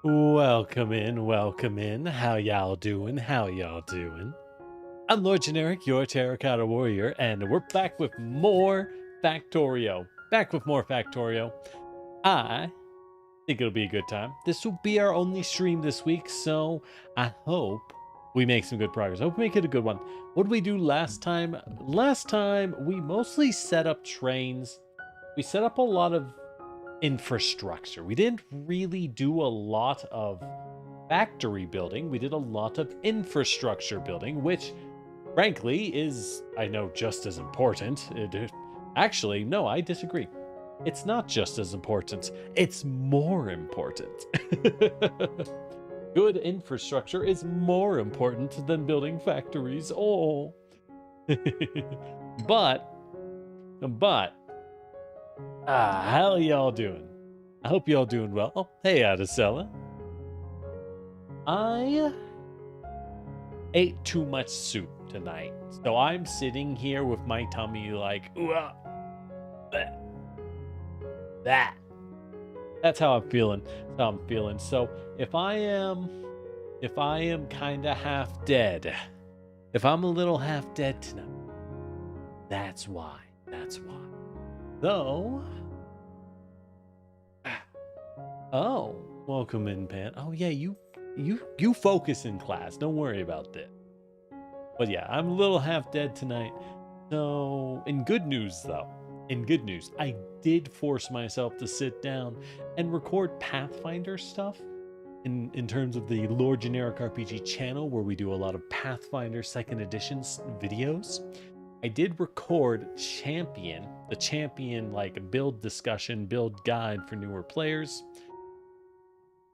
Welcome in, welcome in. How y'all doing? How y'all doing? I'm Lord Generic, your Terracotta Warrior, and we're back with more Factorio. Back with more Factorio. I think it'll be a good time. This will be our only stream this week, so I hope we make some good progress. I hope we make it a good one. What did we do last time? Last time, we mostly set up trains. We set up a lot of infrastructure. We didn't really do a lot of factory building. We did a lot of infrastructure building, which frankly is, I know, just as important. Actually, no, I disagree. It's not just as important. It's more important. Good infrastructure is more important than building factories. Oh. but how y'all doing? I hope y'all doing well. Oh, hey, Adesella. I ate too much soup tonight, so I'm sitting here with my tummy like, that. That's how I'm feeling. That's how I'm feeling. So if I am kind of half dead, if I'm a little half dead tonight, that's why. That's why. So. Oh, welcome in, Pan. Oh yeah, you focus in class. Don't worry about that. But yeah, I'm a little half dead tonight. So, in good news though, I did force myself to sit down and record Pathfinder stuff in terms of the Lord Generic RPG channel, where we do a lot of Pathfinder 2nd Edition videos. I did record the champion like build discussion, build guide for newer players.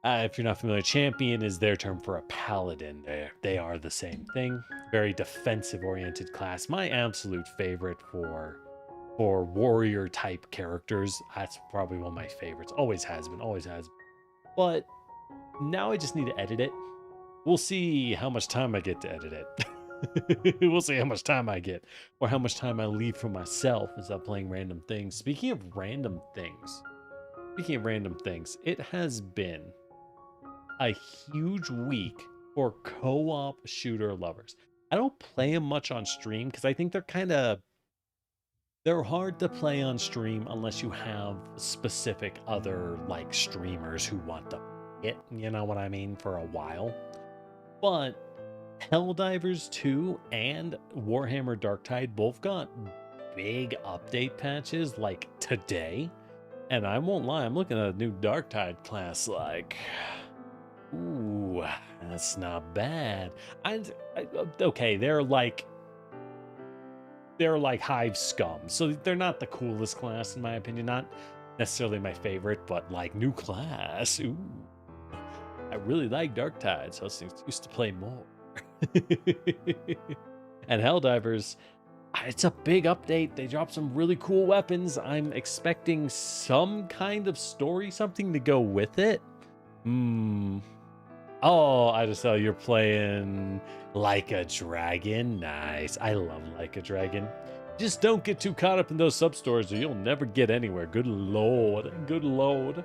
If you're not familiar, champion is their term for a paladin. They are the same thing. Very defensive-oriented class. My absolute favorite for warrior type characters. That's probably one of my favorites. Always has been. Always has. But now I just need to edit it. We'll see how much time I get to edit it. We'll see how much time I get, or how much time I leave for myself as I'm playing random things. Speaking of random things, it has been a huge week for co-op shooter lovers. I don't play them much on stream because I think they're hard to play on stream unless you have specific other like streamers who want to hit, you know what I mean, for a while. But Helldivers 2 and Warhammer Darktide both got big update patches like today. And I won't lie, I'm looking at a new Darktide class like, ooh, that's not bad. Okay, they're like Hive scum, so they're not the coolest class in my opinion. Not necessarily my favorite, but like new class. Ooh, I really like Darktide, so I used to play more. And Helldivers, it's a big update. They dropped some really cool weapons. I'm expecting some kind of story, something to go with it. Oh, I just saw you're playing Like a Dragon. Nice. I love Like a Dragon. Just don't get too caught up in those sub-stories or you'll never get anywhere. Good lord. Good lord.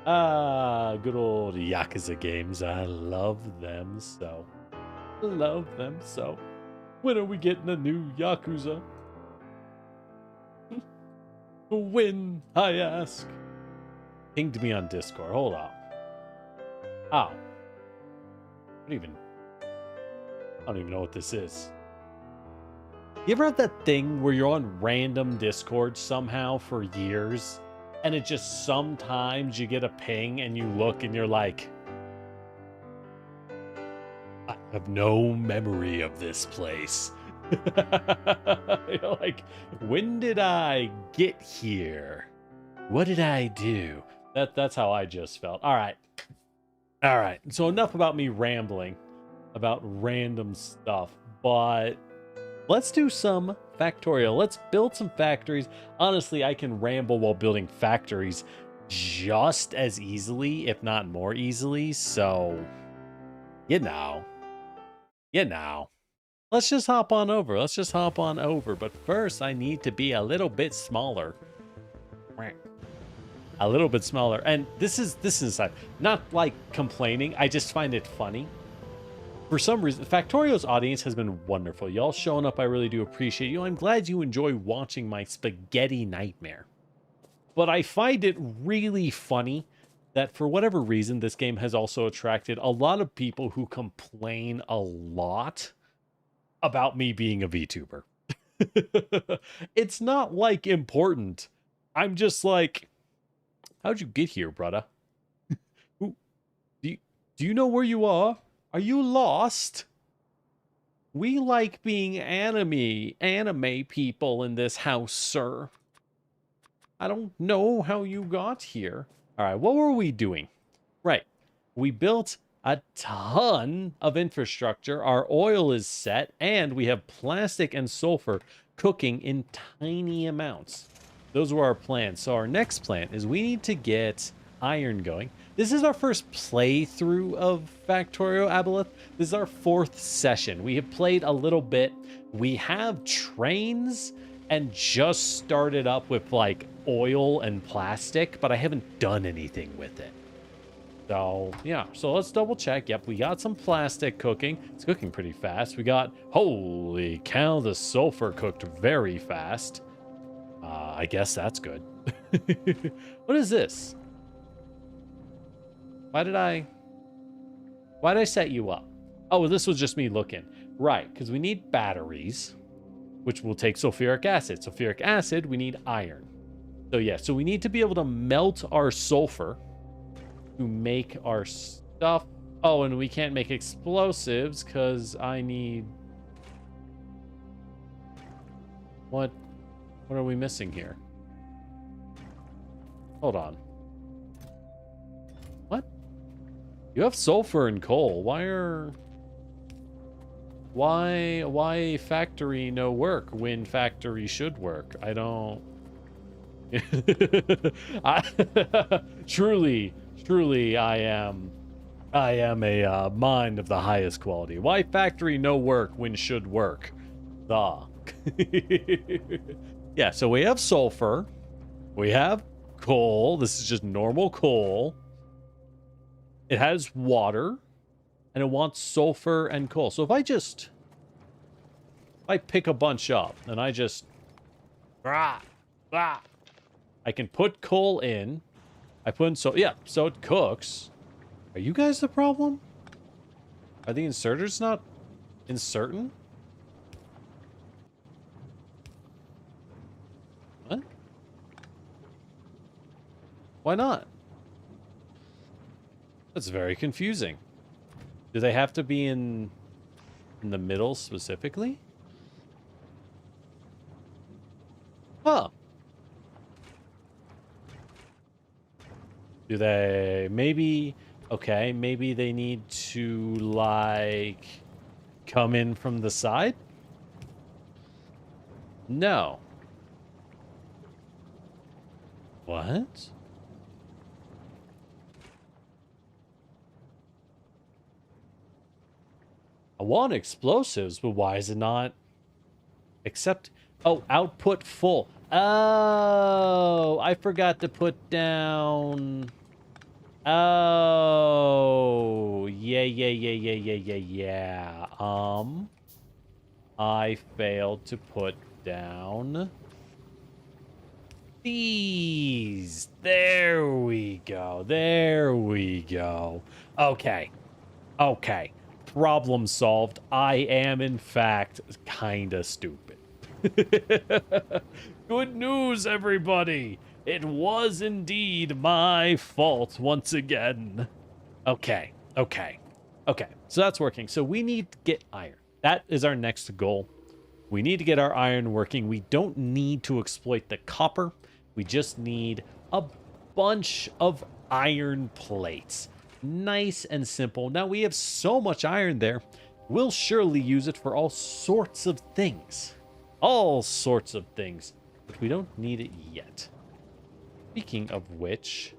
Good old Yakuza games. I love them so. Love them so. When are we getting a new Yakuza? When, I ask. Pinged me on Discord. Hold on. Oh. I don't even know what this is. You ever have that thing where you're on random Discord somehow for years, and it just sometimes you get a ping and you look and you're like, I have no memory of this place. You're like, when did I get here? What did I do? That's how I just felt. All right. So enough about me rambling about random stuff, but let's do some Factorio. Let's build some factories. Honestly, I can ramble while building factories just as easily, if not more easily. So, you know. Let's just hop on over. But first, I need to be a little bit smaller. a little bit smaller. And this is not like complaining. I just find it funny. For some reason, Factorio's audience has been wonderful. Y'all showing up, I really do appreciate you. I'm glad you enjoy watching my spaghetti nightmare. But I find it really funny that for whatever reason, this game has also attracted a lot of people who complain a lot about me being a VTuber. It's not like important. I'm just like, how'd you get here, brother? Do you know where you are? Are you lost? We like being anime people in this house, sir. I don't know how you got here. All right, what were we doing? Right, we built a ton of infrastructure. Our oil is set, and we have plastic and sulfur cooking in tiny amounts. Those were our plans. So our next plan is we need to get iron going. This is our first playthrough of Factorio Aboleth. This is our 4th session. We have played a little bit. We have trains and just started up with like oil and plastic, but I haven't done anything with it. So yeah, so let's double check. Yep, we got some plastic cooking. It's cooking pretty fast. We got, holy cow, the sulfur cooked very fast. I guess that's good. What is this? Why did I set you up? Oh, this was just me looking. Right, because we need batteries, which will take sulfuric acid. Sulfuric acid, we need iron. So yeah, so we need to be able to melt our sulfur to make our stuff. Oh, and we can't make explosives because I need... What are we missing here? Hold on. What? You have sulfur and coal. Why factory no work when factory should work? I don't... Truly, I am a mind of the highest quality. Why factory no work when should work? Yeah, so we have sulfur. We have coal. This is just normal coal. It has water. And it wants sulfur and coal. So if I pick a bunch up and I just... I can put coal in. I put in so it cooks. Are you guys the problem? Are the inserters not inserting? What? Why not? That's very confusing. Do they have to be in the middle specifically? Huh. Do they... Maybe... Okay, maybe they need to, like, come in from the side? No. What? I want explosives, but why is it not... Except... Oh, output full. Oh, I forgot to put down... Oh, yeah. I failed to put down these. There we go. Okay. Problem solved. I am, in fact, kinda stupid. Good news, everybody. It was indeed my fault once again. Okay. So that's working. So we need to get iron. That is our next goal. We need to get our iron working. We don't need to exploit the copper. We just need a bunch of iron plates. Nice and simple. Now we have so much iron there, we'll surely use it for all sorts of things. But we don't need it yet. Speaking of which,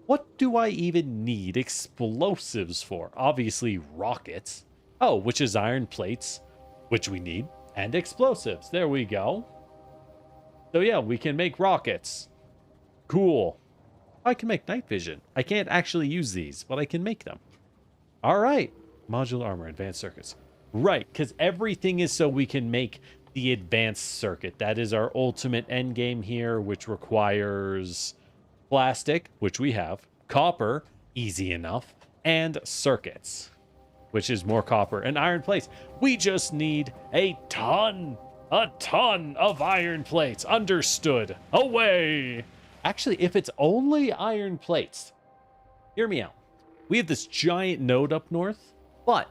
what do I even need explosives for? Obviously rockets. Oh, which is iron plates, which we need, and explosives. There we go. So yeah, we can make rockets. Cool. I can make night vision. I can't actually use these, but I can make them. All right. Modular armor, advanced circuits. Right, because everything is so we can make the advanced circuit. That is our ultimate end game here, which requires plastic, which we have, copper, easy enough, and circuits, which is more copper and iron plates. We just need a ton of iron plates. Understood. Away. Actually, if it's only iron plates, hear me out. We have this giant node up north, but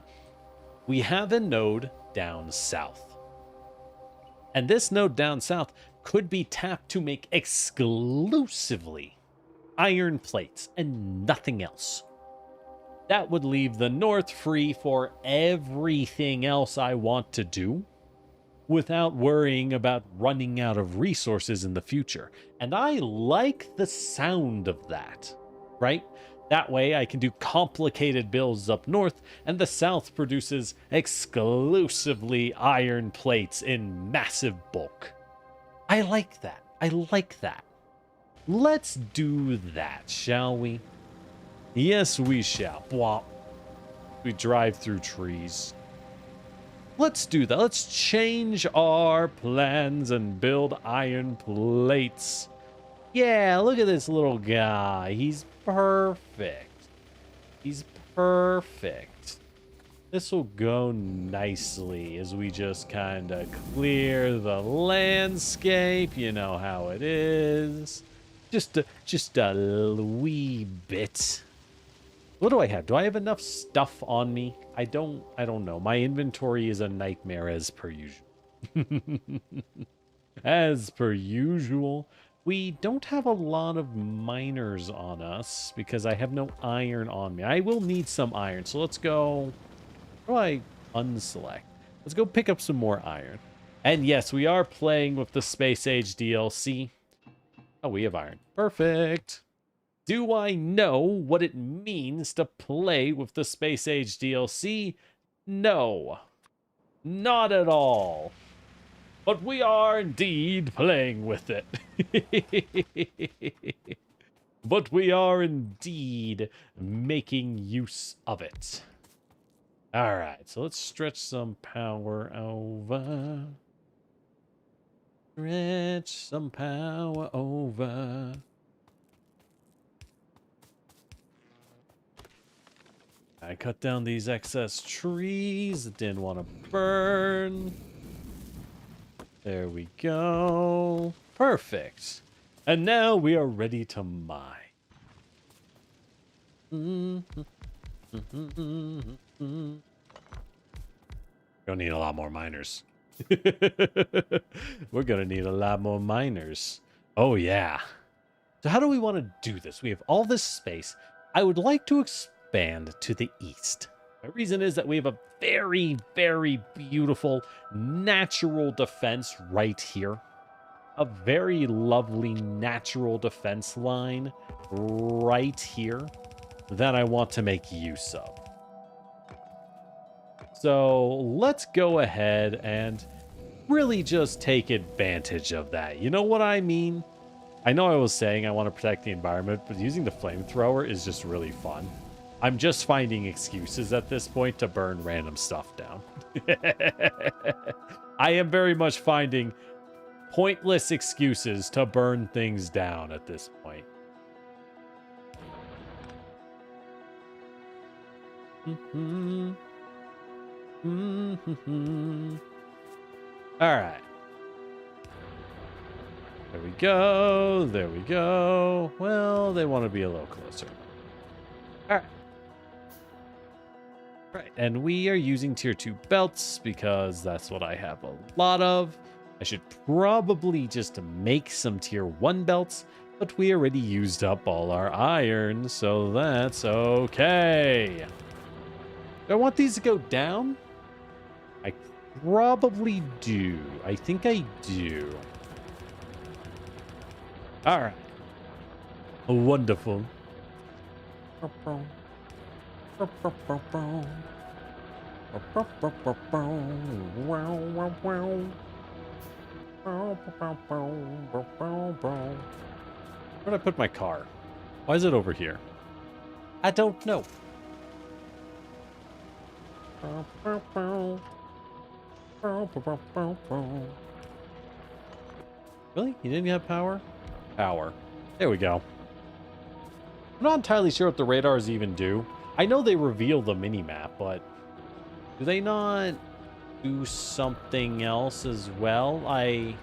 we have a node down south. And this node down south could be tapped to make exclusively iron plates and nothing else. That would leave the north free for everything else I want to do without worrying about running out of resources in the future. And I like the sound of that, right? That way I can do complicated builds up north, and the south produces exclusively iron plates in massive bulk. I like that. I like that. Let's do that, shall we? Yes, we shall. Bwomp. We drive through trees. Let's do that. Let's change our plans and build iron plates. Yeah, look at this little guy. He's perfect. He's perfect. This will go nicely as we just kind of clear the landscape. You know how it is. Just a wee bit. What do I have? Do I have enough stuff on me? I don't know. My inventory is a nightmare as per usual. As per usual. We don't have a lot of miners on us because I have no iron on me. I will need some iron. So let's go. How do I unselect? Let's go pick up some more iron. And yes, we are playing with the Space Age DLC. Oh, we have iron. Perfect. Do I know what it means to play with the Space Age DLC? No. Not at all. But we are indeed playing with it. But we are indeed making use of it. All right, so let's stretch some power over. Stretch some power over. I cut down these excess trees that didn't want to burn. There we go. Perfect. And now we are ready to mine. Gonna need a lot more miners. We're gonna need a lot more miners. Oh yeah. So how do we want to do this? We have all this space. I would like to expand to the east. My reason is that we have a very, very beautiful natural defense right here. A very lovely natural defense line right here that I want to make use of. So let's go ahead and really just take advantage of that. You know what I mean? I know I was saying I want to protect the environment, but using the flamethrower is just really fun. I'm just finding excuses at this point to burn random stuff down. I am very much finding pointless excuses to burn things down at this point. All right. There we go. There we go. Well, they want to be a little closer. All right. Right, and we are using tier 2 belts because that's what I have a lot of. I should probably just make some tier 1 belts, but we already used up all our iron, so that's okay. Do I want these to go down? I probably do. I think I do. All right. Wonderful. Where'd I put my car? Why is it over here? I don't know. Really? You didn't have power? Power. There we go. I'm not entirely sure what the radars even do. I know they reveal the mini-map, but do they not do something else as well? I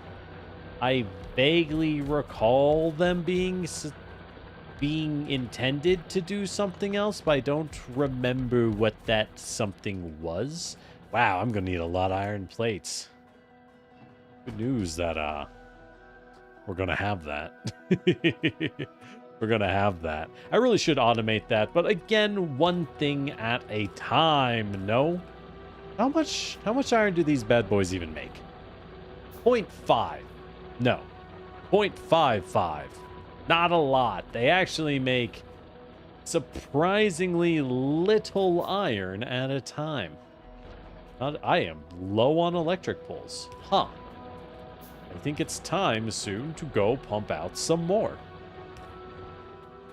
vaguely recall them being intended to do something else, but I don't remember what that something was. Wow, I'm gonna need a lot of iron plates. Good news that we're gonna have that. We're gonna have that. I really should automate that, but again, one thing at a time, no? How much iron do these bad boys even make? 0.5. No. 0.55. Not a lot. They actually make surprisingly little iron at a time. I am low on electric poles. Huh. I think it's time soon to go pump out some more.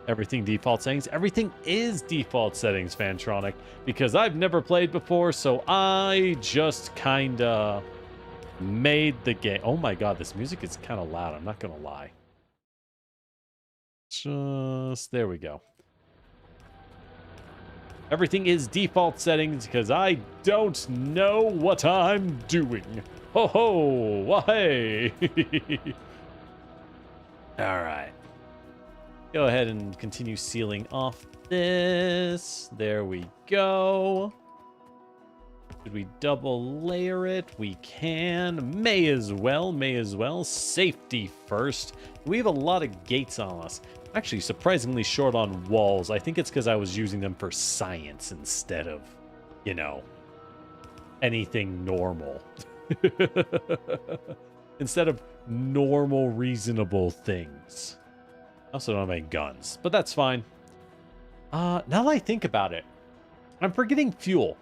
Everything default settings. Everything is default settings, Fantronic, because I've never played before, so I just kinda made the game. Oh my god, this music is kind of loud. I'm not gonna lie. There we go. Everything is default settings because I don't know what I'm doing. Ho ho, hey. All right. Go ahead and continue sealing off this. There we go. Should we double layer it? We can. May as well. Safety first. We have a lot of gates on us. Actually, surprisingly short on walls. I think it's because I was using them for science instead of, you know, anything normal. Instead of normal, reasonable things. I also don't have any guns, but that's fine. Now that I think about it, I'm forgetting fuel.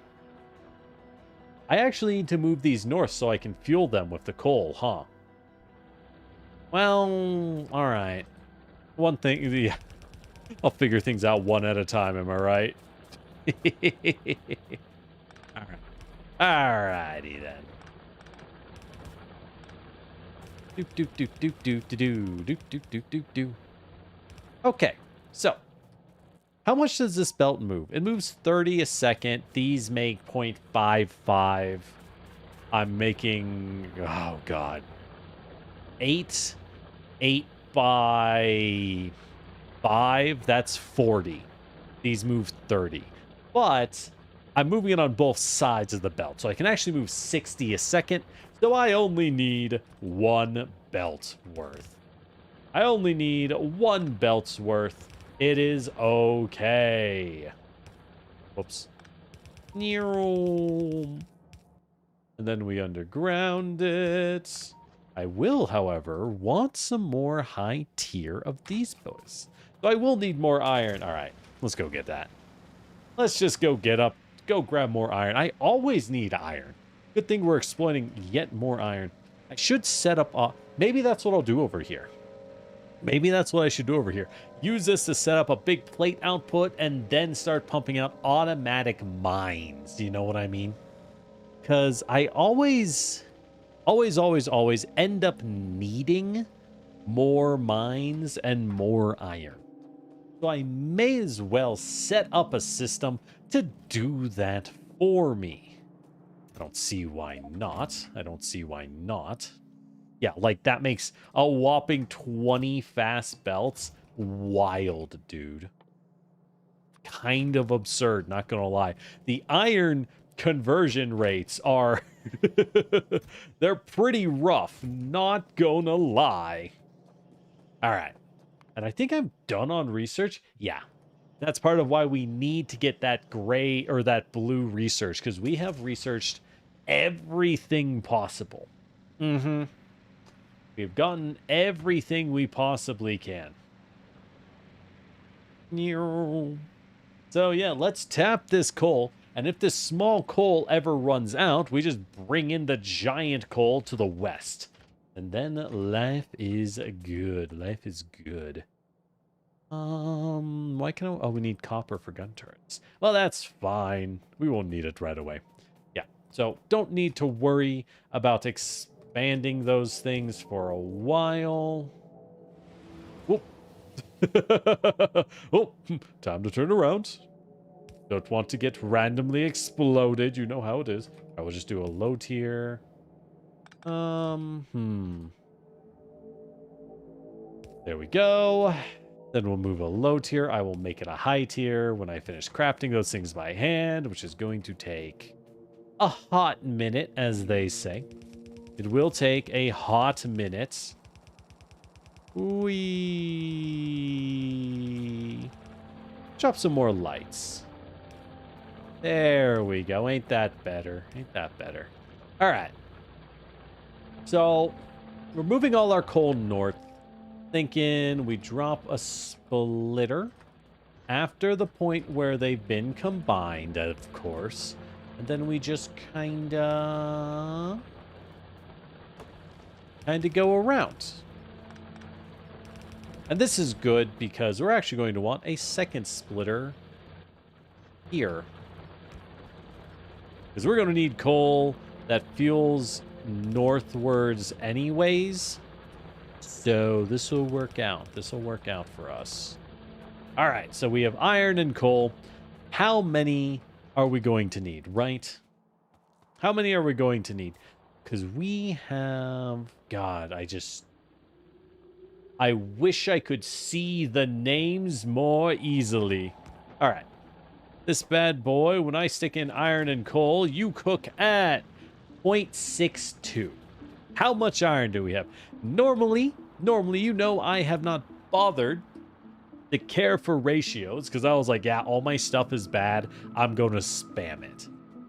I actually need to move these north so I can fuel them with the coal, huh? Well, all right. One thing, yeah, I'll figure things out one at a time, am I right? All right. Alrighty then. Do. Okay, so how much does this belt move? It moves 30 a second. These make 0.55. I'm making, oh god, 8 by 5. That's 40. These move 30, but I'm moving it on both sides of the belt, so I can actually move 60 a second. So I only need one belt worth. I only need one belt's worth. It is okay. Whoops. And then we underground it. I will, however, want some more high tier of these boys. So I will need more iron. All right, let's go get that. Let's just go grab more iron. I always need iron. Good thing we're exploiting yet more iron. I should set up, maybe that's what I'll do over here. Maybe that's what I should do over here. Use this to set up a big plate output and then start pumping out automatic mines. You know what I mean? Because I always end up needing more mines and more iron. So I may as well set up a system to do that for me. I don't see why not. Yeah, like that makes a whopping 20 fast belts. Wild, dude. Kind of absurd, not gonna lie. The iron conversion rates are they're pretty rough, not gonna lie. All right. And I think I'm done on research. Yeah. That's part of why we need to get that gray or that blue research, because we have researched everything possible. Mm-hmm. We've gotten everything we possibly can. So yeah, let's tap this coal. And if this small coal ever runs out, we just bring in the giant coal to the west. And then life is good. Life is good. Why can I? Oh, we need copper for gun turrets. Well, that's fine. We won't need it right away. Yeah, so don't need to worry about expanding those things for a while. Oh, oh, time to turn around. Don't want to get randomly exploded. You know how it is. I will just do a low tier. There we go. Then we'll move a low tier. I will make it a high tier when I finish crafting those things by hand, which is going to take a hot minute, as they say. It will take a hot minute. We drop some more lights. There we go. Ain't that better? Ain't that better? All right. So we're moving all our coal north. Thinking we drop a splitter after the point where they've been combined, of course. And then we just kinda go around. And this is good because we're actually going to want a second splitter here. Because we're going to need coal that fuels northwards anyways. So this will work out. This will work out for us. All right, so we have iron and coal. How many are we going to need, right? How many are we going to need? Because we have... God, I wish I could see the names more easily. All right. This bad boy, when I stick in iron and coal, you cook at 0.62. How much iron do we have? Normally, you know, I have not bothered to care for ratios because I was like, yeah, all my stuff is bad. I'm going to spam it.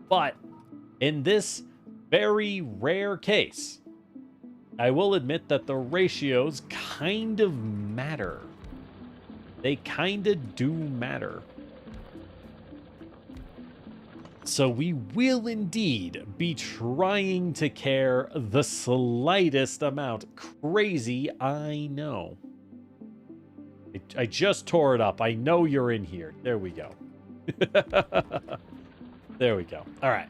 But in this very rare case, I will admit that the ratios kind of matter. They kind of do matter. So we will indeed be trying to care the slightest amount. Crazy, I know. I just tore it up. I know you're in here. There we go. There we go. All right.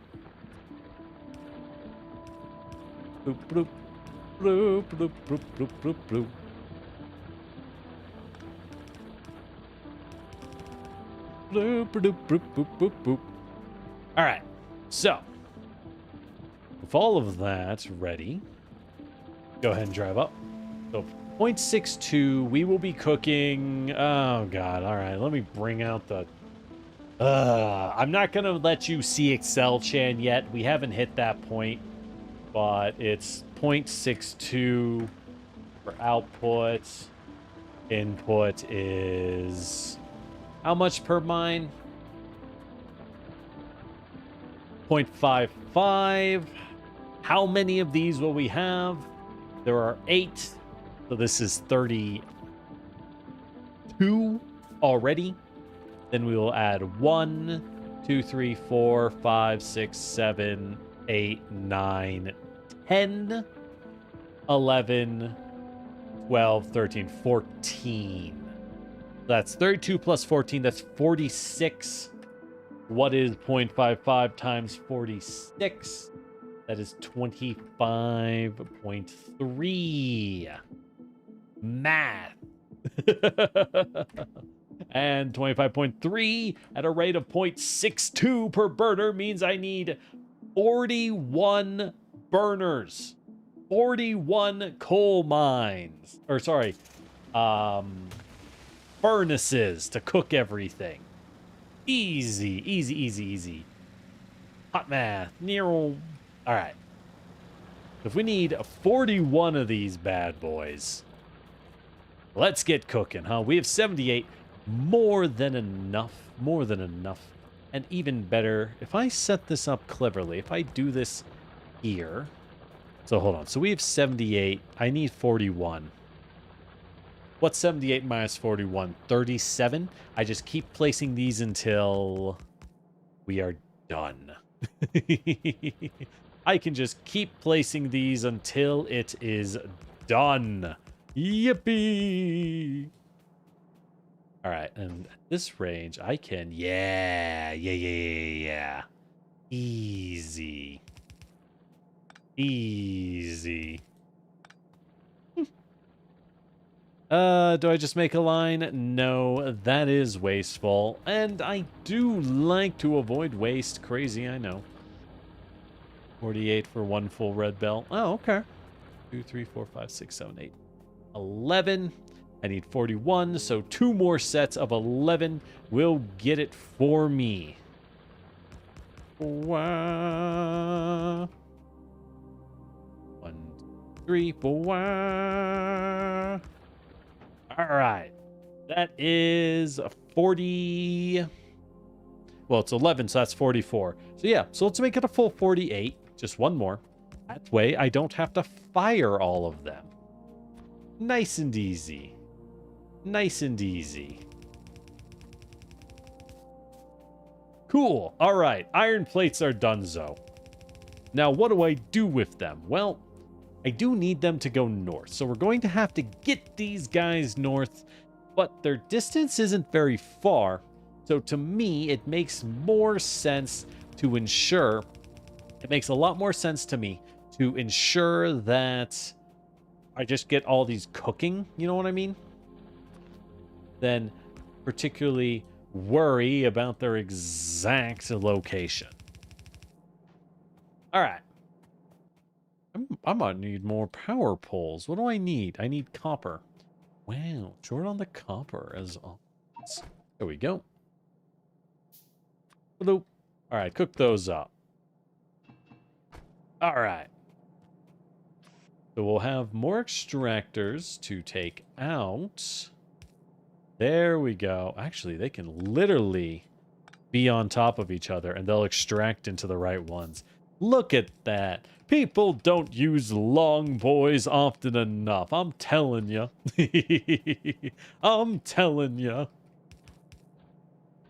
Bloop, bloop. Bloop, bloop, bloop, bloop, bloop, bloop. Bloop, bloop, bloop, bloop, bloop, bloop. All right, so with all of that ready, go ahead and drive up. So 0.62, we will be cooking. Oh God! All right, let me bring out the. I'm not gonna let you see Excel Chan yet. We haven't hit that point, but it's 0.62 for output. Input is how much per mine? 0.55. How many of these will we have? There are 8. So this is 32 already. Then we will add 1, 2, 3, 4, 5, 6, 7, 8, 9, 10, 11, 12, 13, 14. That's 32 plus 14. That's 46. What is 0.55 times 46? That is 25.3. Math. And 25.3 at a rate of 0.62 per burner means I need 41 burners. 41 coal mines. Or sorry, furnaces to cook everything. Easy, easy, easy, easy. Hot math. All right. If we need 41 of these bad boys, let's get cooking, huh? We have 78. More than enough. More than enough. And even better, if I set this up cleverly, if I do this here. So hold on. So we have 78. I need 41. What's 78 minus 41? 37. I just keep placing these until we are done. I can just keep placing these until it is done. Yippee! All right, and at this range, I can, yeah. Easy. Easy. Do I just make a line? No, that is wasteful. And I do like to avoid waste. Crazy, I know. 48 for one full red bell. Oh, okay. 2, 3, 4, 5, 6, 7, 8, 11. I need 41, so 2 more sets of 11 will get it for me. Wow. 1, 2, 3, 4. All right. That is 40. Well, it's 11, so that's 44. So yeah, so let's make it a full 48. Just one more. That way I don't have to fire all of them. Nice and easy. Nice and easy. Cool. All right. Iron plates are donezo. Now, what do I do with them? Well, I do need them to go north. So we're going to have to get these guys north, but their distance isn't very far. So to me, it makes more sense to ensure, it makes a lot more sense to me to ensure that I just get all these cooking, you know what I mean? Than particularly worry about their exact location. All right. I might need more power poles. What do I need? I need copper. Wow, short on the copper as always. There we go. All right, cook those up. All right. So we'll have more extractors to take out. There we go. Actually, they can literally be on top of each other and they'll extract into the right ones. Look at that. People don't use long boys often enough. I'm telling you. I'm telling you.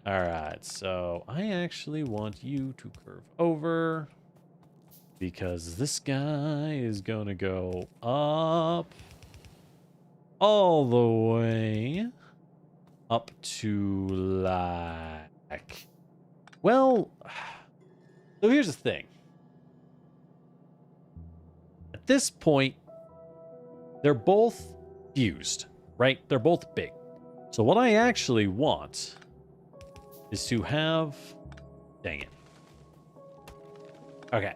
All right, so I actually want you to curve over because this guy is going to go up all the way up to like... Well, so here's the thing. At this point, they're both fused, right? They're both big. So what I actually want is to have... Dang it. Okay.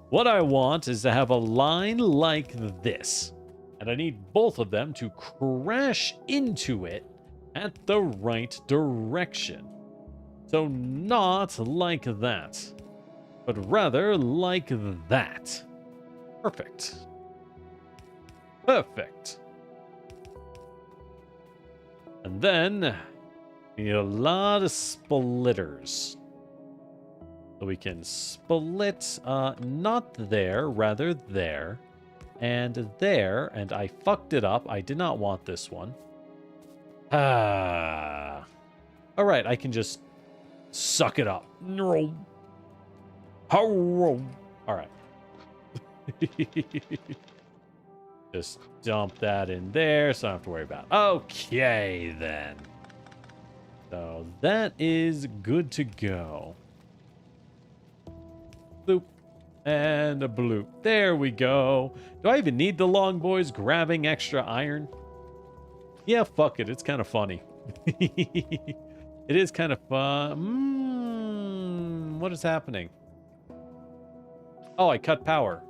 What I want is to have a line like this. And I need both of them to crash into it at the right direction. So not like that, but rather like that. Perfect. Perfect. And then we need a lot of splitters. So we can split, not there, rather there, and there, and I fucked it up. I did not want this one. Ah. All right, I can just suck it up. All right. Just dump that in there, so I don't have to worry about it. Okay, then. So that is good to go. Bloop. And a bloop. There we go. Do I even need the long boys grabbing extra iron? Yeah, fuck it. It's kind of funny. It is kind of fun. What is happening? Oh, I cut power.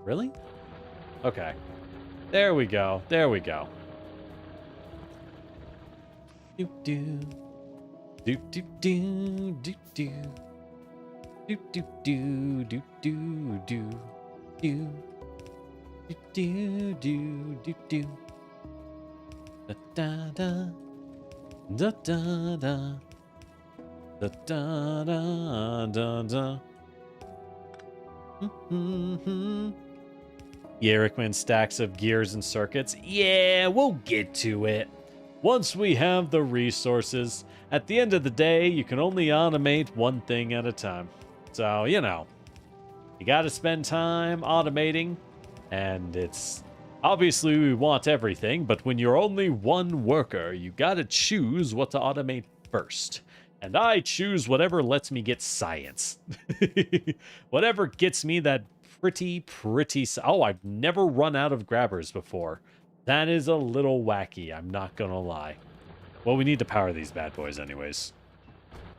Really? Okay. There we go. There we go. Do do do do do do do do do do do do do do do do do do da da da da da da da da da da da. Yeah, Rickman stacks of gears and circuits. Yeah, we'll get to it. Once we have the resources, at the end of the day, you can only automate one thing at a time. So, you know, you got to spend time automating, and it's Obviously, we want everything, but when you're only one worker, you gotta choose what to automate first. And I choose whatever lets me get science. Whatever gets me that pretty... Oh, I've never run out of grabbers before. That is a little wacky, I'm not gonna lie. Well, we need to power these bad boys anyways.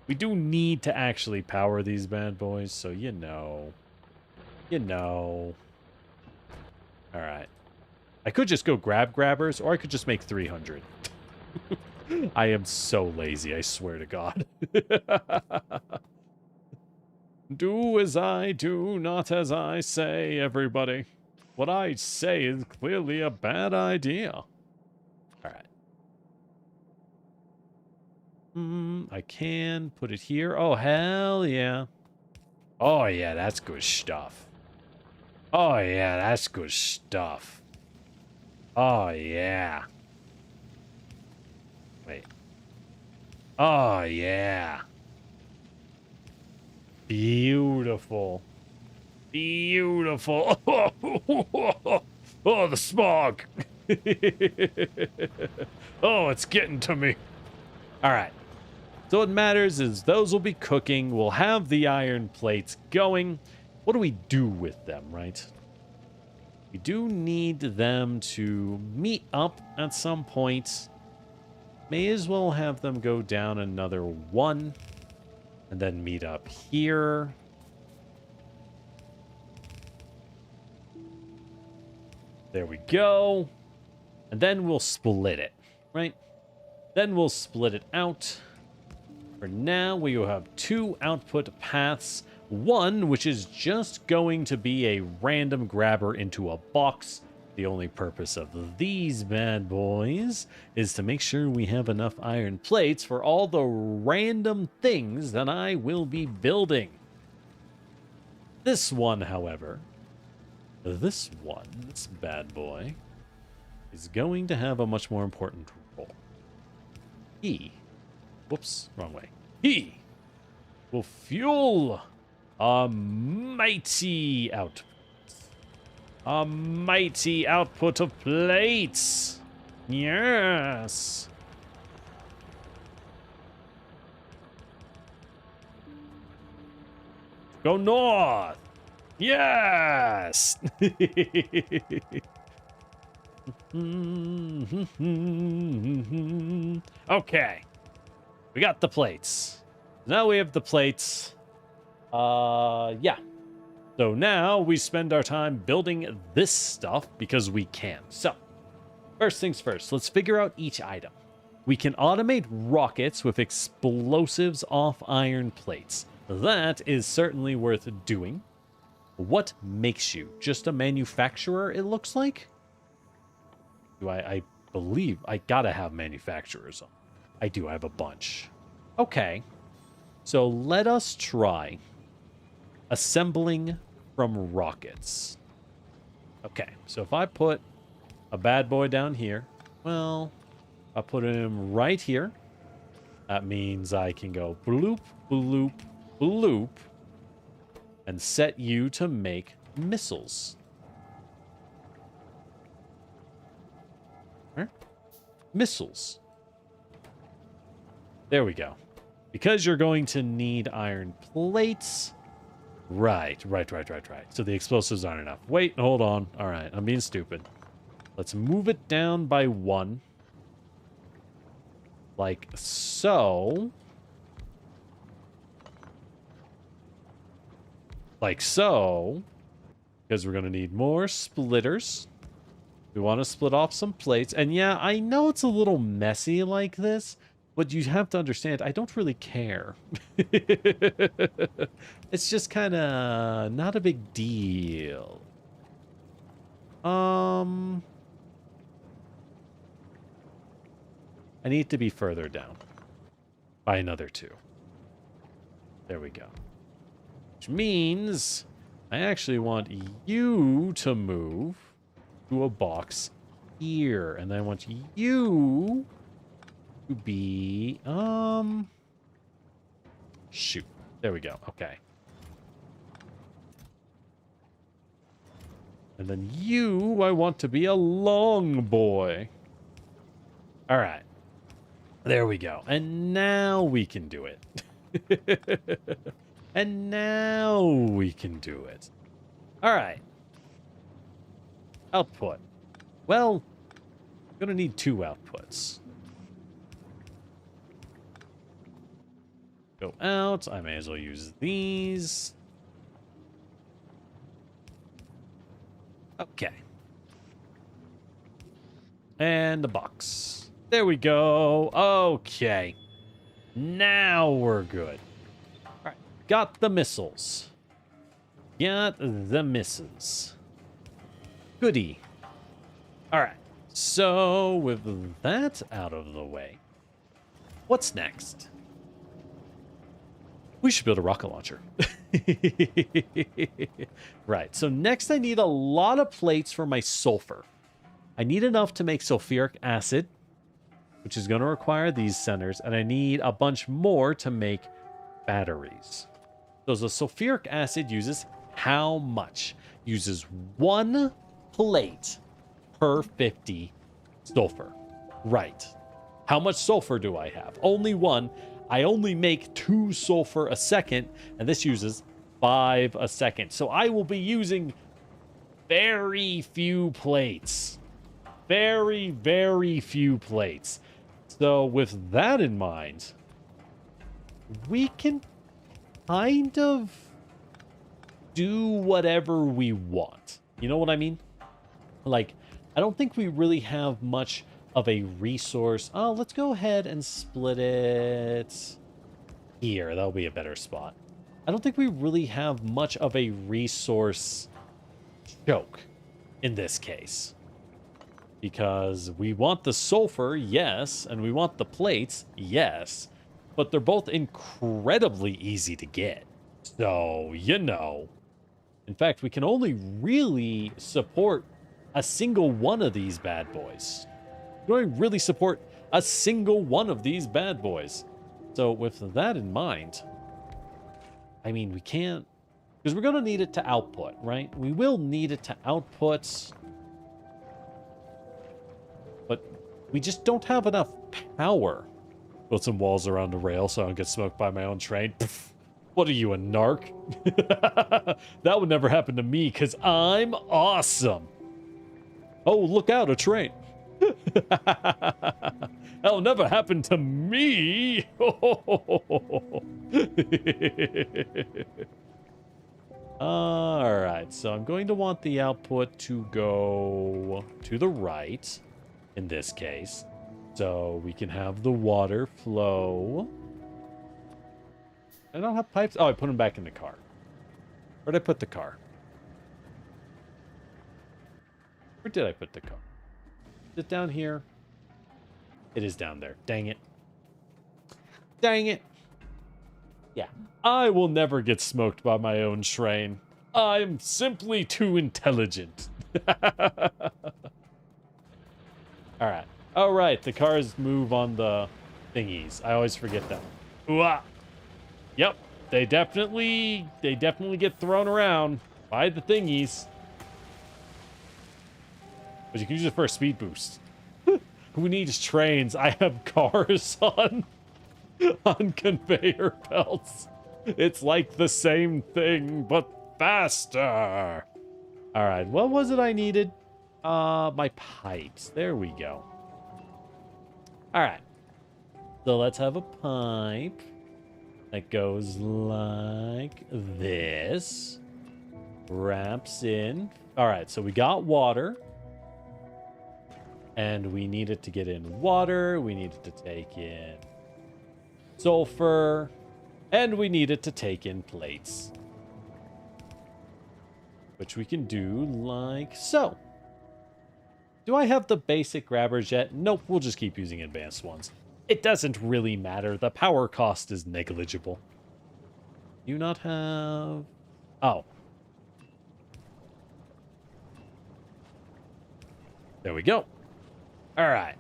We do need to actually power these bad boys, so you know. Alright. I could just go grab grabbers, or I could just make 300. I am so lazy, I swear to God. Do as I do, not as I say, everybody. What I say is clearly a bad idea. Alright. I can put it here. Oh, hell yeah. Oh, yeah, that's good stuff. Oh, yeah, that's good stuff. Oh, yeah. Wait. Oh, yeah. Beautiful. Beautiful. Oh, the smog. Oh, it's getting to me. All right. So what matters is those will be cooking. We'll have the iron plates going. What do we do with them, right? We do need them to meet up at some point. May as well have them go down another one. And then meet up here. There we go. And then we'll split it, right? Then we'll split it out. For now, we will have 2 output paths. One, which is just going to be a random grabber into a box. The only purpose of these bad boys is to make sure we have enough iron plates for all the random things that I will be building. This one, however, this bad boy, is going to have a much more important role. Whoops, wrong way. He will fuel a mighty output. A mighty output of plates. Yes. Go north. Yes. Okay. We got the plates. Now we have the plates. Yeah. So now we spend our time building this stuff because we can. So, first things first, let's figure out each item. We can automate rockets with explosives off iron plates. That is certainly worth doing. What makes you? Just a manufacturer, it looks like? I believe I gotta have manufacturers on. I do, I have a bunch. Okay. So let us try assembling from rockets. Okay, so if I put a bad boy down here, well, I'll put him right here. That means I can go bloop, bloop, bloop, and set you to make missiles. Missiles. There we go. Because you're going to need iron plates. Right. So the explosives aren't enough. Wait, hold on. All right, I'm being stupid. Let's move it down by 1. Like so. Like so. Because we're going to need more splitters. We want to split off some plates. And yeah, I know it's a little messy like this, but you have to understand, I don't really care. It's just kind of not a big deal. I need to be further down by another 2. There we go. Which means I actually want you to move to a box here, and then I want you to be shoot, there we go. Okay, And then you, I want to be a long boy. All right. There we go. And now we can do it. And now we can do it. All right. Output. Well, I'm going to need 2 outputs. Go out. I may as well use these. Okay. And the box. There we go. Okay. Now we're good. All right. Got the missiles. Got the missiles. Goody. All right. So with that out of the way, what's next? We should build a rocket launcher. Right. So next I need a lot of plates for my sulfur. I need enough to make sulfuric acid, which is going to require these centers, and I need a bunch more to make batteries. So the sulfuric acid uses how much? Uses 1 plate per 50 sulfur. Right. How much sulfur do I have? Only 1. I only make 2 sulfur a second, and this uses 5 a second. So I will be using very few plates. Very, very few plates. So with that in mind, we can kind of do whatever we want. You know what I mean? Like, I don't think we really have much of a resource. Oh, let's go ahead and split it here. That'll be a better spot. I don't think we really have much of a resource choke in this case. Because we want the sulfur, yes, and we want the plates, yes, but they're both incredibly easy to get. So, you know. In fact, we can only really support a single one of these bad boys. We don't really support a single one of these bad boys. So with that in mind, I mean, we can't, because we're going to need it to output, right? We will need it to output, but we just don't have enough power. Build some walls around the rail so I don't get smoked by my own train. Pfft, what are you, a narc? That would never happen to me because I'm awesome. Oh, look out, a train. That'll never happen to me. All right, so I'm going to want the output to go to the right in this case, so we can have the water flow. I don't have pipes. Oh, I put them back in the car. Where'd I put the car? Where did I put the car? Is it down here? It is down there. Dang it. Dang it. Yeah. I will never get smoked by my own train. I'm simply too intelligent. Alright. Oh, right. The cars move on the thingies. I always forget that. Ooh-ah. Yep. They definitely get thrown around by the thingies. But you can use it for a speed boost. Who needs trains? I have cars on conveyor belts. It's like the same thing, but faster. All right, what was it I needed? My pipes. There we go. All right. So let's have a pipe that goes like this. Wraps in. All right, so we got water. And we needed to get in water. We needed to take in sulfur. And we needed to take in plates. Which we can do like so. Do I have the basic grabbers yet? Nope, we'll just keep using advanced ones. It doesn't really matter. The power cost is negligible. Do you not have... Oh. There we go. All right.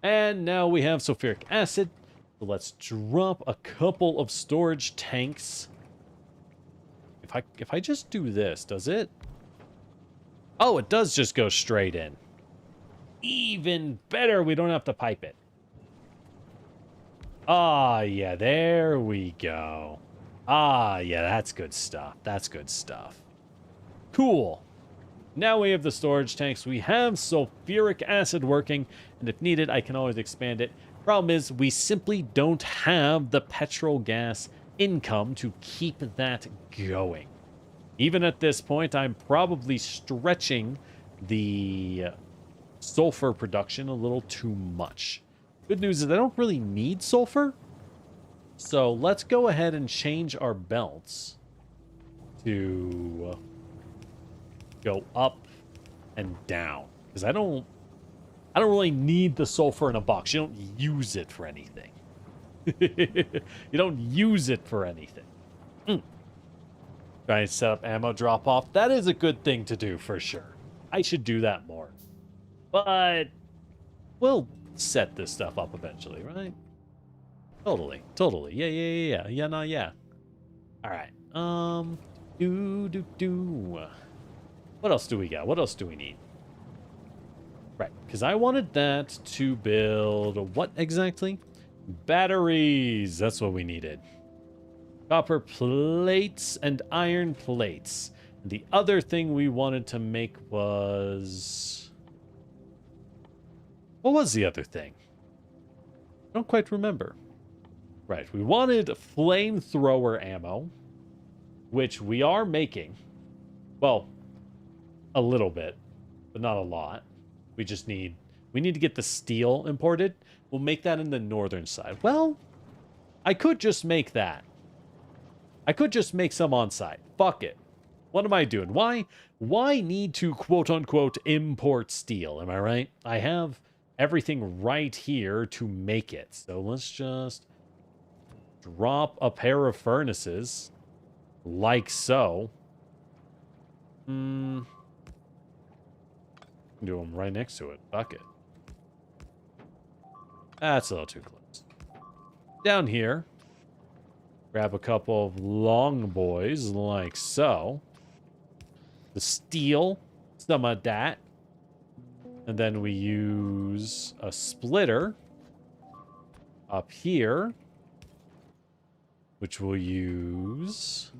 And now we have sulfuric acid. So let's drop a couple of storage tanks. If I just do this, does it? Oh, it does just go straight in. Even better, we don't have to pipe it. Ah, yeah, there we go. Ah, yeah, that's good stuff. That's good stuff. Cool. Now we have the storage tanks. We have sulfuric acid working, and if needed, I can always expand it. Problem is, we simply don't have the petrol gas income to keep that going. Even at this point, I'm probably stretching the sulfur production a little too much. Good news is I don't really need sulfur. So let's go ahead and change our belts to go up and down. Because I don't really need the sulfur in a box. You don't use it for anything. You don't use it for anything. Try and set up ammo drop off. That is a good thing to do for sure. I should do that more. But we'll set this stuff up eventually, right? Totally. Yeah. All right. What else do we got? What else do we need? Right, because I wanted that to build what exactly? Batteries. That's what we needed. Copper plates and iron plates. The other thing we wanted to make was... What was the other thing? I don't quite remember. Right, we wanted flamethrower ammo, which we are making. Well, a little bit, but not a lot. We need to get the steel imported. We'll make that in the northern side. Well, I could just make that. I could just make some on site. Fuck it. What am I doing? Why need to quote unquote import steel? Am I right? I have everything right here to make it. So let's just drop a pair of furnaces like so. Do them right next to it. Fuck it. That's a little too close. Down here, grab a couple of long boys like so. The steel, some of that. And then we use a splitter up here, which we'll use.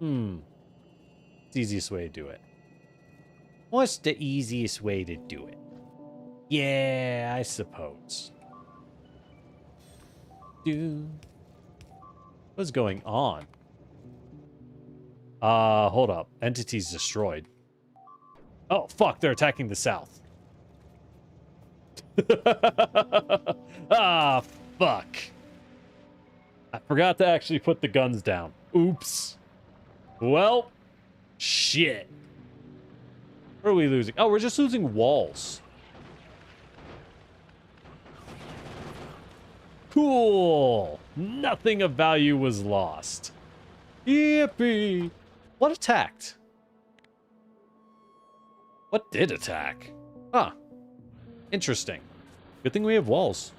It's the easiest way to do it. What's the easiest way to do it? Yeah, I suppose. Dude. What's going on? Hold up. Entities destroyed. Oh, fuck. They're attacking the south. Ah, fuck. I forgot to actually put the guns down. Oops. Well, shit. What are we losing? Oh, we're just losing walls. Cool. Nothing of value was lost. Yippee. What attacked? What did attack? Huh. Interesting. Good thing we have walls.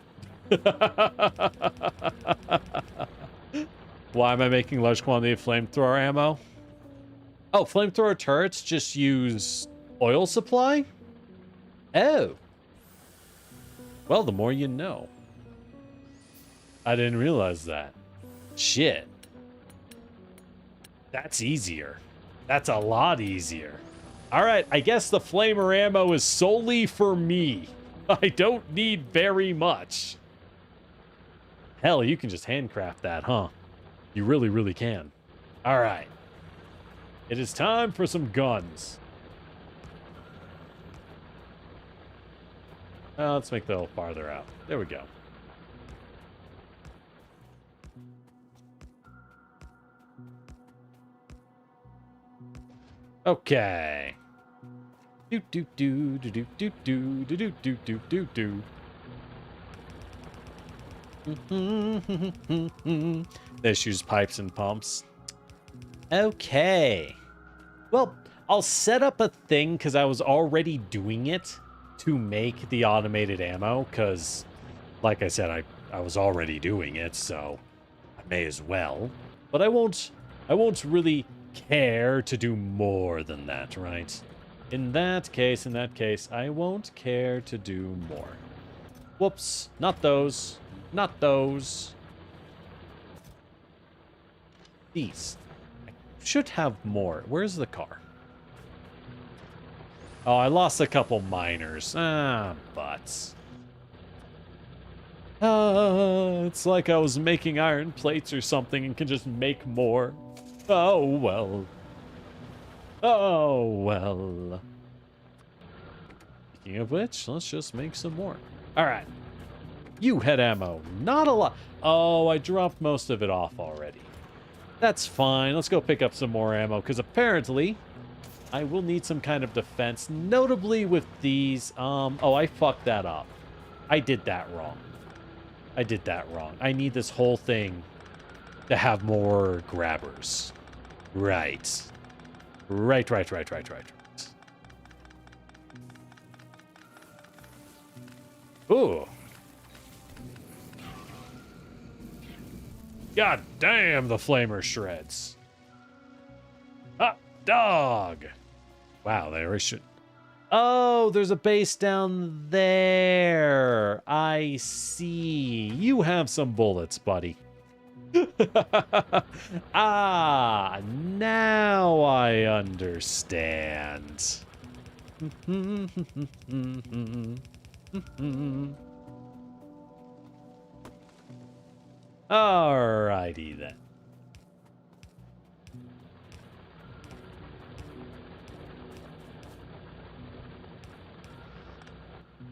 Why am I making large quantity of flamethrower ammo? Oh, flamethrower turrets just use oil supply? Oh. Well, the more you know. I didn't realize that. Shit. That's easier. That's a lot easier. All right, I guess the flamer ammo is solely for me. I don't need very much. Hell, you can just handcraft that, huh? You really, really can. All right. It is time for some guns. Let's make that a little farther out. There we go. Okay. Do do do do do do do do do do do do do. There's use pipes and pumps. Okay. Well, I'll set up a thing because I was already doing it to make the automated ammo because, like I said, I was already doing it, so I may as well. But I won't really care to do more than that, right? In that case, I won't care to do more. Whoops. Not those. Not those. These. I should have more. Where's the car? Oh, I lost a couple miners. Ah, butts. It's like I was making iron plates or something and can just make more. Oh, well. Oh, well. Speaking of which, let's just make some more. All right. You had ammo. Not a lot. Oh, I dropped most of it off already. That's fine. Let's go pick up some more ammo, because apparently I will need some kind of defense, notably with these. Oh, I fucked that up. I did that wrong. I did that wrong. I need this whole thing to have more grabbers. Right. Right. Ooh. God damn, the flamer shreds. Hot dog. Wow, there we should. Oh, there's a base down there. I see. You have some bullets, buddy. Ah, now I understand. Alrighty then.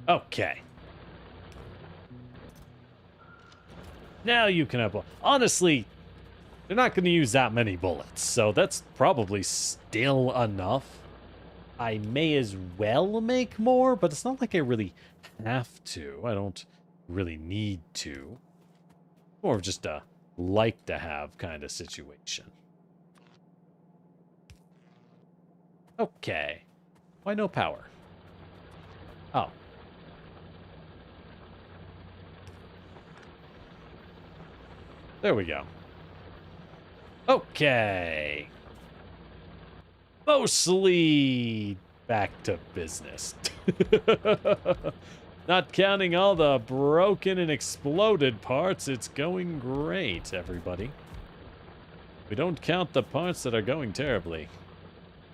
Okay. Now you can have one. Honestly, they're not going to use that many bullets, so that's probably still enough. I may as well make more, but it's not like I really have to. I don't really need to. More of just a like to have kind of situation. Okay. Why no power? Oh. There we go. Okay. Mostly back to business. Not counting all the broken and exploded parts, it's going great, everybody. We don't count the parts that are going terribly.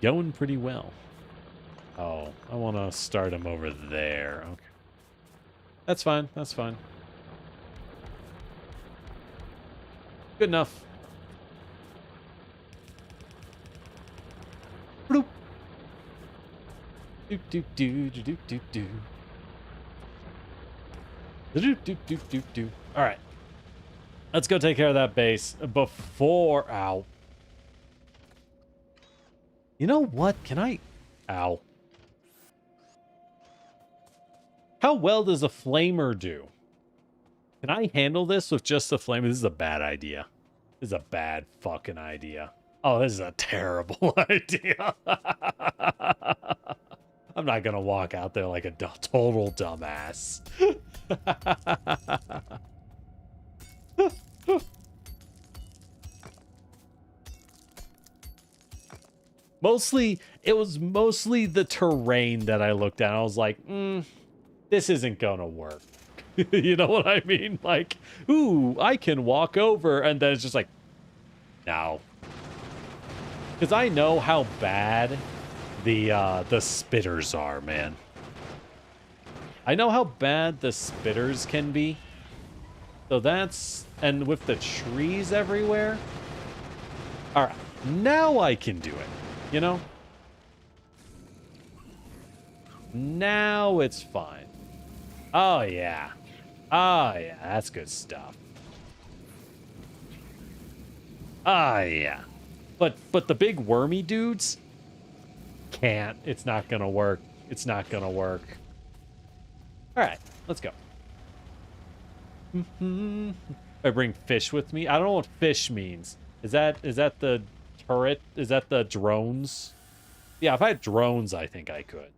Going pretty well. Oh, I want to start them over there. Okay. That's fine, that's fine. Good enough. Bloop. Do do do do do do do. Do do do do do. All right. Let's go take care of that base before. Ow. You know what? Can I? Ow. How well does a flamer do? Can I handle this with just a flamer? This is a bad idea. This is a bad fucking idea. Oh, this is a terrible idea. I'm not gonna walk out there like a total dumbass. It was mostly the terrain that I looked at. I was like, this isn't gonna work. You know what I mean? Like, ooh, I can walk over, and then it's just like, no. Because I know how bad the spitters are, man. I know how bad the spitters can be. So that's, and with the trees everywhere. All right, now I can do it, you know? Now it's fine. Oh, yeah. Oh, yeah, that's good stuff. Ah, yeah. But the big wormy dudes can't. It's not gonna work. It's not gonna work. All right, let's go. I bring fish with me. I don't know what fish means. Is that the turret? Is that the drones? Yeah, if I had drones, I think I could.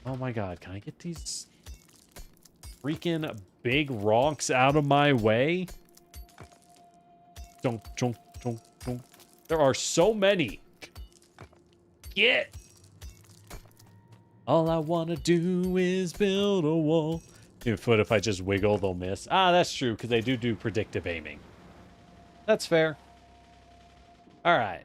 Oh my god, can I get these freaking big rocks out of my way? Dunk, dunk, dunk, dunk. There are so many. Get. All I want to do is build a wall. If I just wiggle, they'll miss. Ah, that's true, because they do predictive aiming. That's fair. All right.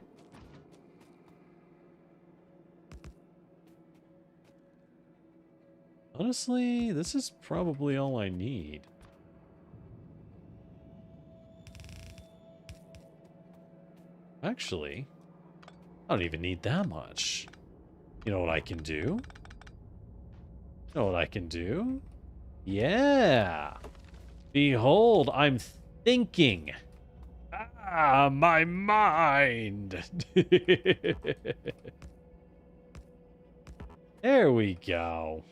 Honestly, this is probably all I need. Actually, I don't even need that much. You know what I can do? You know what I can do? Yeah. Behold, I'm thinking. Ah, my mind. There we go.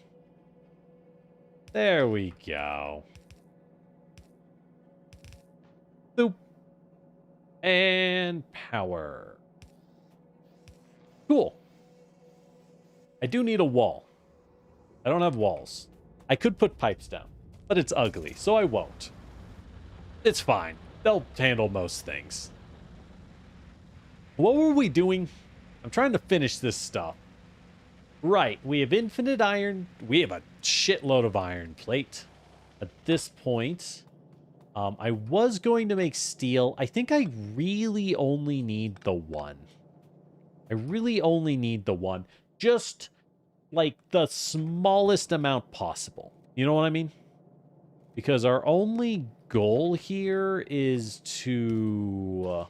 There we go. Boop. And power. Cool. I do need a wall. I don't have walls. I could put pipes down, but it's ugly, so I won't. It's fine. They'll handle most things. What were we doing? I'm trying to finish this stuff. Right, we have infinite iron. We have a shitload of iron plate. At this point, I was going to make steel. I think I really only need the one. I really only need the one. Just like the smallest amount possible. You know what I mean? Because our only goal here is to...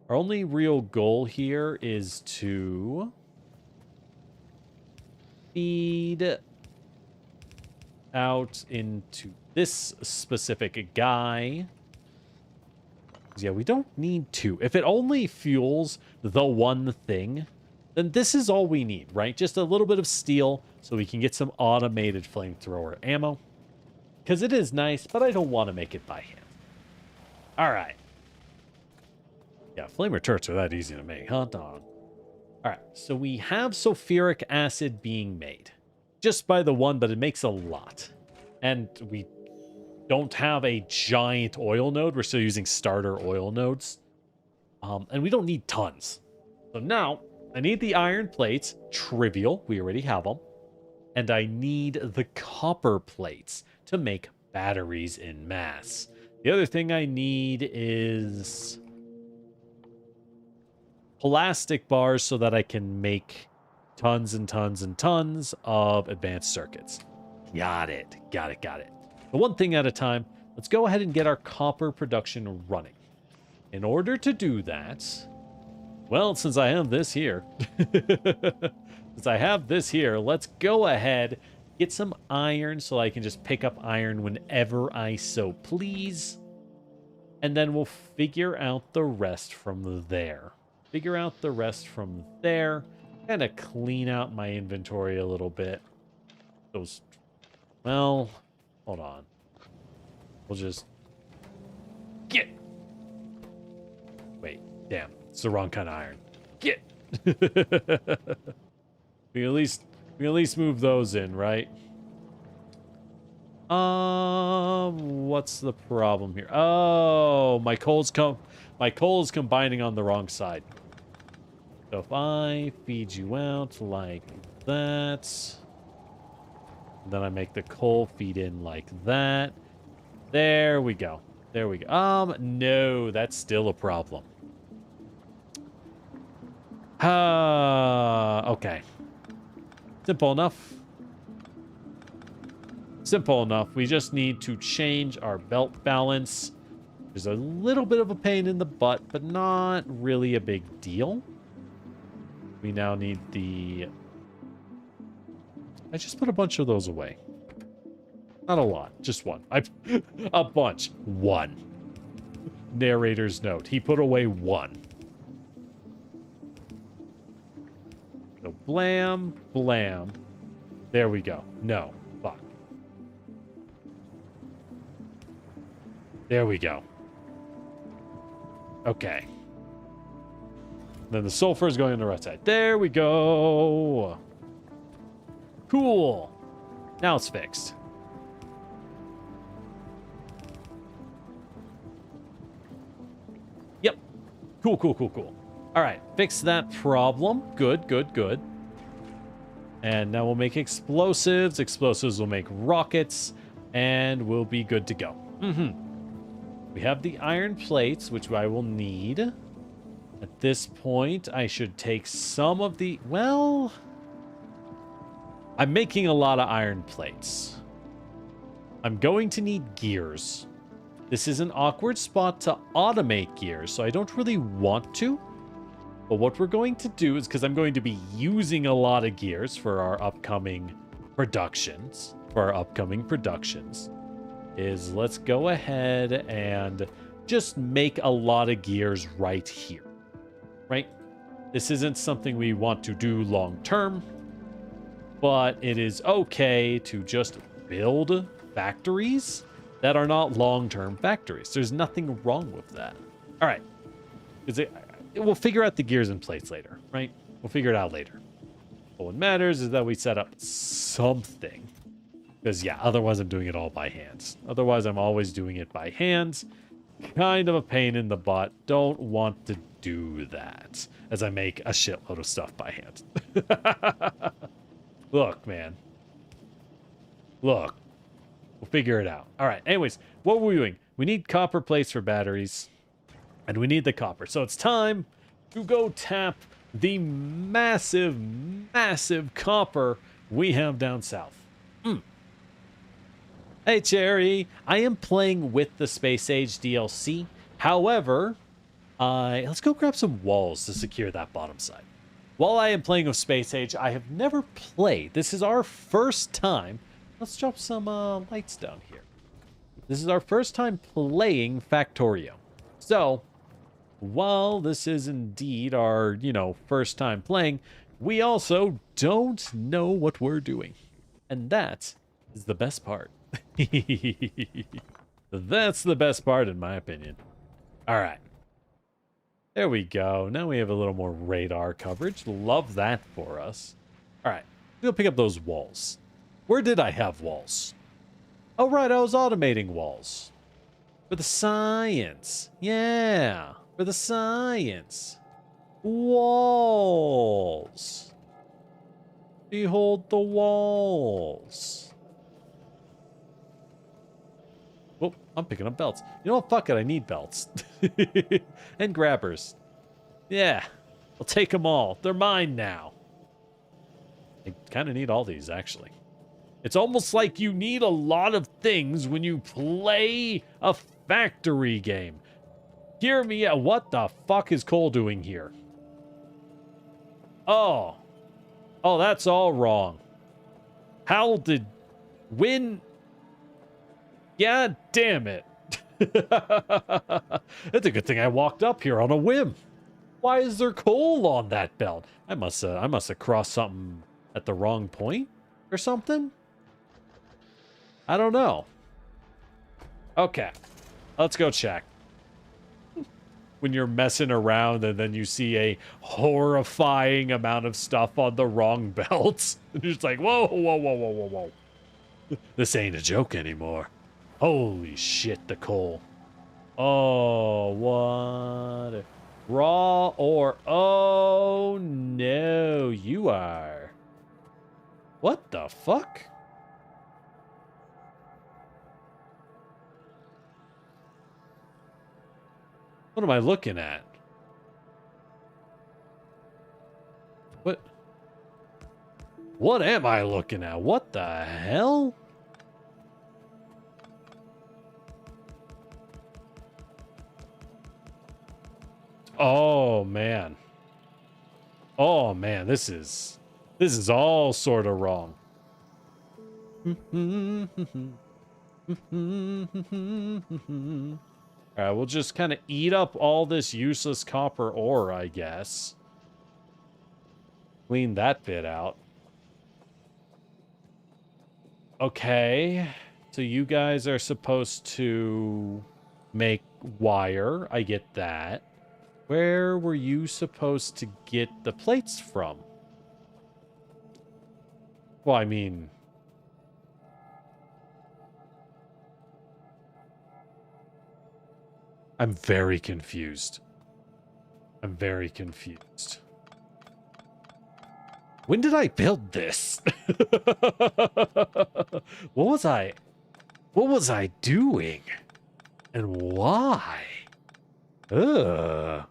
our only real goal here is to feed out into this specific guy. Yeah, we don't need two. If it only fuels the one thing, then this is all we need, right? Just a little bit of steel so we can get some automated flamethrower ammo. Because it is nice, but I don't want to make it by hand. All right. Yeah, flamer turrets are that easy to make, huh, dog? All right, so we have sulfuric acid being made. Just by the one, but it makes a lot. And we don't have a giant oil node. We're still using starter oil nodes. And we don't need tons. So now, I need the iron plates. Trivial, we already have them. And I need the copper plates to make batteries in mass. The other thing I need is plastic bars so that I can make tons and tons and tons of advanced circuits. Got it. Got it. Got it. But one thing at a time, let's go ahead and get our copper production running. In order to do that, well, since I have this here, let's go ahead, get some iron so I can just pick up iron whenever I so please. And then we'll figure out the rest from there. Kind of clean out my inventory a little bit. Well, hold on. We'll just get. Wait, damn, it's the wrong kind of iron. Get. we at least move those in, right? What's the problem here? Oh, my coal is combining on the wrong side. So if I feed you out like that, then I make the coal feed in like that. There we go. There we go. No, that's still a problem. Okay. Simple enough. Simple enough. We just need to change our belt balance. There's a little bit of a pain in the butt, but not really a big deal. We now need the... I just put a bunch of those away. Not a lot, just one. A bunch. One. Narrator's note. He put away one. So blam, blam. There we go. No. Fuck. There we go. Okay. Then the sulfur is going on the right side. There we go. Cool. Now it's fixed. Yep. Cool, cool, cool, cool. All right, fix that problem. Good, good, good. And now we'll make explosives. Explosives will make rockets, and we'll be good to go. We have the iron plates, which I will need. At this point, I should take some of the... Well, I'm making a lot of iron plates. I'm going to need gears. This is an awkward spot to automate gears, so I don't really want to. But what we're going to do is, because I'm going to be using a lot of gears for our upcoming productions, is let's go ahead and just make a lot of gears right here, right? This isn't something we want to do long term, but it is okay to just build factories that are not long-term factories. There's nothing wrong with that. All right. We'll figure out the gears and plates later, right? We'll figure it out later. But what matters is that we set up something. Because, yeah, otherwise I'm doing it all by hands. Otherwise, I'm always doing it by hands. Kind of a pain in the butt. Don't want to do that as I make a shitload of stuff by hand. Look, man. Look. We'll figure it out. All right. Anyways, what were we doing? We need copper plates for batteries. And we need the copper. So it's time to go tap the massive, massive copper we have down south. Hey, Cherry. I am playing with the Space Age DLC. However, let's go grab some walls to secure that bottom side. While I am playing with Space Age, I have never played. This is our first time. Let's drop some lights down here. This is our first time playing Factorio. So, while this is indeed our, first time playing, we also don't know what we're doing. And that is the best part. That's the best part, in my opinion. All right. There we go. Now we have a little more radar coverage. Love that for us. All right. We'll pick up those walls. Where did I have walls? Oh, right. I was automating walls. For the science. Yeah. For the science. Walls. Behold the walls. Oh, I'm picking up belts. You know what? Fuck it. I need belts. And grabbers. Yeah. I'll take them all. They're mine now. I kind of need all these, actually. It's almost like you need a lot of things when you play a factory game. Hear me out. What the fuck is Cole doing here? Oh. Oh, that's all wrong. How did... When... God damn it. It's a good thing I walked up here on a whim. Why is there coal on that belt? I must have crossed something at the wrong point or something. I don't know. Okay. Let's go check. When you're messing around and then you see a horrifying amount of stuff on the wrong belts. And you're just like, whoa, whoa, whoa, whoa, whoa, whoa. This ain't a joke anymore. Holy shit, the coal. Oh, what? Raw ore. Oh, no, you are. What the fuck? What am I looking at? What? What am I looking at? What the hell? Oh, man. Oh, man, this is all sort of wrong. All right, we'll just kind of eat up all this useless copper ore, I guess. Clean that bit out. Okay, so you guys are supposed to make wire. I get that. Where were you supposed to get the plates from? Well, I mean... I'm very confused. I'm very confused. When did I build this? What was I doing? And why? Ugh.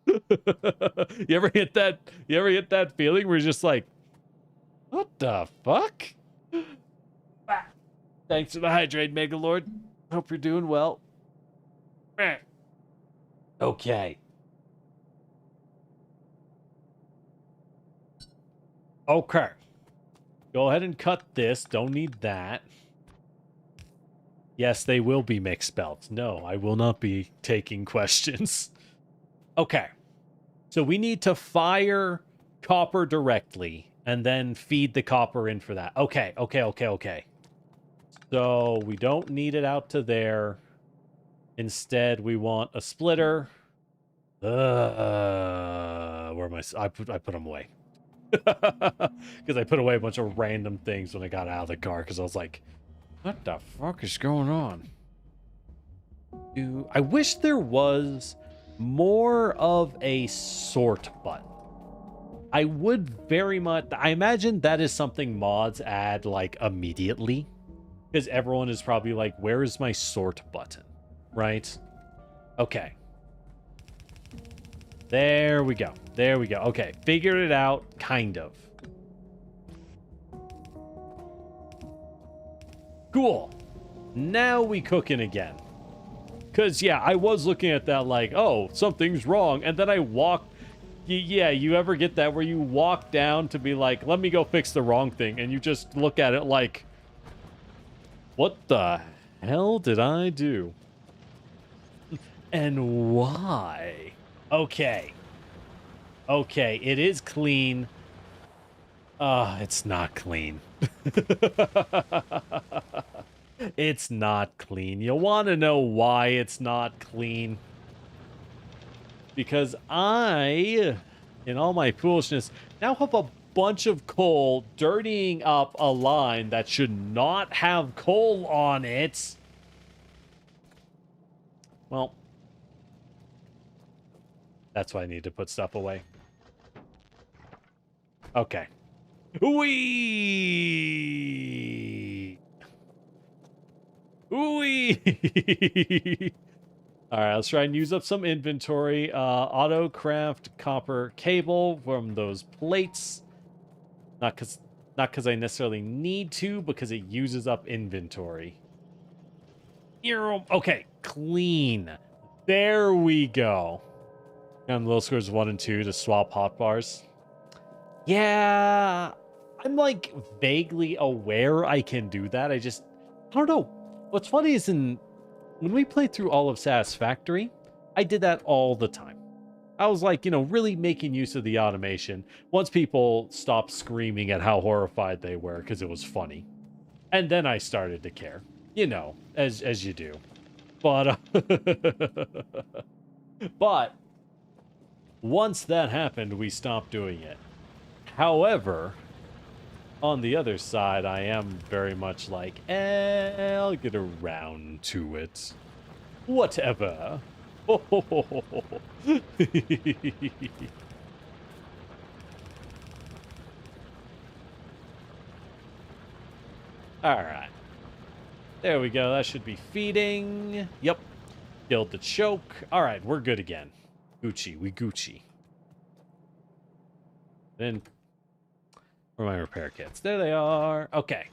You ever hit that feeling where you're just like, what the fuck? Ah. Thanks for the hydrate, Megalord. Hope you're doing well. Okay. Okay. Go ahead and cut this. Don't need that. Yes, they will be mixed belts. No, I will not be taking questions. Okay. So we need to fire copper directly and then feed the copper in for that. Okay. So we don't need it out to there. Instead, we want a splitter. Where am I put them away. Because I put away a bunch of random things when I got out of the car because I was like, what the fuck is going on? I wish there was more of a sort button. I would very much... I imagine that is something mods add, like, immediately. Because everyone is probably like, where is my sort button? Right? Okay. There we go. There we go. Okay. Figured it out, kind of. Cool. Now we cooking again. Because, yeah, I was looking at that like, oh, something's wrong. And then I walked... Yeah, you ever get that where you walk down to be like, let me go fix the wrong thing. And you just look at it like, what the hell did I do? And why? Okay. Okay, it is clean. It's not clean. It's not clean. You want to know why it's not clean? Because I, in all my foolishness, now have a bunch of coal dirtying up a line that should not have coal on it. Well, that's why I need to put stuff away. Okay. Wee! Wee! All right, let's try and use up some inventory. Auto craft copper cable from those plates. Not because I necessarily need to, because it uses up inventory. Okay, clean. There we go. And little scores 1 and 2 to swap hotbars. Yeah, I'm like vaguely aware I can do that. I don't know. What's funny is when we played through all of Satisfactory, I did that all the time. I was like, really making use of the automation once people stopped screaming at how horrified they were because it was funny. And then I started to care, as you do. But, but once that happened, we stopped doing it. However, on the other side, I am very much like, I'll get around to it. Whatever. All right. There we go. That should be feeding. Yep. Killed the choke. All right, we're good again. Gucci. We Gucci. Then... where are my repair kits? There they are. Okay.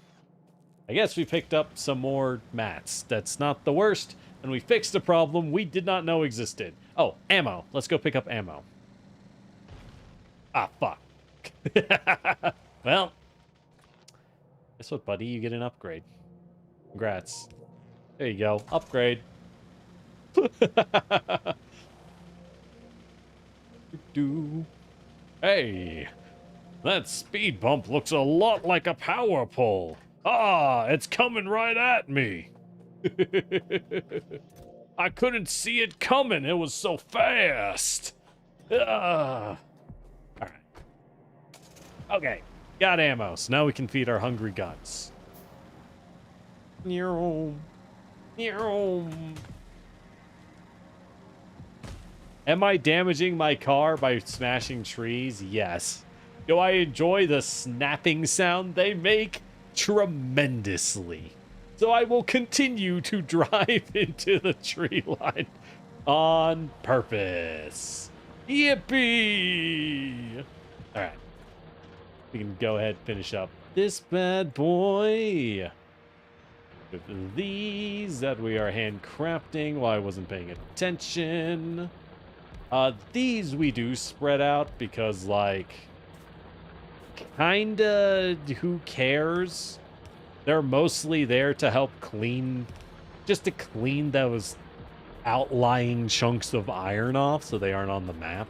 I guess we picked up some more mats. That's not the worst. And we fixed a problem we did not know existed. Oh, ammo. Let's go pick up ammo. Ah, fuck. Well. Guess what, buddy? You get an upgrade. Congrats. There you go. Upgrade. Hey. That speed bump looks a lot like a power pole. Ah, it's coming right at me. I couldn't see it coming. It was so fast. All right. Okay. Got ammo. So now we can feed our hungry guns. Am I damaging my car by smashing trees? Yes. Do I enjoy the snapping sound they make? Tremendously. So I will continue to drive into the tree line on purpose. Yippee! All right. We can go ahead and finish up this bad boy with these that we are handcrafting while I wasn't paying attention. These we do spread out because, like, kinda, who cares? They're mostly there to help clean, just to clean those outlying chunks of iron off so they aren't on the map.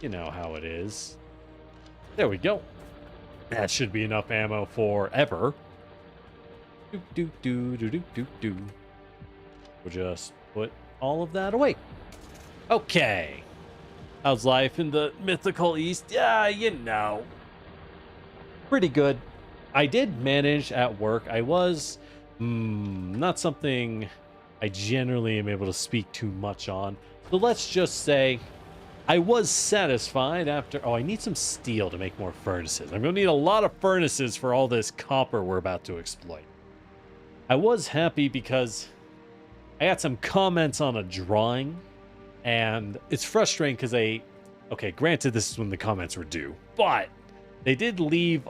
You know how it is. There we go. That should be enough ammo forever. We'll just put all of that away. Okay. How's life in the mythical East? Yeah, you know. Pretty good. I did manage at work. I was not something I generally am able to speak too much on. So let's just say I was satisfied after... Oh, I need some steel to make more furnaces. I'm going to need a lot of furnaces for all this copper we're about to exploit. I was happy because I got some comments on a drawing. And it's frustrating because they... Okay, granted, this is when the comments were due. But they did leave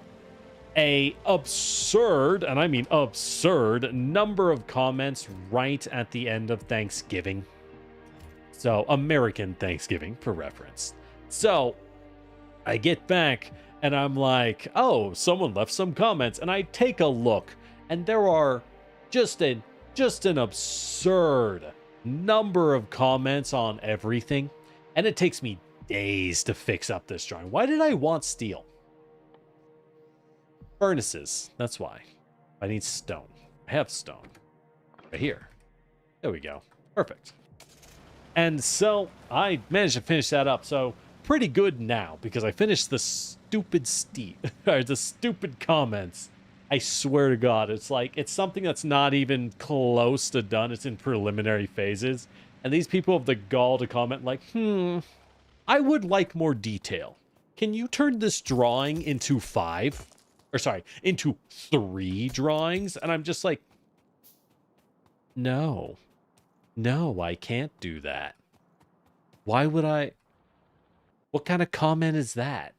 a absurd, and I mean absurd, number of comments right at the end of Thanksgiving. So, American Thanksgiving, for reference. So, I get back, and I'm like, oh, someone left some comments. And I take a look, and there are just an absurd number of comments on everything, and it takes me days to fix up this drawing. Why did I want steel? Furnaces, that's why. I need stone. I have stone right here. There we go. Perfect. And so I managed to finish that up. So pretty good now because I finished the stupid or the stupid comments. I swear to God, it's like, it's something that's not even close to done. It's in preliminary phases. And these people have the gall to comment like, I would like more detail. Can you turn this drawing into into 3 drawings? And I'm just like, no, I can't do that. Why would I? What kind of comment is that?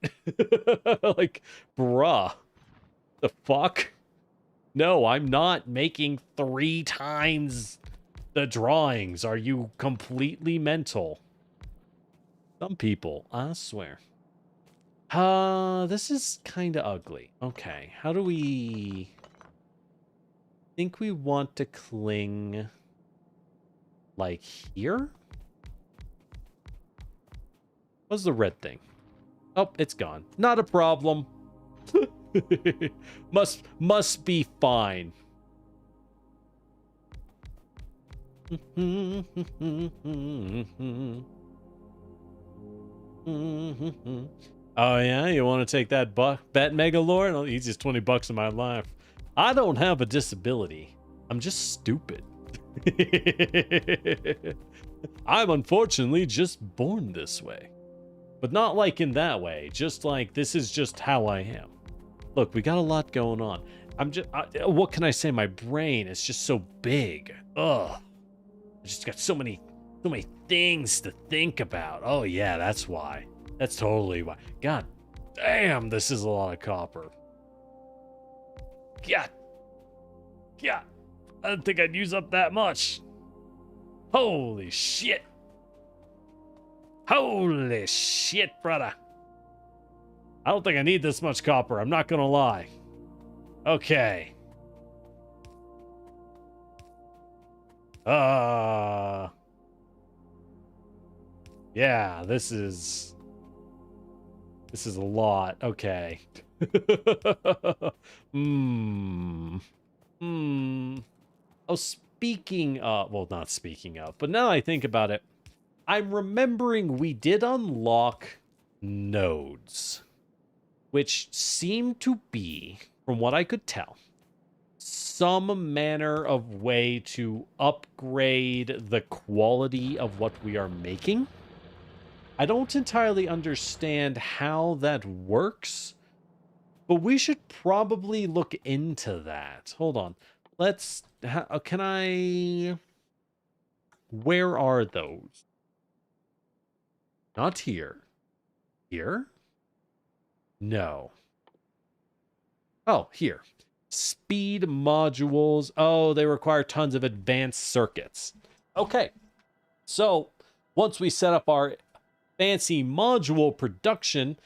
Like, bruh. The fuck? No, I'm not making 3 times the drawings. Are you completely mental? Some people, I swear. This is kind of ugly. Okay, how do we... think we want to cling... like here? What's the red thing? Oh, it's gone. Not a problem. must be fine. Oh yeah, you want to take that bet, Megalord? Oh, easiest $20 in my life. I don't have a disability. I'm just stupid. I'm unfortunately just born this way. But not like in that way. Just like, this is just how I am. Look, we got a lot going on. What can I say? My brain is just so big. Ugh. I just got so many things to think about. Oh yeah, that's why. That's totally why. God damn, this is a lot of copper. Yeah. I didn't think I'd use up that much. Holy shit. Holy shit, brother. I don't think I need this much copper. I'm not gonna lie. Okay. Yeah, this is a lot. Okay. Oh, speaking of, well, not speaking of, but now I think about it, I'm remembering we did unlock nodes, which seemed to be, from what I could tell, some manner of way to upgrade the quality of what we are making. I don't entirely understand how that works, but we should probably look into that. Hold on. Let's... can I... Where are those? Not here. Here? No. Oh, here. Speed modules. Oh, they require tons of advanced circuits. Okay. So, once we set up our fancy module production,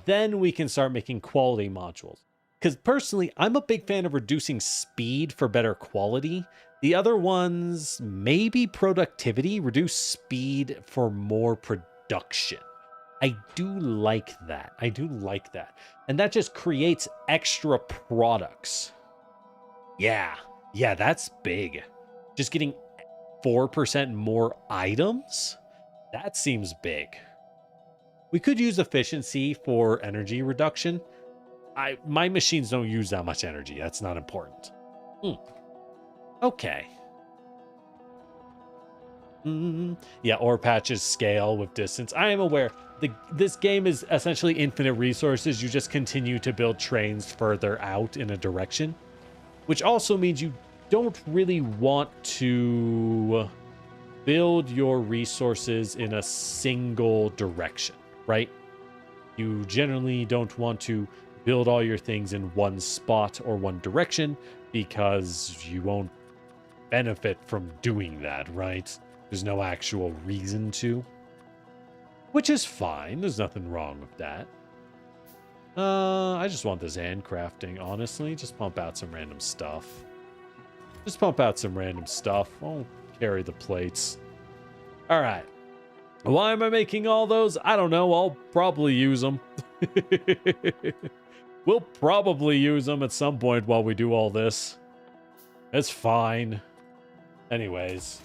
then we can start making quality modules. Because personally, I'm a big fan of reducing speed for better quality. The other ones, maybe productivity, reduce speed for more production. I do like that. I do like that. And that just creates extra products. Yeah. Yeah, that's big. Just getting 4% more items? That seems big. We could use efficiency for energy reduction. My machines don't use that much energy. That's not important. Okay. Yeah, ore patches scale with distance. I am aware. This game is essentially infinite resources. You just continue to build trains further out in a direction, which also means you don't really want to build your resources in a single direction, right? You generally don't want to build all your things in one spot or one direction because you won't benefit from doing that, right? There's no actual reason to. Which is fine. There's nothing wrong with that. I just want this handcrafting, honestly. Just pump out some random stuff. Just pump out some random stuff. I'll carry the plates. All right. Why am I making all those? I don't know. I'll probably use them. We'll probably use them at some point while we do all this. It's fine. Anyways,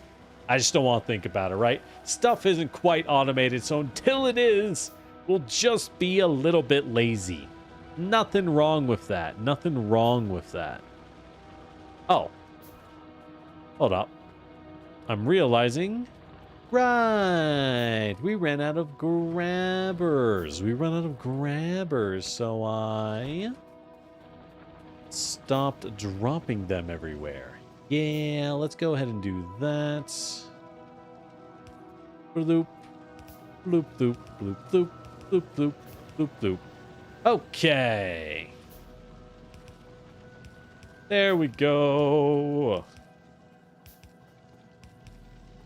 I just don't want to think about it, right? Stuff isn't quite automated, so until it is, we'll just be a little bit lazy. Nothing wrong with that. Nothing wrong with that. Oh. Hold up. I'm realizing... Right. We ran out of grabbers. So I stopped dropping them everywhere. Yeah, let's go ahead and do that. Bloop, bloop, bloop, bloop, bloop, bloop, bloop, bloop, bloop. Okay. There we go.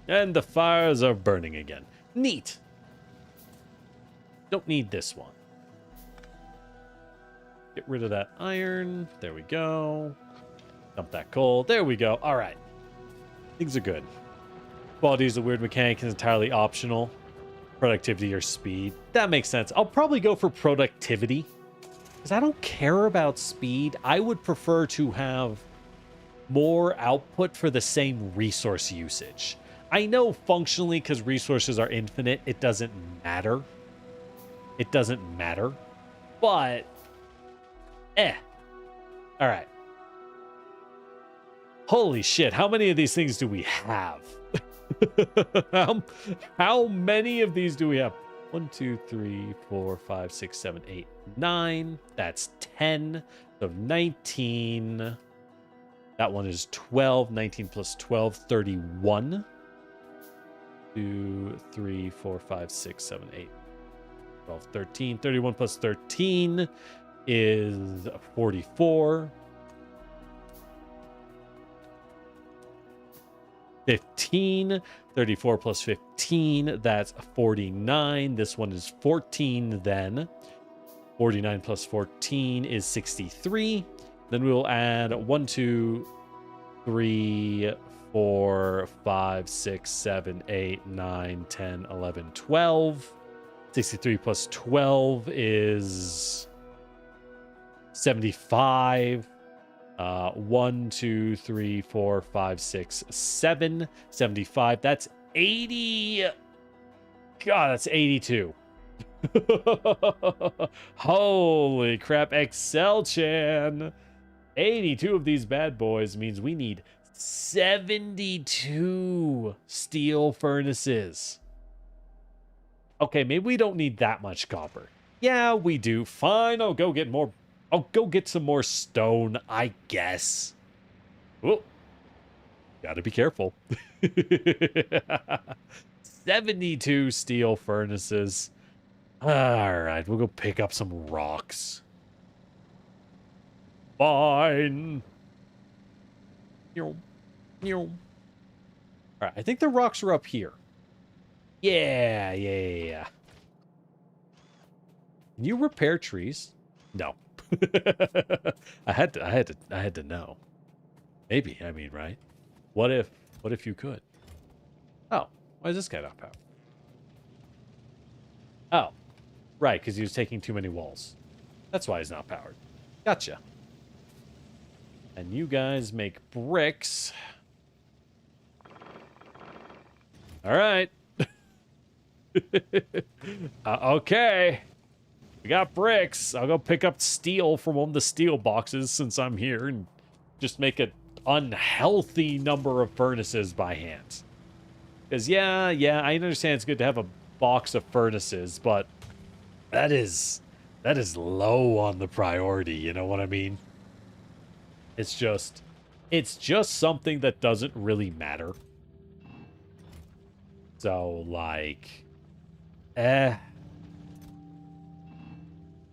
And the fires are burning again. Neat. Don't need this one. Get rid of that iron. There we go. Dump that coal. There we go. All right. Things are good. Quality is a weird mechanic. Is entirely optional. Productivity or speed. That makes sense. I'll probably go for productivity. Because I don't care about speed. I would prefer to have more output for the same resource usage. I know functionally, because resources are infinite, it doesn't matter. It doesn't matter. But, all right. Holy shit, how many of these things do we have? How many of these do we have? 1, 2, 3, 4, 5, 6, 7, 8, 9. That's 10. So 19. That one is 12. 19 plus 12, 31. 2, 3, 4, 5, 6, 7, 8, 12, 13. 31 plus 13 is 44. 15. 34 plus 15, that's 49. This one is 14 then. 49 plus 14 is 63. Then we will add 1, 2, 3, 4, 5, 6, 7, 8, 9, 10, 11, 12. 63 plus 12 is 75. 1, 2, 3, 4, 5, 6, 7. 75. That's 80. God, that's 82. Holy crap, Excel Chan. 82 of these bad boys means we need 72 steel furnaces. Okay, maybe we don't need that much copper. Yeah, we do. Fine, I'll go get more. I'll go get some more stone, I guess. Oh, gotta be careful. 72 steel furnaces. All right, we'll go pick up some rocks. Fine. All right, I think the rocks are up here. Yeah. Can you repair trees? No. I had to know. Maybe, I mean, right? What if you could? Oh, why is this guy not powered? Oh, right, because he was taking too many walls. That's why he's not powered. Gotcha. And you guys make bricks. All right. Okay. We got bricks. I'll go pick up steel from one of the steel boxes since I'm here and just make an unhealthy number of furnaces by hand. Because, yeah, I understand it's good to have a box of furnaces, but that is low on the priority, you know what I mean? It's just something that doesn't really matter. So, like, I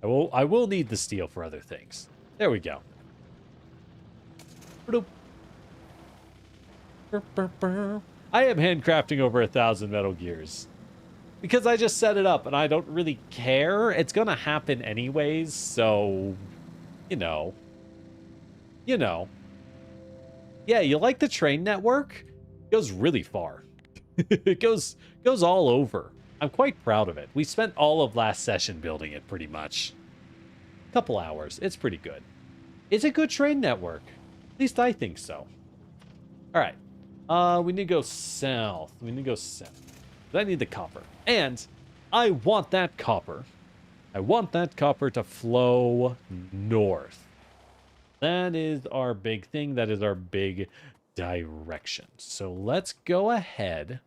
will need the steel for other things. There we go. I am handcrafting over 1,000 metal gears. Because I just set it up and I don't really care. It's gonna happen anyways, so you know. Yeah, you like the train network? It goes really far. It goes all over. I'm quite proud of it. We spent all of last session building it pretty much. A couple hours. It's pretty good. It's a good train network. At least I think so. All right. We need to go south. I need the copper. And I want that copper. I want that copper to flow north. That is our big thing. That is our big direction. So let's go ahead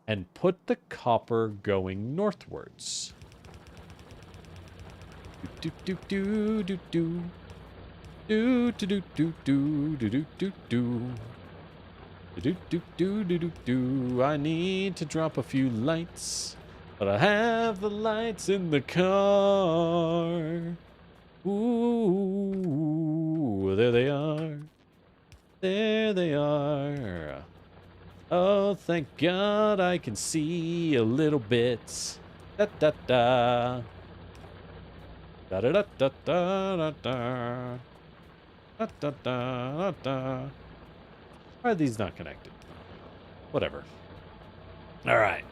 and put the copper going northwards. I need to drop a few lights, but I have the lights in the car. Ooh, there they are. There they are. Oh, thank God I can see a little bit. Da da da. Da da da da da da. Da da da da. Why are these not connected? Whatever. All right.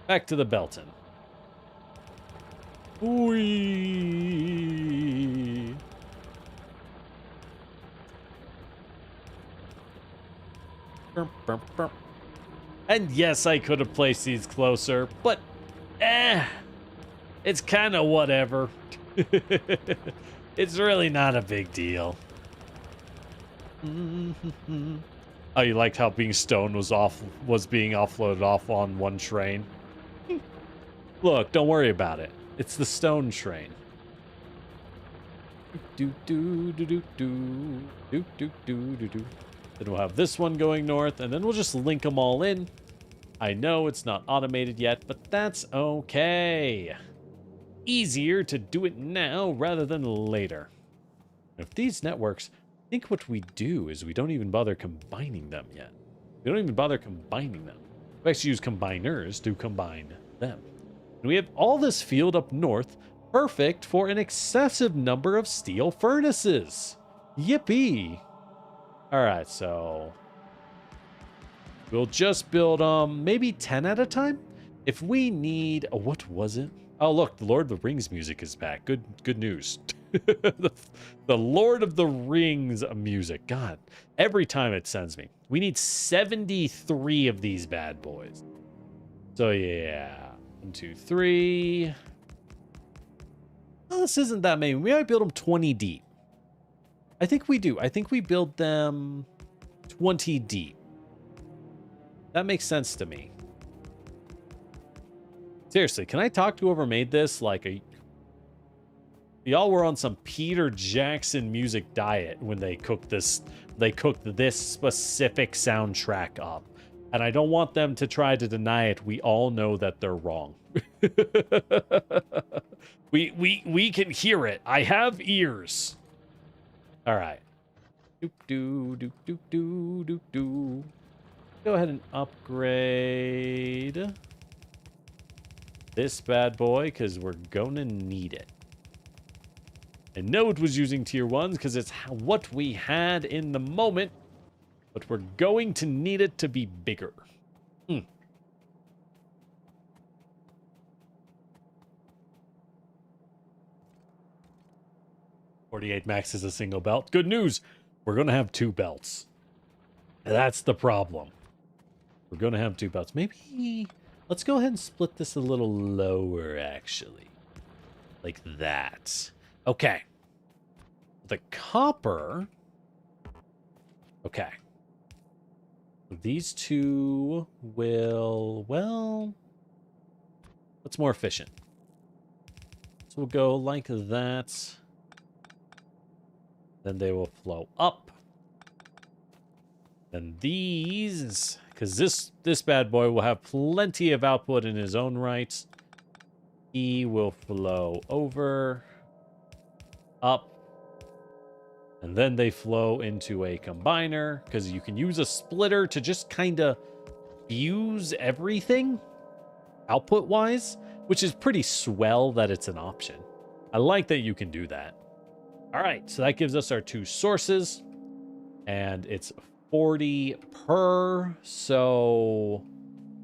Back to the Belton. Whee! And yes, I could have placed these closer, but it's kind of whatever. It's really not a big deal. Oh, you liked how being stone was being offloaded off on one train? Look, don't worry about it. It's the stone train. Then we'll have this one going north, and then we'll just link them all in. I know it's not automated yet, but that's okay. Easier to do it now rather than later. If these networks, I think what we do is we don't even bother combining them yet. We don't even bother combining them. We actually use combiners to combine them. And we have all this field up north, perfect for an excessive number of steel furnaces. Yippee! All right, so we'll just build maybe 10 at a time. If we need, what was it? Oh, look, the Lord of the Rings music is back. Good news. the Lord of the Rings music. God, every time it sends me. We need 73 of these bad boys. So yeah, 1, 2, 3. Well, this isn't that many. We might build them 20 deep. I think we do. I think we build them 20 deep. That makes sense to me. Seriously, can I talk to whoever made this? Like, y'all were on some Peter Jackson music diet when they cooked this. They cooked this specific soundtrack up. And I don't want them to try to deny it. We all know that they're wrong. we can hear it. I have ears. All right. Do. Go ahead and upgrade this bad boy because we're gonna need it. I know it was using tier 1s because it's what we had in the moment, but we're going to need it to be bigger. 48 max is a single belt. Good news. We're going to have 2 belts. That's the problem. We're going to have 2 belts. Maybe let's go ahead and split this a little lower, actually. Like that. Okay. The copper. Okay. These 2 will, well, what's more efficient? So we'll go like that. Then they will flow up. And these, because this bad boy will have plenty of output in his own right. He will flow over, up, and then they flow into a combiner, because you can use a splitter to just kind of fuse everything output-wise, which is pretty swell that it's an option. I like that you can do that. All right, so that gives us our 2 sources, and it's 40 per, so,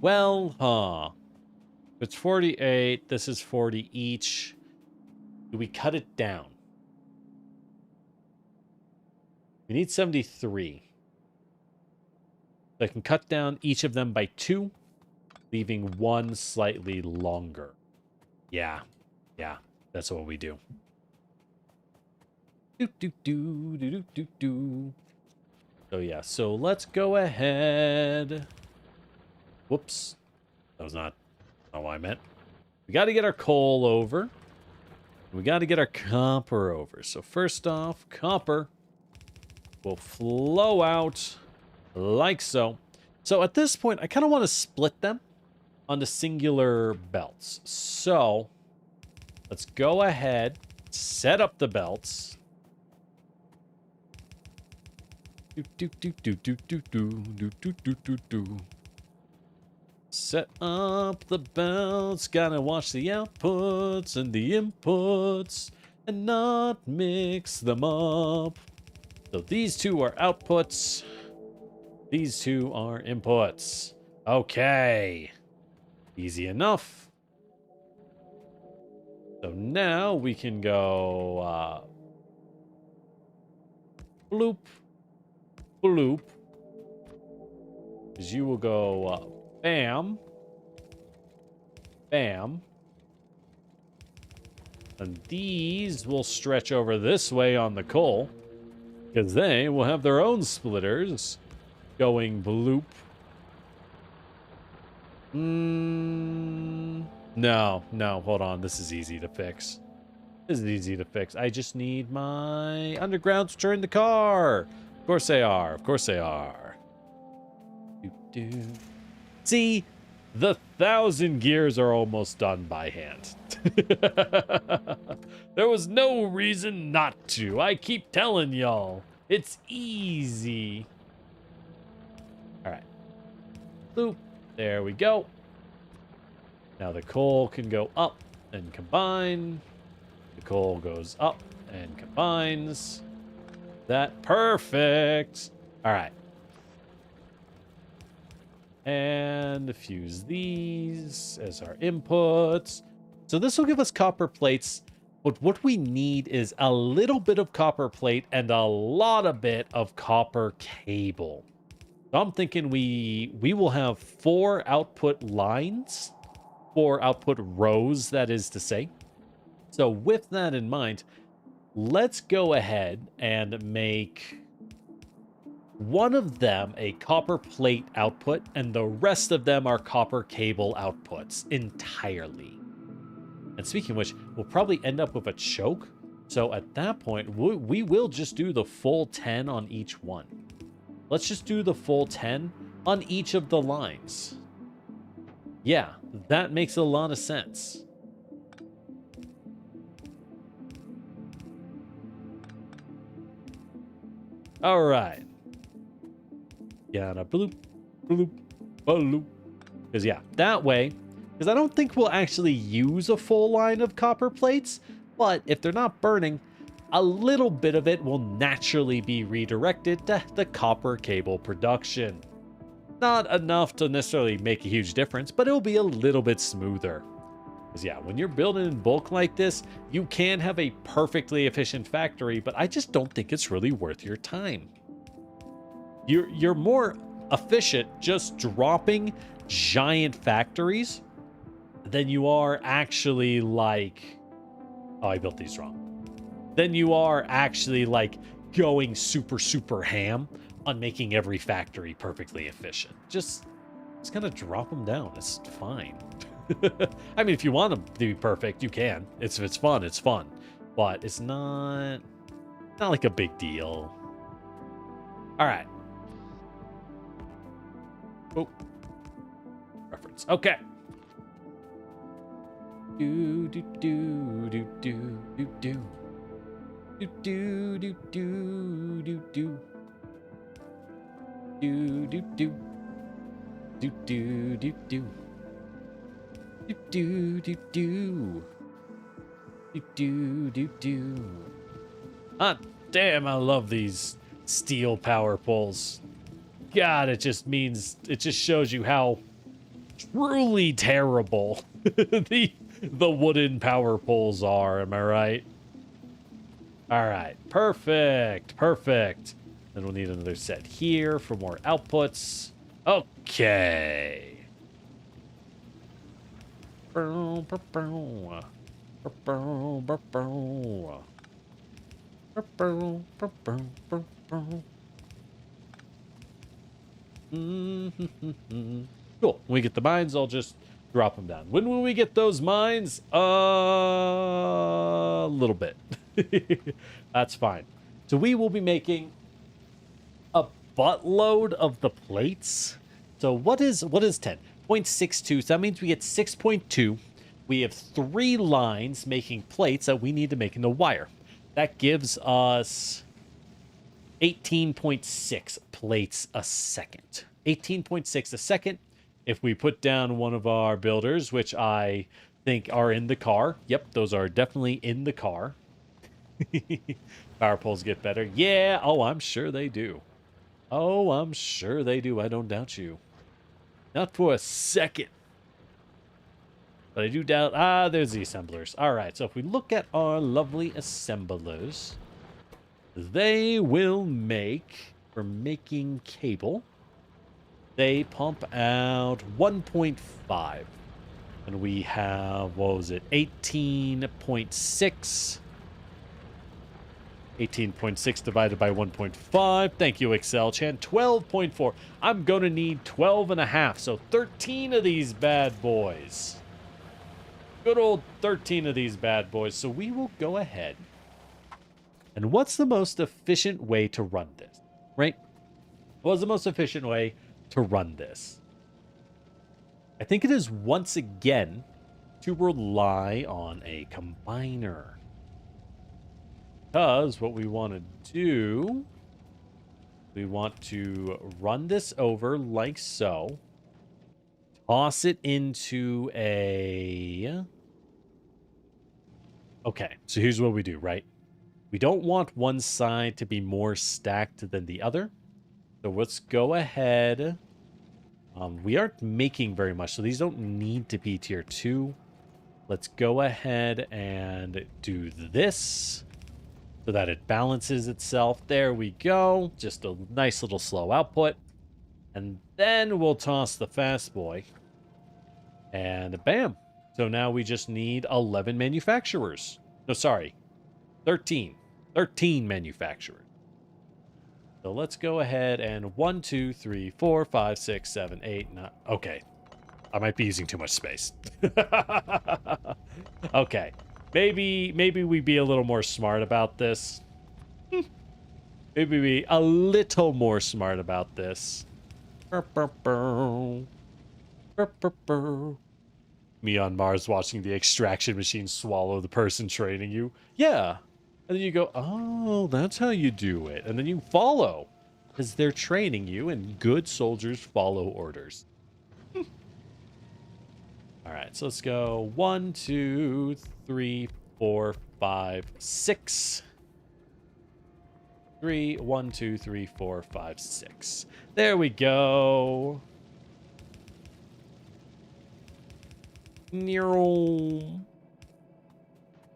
well, it's 48, this is 40 each. Do we cut it down? We need 73. So I can cut down each of them by 2, leaving 1 slightly longer. Yeah, that's what we do. So yeah, so let's go ahead. Whoops. That was not what I meant. We got to get our coal over. We got to get our copper over. So first off, copper will flow out like so. So at this point, I kind of want to split them onto singular belts. So let's go ahead, set up the belts. Set up the belts, gotta watch the outputs and the inputs and not mix them up. So these 2 are outputs, these 2 are inputs. Okay, easy enough. So now we can go bloop, bloop, because you will go bam, bam, and these will stretch over this way on the coal, because they will have their own splitters going bloop. No, hold on, this is easy to fix. I just need my undergrounds to turn the car. Of course they are. See, the 1,000 gears are almost done by hand. There was no reason not to. I keep telling y'all. It's easy. All right. Boop. There we go. Now the coal can go up and combine. The coal goes up and combines. That perfect. All right. And fuse these as our inputs. So this will give us copper plates. But what we need is a little bit of copper plate and a lot of bit of copper cable. So I'm thinking we will have 4 output lines, 4 output rows, that is to say. So with that in mind, let's go ahead and make one of them a copper plate output, and the rest of them are copper cable outputs entirely. And speaking of which, we'll probably end up with a choke. So at that point, we will just do the full 10 on each one. Let's just do the full 10 on each of the lines. Yeah, that makes a lot of sense. All right. Gotta bloop, bloop, bloop. Because, yeah, that way, because I don't think we'll actually use a full line of copper plates, but if they're not burning, a little bit of it will naturally be redirected to the copper cable production. Not enough to necessarily make a huge difference, but it'll be a little bit smoother. Because, yeah, when you're building in bulk like this, you can have a perfectly efficient factory, but I just don't think it's really worth your time. You're more efficient just dropping giant factories than you are actually like... Oh, I built these wrong. Than you are actually like going super ham on making every factory perfectly efficient. Just kind of drop them down. It's fine. I mean, if you want them to be perfect, you can. If it's fun, it's fun. But it's not like a big deal. All right. Oh. Reference. Okay. Do do do do do do do. Do do do do do do. Do do do. Do do do do. Do do do do. Do do do do. Ah, damn, I love these steel power poles. God, it just shows you how truly terrible the wooden power poles are, am I right? All right, perfect. Then we'll need another set here for more outputs. Okay. Cool. When we get the mines, I'll just drop them down. When will we get those mines? A little bit. That's fine. So we will be making a buttload of the plates. So what is 10? 0.62. So that means we get 6.2. We have 3 lines making plates that we need to make into wire. That gives us 18.6 plates a second. 18.6 a second. If we put down one of our builders, which I think are in the car. Yep, those are definitely in the car. Power poles get better. Yeah, oh, I'm sure they do. Oh, I'm sure they do. I don't doubt you. Not for a second. But I do doubt... Ah, there's the assemblers. All right, so if we look at our lovely assemblers, they will make, for making cable, they pump out 1.5. And we have, what was it, 18.6. 18.6 divided by 1.5. Thank you, Excel Chan. 12.4. I'm going to need 12 and a half. So 13 of these bad boys. Good old 13 of these bad boys. So we will go ahead. And what's the most efficient way to run this? Right? What's the most efficient way to run this? I think it is once again to rely on a combiner. Because what we want to do, we want to run this over like so. Toss it into a... Okay, so here's what we do, right? We don't want one side to be more stacked than the other. So let's go ahead. We aren't making very much, so these don't need to be tier 2. Let's go ahead and do this so that it balances itself. There we go. Just a nice little slow output. And then we'll toss the fast boy. And bam. So now we just need 11 manufacturers. No, sorry. 13. 13 manufacturers. So let's go ahead and 1, 2, 3, 4, 5, 6, 7, 8, 9. Okay. I might be using too much space. Okay. Maybe we be a little more smart about this. Maybe be a little more smart about this. Me on Mars watching the extraction machine swallow the person training you. Yeah. And then you go, oh, that's how you do it. And then you follow. Because they're training you, and good soldiers follow orders. All right, so let's go 1, 2, 3, 4, 5, 6. 3, 1, 2, 3, 4, 5, 6. There we go.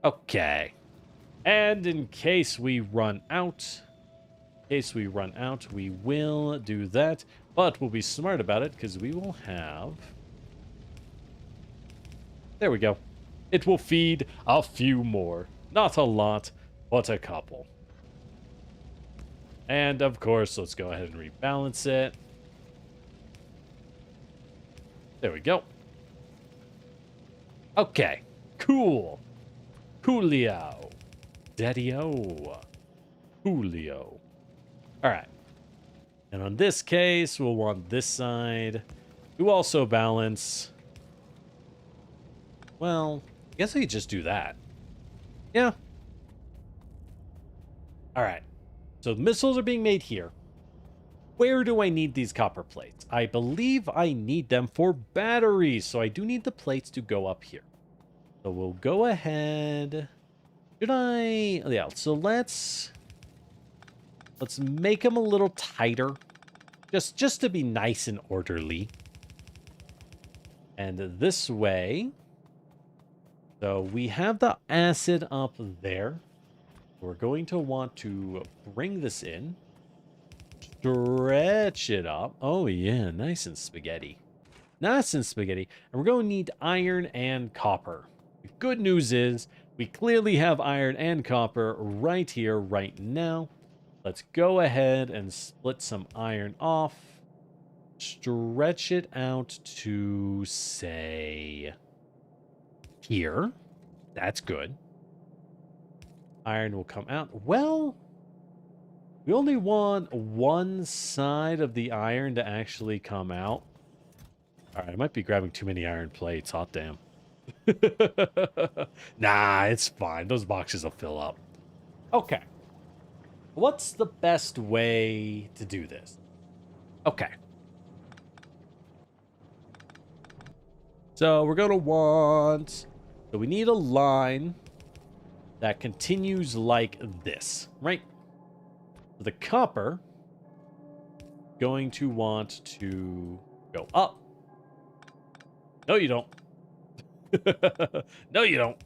Okay. And in case we run out, we will do that. But we'll be smart about it because we will have... There we go. It will feed a few more. Not a lot, but a couple. And of course, let's go ahead and rebalance it. There we go. Okay. Cool. Coolio. Daddy-o. Coolio. Alright. And on this case, we'll want this side to also balance. Well, I guess I could just do that. Yeah. Alright. So missiles are being made here. Where do I need these copper plates? I believe I need them for batteries. So I do need the plates to go up here. So we'll go ahead. Should I? Yeah, so let's make them a little tighter. Just to be nice and orderly. And this way. So we have the acid up there. We're going to want to bring this in. Stretch it up. Oh yeah, nice and spaghetti. Nice and spaghetti. And we're going to need iron and copper. The good news is we clearly have iron and copper right here, right now. Let's go ahead and split some iron off. Stretch it out to, say, here. That's good. Iron will come out. Well, we only want one side of the iron to actually come out. All right, I might be grabbing too many iron plates. Hot damn. Nah, it's fine. Those boxes will fill up. Okay. What's the best way to do this? Okay. So we're going to want... So we need a line that continues like this, right? The copper going to want to go up. No, you don't. No, you don't.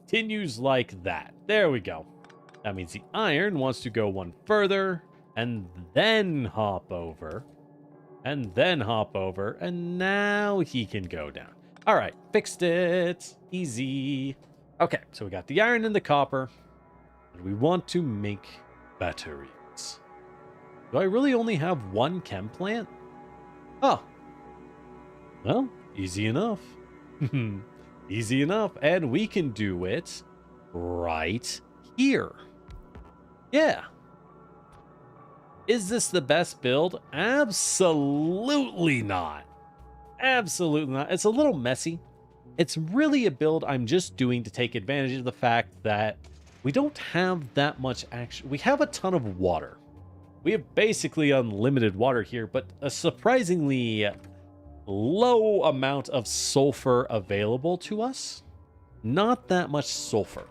Continues like that. There we go. That means the iron wants to go one further and then hop over. And then hop over. And now he can go down. All right. Fixed it. Easy. Okay. So we got the iron and the copper. And we want to make batteries. Do I really only have one chem plant? Oh. Well, easy enough. Easy enough. And we can do it right here. Yeah. Is this the best build? Absolutely not. Absolutely not. It's a little messy. It's really a build I'm just doing to take advantage of the fact that we don't have that much action. We have a ton of water. We have basically unlimited water here, but a surprisingly low amount of sulfur available to us. Not that much sulfur.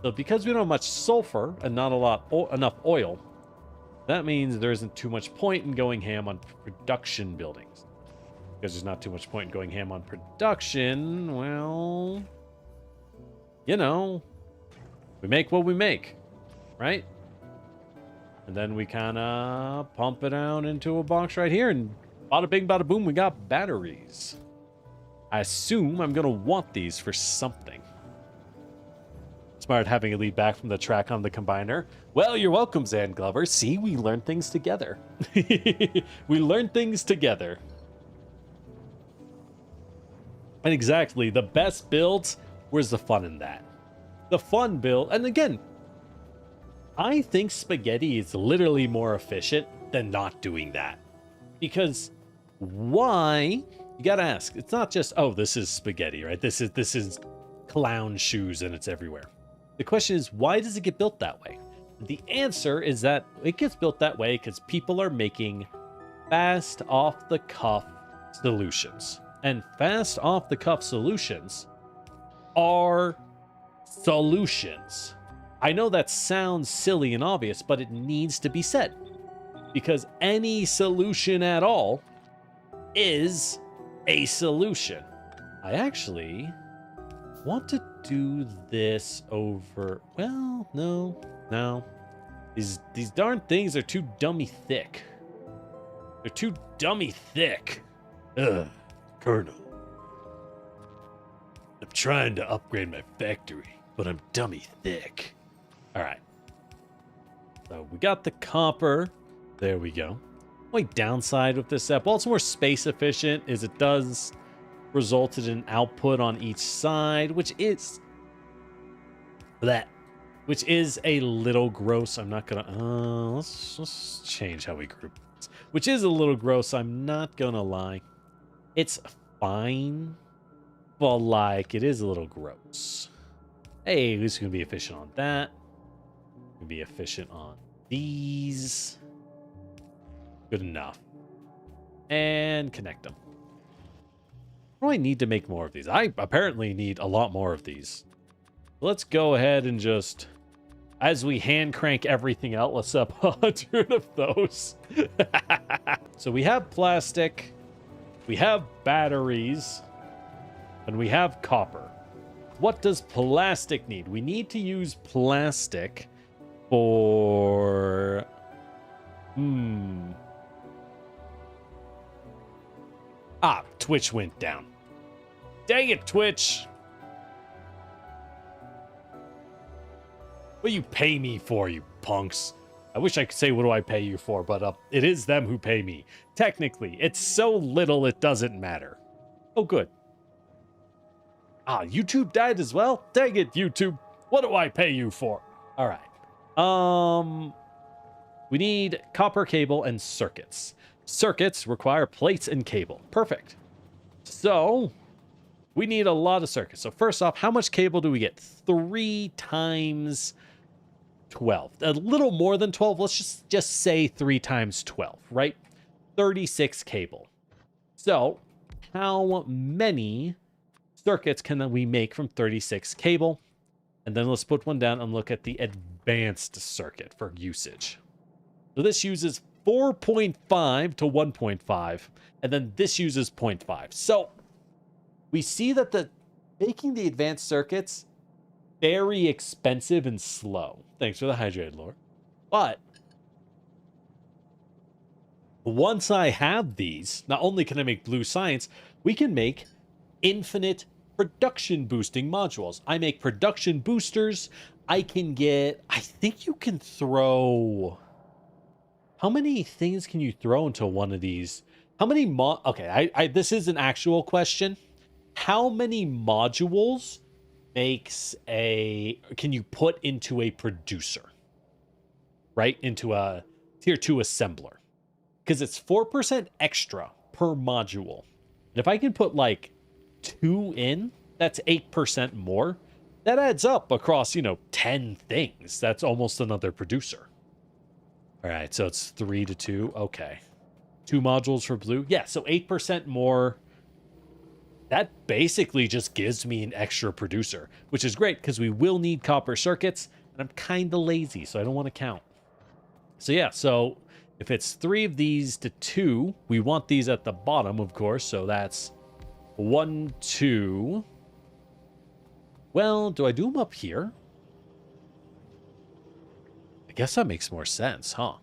So because we don't have much sulfur and not enough oil, that means there isn't too much point in going ham on production buildings. Because there's not too much point in going ham on production, well, you know, we make what we make, right? And then we kind of pump it out into a box right here, and bada bing, bada boom, we got batteries. I assume I'm going to want these for something. Let's Smart having a lead back from the track on the combiner. Well, you're welcome, Zan Glover. See, we learn things together. We learn things together. And exactly, the best builds, where's the fun in that? The fun build, and again, I think spaghetti is literally more efficient than not doing that. Because why? You gotta ask. It's not just, oh, this is spaghetti, right? This is clown shoes and it's everywhere. The question is, why does it get built that way? The answer is that it gets built that way because people are making fast off-the-cuff solutions. And fast off-the-cuff solutions are solutions. I know that sounds silly and obvious, but it needs to be said. Because any solution at all is a solution. I actually want to do this over... Well, no. These darn things are too dummy thick. They're too dummy thick. Ugh, Colonel. I'm trying to upgrade my factory, but I'm dummy thick. All right. So we got the copper. There we go. Only downside with this set, well, it's more space efficient, is it does result in an output on each side, which is a little gross. I'm not gonna let's change how we group this. Which is a little gross, I'm not gonna lie. It's fine, but like it is a little gross. Hey, at least we can be efficient on that. We can be efficient on these. Good enough. And connect them. Oh, I need to make more of these. I apparently need a lot more of these. Let's go ahead and just, as we hand crank everything out, let's up 100 of those. So we have plastic, we have batteries, and we have copper. What does plastic need? We need to use plastic for... Ah, Twitch went down. Dang it, Twitch. What do you pay me for, you punks? I wish I could say what do I pay you for, but it is them who pay me. Technically, it's so little it doesn't matter. Oh, good. Ah, YouTube died as well? Dang it, YouTube. What do I pay you for? All right. We need copper cable and circuits. Circuits require plates and cable. Perfect. So we need a lot of circuits. So first off, how much cable do we get? 3 times 12. A little more than 12. Let's just say 3 times 12, right? 36 cable. So how many circuits can we make from 36 cable? And then let's put one down and look at the advanced circuit for usage. So this uses 4.5 to 1.5, and then this uses 0.5. So we see that making the advanced circuits very expensive and slow. Thanks for the hydrated lore. But once I have these, not only can I make blue science, we can make infinite production boosting modules. I make production boosters. I can get, I think you can throw... How many things can you throw into one of these? How many okay, this is an actual question. How many modules can you put into a producer? Right? Into a tier 2 assembler. Because it's 4% extra per module. And if I can put like 2 in, that's 8% more. That adds up across, 10 things. That's almost another producer. All right, so it's 3 to 2. Okay. 2 modules for blue. Yeah, so 8% more. That basically just gives me an extra producer, which is great because we will need copper circuits, and I'm kind of lazy, so I don't want to count. So yeah, so if it's 3 of these to 2, we want these at the bottom, of course, so that's 1, 2. Well, do I do them up here? I guess that makes more sense, huh?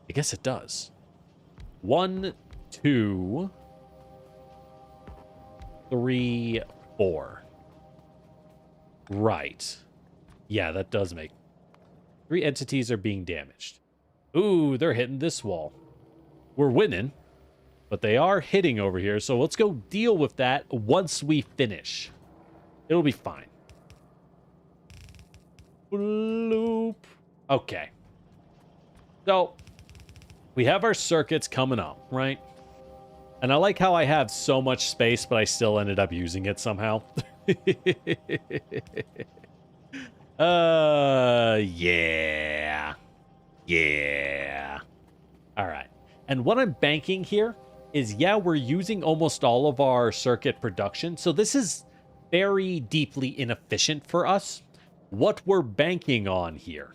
I guess it does. 1, 2, 3, 4. Right. Yeah, that does make... 3 entities are being damaged. Ooh, they're hitting this wall. We're winning, but they are hitting over here. So let's go deal with that once we finish. It'll be fine. Bloop. Okay. So we have our circuits coming up, right? And I like how I have so much space, but I still ended up using it somehow. Yeah. Yeah. All right. And what I'm banking here is, yeah, we're using almost all of our circuit production. So this is very deeply inefficient for us. What we're banking on here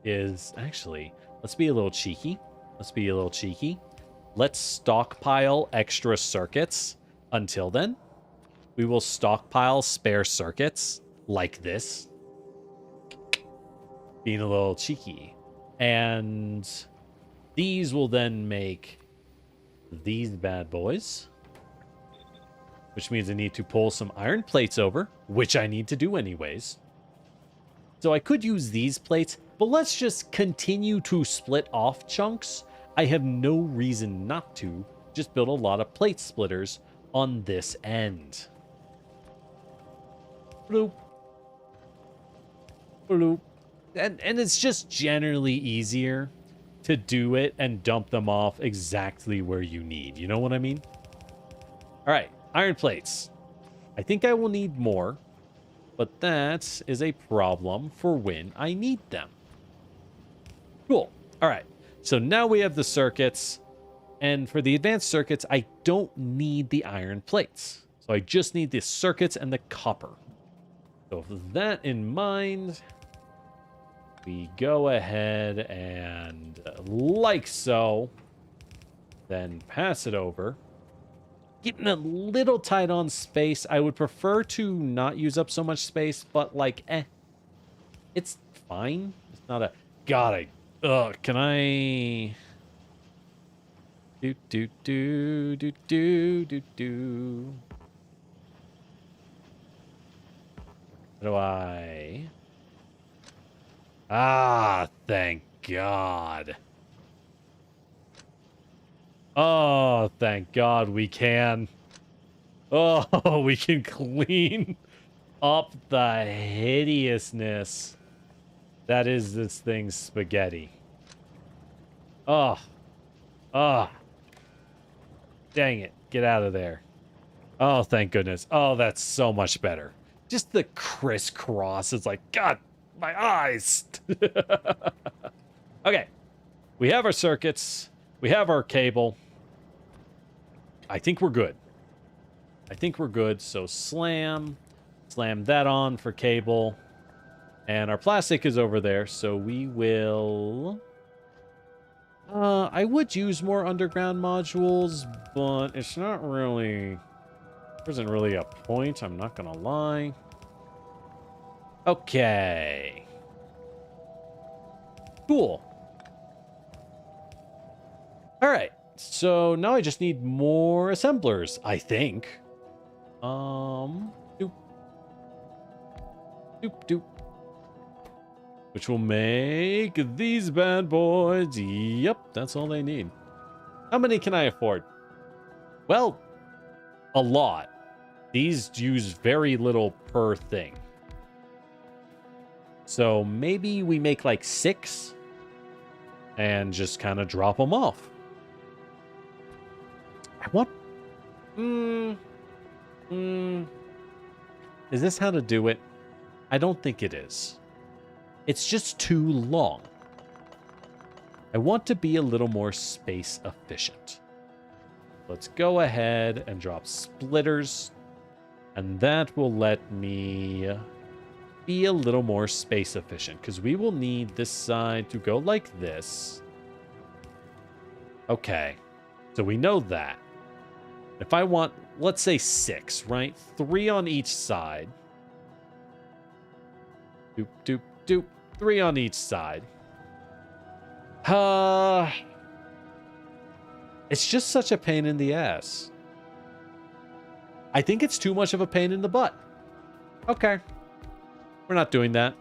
is, actually, let's be a little cheeky. Let's be a little cheeky. Let's stockpile extra circuits. Until then, we will stockpile spare circuits like this. Being a little cheeky. And these will then make these bad boys. Which means I need to pull some iron plates over, which I need to do anyways. So I could use these plates, but let's just continue to split off chunks. I have no reason not to. Just build a lot of plate splitters on this end. Bloop. Bloop. And it's just generally easier to do it and dump them off exactly where you need. You know what I mean? All right, iron plates. I think I will need more, but that is a problem for when I need them. Cool. All right. So now we have the circuits, and for the advanced circuits, I don't need the iron plates. So I just need the circuits and the copper. So with that in mind, we go ahead and like so, then pass it over. Getting a little tight on space. I would prefer to not use up so much space, but like, it's fine. It's not a, God, can I do. How do I? Ah, thank God. Oh, thank God we can. Oh, we can clean up the hideousness that is this thing's spaghetti. Oh. Oh. Dang it. Get out of there. Oh, thank goodness. Oh, that's so much better. Just the crisscross. It's like, God, my eyes. Okay. We have our circuits. We have our cable. I think we're good. I think we're good. So slam that on for cable. And our plastic is over there. So we will... I would use more underground modules, but it's not really... There isn't really a point, I'm not gonna lie. Okay. Cool. Alright, so now I just need more assemblers, I think. Doop. Doop, doop. Which will make these bad boys. Yep, that's all they need. How many can I afford? Well, a lot. These use very little per thing. So maybe we make like 6 and just kind of drop them off. I want... Is this how to do it? I don't think it is. It's just too long. I want to be a little more space efficient. Let's go ahead and drop splitters. And that will let me be a little more space efficient. Because we will need this side to go like this. Okay. So we know that. If I want, let's say 6, right? 3 on each side. Doop, doop, doop. 3 on each side. It's just such a pain in the ass. I think it's too much of a pain in the butt. Okay. We're not doing that.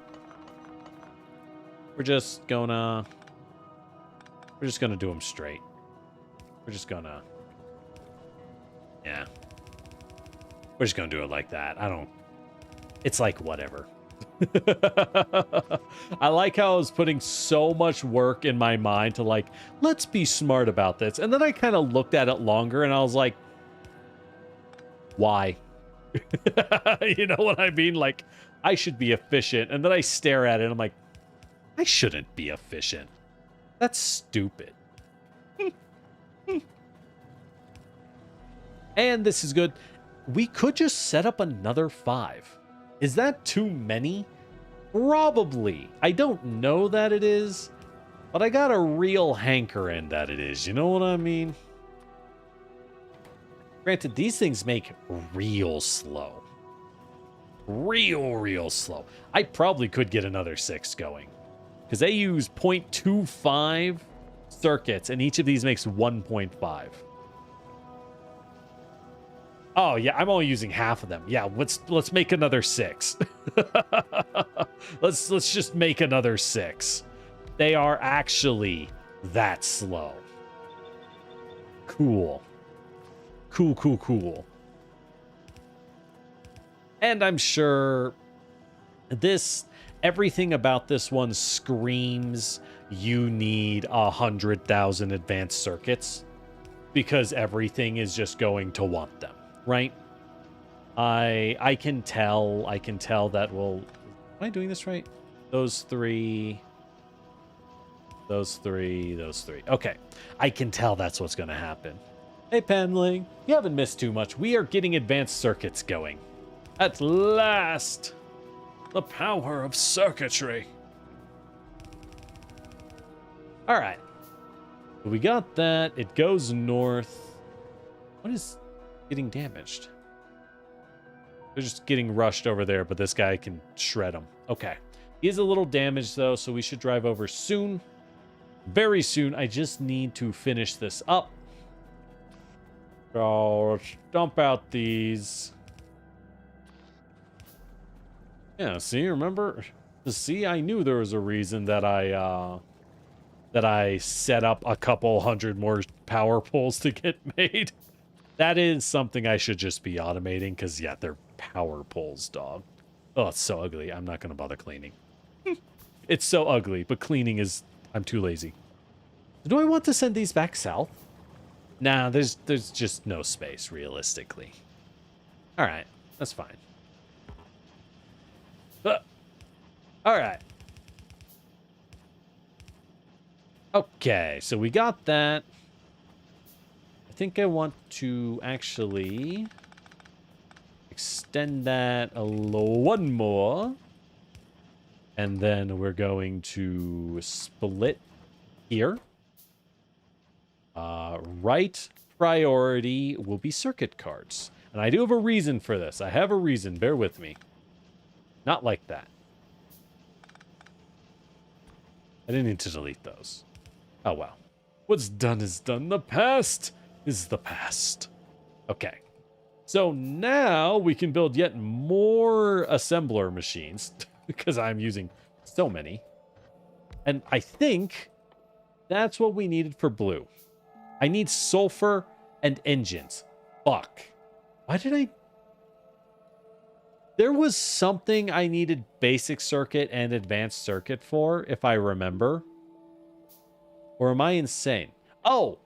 We're just gonna do them straight. We're just gonna, yeah. We're just gonna do it like that. It's like, whatever. I like how I was putting so much work in my mind to like, let's be smart about this. And then I kind of looked at it longer and I was like, why? You know what I mean? Like, I should be efficient. And then I stare at it and I'm like, I shouldn't be efficient. That's stupid. And this is good. We could just set up another 5. Is that too many? Probably. I don't know that it is, but I got a real hankering that it is. You know what I mean? Granted, these things make real slow. Real slow. I probably could get another 6 going, because they use 0.25 circuits, and each of these makes 1.5. Oh yeah, I'm only using half of them. Yeah, let's make another 6. let's just make another 6. They are actually that slow. Cool. Cool. And I'm sure everything about this one screams you need 100,000 advanced circuits, because everything is just going to want them, right? I can tell that am I doing this right? Those three. Okay. I can tell that's what's going to happen. Hey, Penling, you haven't missed too much. We are getting advanced circuits going. At last! The power of circuitry. All right. We got that. It goes north. What is getting damaged? They're just getting rushed over there, but this guy can shred them. Okay. He is a little damaged, though, so we should drive over soon. Very soon. I just need to finish this up. So let's dump out these. Yeah, see, remember? See, I knew there was a reason that I set up a couple hundred more power poles to get made. That is something I should just be automating, because, yeah, they're power poles, dog. Oh, it's so ugly. I'm not going to bother cleaning. It's so ugly, but cleaning is... I'm too lazy. Do I want to send these back south? Nah, there's just no space, realistically. All right, that's fine. All right. Okay, so we got that. I think I want to actually extend that one more. And then we're going to split here. Right priority will be circuit cards. And I do have a reason for this. I have a reason. Bear with me. Not like that. I didn't need to delete those. Oh, well. What's done is done. The past is the past. Okay. So now we can build yet more assembler machines because I'm using so many. And I think that's what we needed for blue. I need sulfur and engines. Fuck. Why did I... There was something I needed basic circuit and advanced circuit for, if I remember. Or am I insane? Oh!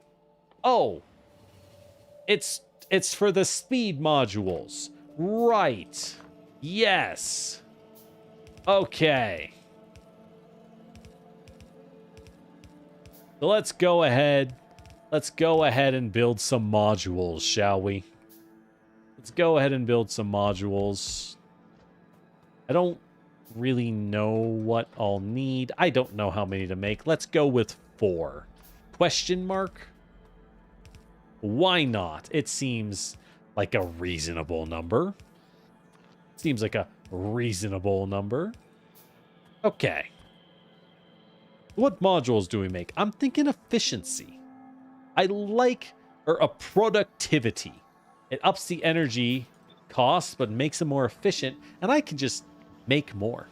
It's for the speed modules. Right. Yes. Okay. So let's go ahead. Let's go ahead and build some modules, shall we? Let's go ahead and build some modules. I don't really know what I'll need. I don't know how many to make. Let's go with 4. Question mark? Why not? It seems like a reasonable number. Seems like a reasonable number. Okay. What modules do we make? I'm thinking efficiency. I like, or a productivity. It ups the energy cost, but makes it more efficient, and I can just make more.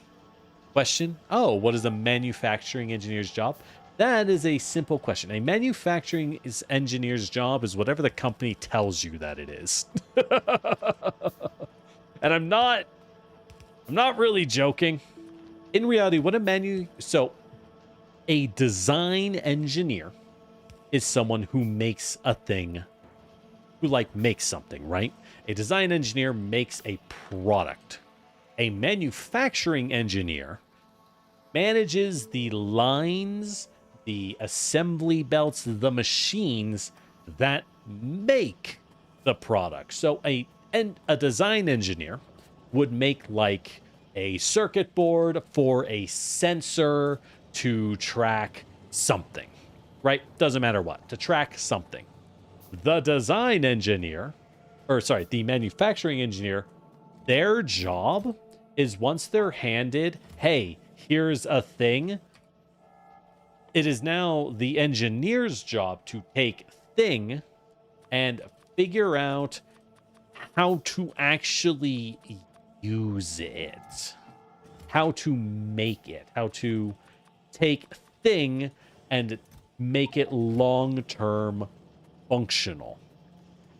Question. Oh, what is a manufacturing engineer's job? That is a simple question. A manufacturing engineer's job is whatever the company tells you that it is. And I'm not really joking. In reality, what a design engineer is someone who makes a thing, who like makes something, right? A design engineer makes a product. A manufacturing engineer manages the lines, the assembly belts, the machines that make the product. So a design engineer would make like a circuit board for a sensor to track something, right? Doesn't matter what, to track something. The design engineer, the manufacturing engineer, their job is once they're handed, hey, here's a thing, it is now the engineer's job to take thing and figure out how to actually use it, how to make it, how to take thing and make it long-term functional.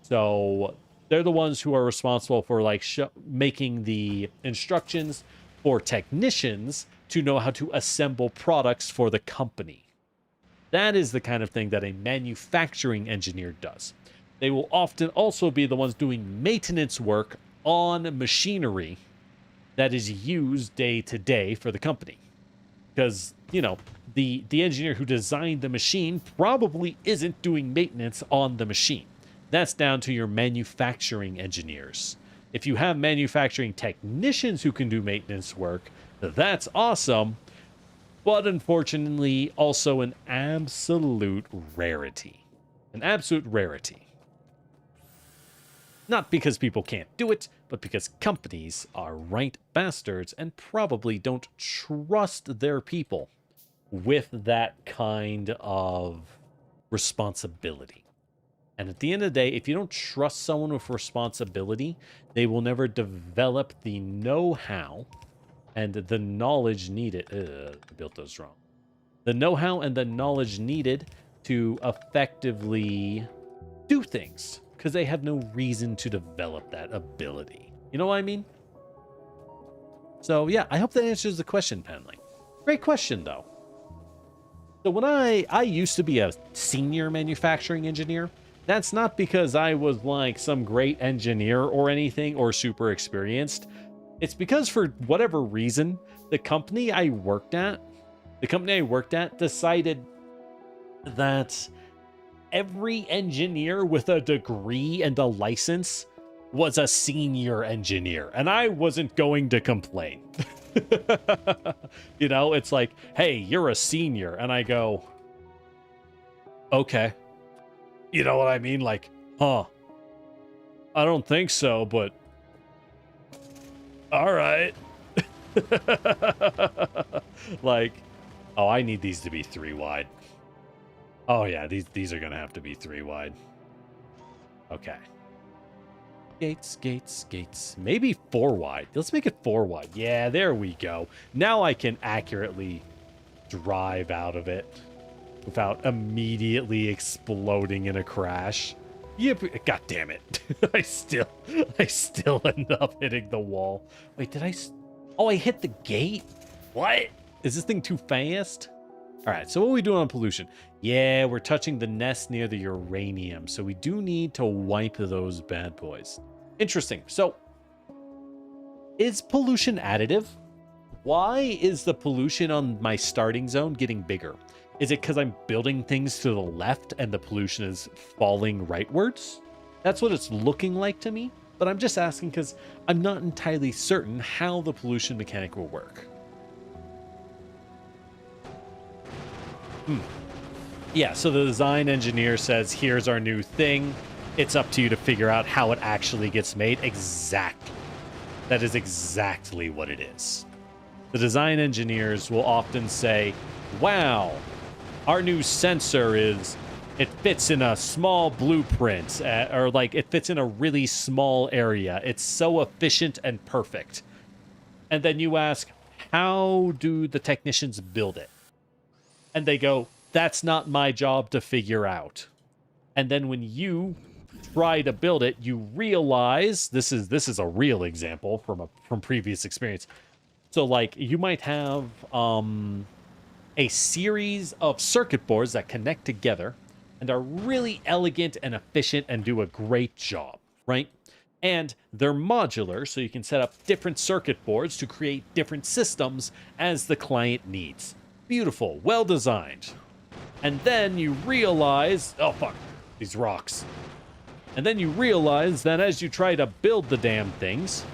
So they're the ones who are responsible for like making the instructions for technicians to know how to assemble products for the company. That is the kind of thing that a manufacturing engineer does. They will often also be the ones doing maintenance work on machinery that is used day to day for the company. Because, you know, the engineer who designed the machine probably isn't doing maintenance on the machine. That's down to your manufacturing engineers. If you have manufacturing technicians who can do maintenance work, that's awesome, but unfortunately also an absolute rarity. An absolute rarity. Not because people can't do it, but because companies are right bastards and probably don't trust their people with that kind of responsibility. And at the end of the day, if you don't trust someone with responsibility, they will never develop the know-how and the knowledge needed. I built those wrong. The know-how and the knowledge needed to effectively do things, because they have no reason to develop that ability. You know what I mean? So yeah, I hope that answers the question, Penley. Great question, though. So when I used to be a senior manufacturing engineer, that's not because I was like some great engineer or anything or super experienced. It's because for whatever reason, the company I worked at decided that every engineer with a degree and a license was a senior engineer, and I wasn't going to complain. You know, it's like, hey, you're a senior, and I go, okay. You know what I mean? Like, huh, I don't think so, but all right. Like, oh, I need these to be 3 wide. Oh yeah, these are gonna have to be 3 wide. Okay. Gates. Maybe 4 wide. Let's make it 4 wide. Yeah, there we go. Now I can accurately drive out of it without immediately exploding in a crash. Yep. God damn it. I still end up hitting the wall. Wait, did I? Oh, I hit the gate? What? Is this thing too fast? All right, so what are we doing on pollution? Yeah, we're touching the nest near the uranium, so we do need to wipe those bad boys. Interesting. So, is pollution additive? Why is the pollution on my starting zone getting bigger? Is it because I'm building things to the left and the pollution is falling rightwards? That's what it's looking like to me, but I'm just asking because I'm not entirely certain how the pollution mechanic will work. Yeah, so the design engineer says, here's our new thing. It's up to you to figure out how it actually gets made. Exactly. That is exactly what it is. The design engineers will often say, wow, our new sensor it fits in a small blueprint, or like it fits in a really small area. It's so efficient and perfect. And then you ask, how do the technicians build it? And they go, that's not my job to figure out. And then when you try to build it, you realize this is a real example from previous experience. So like you might have a series of circuit boards that connect together and are really elegant and efficient and do a great job, right? And they're modular, so you can set up different circuit boards to create different systems as the client needs. Beautiful, well designed. And then you realize, oh fuck, these rocks. And then you realize that as you try to build the damn things,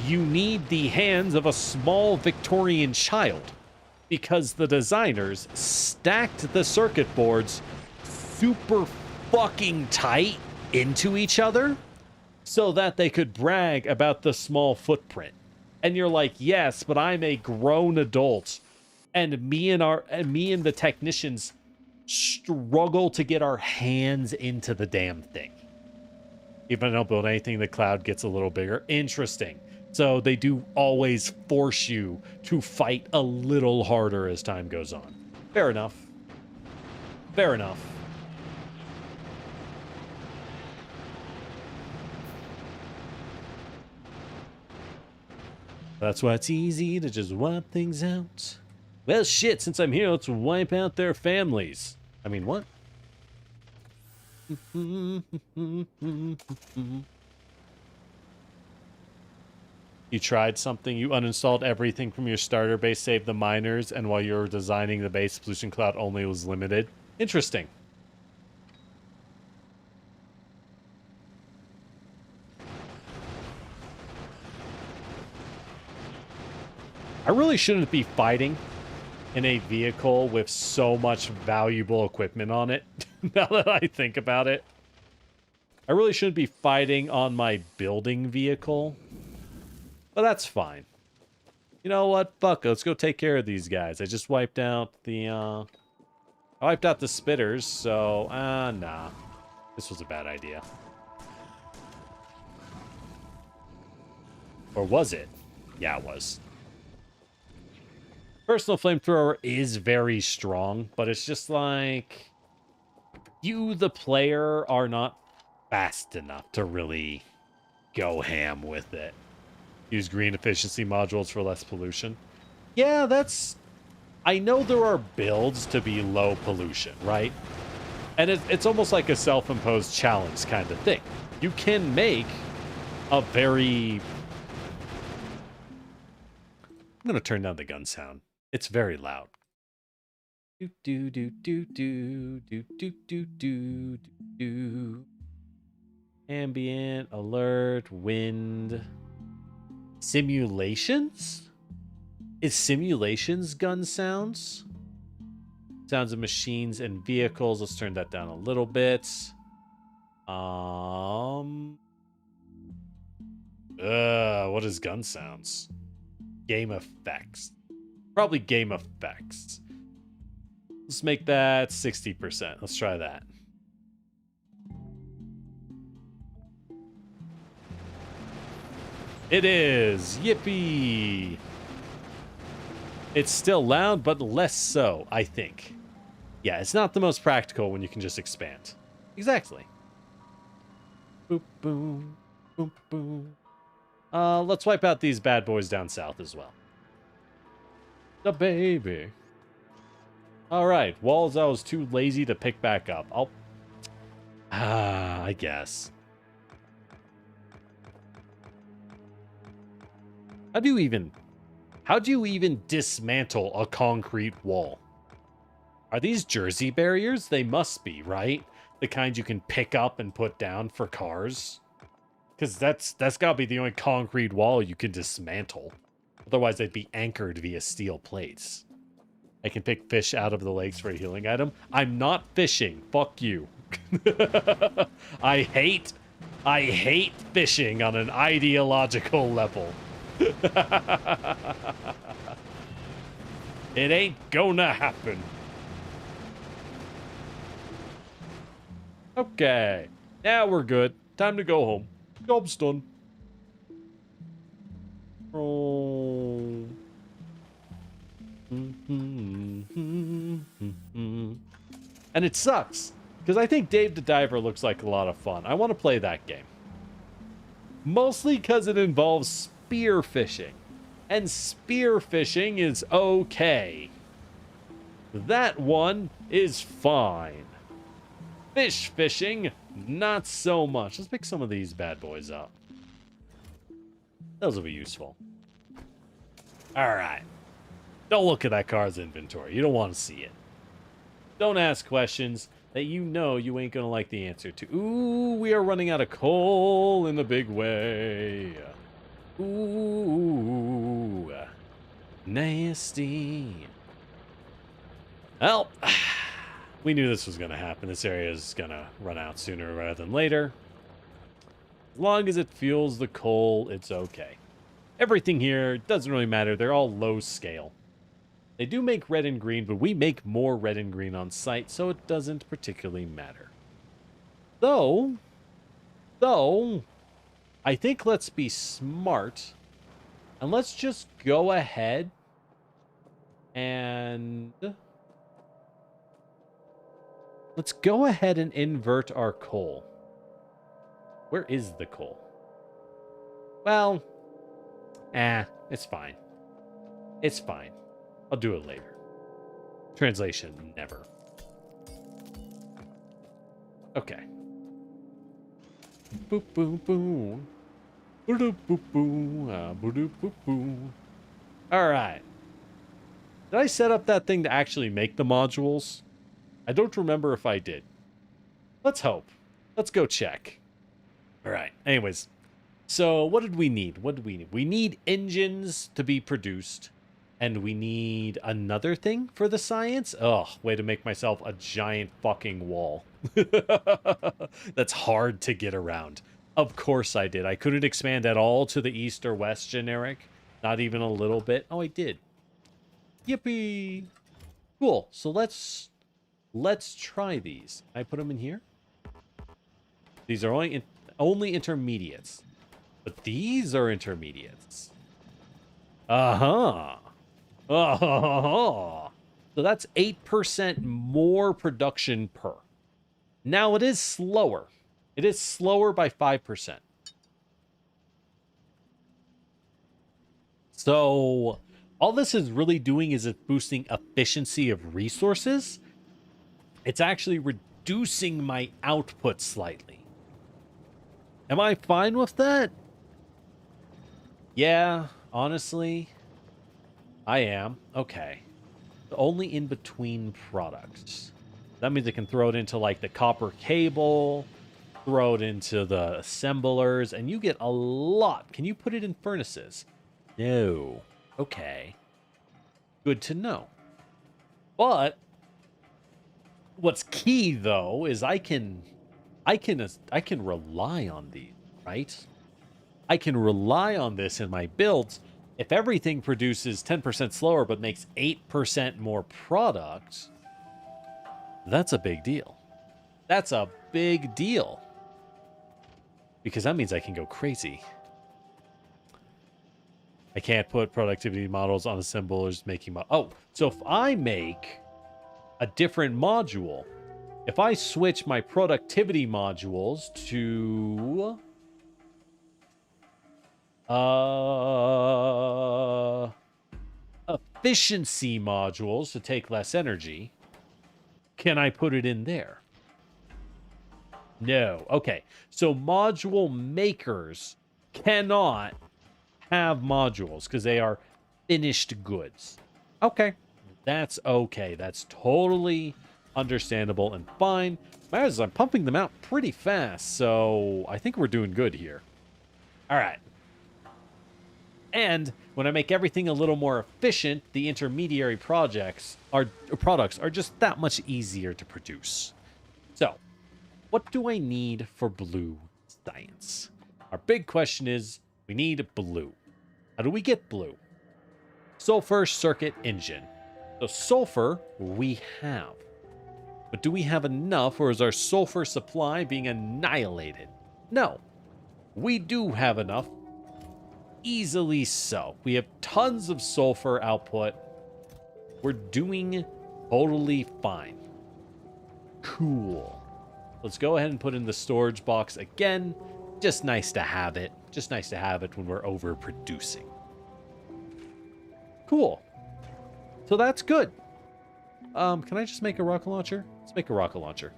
you need the hands of a small Victorian child, because the designers stacked the circuit boards super fucking tight into each other so that they could brag about the small footprint. And you're like, yes, but I'm a grown adult, and me and the technicians struggle to get our hands into the damn thing. If I don't build anything, the cloud gets a little bigger. Interesting. So they do always force you to fight a little harder as time goes on. Fair enough. Fair enough. That's why it's easy to just wipe things out. Well, shit, since I'm here, let's wipe out their families. I mean, what? You tried something, you uninstalled everything from your starter base, saved the miners, and while you were designing the base, pollution cloud only was limited. Interesting. I really shouldn't be fighting in a vehicle with so much valuable equipment on it, now that I think about it. I really shouldn't be fighting on my building vehicle. But that's fine. You know what? Fuck, let's go take care of these guys. I just wiped out the, I wiped out the spitters, so, nah. This was a bad idea. Or was it? Yeah, it was. Personal flamethrower is very strong, but it's just like, you, the player, are not fast enough to really go ham with it. Use green efficiency modules for less pollution. Yeah, that's... I know there are builds to be low pollution, right? And it's almost like a self-imposed challenge kind of thing. You can make a very... I'm going to turn down the gun sound. It's very loud. Do do do do do do do do do do. Ambient, alert, wind... Simulations? Is simulations gun sounds? Sounds of machines and vehicles. Let's turn that down a little bit. What is gun sounds? Game effects. Probably game effects. Let's make that 60%. Let's try that. It is! Yippee! It's still loud, but less so, I think. Yeah, it's not the most practical when you can just expand. Exactly. Boop, boom. Boop, boom. Let's wipe out these bad boys down south as well. The baby. Alright, walls I was too lazy to pick back up. I guess. How do you even dismantle a concrete wall? Are these Jersey barriers? They must be, right? The kind you can pick up and put down for cars. Because that's gotta be the only concrete wall you can dismantle. Otherwise, they'd be anchored via steel plates. I can pick fish out of the lakes for a healing item. I'm not fishing. Fuck you. I hate fishing on an ideological level. It ain't gonna happen. Okay, now we're good. Time to go home. Job's done. Oh. And it sucks, because I think Dave the Diver looks like a lot of fun. I want to play that game. Mostly because it involves spear fishing. And spear fishing is okay. That one is fine. Fish fishing, not so much. Let's pick some of these bad boys up. Those will be useful. Alright. Don't look at that car's inventory. You don't want to see it. Don't ask questions that you know you ain't gonna like the answer to. Ooh, we are running out of coal in a big way. Ooh, nasty. Well, we knew this was gonna happen. This area is gonna run out sooner rather than later. As long as it fuels the coal, it's okay. Everything here doesn't really matter. They're all low scale. They do make red and green, but we make more red and green on site, so it doesn't particularly matter. Though, I think let's be smart, and let's just go ahead and... let's go ahead and invert our coal. Where is the coal? Well, it's fine. It's fine. I'll do it later. Translation, never. Okay. Boop, boop, boop. Boop, boop, boop. Boop, boop, boop. All right. Did I set up that thing to actually make the modules? I don't remember if I did. Let's hope. Let's go check. All right. Anyways, so what did we need? What did we need? We need engines to be produced. And we need another thing for the science? Oh, way to make myself a giant fucking wall. That's hard to get around. Of course I did. I couldn't expand at all to the east or west generic. Not even a little bit. Oh, I did. Yippee. Cool. So let's try these. Can I put them in here? These are only intermediates. But these are intermediates. Uh-huh. Oh, so that's 8% more production per. Now it is slower. It is slower by 5%. So all this is really doing is it's boosting efficiency of resources. It's actually reducing my output slightly. Am I fine with that? Yeah, honestly. I am. Okay. Only in between products. That means I can throw it into like the copper cable, throw it into the assemblers, and you get a lot. Can you put it in furnaces? No. Okay. Good to know. But what's key though is I can rely on these, right? I can rely on this in my builds. If everything produces 10% slower but makes 8% more product, that's a big deal. That's a big deal. Because that means I can go crazy. I can't put productivity models on assemblers making... Oh, so if I make a different module, if I switch my productivity modules to... efficiency modules to take less energy. Can I put it in there? No. Okay. So module makers cannot have modules because they are finished goods. Okay. That's okay. That's totally understandable and fine. Matters is I'm pumping them out pretty fast, so I think we're doing good here. All right. And when I make everything a little more efficient, the intermediary products are just that much easier to produce. So, what do I need for blue science? Our big question is, we need blue. How do we get blue? Sulfur circuit engine. So sulfur we have. But do we have enough, or is our sulfur supply being annihilated? No. We do have enough. Easily so. We have tons of sulfur output. We're doing totally fine. Cool. Let's go ahead and put in the storage box again. Just nice to have it. Just nice to have it when we're overproducing. Cool. So that's good. Can I just make a rocket launcher? Let's make a rocket launcher.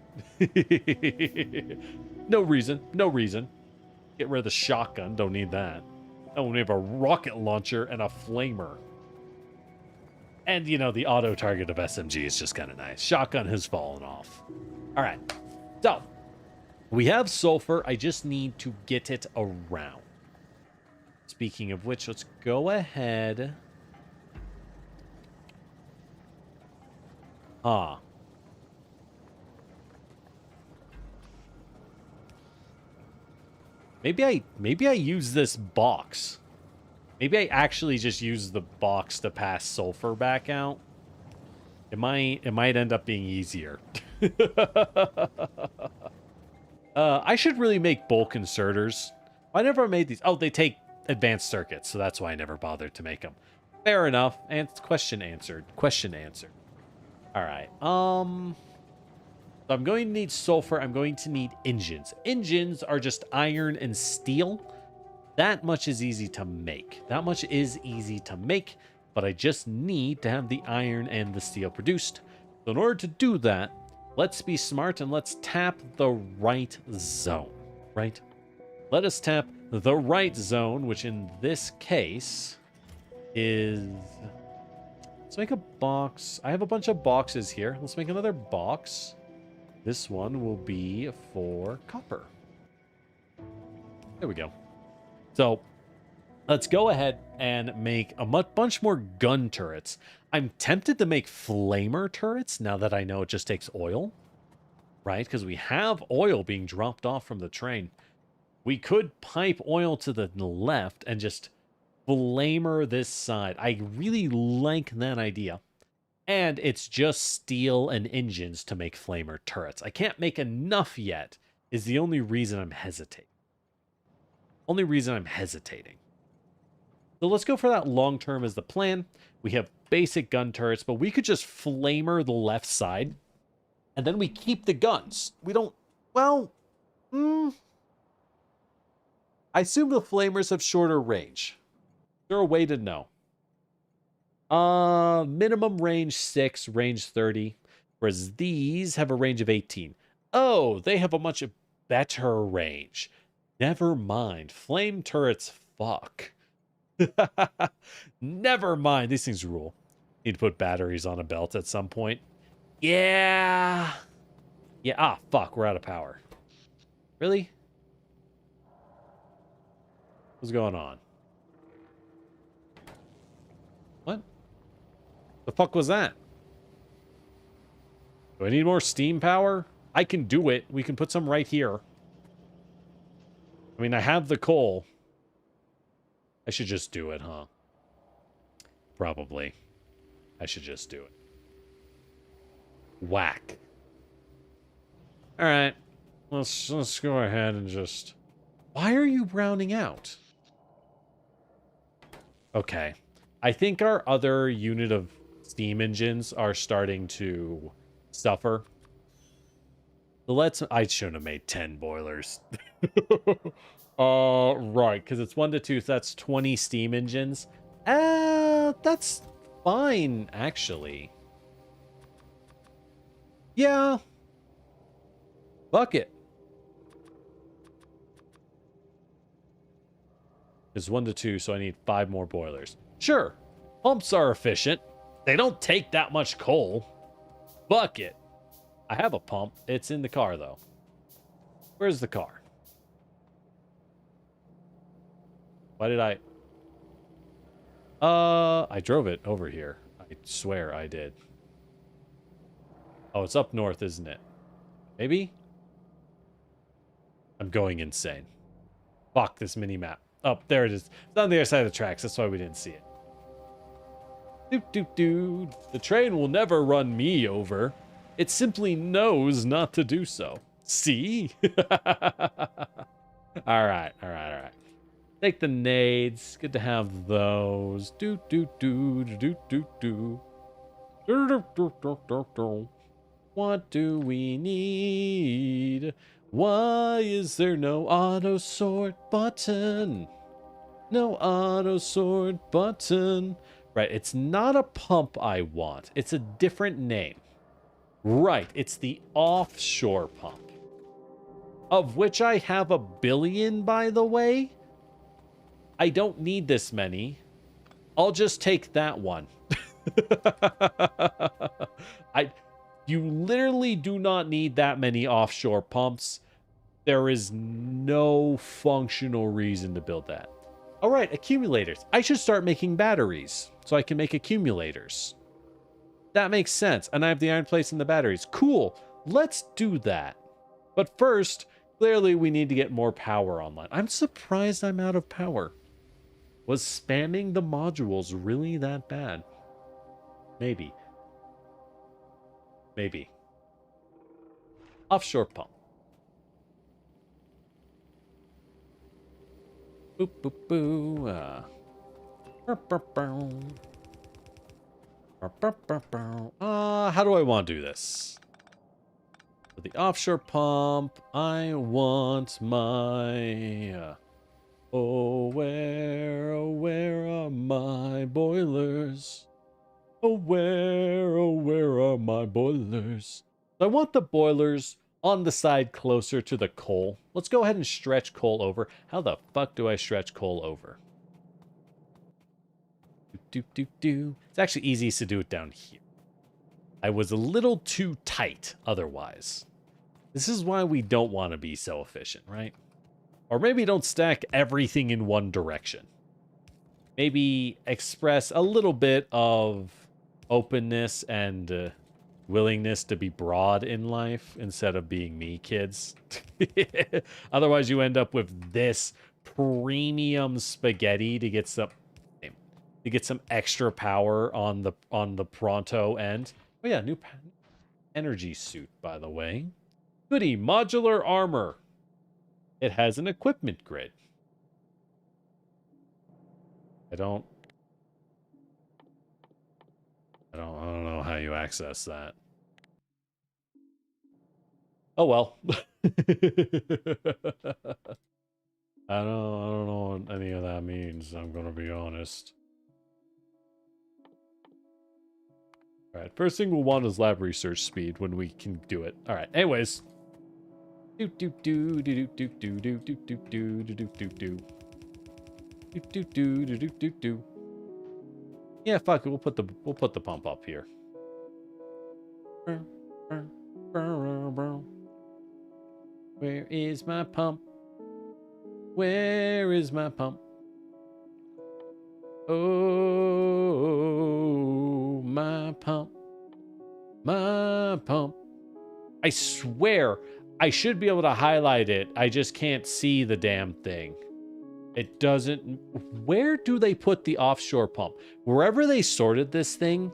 No reason. No reason. Get rid of the shotgun. Don't need that. Oh, we have a rocket launcher and a flamer. And, you know, the auto target of SMG is just kind of nice. Shotgun has fallen off. All right. So, we have sulfur. I just need to get it around. Speaking of which, let's go ahead. Maybe I use this box. Maybe I actually just use the box to pass sulfur back out. It might end up being easier. I should really make bulk inserters. I never made these. Oh, they take advanced circuits, so that's why I never bothered to make them. Fair enough. And question answered. Question answered. All right. So I'm going to need sulfur. I'm going to need engines. Engines are just iron and steel. That much is easy to make. That much is easy to make, but I just need to have the iron and the steel produced. So in order to do that, let's be smart and let's tap the right zone, right? Let us tap the right zone, which in this case is... Let's make a box. I have a bunch of boxes here. Let's make another box. This one will be for copper. There we go. So let's go ahead and make a bunch more gun turrets. I'm tempted to make flamer turrets now that I know it just takes oil, right? Because we have oil being dropped off from the train. We could pipe oil to the left and just flamer this side. I really like that idea. And it's just steel and engines to make flamer turrets. I can't make enough yet is the only reason I'm hesitating. Only reason I'm hesitating. So let's go for that long term as the plan. We have basic gun turrets, but we could just flamer the left side. And then we keep the guns. We don't... Well... I assume the flamers have shorter range. Is there a way to know? Minimum range 6, range 30. Whereas these have a range of 18. Oh, they have a much better range. Never mind. Flame turrets, fuck. Never mind. These things rule. Need to put batteries on a belt at some point. Yeah. Yeah. Ah, fuck. We're out of power. Really? What's going on? What? The fuck was that? Do I need more steam power? I can do it. We can put some right here. I mean, I have the coal. I should just do it, huh? Probably. I should just do it. Whack. Alright. Let's go ahead and just... Why are you browning out? Okay. I think our other unit of steam engines are starting to suffer. So I shouldn't have made 10 boilers. Right, because it's 1 to 2, so that's 20 steam engines. That's fine, actually. Yeah. Fuck it. It's 1 to 2, so I need 5 more boilers. Sure, pumps are efficient. They don't take that much coal. Fuck it. I have a pump. It's in the car, though. Where's the car? Why did I drove it over here. I swear I did. Oh, it's up north, isn't it? Maybe? I'm going insane. Fuck this mini-map. Oh, there it is. It's on the other side of the tracks. That's why we didn't see it. Doot, doot, doot. The train will never run me over. It simply knows not to do so. See? Alright. Take the nades. Good to have those. Doot, doot, doot, doot, doot, doot. What do we need? Why is there no auto sort button? No auto sort button. Right, it's not a pump I want. It's a different name. Right, it's the offshore pump. Of which I have 1 billion, by the way. I don't need this many. I'll just take that one. You literally do not need that many offshore pumps. There is no functional reason to build that. All right, accumulators. I should start making batteries so I can make accumulators. That makes sense. And I have the iron plates and the batteries. Cool. Let's do that. But first, clearly we need to get more power online. I'm surprised I'm out of power. Was spamming the modules really that bad? Maybe. Maybe. Offshore pump. Boop, boop, boo. How do I want to do this? For the offshore pump, I want my... oh, where are my boilers? Oh, where are my boilers? I want the boilers on the side closer to the coal. Let's go ahead and stretch coal over. How the fuck do I stretch coal over? It's actually easiest to do it down here. I was a little too tight otherwise. This is why we don't want to be so efficient, right? Or maybe don't stack everything in one direction. Maybe express a little bit of openness and willingness to be broad in life instead of being me, kids. Otherwise, you end up with this premium spaghetti to get some extra power on the pronto end. Oh yeah, new energy suit, by the way. Goody, modular armor. It has an equipment grid. I don't know how you access that. Oh well. I don't know what any of that means, I'm gonna be honest. Alright, first thing we'll want is lab research speed when we can do it. Alright, anyways. Yeah, fuck it. We'll put the pump up here. Where is my pump? Where is my pump? Oh, my pump. My pump. I swear I should be able to highlight it. I just can't see the damn thing. It doesn't... Where do they put the offshore pump? Wherever they sorted this thing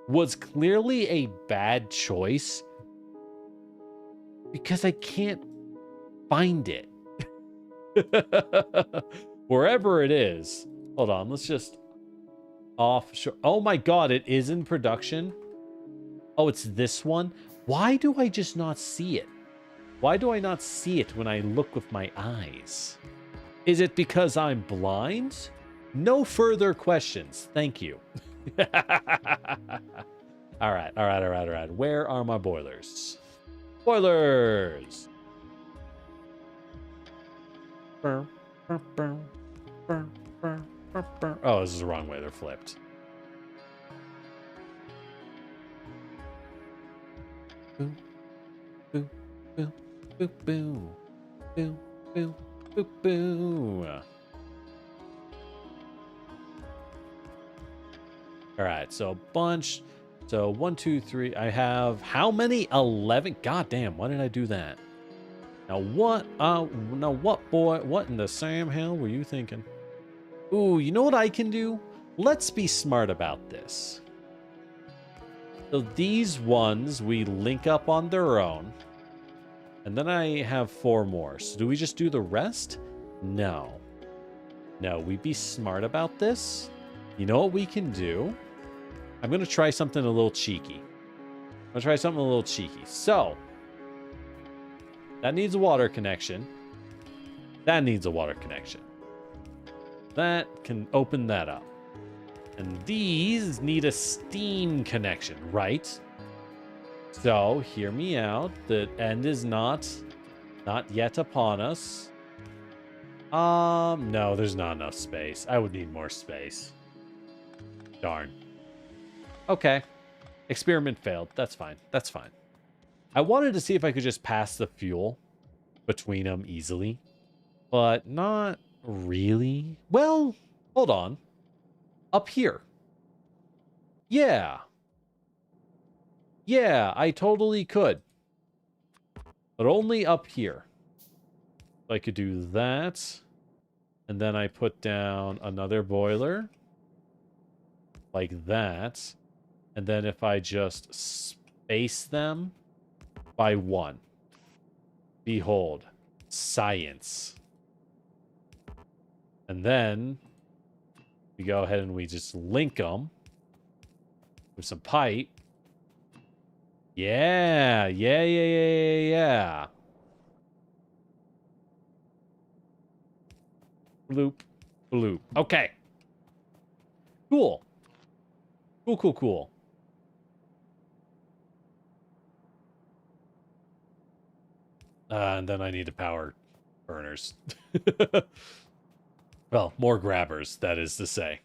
was clearly a bad choice. Because I can't find it. Wherever it is. Hold on, let's just... Offshore... Oh my god, it is in production? Oh, it's this one? Why do I just not see it? Why do I not see it when I look with my eyes? Is it because I'm blind? No further questions. Thank you. All right. Where are my boilers? Boilers! Oh, this is the wrong way. They're flipped. Boom, boom, boom, boom, boom, boom, boom. Boo boo. All right, so a bunch. So 1, 2, 3. I have how many? 11. God damn! Why did I do that? Now what? Now what, boy? What in the Sam hell were you thinking? Ooh, you know what I can do? Let's be smart about this. So these ones we link up on their own. And then I have 4 more. So do we just do the rest? No. No, we be smart about this. You know what we can do? I'm going to try something a little cheeky. gonna try something a little cheeky. So, that needs a water connection. That needs a water connection. That can open that up. And these need a steam connection, right? So, hear me out. The end is not yet upon us. No, there's not enough space. I would need more space. Darn. Okay. Experiment failed. That's fine. That's fine. I wanted to see if I could just pass the fuel between them easily, but not really. Well, hold on. Up here. Yeah. Yeah, I totally could. But only up here. I could do that. And then I put down another boiler. Like that. And then if I just space them by 1. Behold. Science. And then we go ahead and we just link them with some pipe. Yeah. Yeah. Bloop. Bloop. Okay. Cool. Cool. And then I need to power burners. Well, more grabbers, that is to say.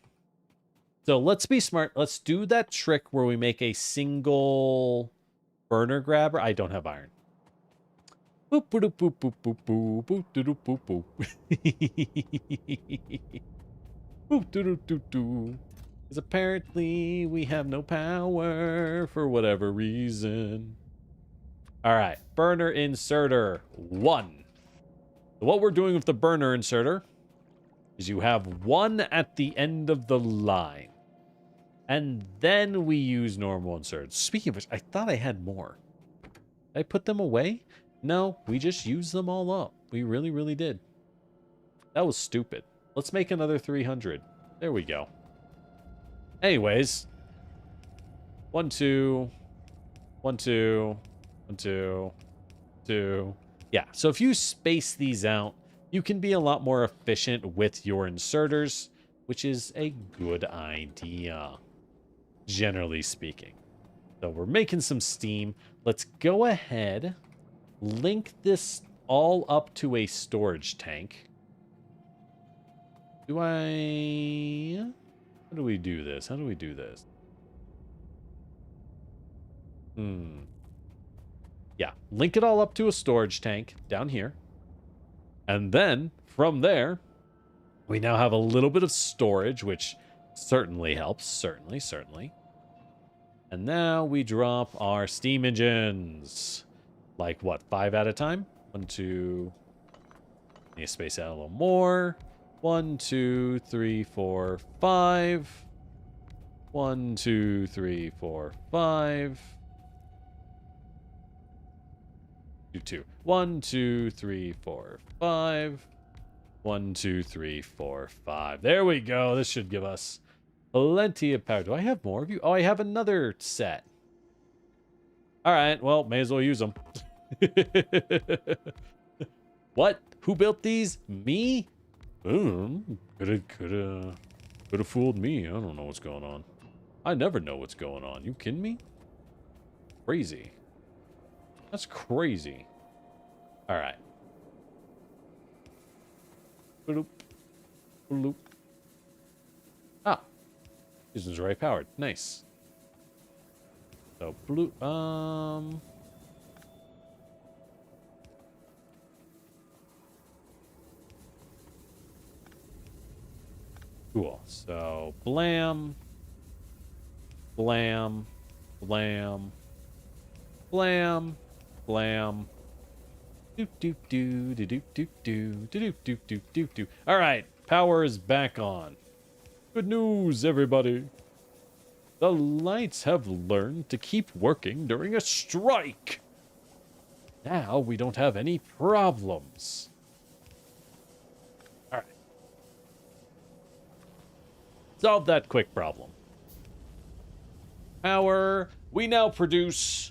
So let's be smart. Let's do that trick where we make a single burner grabber. I don't have iron. Boop, boop, boop, boop, boop, boop, boop, boop, boop, boop. Boop, doo, doo, doo. Because apparently we have no power for whatever reason. All right, burner inserter 1. So what we're doing with the burner inserter is you have 1 at the end of the line. And then we use normal inserts. Speaking of which, I thought I had more. Did I put them away? No, we just used them all up. We really did. That was stupid. Let's make another 300. There we go. Anyways. 1, 2. 1, 2. 1, 2. 2. Yeah, so if you space these out, you can be a lot more efficient with your inserters, which is a good idea, generally speaking. So we're making some steam. Let's go ahead, link this all up to a storage tank. How do we do this? Yeah, link it all up to a storage tank down here. And then, from there, we now have a little bit of storage, which certainly helps. Certainly. And now we drop our steam engines. Like, what, 5 at a time? 1, 2... Need to space out a little more. 1, 2, 3, 4, 5. 1, 2, 3, 4, 5. 2. 1, 2, 3, 4, 5. 1, 2, 3, 4, 5. There we go. This should give us plenty of power. Do I have more of you? Oh, I have another set. All right. Well, may as well use them. What? Who built these? Me? Could have fooled me. I don't know what's going on. I never know what's going on. You kidding me? Crazy. That's crazy. All right. Bloop. Bloop. Ah. This is already powered. Nice. So, blue. Cool. So, blam. Blam. Blam. Blam. Blam. Doop doop doo doo doop doop doo doop doop doop doop doo. All right, power is back on. Good news, everybody. The lights have learned to keep working during a strike. Now we don't have any problems. All right. Solve that quick problem. Power. We now produce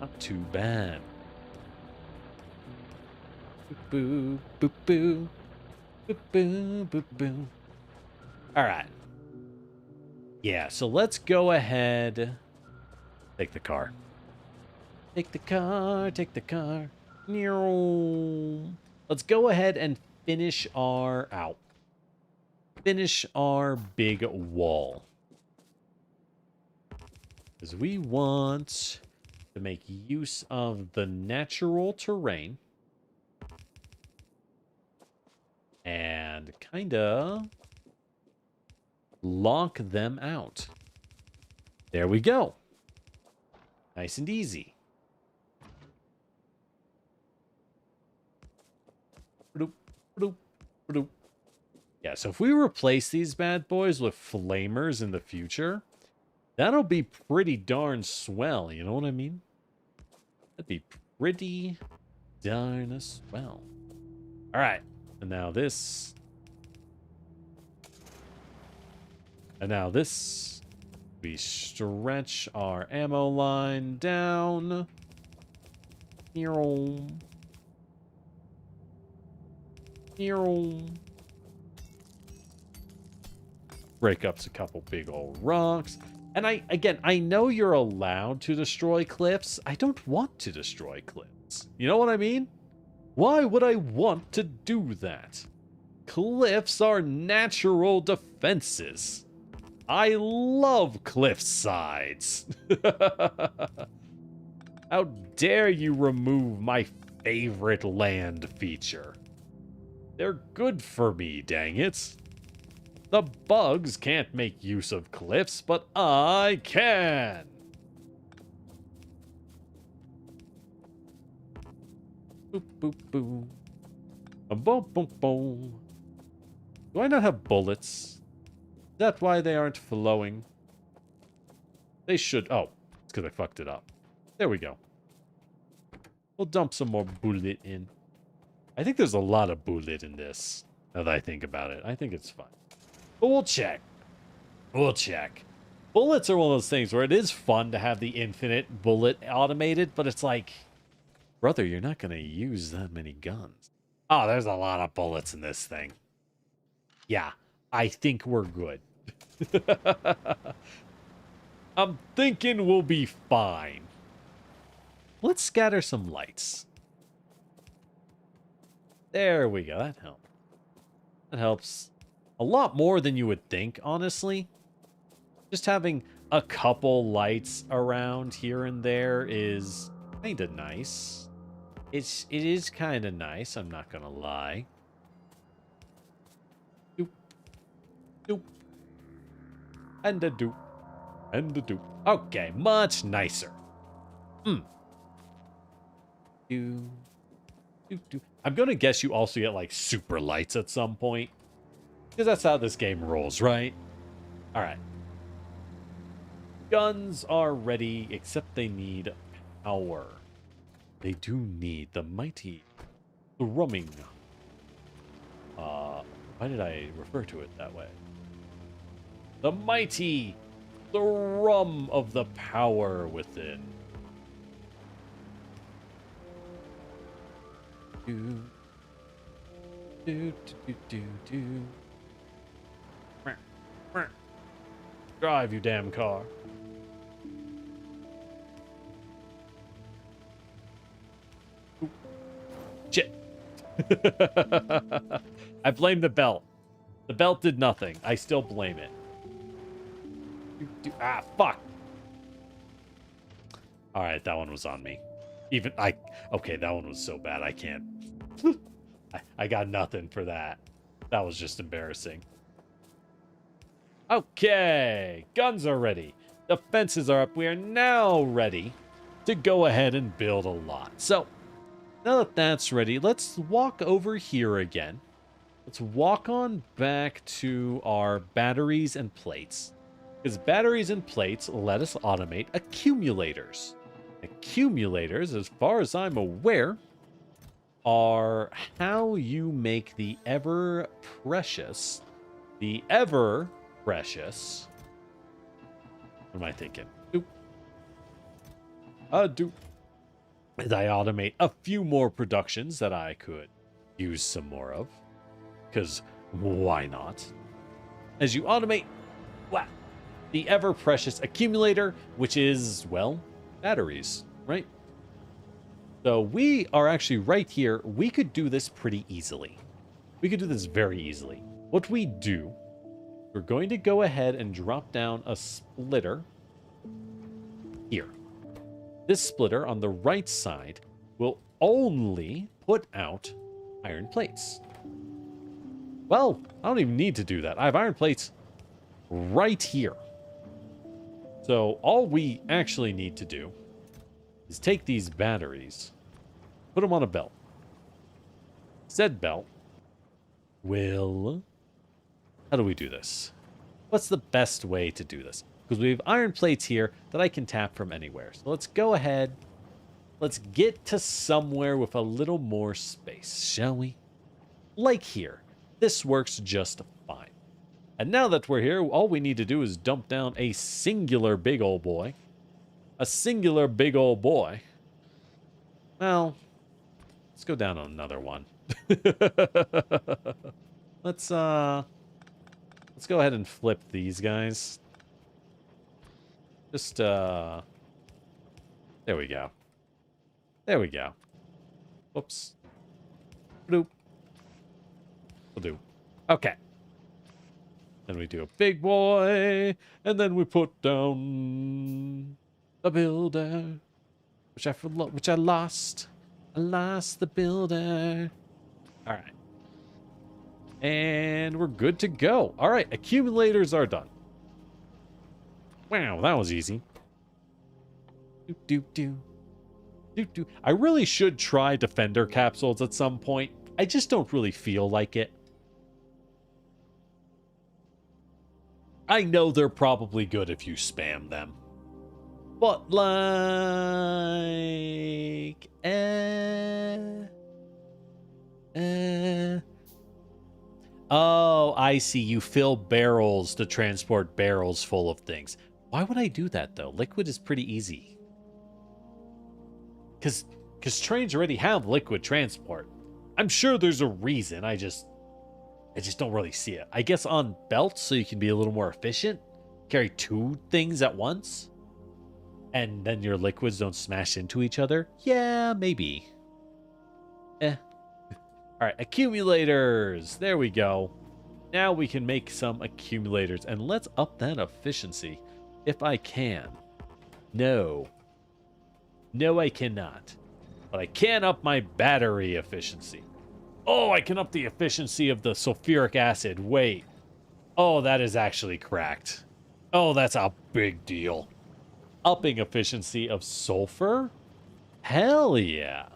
Not too bad. Boo, boo, boo, boo, boo, boo, boo. All right. Yeah, so let's go ahead. Take the car. Take the car, take the car. Let's go ahead and finish our finish our big wall. Because we want to make use of the natural terrain. And kind of lock them out. There we go. Nice and easy. Yeah, so if we replace these bad boys with flamers in the future, that'll be pretty darn swell, you know what I mean? That'd be pretty darn swell. All right, and now this. And now this. We stretch our ammo line down. Break up a couple big old rocks. And I know you're allowed to destroy cliffs. I don't want to destroy cliffs. You know what I mean? Why would I want to do that? Cliffs are natural defenses. I love cliff sides. How dare you remove my favorite land feature? They're good for me, dang it. The bugs can't make use of cliffs, but I can. Boop, boop, boom. Boom, boom, boom. Do I not have bullets? Is that why they aren't flowing? They should. Oh, it's because I fucked it up. There we go. We'll dump some more bullet in. I think there's a lot of bullet in this, now that I think about it. I think it's fine. But we'll check. We'll check. Bullets are one of those things where it is fun to have the infinite bullet automated, but it's like, brother, you're not going to use that many guns. Oh, there's a lot of bullets in this thing. Yeah, I think we're good. I'm thinking we'll be fine. Let's scatter some lights. There we go. That helps. That helps a lot more than you would think, honestly. Just having a couple lights around here and there is kind of nice. It is kind of nice, I'm not gonna lie. Doop. Doop. And a doop. And a doop. Okay, much nicer. Do. Do, do. I'm gonna guess you also get like super lights at some point. Because that's how this game rolls, right? Alright. Guns are ready, except they need power. They do need the mighty thrumming. Why did I refer to it that way? The mighty thrum of the power within. Do, do, do, do, do. Drive, you damn car. Ooh. Shit. I blame the belt. The belt did nothing. I still blame it. Ah, fuck. All right, that one was on me. Okay, that one was so bad I can't. I got nothing for that. That was just embarrassing. Okay, guns are ready. The fences are up. We are now ready to go ahead and build a lot. So, now that that's ready, let's walk over here again. Let's walk on back to our batteries and plates. Because batteries and plates let us automate accumulators. Accumulators, as far as I'm aware, are how you make the ever precious, what am I thinking? Doop. Doop. as I automate a few more productions that I could use some more of. Because why not? As you automate, wow, the ever precious accumulator, which is, well, batteries, right? So we are actually right here. We could do this pretty easily. We could do this very easily. What we do, we're going to go ahead and drop down a splitter here. This splitter on the right side will only put out iron plates. Well, I don't even need to do that. I have iron plates right here. So all we actually need to do is take these batteries, put them on a belt. Said belt will... How do we do this? What's the best way to do this? Because we have iron plates here that I can tap from anywhere. So let's go ahead. Let's get to somewhere with a little more space, shall we? Like here. This works just fine. And now that we're here, all we need to do is dump down a singular big old boy. A singular big old boy. Well, let's go down on another one. Let's go ahead and flip these guys. Just, there we go. There we go. Whoops. Bloop. Will do. Okay. Then we do a big boy, and then we put down the builder, which I lost. I lost the builder. All right. And we're good to go. All right, accumulators are done. Wow, that was easy. I really should try defender capsules at some point. I just don't really feel like it. I know they're probably good if you spam them. But like... Oh, I see. You fill barrels to transport barrels full of things. Why would I do that, though? Liquid is pretty easy. Because trains already have liquid transport. I'm sure there's a reason. I just don't really see it. I guess on belts so you can be a little more efficient. Carry 2 things at once. And then your liquids don't smash into each other. Yeah, maybe. All right, accumulators. There we go. Now we can make some accumulators. And let's up that efficiency if I can. No. No, I cannot. But I can up my battery efficiency. Oh, I can up the efficiency of the sulfuric acid. Wait. Oh, that is actually cracked. Oh, that's a big deal. Upping efficiency of sulfur? Hell yeah.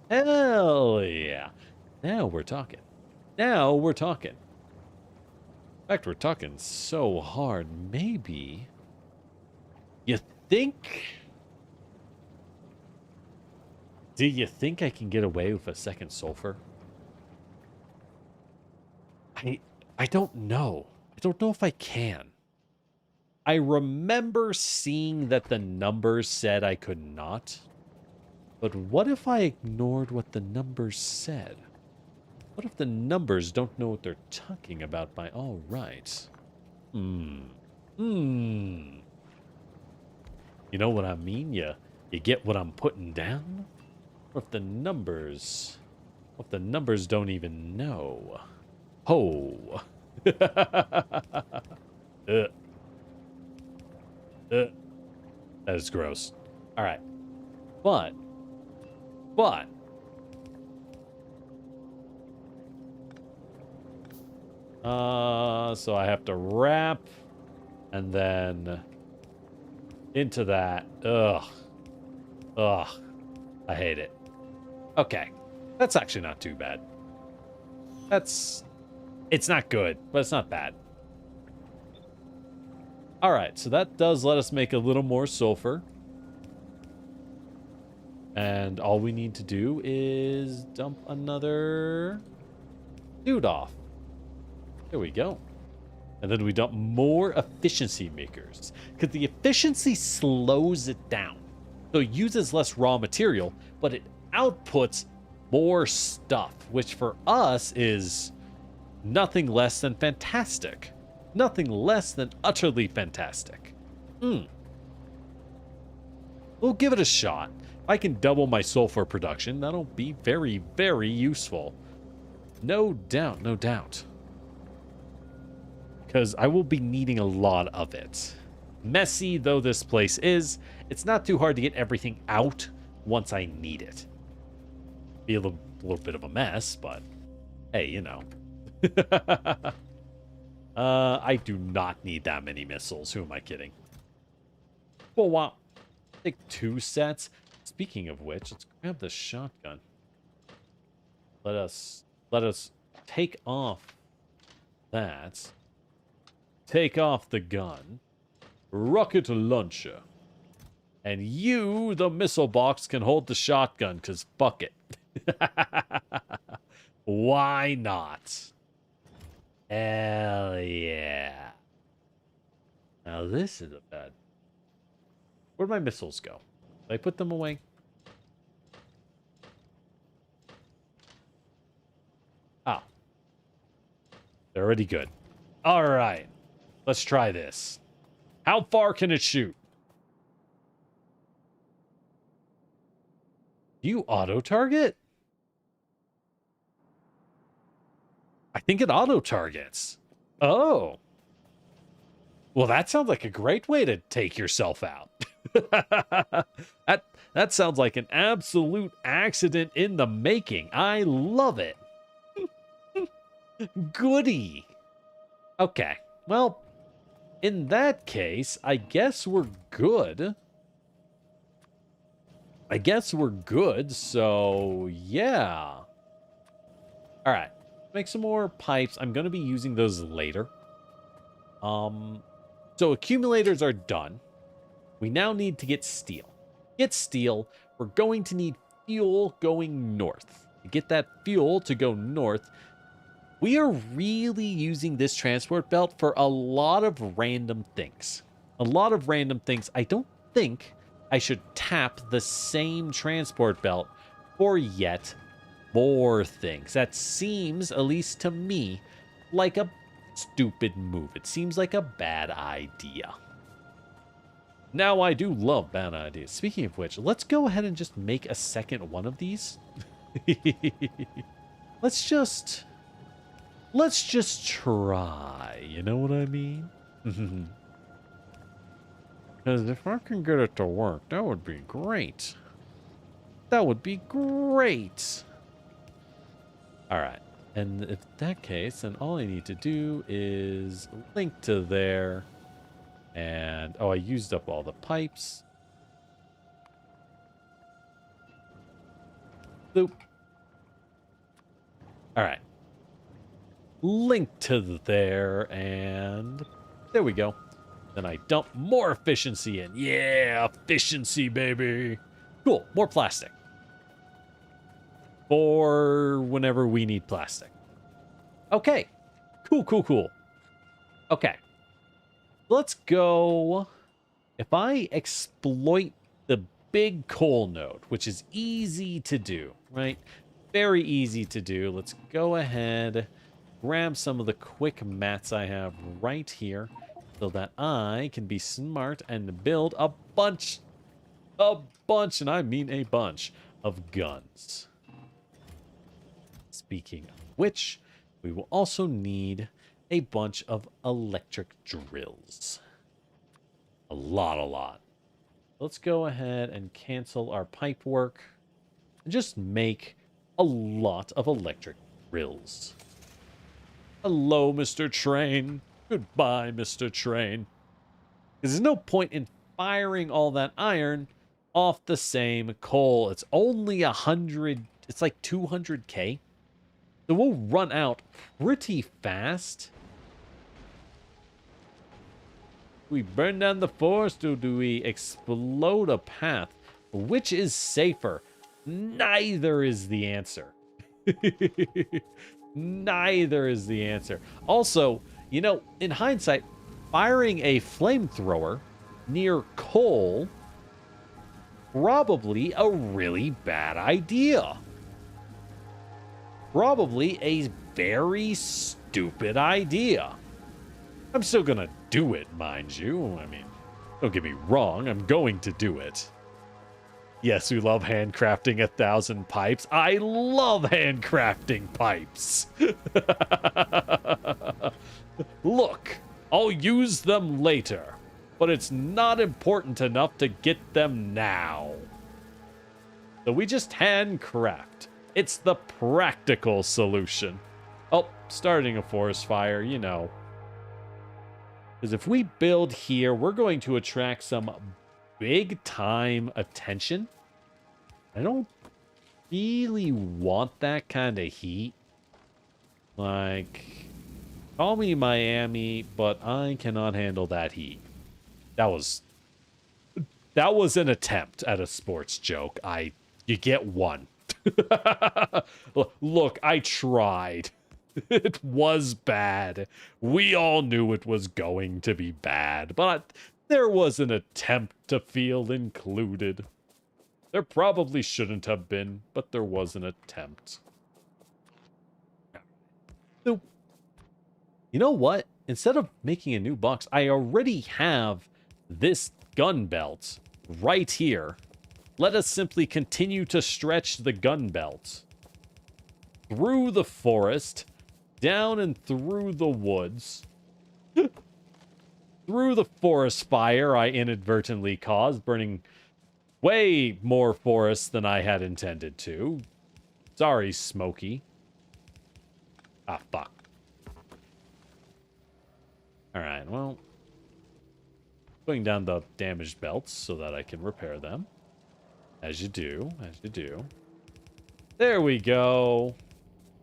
Hell yeah. Now we're talking. Now we're talking. In fact, we're talking so hard. Maybe... You think... Do you think I can get away with a second sulfur? I don't know. I don't know if I can. I remember seeing that the numbers said I could not. But what if I ignored what the numbers said? What if the numbers don't know what they're talking about by all right? You know what I mean? You get what I'm putting down? What if the numbers don't even know? Ho! That is gross. All right. But so I have to wrap and then into that. Ugh. I hate it. Okay. That's actually not too bad. It's not good, but it's not bad. All right, so that does let us make a little more sulfur. And all we need to do is dump another dude off. There we go. And then we dump more efficiency makers. Because the efficiency slows it down. So it uses less raw material, but it outputs more stuff, which for us is nothing less than fantastic. Nothing less than utterly fantastic. We'll give it a shot. If I can double my sulfur production, that'll be very, very useful. No doubt, no doubt. Because I will be needing a lot of it. Messy though this place is, it's not too hard to get everything out once I need it. Be a little bit of a mess, but hey, you know. I do not need that many missiles. Who am I kidding? Well, wow. Take 2 sets. Speaking of which, let's grab the shotgun. Let us take off that. Take off the gun. Rocket launcher. And you, the missile box, can hold the shotgun, because fuck it. Why not? Hell yeah. Now this is a bad... Where'd my missiles go? Did I put them away? Oh. They're already good. Alright. Let's try this. How far can it shoot? Do you auto-target? I think it auto-targets. Oh. Well, that sounds like a great way to take yourself out. That sounds like an absolute accident in the making. I love it. Goody. Okay. Well, in that case, I guess we're good. So, yeah. All right. Make some more pipes. I'm going to be using those later. So accumulators are done. We now need to get steel. Get steel, we're going to need fuel going north. To get that fuel to go north, we are really using this transport belt for a lot of random things. I don't think I should tap the same transport belt for yet more things. That seems, at least to me, like a stupid move. It seems like a bad idea. Now, I do love bad ideas. Speaking of which, let's go ahead and just make a second one of these. Let's just try. You know what I mean? Because if I can get it to work, that would be great. That would be great. All right. And if that case, then all I need to do is link to there. And, oh, I used up all the pipes. Boop. All right. Link to there, and there we go. Then I dump more efficiency in. Yeah, efficiency, baby. Cool, more plastic. For whenever we need plastic. Okay. Cool. Okay. Let's go. If I exploit the big coal node, which is easy to do, right? Very easy to do. Let's go ahead, grab some of the quick mats I have right here so that I can be smart and build a bunch, and I mean a bunch, of guns. Speaking of which, we will also need a bunch of electric drills. A lot. Let's go ahead and cancel our pipe work and just make a lot of electric drills. Hello, Mr. Train. Goodbye, Mr. Train. There's no point in firing all that iron off the same coal. It's only 100, it's like 200k. So we'll run out pretty fast. Do we burn down the forest or do we explode a path? Which is safer? Neither is the answer. Neither is the answer. Also, you know, in hindsight, firing a flamethrower near coal probably a really bad idea. Probably a very stupid idea. I'm still gonna do it, mind you. I mean, don't get me wrong, I'm going to do it. Yes, we love handcrafting 1,000 pipes. I love handcrafting pipes. Look, I'll use them later, but it's not important enough to get them now. So we just handcraft. It's the practical solution. Oh, starting a forest fire, you know. Because if we build here, we're going to attract some big time attention. I don't really want that kind of heat. Like, call me Miami, but I cannot handle that heat. That was an attempt at a sports joke. You get one. Look, I tried. It was bad. We all knew it was going to be bad, but there was an attempt to feel included. There probably shouldn't have been, but there was an attempt. So, you know what? Instead of making a new box, I already have this gun belt right here. Let us simply continue to stretch the gun belt through the forest, down and through the woods, through the forest fire I inadvertently caused, burning way more forest than I had intended to. Sorry, Smokey. Ah, fuck. Alright, well, putting down the damaged belts so that I can repair them. As you do, as you do. There we go.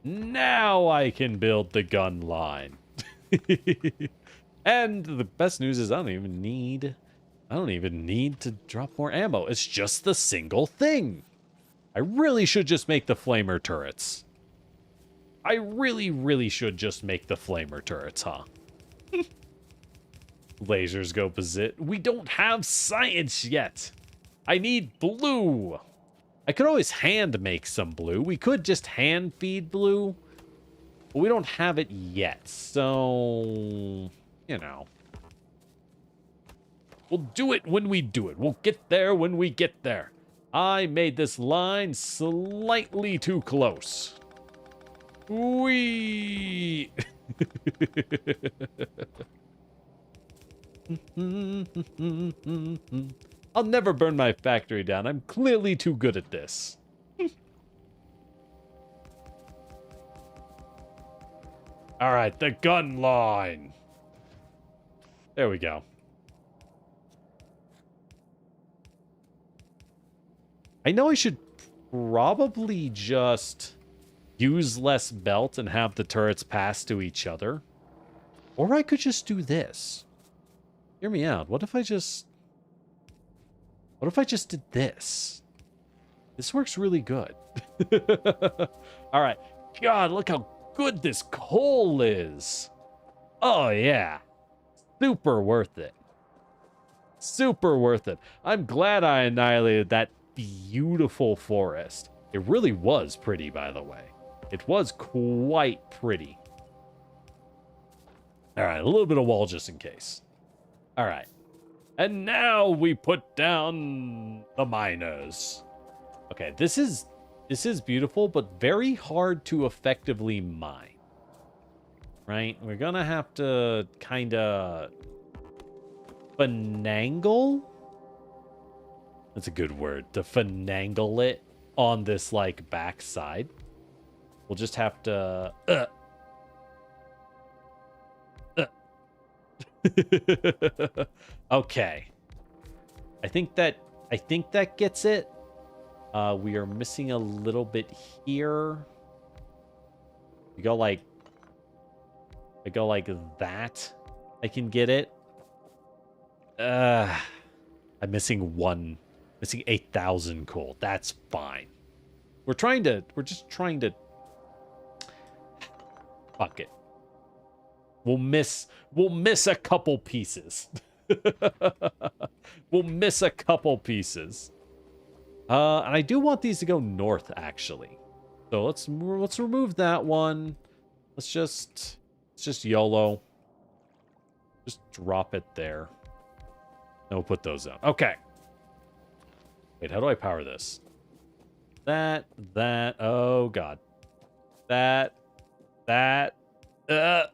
Now I can build the gun line. And the best news is I don't even need to drop more ammo. It's just the single thing. I really should just make the flamer turrets. I really should just make the flamer turrets, huh? Lasers go bazit. We don't have science yet. I need blue. I could always hand make some blue. We could just hand feed blue. But we don't have it yet. So, you know. We'll do it when we do it. We'll get there when we get there. I made this line slightly too close. Whee! I'll never burn my factory down. I'm clearly too good at this. Alright, the gun line. There we go. I know I should probably just use less belt and have the turrets pass to each other. Or I could just do this. Hear me out. What if I just did this? This works really good. All right. God, look how good this coal is. Oh, yeah. Super worth it. Super worth it. I'm glad I annihilated that beautiful forest. It really was pretty, by the way. It was quite pretty. All right, a little bit of wall just in case. All right. And now we put down the miners. Okay, this is beautiful, but very hard to effectively mine. Right? We're gonna have to kind of finagle. That's a good word. To finagle it on this, like, backside. We'll just have to... Okay. I think that gets it. We are missing a little bit here. I go like that. I can get it. I'm missing 8,000 coal. That's fine. We're just trying to fuck it. We'll miss a couple pieces. We'll miss a couple pieces. And I do want these to go north, actually. So let's remove that one. Let's just YOLO. Just drop it there. And we'll put those down. Okay. Wait, how do I power this? That, oh god. That, it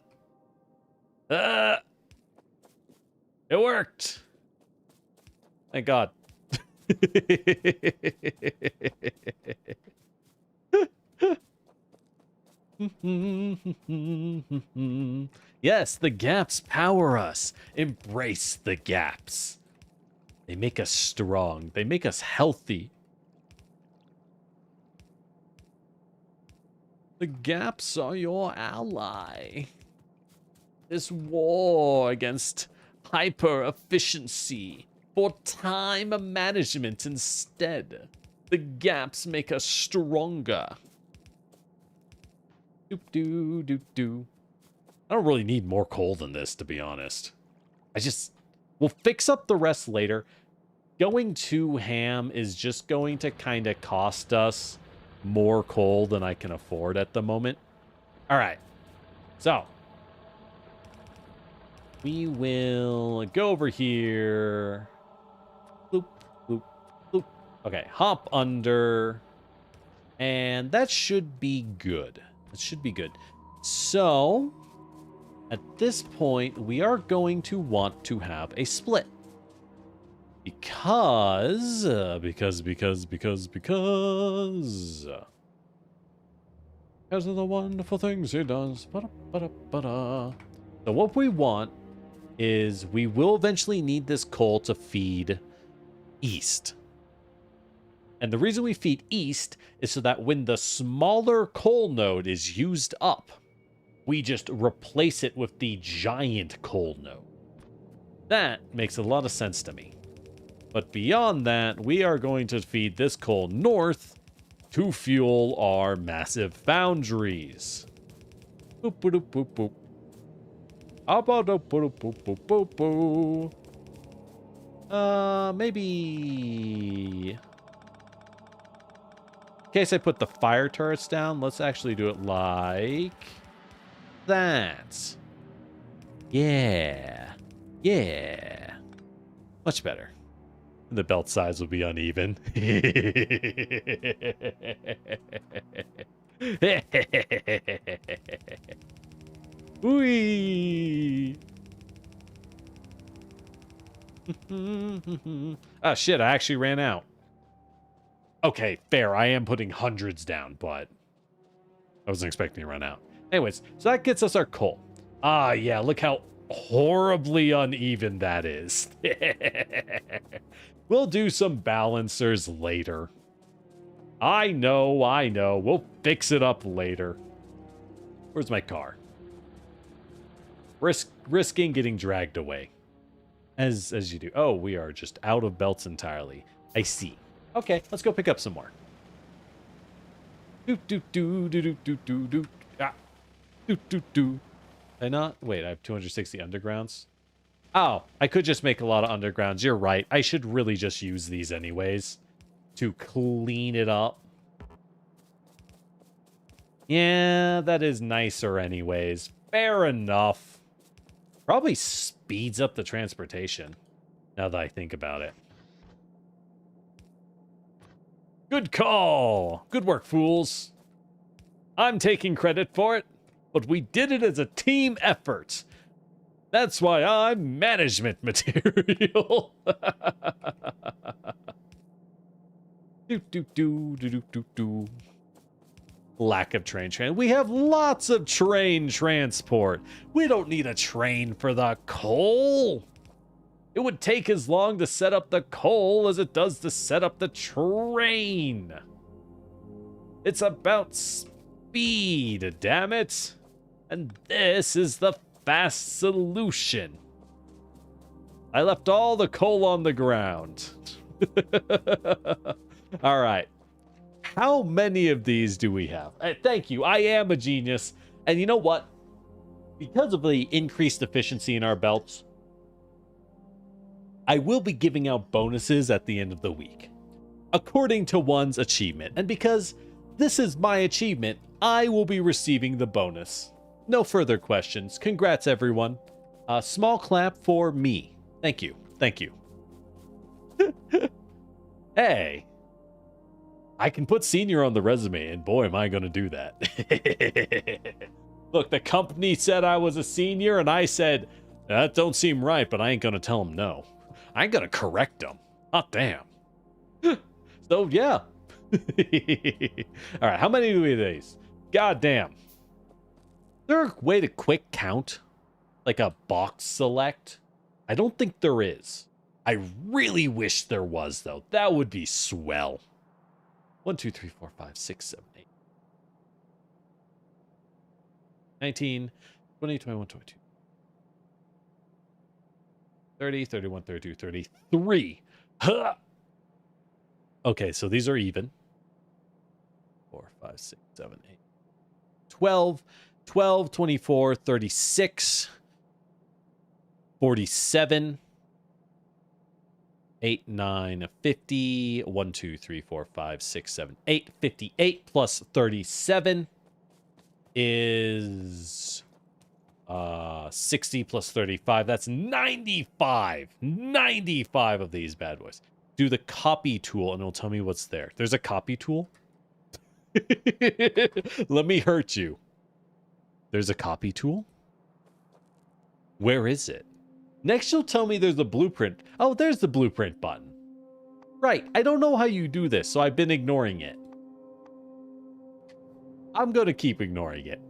worked. Thank God. Yes, the gaps power us. Embrace the gaps. They make us strong. They make us healthy. The gaps are your ally. This war against hyper efficiency for time management instead. The gaps make us stronger. Doop doo doop doo. I don't really need more coal than this, to be honest. We'll fix up the rest later. Going to ham is just going to kind of cost us more coal than I can afford at the moment. All right. So we will go over here. Bloop, bloop, bloop. Okay, hop under. And that should be good. It should be good. So at this point, we are going to want to have a split. Because of the wonderful things he does. So what we want is we will eventually need this coal to feed east. And the reason we feed east is so that when the smaller coal node is used up, we just replace it with the giant coal node. That makes a lot of sense to me. But beyond that, we are going to feed this coal north to fuel our massive foundries. Boop, boop, boop, boop. Maybe... In case I put the fire turrets down, let's actually do it like that. Yeah. Yeah. Much better. The belt size will be uneven. Whee! Oh shit, I actually ran out. Okay, fair. I am putting hundreds down, but I wasn't expecting to run out. Anyways, so that gets us our coal. Ah, yeah, look how horribly uneven that is. We'll do some balancers later. I know. We'll fix it up later. Where's my car? Risking getting dragged away. As you do. Oh, we are just out of belts entirely. I see. Okay, let's go pick up some more. Do do do do do do do do. Ah. Do do do. Did I not? Wait, I have 260 undergrounds. Oh, I could just make a lot of undergrounds. You're right. I should really just use these anyways to clean it up. Yeah, that is nicer anyways. Fair enough. Probably speeds up the transportation, now that I think about it. Good call. Good work, fools. I'm taking credit for it, but we did it as a team effort. That's why I'm management material. Do. Lack of train. We have lots of train transport. We don't need a train for the coal. It would take as long to set up the coal as it does to set up the train. It's about speed, damn it. And this is the fast solution. I left all the coal on the ground. All right. How many of these do we have? Thank you. I am a genius. And you know what? Because of the increased efficiency in our belts, I will be giving out bonuses at the end of the week. according to one's achievement. And because this is my achievement, I will be receiving the bonus. No further questions. Congrats, everyone. A small clap for me. Thank you. Thank you. Hey. I can put senior on the resume, and boy, am I going to do that. Look, the company said I was a senior, and I said, that don't seem right, but I ain't going to tell them no. I ain't going to correct them. Hot damn. So, yeah. All right, how many do we have these? God damn. Is there a way to quick count? Like a box select? I don't think there is. I really wish there was, though. That would be swell. 1, 2, 3, 4, 5, 6, 7, 8. 19, 20, 21, 22. 30, 31, 32, 33. Huh! Okay, so these are even. 4, 5, 6, 7, 8. 12, 12, 24, 36. 47. 8, 9, 50. 1, 2, 3, 4, 5, 6, 7, 8. 58 plus 37 is 60 plus 35. That's 95. 95 of these bad boys. Do the copy tool and it'll tell me what's there. There's a copy tool. Let me hurt you. There's a copy tool. Where is it? Next, you'll tell me there's a blueprint. Oh, there's the blueprint button. Right. I don't know how you do this, so I've been ignoring it. I'm going to keep ignoring it.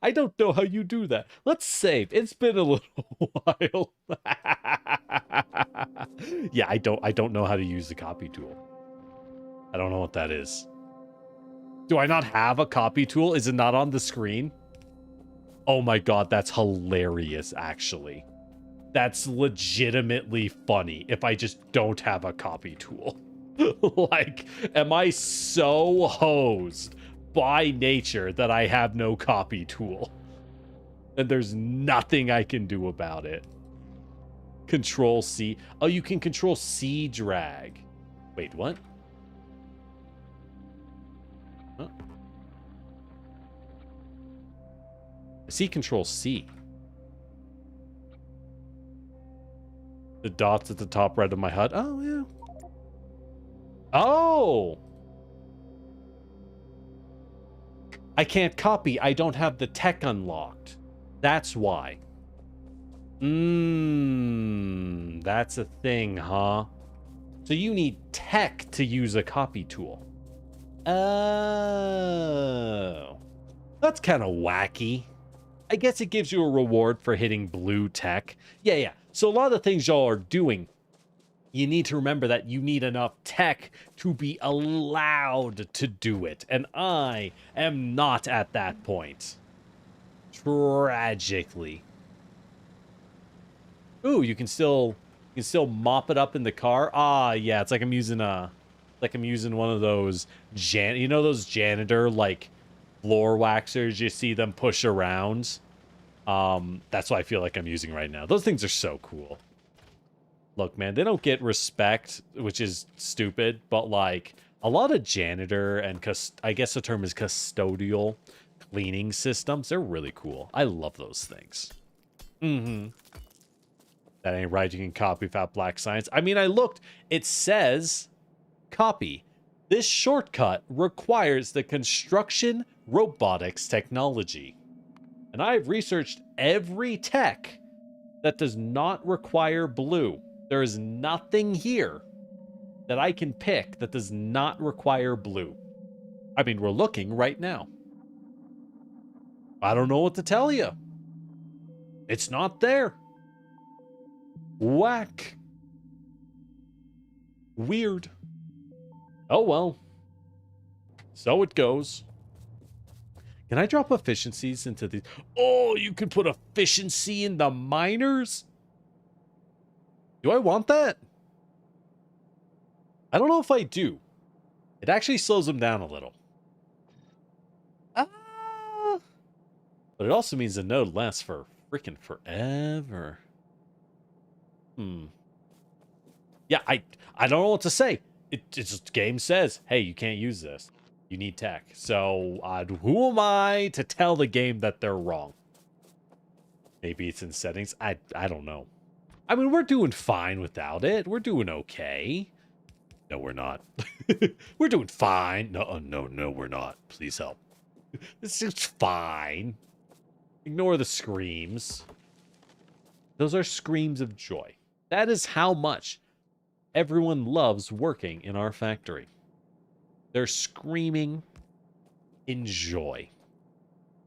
I don't know how you do that. Let's save. It's been a little while. Yeah, I don't know how to use the copy tool. I don't know what that is. Do I not have a copy tool? Is it not on the screen? Oh my god, that's hilarious, actually. That's legitimately funny if I just don't have a copy tool. Like, am I so hosed by nature that I have no copy tool? And there's nothing I can do about it. Control C. Oh, you can control C drag. Wait, what? Huh? I see control C. The dots at the top right of my HUD. Oh, yeah. Oh! I can't copy. I don't have the tech unlocked. That's why. That's a thing, huh? So you need tech to use a copy tool. Oh. That's kind of wacky. I guess it gives you a reward for hitting blue tech. Yeah. So a lot of the things y'all are doing, you need to remember that you need enough tech to be allowed to do it. And I am not at that point. Tragically. Ooh, you can still mop it up in the car. Ah, yeah, it's like I'm using one of those those janitor like floor waxers you see them push around. That's what I feel like I'm using right now. Those things are so cool. Look, man, they don't get respect, which is stupid, but like a lot of janitor and I guess the term is custodial cleaning systems, they're really cool. I love those things. That ain't right. You can copy without black science. I mean, I looked. It says copy. This shortcut requires the construction robotics technology. And I've researched every tech that does not require blue. There is nothing here that I can pick that does not require blue. I mean, we're looking right now. I don't know what to tell you. It's not there. Whack. Weird. Oh well. So it goes. Can I drop efficiencies into these? Oh, you can put efficiency in the miners? Do I want that? I don't know if I do. It actually slows them down a little. But it also means the node lasts for freaking forever. Yeah, I don't know what to say. It's just game says, hey, you can't use this. You need tech. So who am I to tell the game that they're wrong? Maybe it's in settings. I don't know. I mean, we're doing fine without it. We're doing okay. No, we're not. We're doing fine. No, we're not. Please help. This is fine. Ignore the screams. Those are screams of joy. That is how much everyone loves working in our factory. They're screaming in joy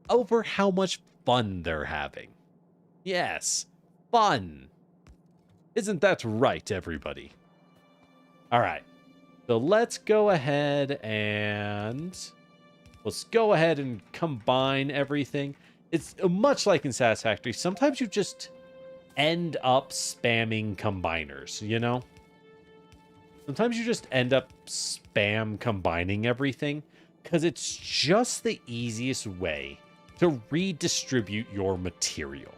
over how much fun they're having. Yes, fun. Isn't that right, everybody? All right. So let's go ahead and combine everything. It's much like in Satisfactory. Sometimes you just end up spamming combiners, you know? Sometimes you just end up spam combining everything because it's just the easiest way to redistribute your material.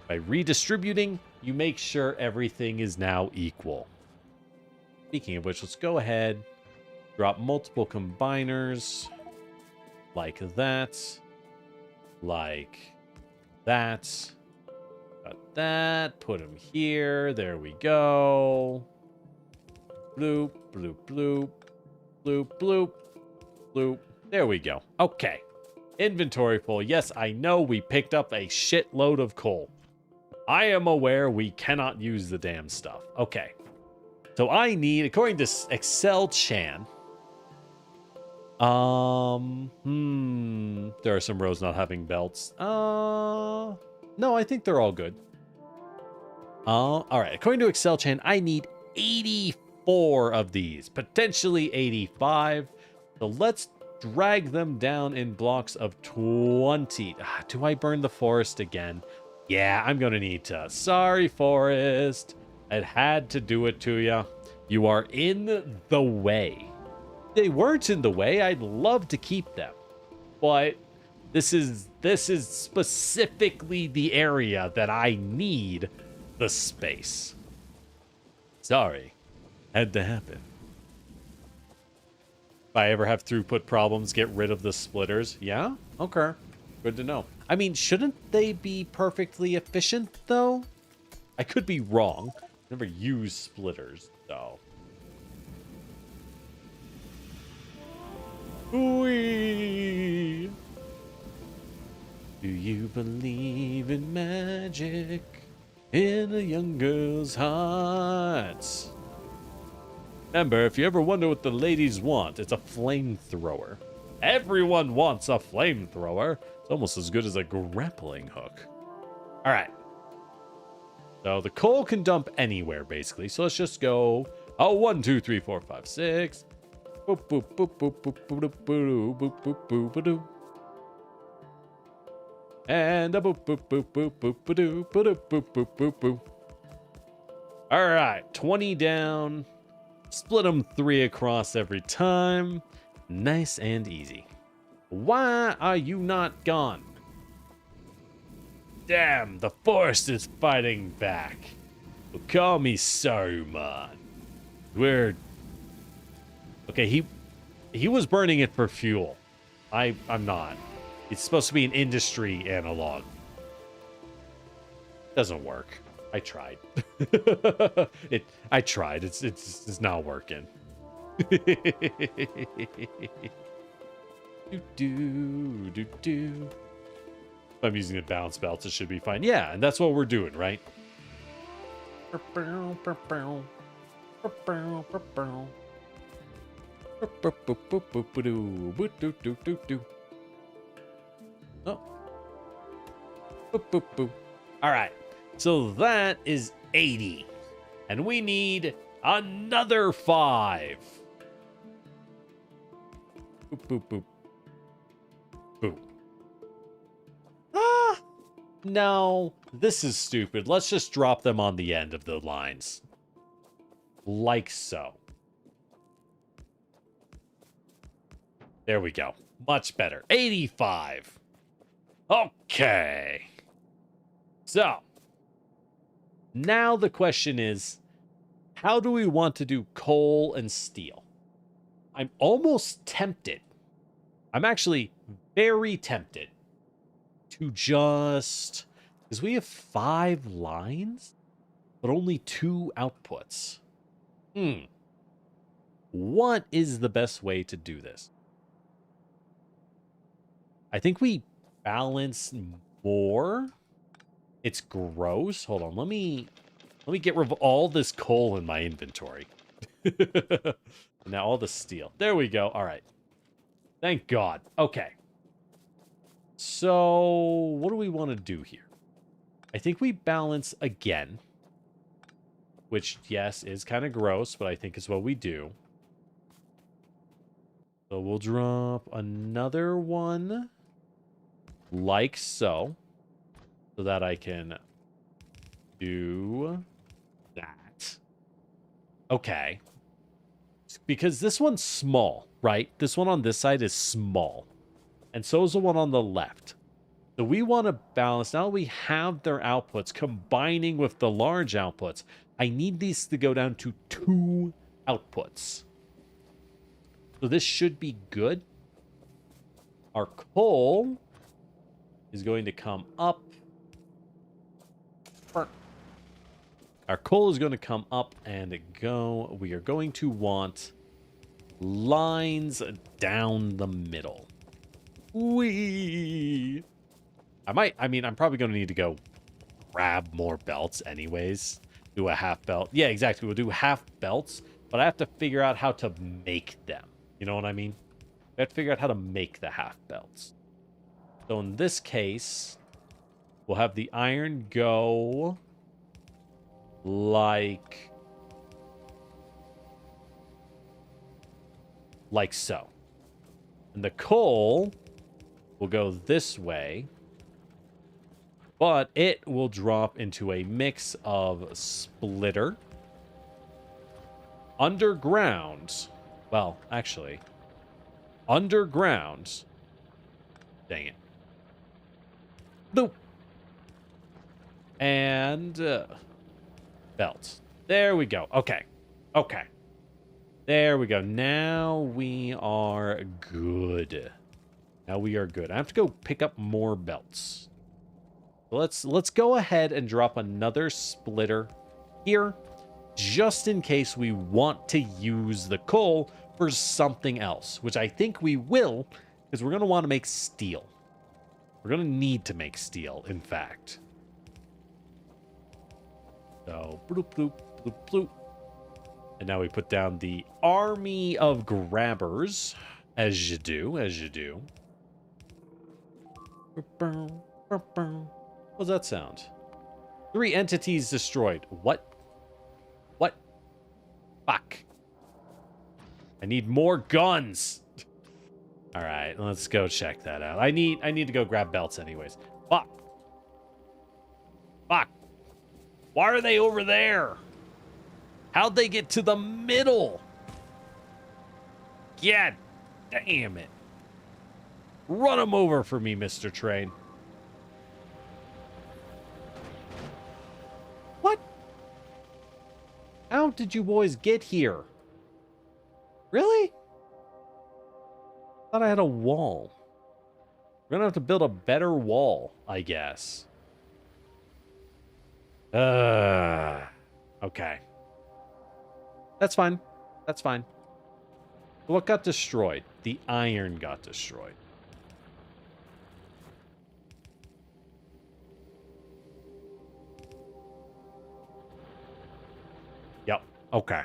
By redistributing, you make sure everything is now equal. Speaking of which, let's go ahead, drop multiple combiners like that, like that. Got that, put them here, there we go. Bloop, bloop, bloop, bloop, bloop, bloop. There we go. Okay. Inventory full. Yes, I know we picked up a shitload of coal. I am aware we cannot use the damn stuff. Okay. So I need, according to Excel Chan, there are some rows not having belts. No, I think they're all good. All right. According to Excel Chan, I need 84 of these, potentially 85. So let's drag them down in blocks of 20. Do I burn the forest again? Yeah, I'm going to need to. Sorry, forest. I had to do it to you. You are in the way. If they weren't in the way, I'd love to keep them. But this is specifically the area that I need the space. Sorry. Had to happen. If I ever have throughput problems, get rid of the splitters. Yeah? Okay. Good to know. I mean, shouldn't they be perfectly efficient, though? I could be wrong. Never use splitters, though. Whee! Do you believe in magic in a young girl's heart? Remember, if you ever wonder what the ladies want, it's a flamethrower. Everyone wants a flamethrower. It's almost as good as a grappling hook. All right. So the coal can dump anywhere, basically. So let's just go. Oh, 1, 2, 3, 4, 5, 6. Boop, boop, boop, boop, boop, boop, boop, boop, boop, boop, boop, and a boop, boop, boop, boop, boop, boop, boop, boop, boop, boop, boop. All right, 20 down. Split them 3 across every time. Nice and easy. Why are you not gone? Damn, the forest is fighting back. Well, call me Saruman. We're... Okay, he was burning it for fuel. I'm not. It's supposed to be an industry analog. Doesn't work. I tried. I tried. It's not working. If I'm using the bounce belts, it should be fine. Yeah, and that's what we're doing, right? Oh. All right. So that is 80. And we need another 5. Boop, boop, boop. Boop. Ah! No, this is stupid. Let's just drop them on the end of the lines. Like so. There we go. Much better. 85. Okay. So, now the question is, How do we want to do coal and steel? I'm almost tempted. I'm actually very tempted to just... Because we have 5 lines, but only 2 outputs. What is the best way to do this? I think we balance more. It's gross. Hold on. Let me get rid of all this coal in my inventory. Now all the steel. There we go. All right. Thank God. Okay. So what do we want to do here? I think we balance again. Which, yes, is kind of gross, but I think is what we do. So we'll drop another one. Like so. So that I can do that. Okay. Because this one's small, right? This one on this side is small. And so is the one on the left. So we want to balance. Now we have their outputs combining with the large outputs. I need these to go down to 2 outputs. So this should be good. Our coal is going to come up. Our coal is going to come up and go. We are going to want lines down the middle. Whee! I'm probably going to need to go grab more belts anyways. Do a half belt. Yeah, exactly. We'll do half belts, but I have to figure out how to make them. You know what I mean? I have to figure out how to make the half belts. So in this case, we'll have the iron go like so. And the coal will go this way, but it will drop into a mix of splitter, underground. Well, actually, underground. Dang it. Boop. And belt. There we go. Okay. Okay. There we go. Now we are good. Now we are good. I have to go pick up more belts. Let's go ahead and drop another splitter here, just in case we want to use the coal for something else, which I think we will, because we're going to want to make steel. We're going to need to make steel, in fact. So, bloop, bloop, bloop, bloop. And now we put down the army of grabbers, as you do, as you do. What's that sound? 3 entities destroyed. What? What? Fuck. I need more guns. All right, let's go check that out. I need to go grab belts anyways. Fuck. Fuck. Why are they over there? How'd they get to the middle? God damn it. Run them over for me, Mr. Train. What? How did you boys get here? Really? Thought I had a wall. We're gonna have to build a better wall, I guess. Okay. That's fine. That's fine. What got destroyed? The iron got destroyed. Yep. Okay.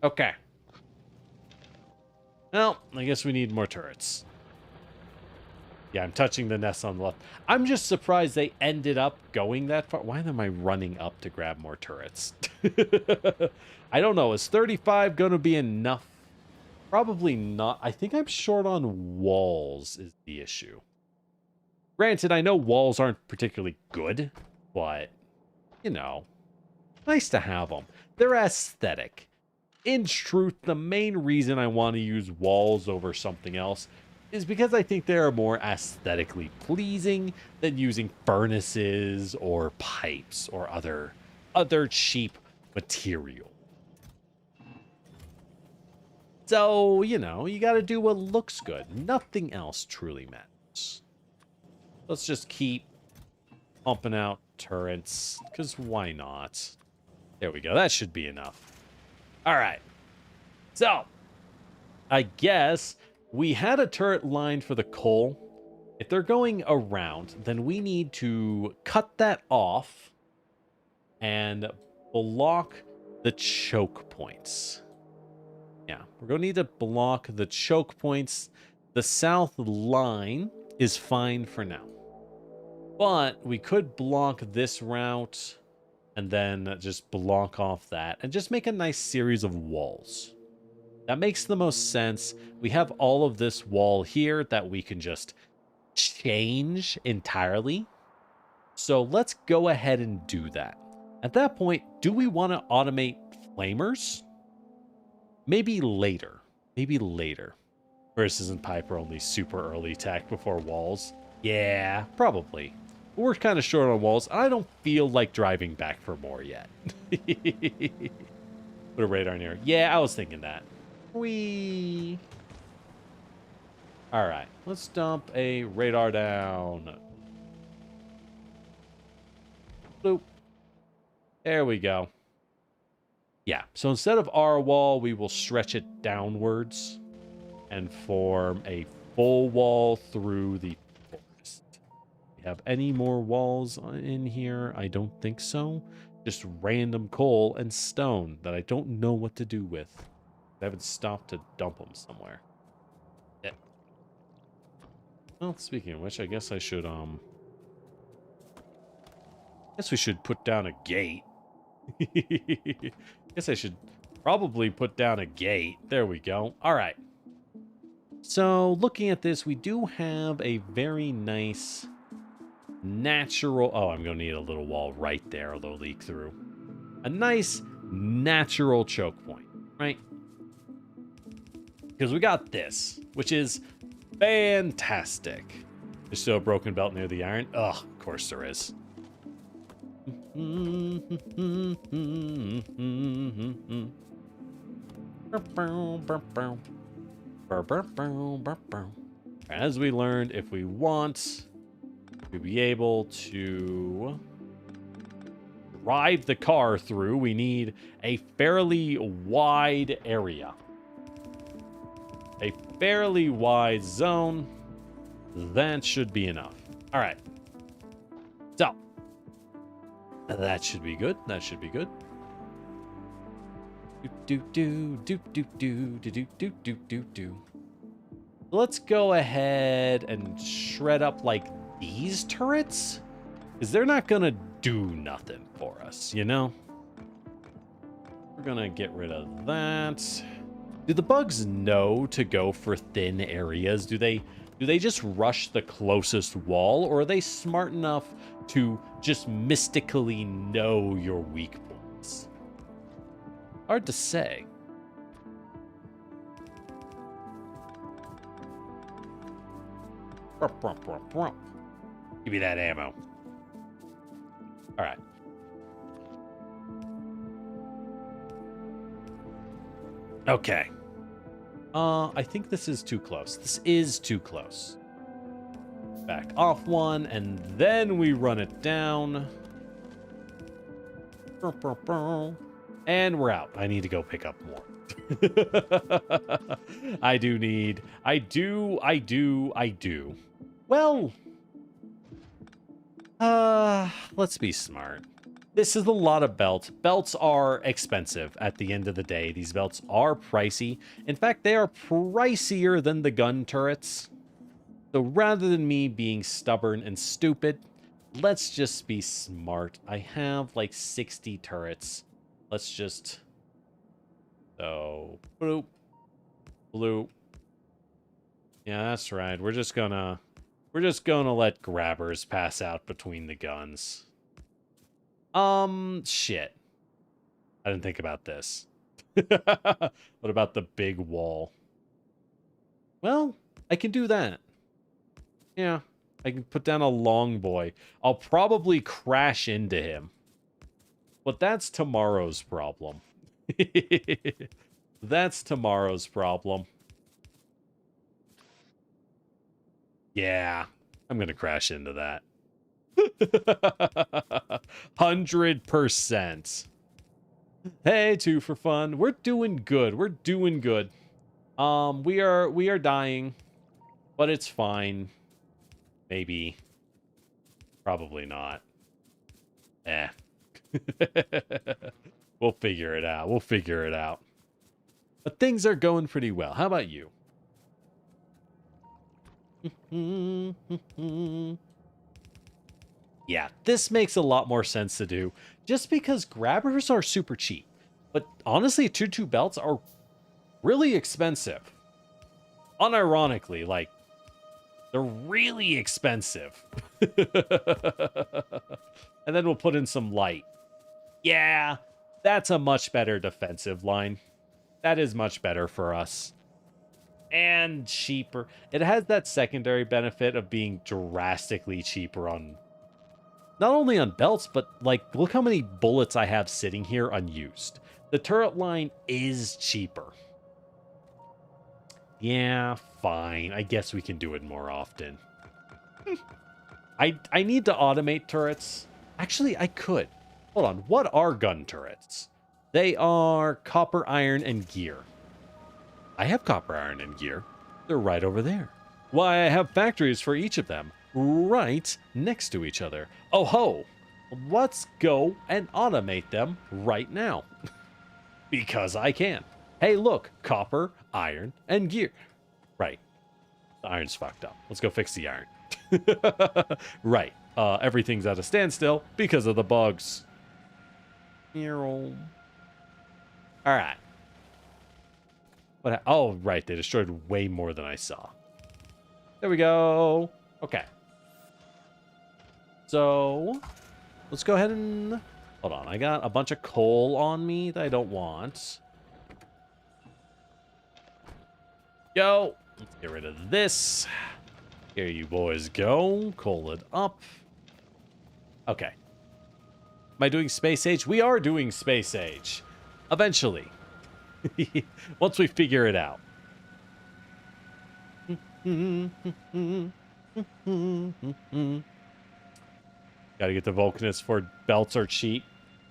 Okay. Well, I guess we need more turrets. Yeah, I'm touching the nest on the left. I'm just surprised they ended up going that far. Why am I running up to grab more turrets? I don't know. Is 35 going to be enough? Probably not. I think I'm short on walls is the issue. Granted, I know walls aren't particularly good, but, you know, nice to have them. They're aesthetic. in truth, the main reason I want to use walls over something else is because I think they are more aesthetically pleasing than using furnaces or pipes or other cheap material. So, you know, you got to do what looks good. Nothing else truly matters. Let's just keep pumping out turrets, because why not? There we go. That should be enough. All right. So, I guess we had a turret lined for the coal. If they're going around, then we need to cut that off and block the choke points. Yeah, we're going to need to block the choke points. The south line is fine for now. But we could block this route and then just block off that and just make a nice series of walls. That makes the most sense. We have all of this wall here that we can just change entirely. So let's go ahead and do that. At that point, do we want to automate flamers? Maybe later. Maybe later. Versus and Piper only super early attack before walls. Yeah, probably. We're kind of short on walls. I don't feel like driving back for more yet. Put a radar in here. Yeah, I was thinking that. Whee! Alright, let's dump a radar down. Bloop. There we go. Yeah, so instead of our wall, we will stretch it downwards and form a full wall through the forest. We have any more walls in here? I don't think so. Just random coal and stone that I don't know what to do with. I haven't stopped to dump them somewhere. Yeah. Well, speaking of which, I guess I should, guess we should put down a gate. Guess I should probably put down a gate. There we go. All right. So, looking at this, we do have a very nice natural... Oh, I'm going to need a little wall right there, although leak through. A nice natural choke point, right? Because we got this, which is fantastic. There's still a broken belt near the iron. Ugh, of course there is. As we learned, if we want to be able to drive the car through, we need a fairly wide area. A fairly wide zone. That should be enough. All right. So, that should be good. That should be good. Let's go ahead and shred up like these turrets, because they're not gonna do nothing for us, you know? We're gonna get rid of that. Do the bugs know to go for thin areas? Do they just rush the closest wall, or are they smart enough to just mystically know your weak points? Hard to say. Give me that ammo. All right. Okay. I think this is too close. This is too close. Back off one, and then we run it down. And we're out. I need to go pick up more. I do. Well, let's be smart. This is a lot of belts. Belts are expensive at the end of the day. These belts are pricey. In fact, they are pricier than the gun turrets. So rather than me being stubborn and stupid, let's just be smart. I have like 60 turrets. Let's just... So, bloop. Bloop. Yeah, that's right. We're just gonna let grabbers pass out between the guns. Shit. I didn't think about this. What about the big wall? Well, I can do that. Yeah, I can put down a long boy. I'll probably crash into him. But that's tomorrow's problem. That's tomorrow's problem. Yeah, I'm gonna crash into that. 100%. Hey, two for fun. We're doing good. We're doing good. We are dying, but it's fine. Maybe. Probably not. Eh. We'll figure it out. We'll figure it out. But things are going pretty well. How about you? Yeah, this makes a lot more sense to do just because grabbers are super cheap. But honestly, 2-2 belts are really expensive. Unironically, like, they're really expensive. And then we'll put in some light. Yeah, that's a much better defensive line. That is much better for us. And cheaper. It has that secondary benefit of being drastically cheaper on... Not only on belts, but, like, look how many bullets I have sitting here unused. The turret line is cheaper. Yeah, fine. I guess we can do it more often. I need to automate turrets. Actually, I could. Hold on. What are gun turrets? They are copper, iron, and gear. I have copper, iron, and gear. They're right over there. Why, I have factories for each of them. Right next to each other. Oh ho! Let's go and automate them right now. Because I can. Hey, look. Copper, iron, and gear. Right. The iron's fucked up. Let's go fix the iron. Right. Everything's at a standstill because of the bugs. All right. What? Oh, right. They destroyed way more than I saw. There we go. Okay. So, let's go ahead and... Hold on. I got a bunch of coal on me that I don't want. Go. Let's get rid of this. Here you boys go. Coal it up. Okay. Am I doing Space Age? We are doing Space Age. Eventually. Once we figure it out. Gotta get the Vulcanist for belts are cheap.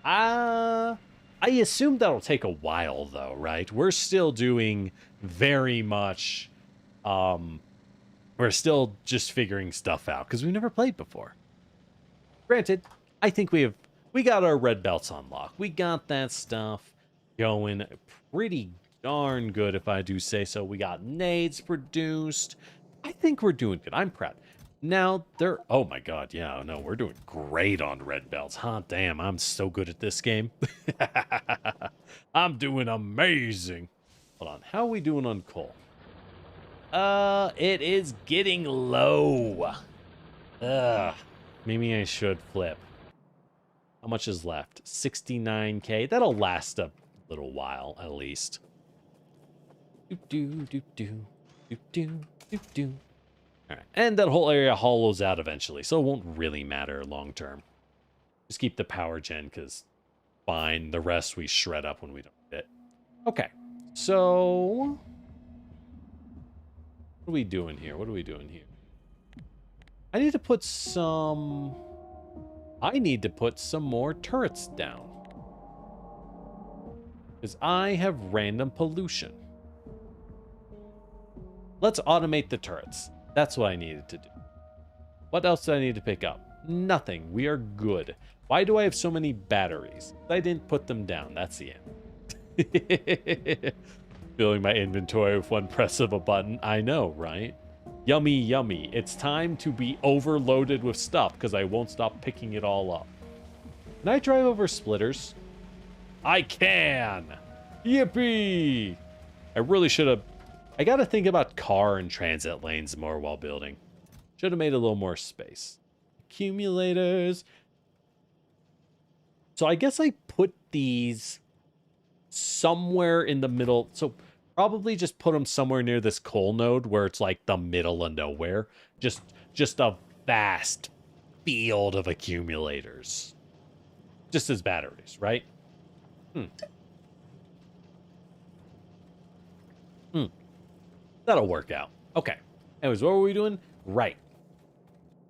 I assume that'll take a while, though, right? We're still doing very much... we're still just figuring stuff out, because we've never played before. Granted, I think we got our red belts on lock. We got that stuff going pretty darn good, if I do say so. We got nades produced. I think we're doing good. I'm proud. Now, oh my god, yeah, no, we're doing great on red belts. Huh, damn, I'm so good at this game. I'm doing amazing. Hold on, how are we doing on coal? It is getting low. Ugh, maybe I should flip. How much is left? 69k. That'll last a little while, at least. All right, and that whole area hollows out eventually, so it won't really matter long term. Just keep the power gen, because fine, the rest we shred up when we don't need it. Okay, so what are we doing here? What are we doing here? I need to put some more turrets down, because I have random pollution. Let's automate the turrets. That's what I needed to do. What else did I need to pick up? Nothing. We are good. Why do I have so many batteries? I didn't put them down. That's the end. Filling my inventory with one press of a button. I know, right? Yummy, yummy. It's time to be overloaded with stuff because I won't stop picking it all up. Can I drive over splitters? I can! Yippee! I really should have... I gotta think about car and transit lanes more while building. Should have made a little more space. Accumulators. So I guess I put these somewhere in the middle. So probably just put them somewhere near this coal node where it's like the middle of nowhere. Just a vast field of accumulators. Just as batteries, right? That'll work out. Okay. Anyways, what were we doing? Right.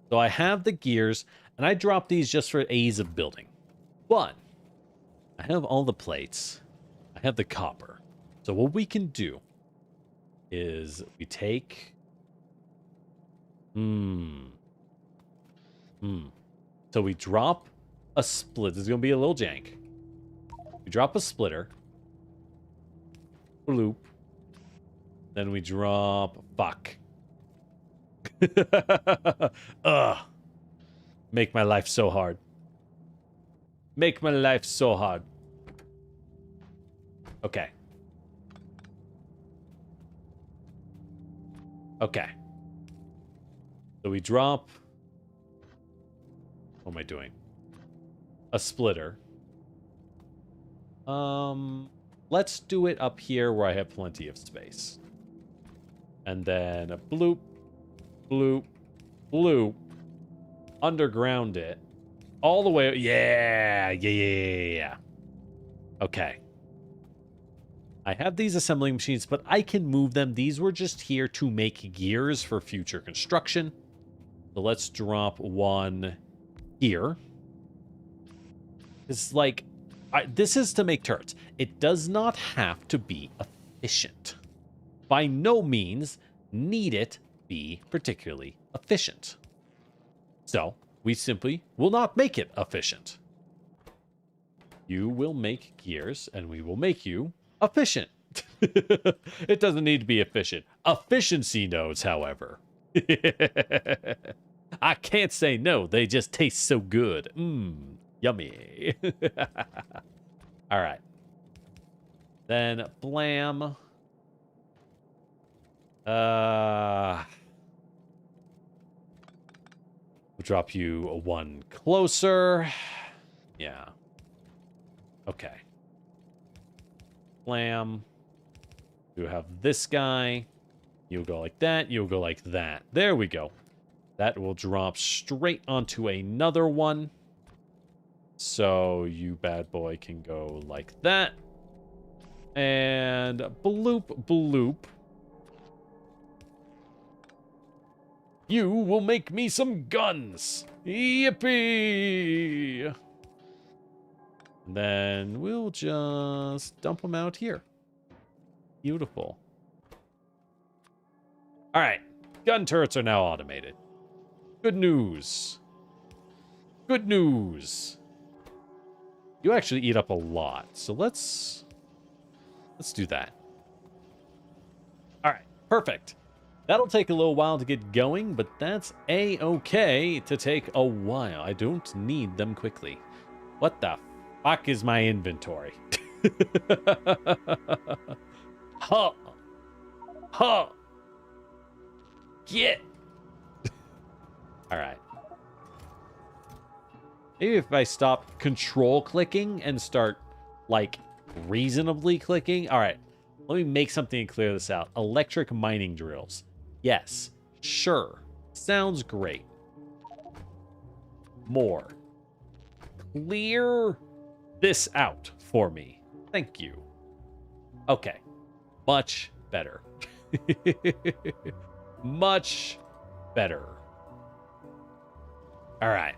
So I have the gears, and I drop these just for ease of building. But I have all the plates. I have the copper. So what we can do is we take... So we drop a split. This is going to be a little jank. We drop a splitter. Bloop. Then we drop... Fuck. Ugh. Make my life so hard. Make my life so hard. Okay. Okay. So we drop... What am I doing? A splitter. Let's do it up here where I have plenty of space. And then a bloop, bloop, bloop. Underground it. All the way. Yeah. Okay. I have these assembling machines, but I can move them. These were just here to make gears for future construction. So let's drop one here. It's like, this is to make turrets. It does not have to be efficient. By no means need it be particularly efficient. So we simply will not make it efficient. You will make gears, and we will make you efficient. It doesn't need to be efficient. Efficiency nodes, however. I can't say no. They just taste so good. Yummy. All right. Then blam. We'll drop you one closer. Yeah. Okay. Blam. You have this guy. You'll go like that. You'll go like that. There we go. That will drop straight onto another one. So you bad boy can go like that. And bloop, bloop. You will make me some guns. Yippee! And then we'll just dump them out here. Beautiful. All right. Gun turrets are now automated. Good news. Good news. You actually eat up a lot. So let's do that. All right. Perfect. That'll take a little while to get going, but that's a-okay to take a while. I don't need them quickly. What the fuck is my inventory? Huh. Huh. Get. All right. Maybe if I stop control clicking and start, like, reasonably clicking. All right. Let me make something and clear this out. Electric mining drills. Yes. Sure. Sounds great. More. Clear this out for me. Thank you. Okay. Much better. Much better. All right.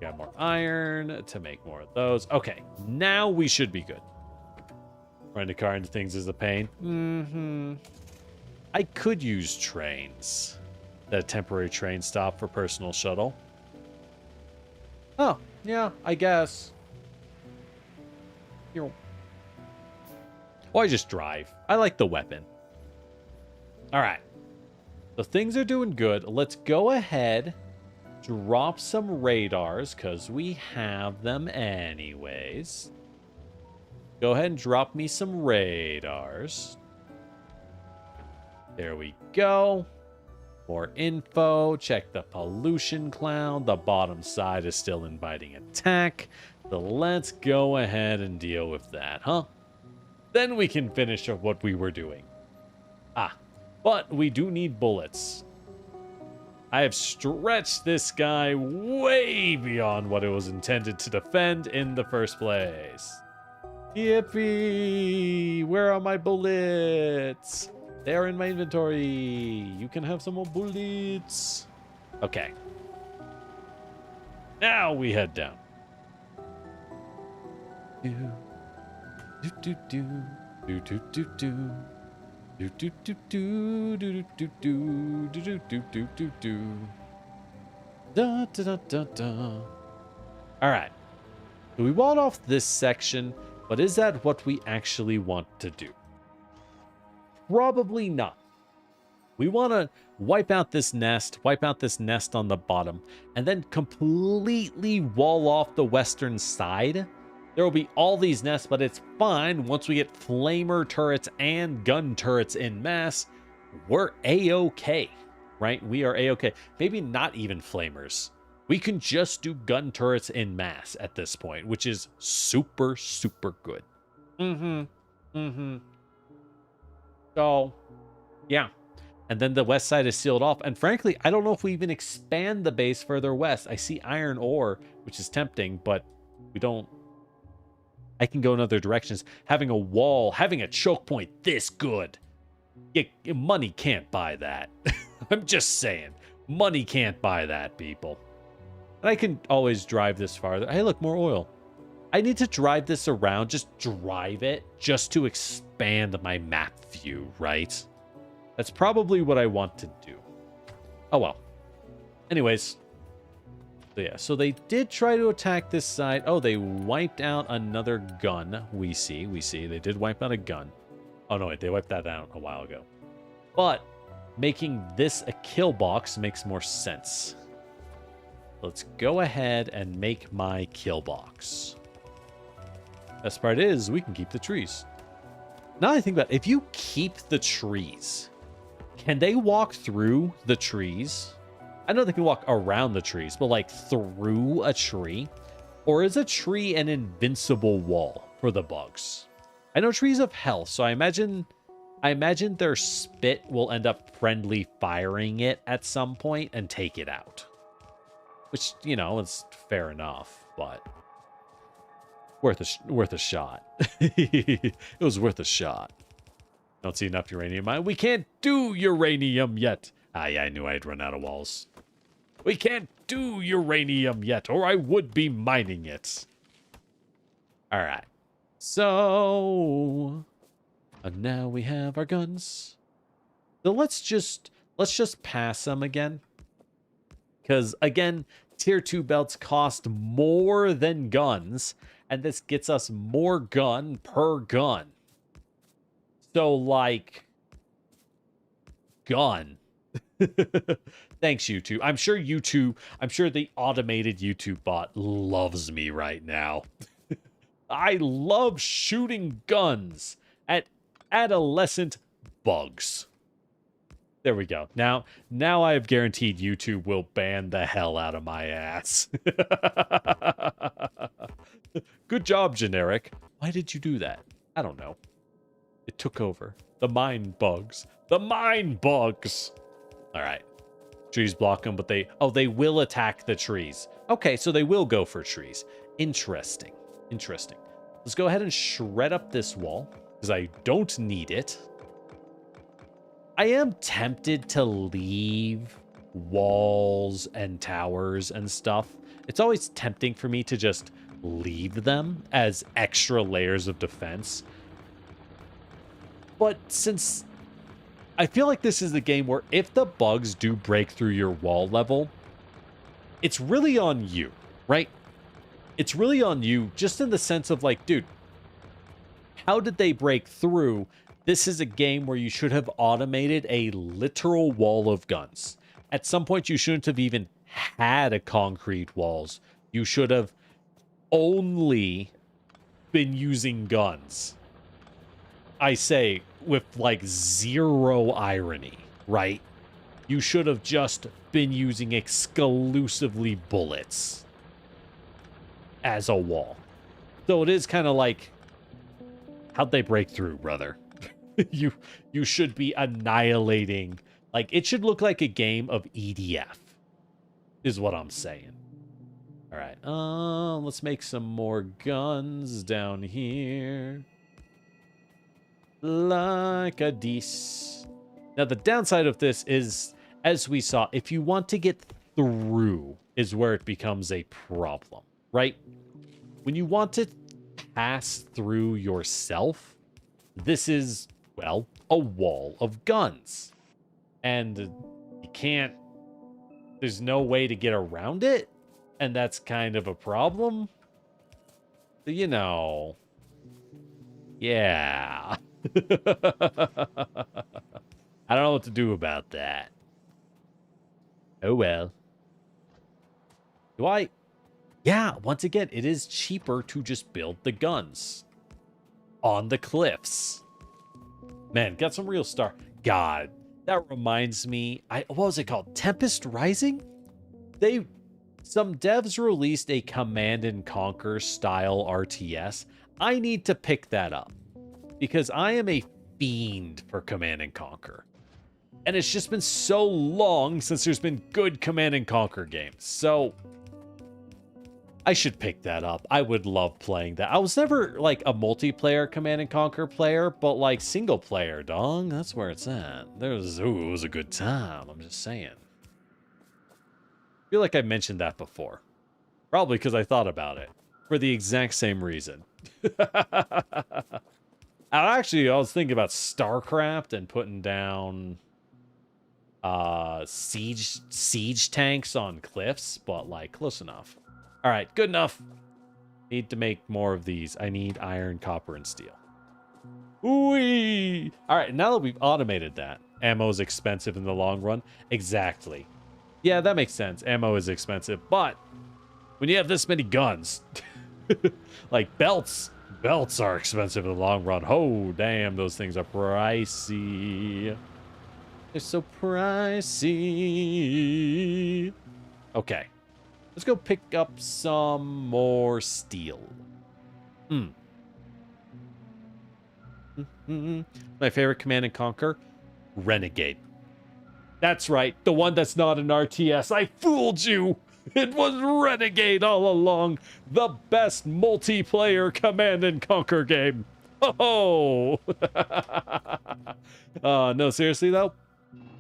Got more iron to make more of those. Okay. Now we should be good. Running a car into things is a pain. I could use trains. That temporary train stop for personal shuttle. Oh, yeah, I guess. Or I just drive. I like the weapon. All right. So things are doing good. Let's go ahead, drop some radars, because we have them anyways. Go ahead and drop me some radars. There we go. More info. Check the pollution cloud. The bottom side is still inviting attack. So let's go ahead and deal with that, huh? Then we can finish up what we were doing. Ah, but we do need bullets. I have stretched this guy way beyond what it was intended to defend in the first place. Yippee! Where are my bullets? They're in my inventory. You can have some more bullets. Okay. Now we head down. Do do do do do do do do. Do do do do do do do do do do do do. Da da da da da. All right. So we walled off this section, but is that what we actually want to do? Probably not. We want to wipe out this nest on the bottom, and then completely wall off the western side. There will be all these nests, but it's fine. Once we get flamer turrets and gun turrets in mass, we're A-okay, right? We are A-okay. Maybe not even flamers. We can just do gun turrets in mass at this point, which is super, super good. So, yeah. And then the west side is sealed off. And frankly, I don't know if we even expand the base further west. I see iron ore, which is tempting, but we don't. I can go in other directions. Having a wall, having a choke point this good. Money can't buy that. I'm just saying. Money can't buy that, people. And I can always drive this farther. Hey, look, more oil. I need to drive this around. Just drive it just to expand my map view, right? That's probably what I want to do. Oh, well. Anyways. So yeah, so they did try to attack this side. Oh, they wiped out another gun. We see. They did wipe out a gun. Oh, no, wait. They wiped that out a while ago. But making this a kill box makes more sense. Let's go ahead and make my kill box. Best part is we can keep the trees. Now I think about it, if you keep the trees, can they walk through the trees? I know they can walk around the trees, but like through a tree? Or is a tree an invincible wall for the bugs? I know trees have health, so I imagine their spit will end up friendly firing it at some point and take it out. Which, you know, it's fair enough, but worth a shot. It was worth a shot. Don't see enough uranium mine. We can't do uranium yet. Ah, yeah, I knew I'd run out of walls. We can't do uranium yet, or I would be mining it. All right. So, and now we have our guns. So let's just pass them again. Because, again, tier 2 belts cost more than guns, and this gets us more gun per gun. So, like, gun. Thanks, YouTube. I'm sure the automated YouTube bot loves me right now. I love shooting guns at adolescent bugs. There we go. Now I've guaranteed YouTube will ban the hell out of my ass. Good job, generic. Why did you do that? I don't know. It took over. The mine bugs. The mine bugs. All right. Trees block them, but they will attack the trees. Okay, so they will go for trees. Interesting. Interesting. Let's go ahead and shred up this wall because I don't need it. I am tempted to leave walls and towers and stuff. It's always tempting for me to just leave them as extra layers of defense. But since I feel like this is the game where if the bugs do break through your wall level, it's really on you, right? It's really on you just in the sense of like, dude, how did they break through? This is a game where you should have automated a literal wall of guns. At some point, you shouldn't have even had a concrete walls. You should have only been using guns. I say with like zero irony, right? You should have just been using exclusively bullets. as a wall. So it is kind of like, how'd they break through, brother? You should be annihilating. Like, it should look like a game of EDF, is what I'm saying. All right, let's make some more guns down here. Like a dis. Now, the downside of this is, as we saw, if you want to get through is where it becomes a problem, right? When you want to pass through yourself, this is, well, a wall of guns. And you can't, there's no way to get around it. And that's kind of a problem. You know, yeah. I don't know what to do about that. Oh well. Do I? Yeah, once again, it is cheaper to just build the guns on the cliffs. Man, got some real star. God, that reminds me. What was it called? Tempest Rising? Some devs released a Command and Conquer style RTS. I need to pick that up because I am a fiend for Command and Conquer. And it's just been so long since there's been good Command and Conquer games. So I should pick that up. I would love playing that. I was never like a multiplayer Command and Conquer player, but like single player, dong. That's where it's at. It was a good time. I'm just saying. I feel like I mentioned that before. Probably because I thought about it. For the exact same reason. Actually, I was thinking about StarCraft and putting down siege tanks on cliffs, but like close enough. All right, good enough. Need to make more of these. I need iron, copper, and steel. Ooh-wee! All right, now that we've automated that, ammo is expensive in the long run. Exactly. Yeah, that makes sense. Ammo is expensive, but when you have this many guns, like belts are expensive in the long run. Oh, damn, those things are pricey. They're so pricey. Okay. Let's go pick up some more steel. My favorite Command and Conquer? Renegade. That's right, the one that's not an RTS. I fooled you! It was Renegade all along. The best multiplayer Command and Conquer game. Oh! No, seriously though,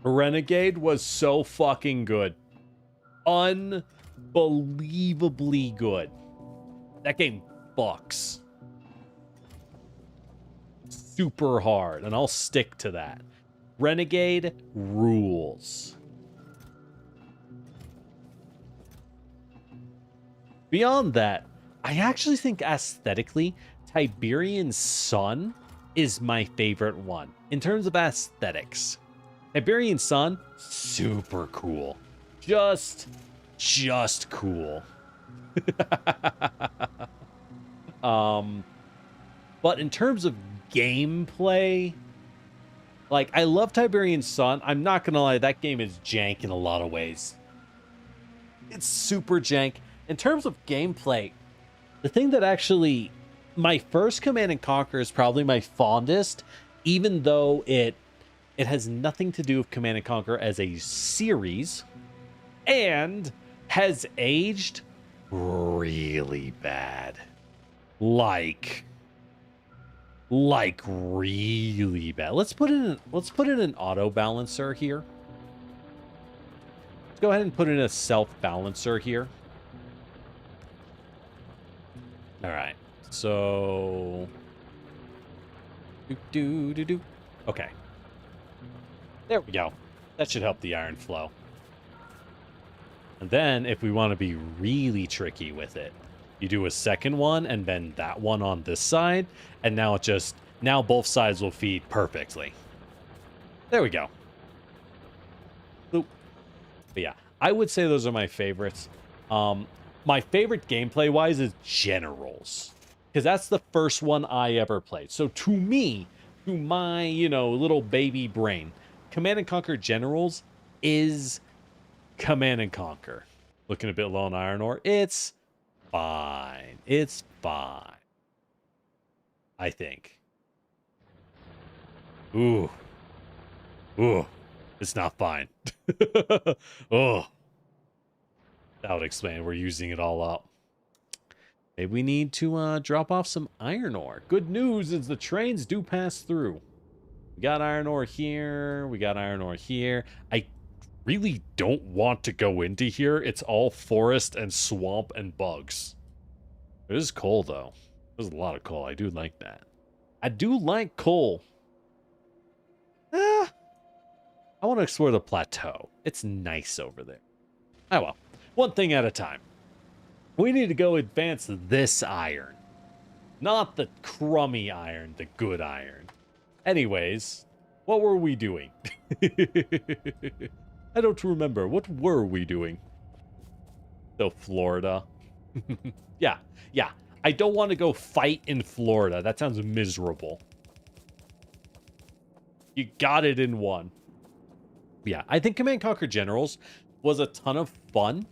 Renegade was so fucking good. Unbelievably good. That game fucks. Super hard, and I'll stick to that. Renegade rules. Beyond that, I actually think aesthetically, Tiberian Sun is my favorite one. In terms of aesthetics, Tiberian Sun, super cool. Just cool. But in terms of gameplay, like, I love Tiberian Sun. I'm not gonna lie, that game is jank in a lot of ways. It's super jank. In terms of gameplay, the thing that actually, my first Command and Conquer is probably my fondest, even though it has nothing to do with Command and Conquer as a series, and has aged really bad. Like really bad. Let's put in an auto balancer here. Let's go ahead and put in a self balancer here. All right. So okay. There we go. That should help the iron flow. And then if we want to be really tricky with it, you do a second one and then that one on this side, and now both sides will feed perfectly. There we go. Boop. But yeah, I would say those are my favorites. My favorite gameplay wise is Generals, because that's the first one I ever played. So to me, to my, little baby brain, Command and Conquer Generals is Command and Conquer. Looking a bit low on iron ore. It's fine. It's fine. I think. Ooh. Ooh. It's not fine. Oh. That would explain. We're using it all up. Maybe we need to drop off some iron ore. Good news is the trains do pass through. We got iron ore here. We got iron ore here. I really don't want to go into here. It's all forest and swamp and bugs. It is coal, though. There's a lot of coal. I do like that. I do like coal. I want to explore the plateau. It's nice over there. Oh, well. One thing at a time. We need to go advance this iron. Not the crummy iron, the good iron. Anyways, what were we doing? I don't remember. What were we doing? So, Florida. Yeah. I don't want to go fight in Florida. That sounds miserable. You got it in one. Yeah, I think Command & Conquer Generals was a ton of fun.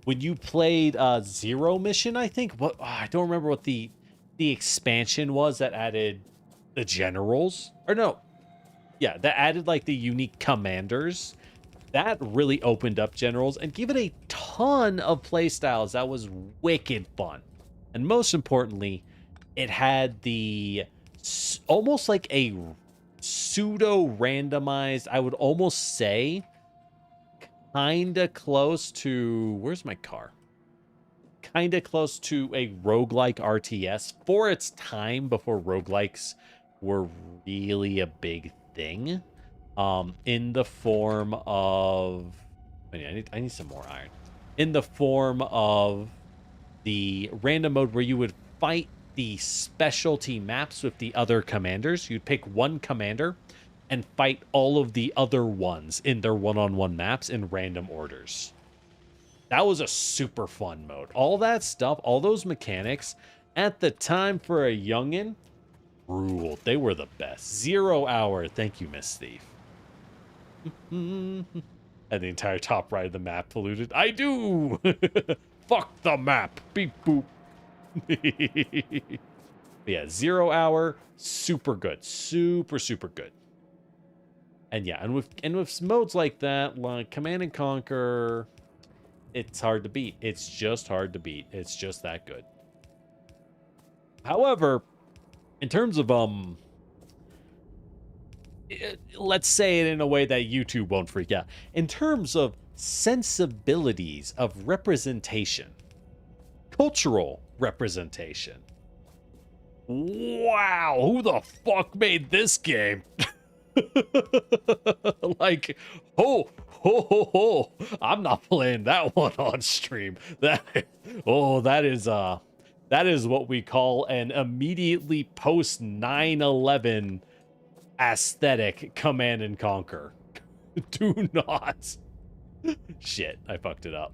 When you played Zero Mission, I think. I don't remember what the expansion was that added the generals. Or no. Yeah, that added like the unique commanders. That really opened up generals and gave it a ton of playstyles. That was wicked fun. And most importantly, it had the almost like a pseudo randomized, I would almost say, kinda close to, where's my car? Kinda close to a roguelike RTS for its time, before roguelikes were really a big thing. In the form of, I need some more iron. In the form of the random mode where you would fight the specialty maps with the other commanders. You'd pick one commander and fight all of the other ones in their one-on-one maps in random orders. That was a super fun mode. All that stuff, all those mechanics, at the time for a youngin', ruled. They were the best. 0 hour. Thank you, Miss Thief. And the entire top right of the map polluted. I do! Fuck the map. Beep boop. Yeah, 0 hour, super good. Super good. And yeah, and with modes like that, like Command & Conquer, it's hard to beat. It's just hard to beat. It's just that good. However, in terms of let's say it in a way that YouTube won't freak out. In terms of sensibilities of representation, cultural representation. Wow, who the fuck made this game? Like, I'm not playing that one on stream. That is what we call an immediately post 9/11 aesthetic Command & Conquer. Do not. Shit, I fucked it up.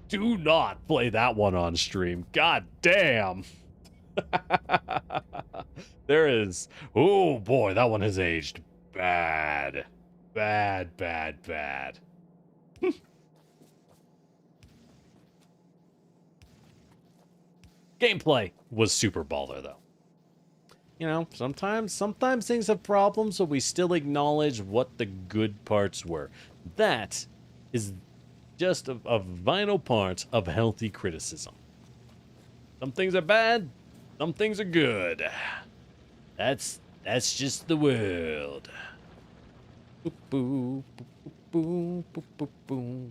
Do not play that one on stream. God damn. There is... Oh, boy, that one has aged bad. Bad. Gameplay was super baller, though. You know, sometimes things have problems, but we still acknowledge what the good parts were. That is just a vital part of healthy criticism. Some things are bad, some things are good. That's just the world. Boop boop boop boop boop boop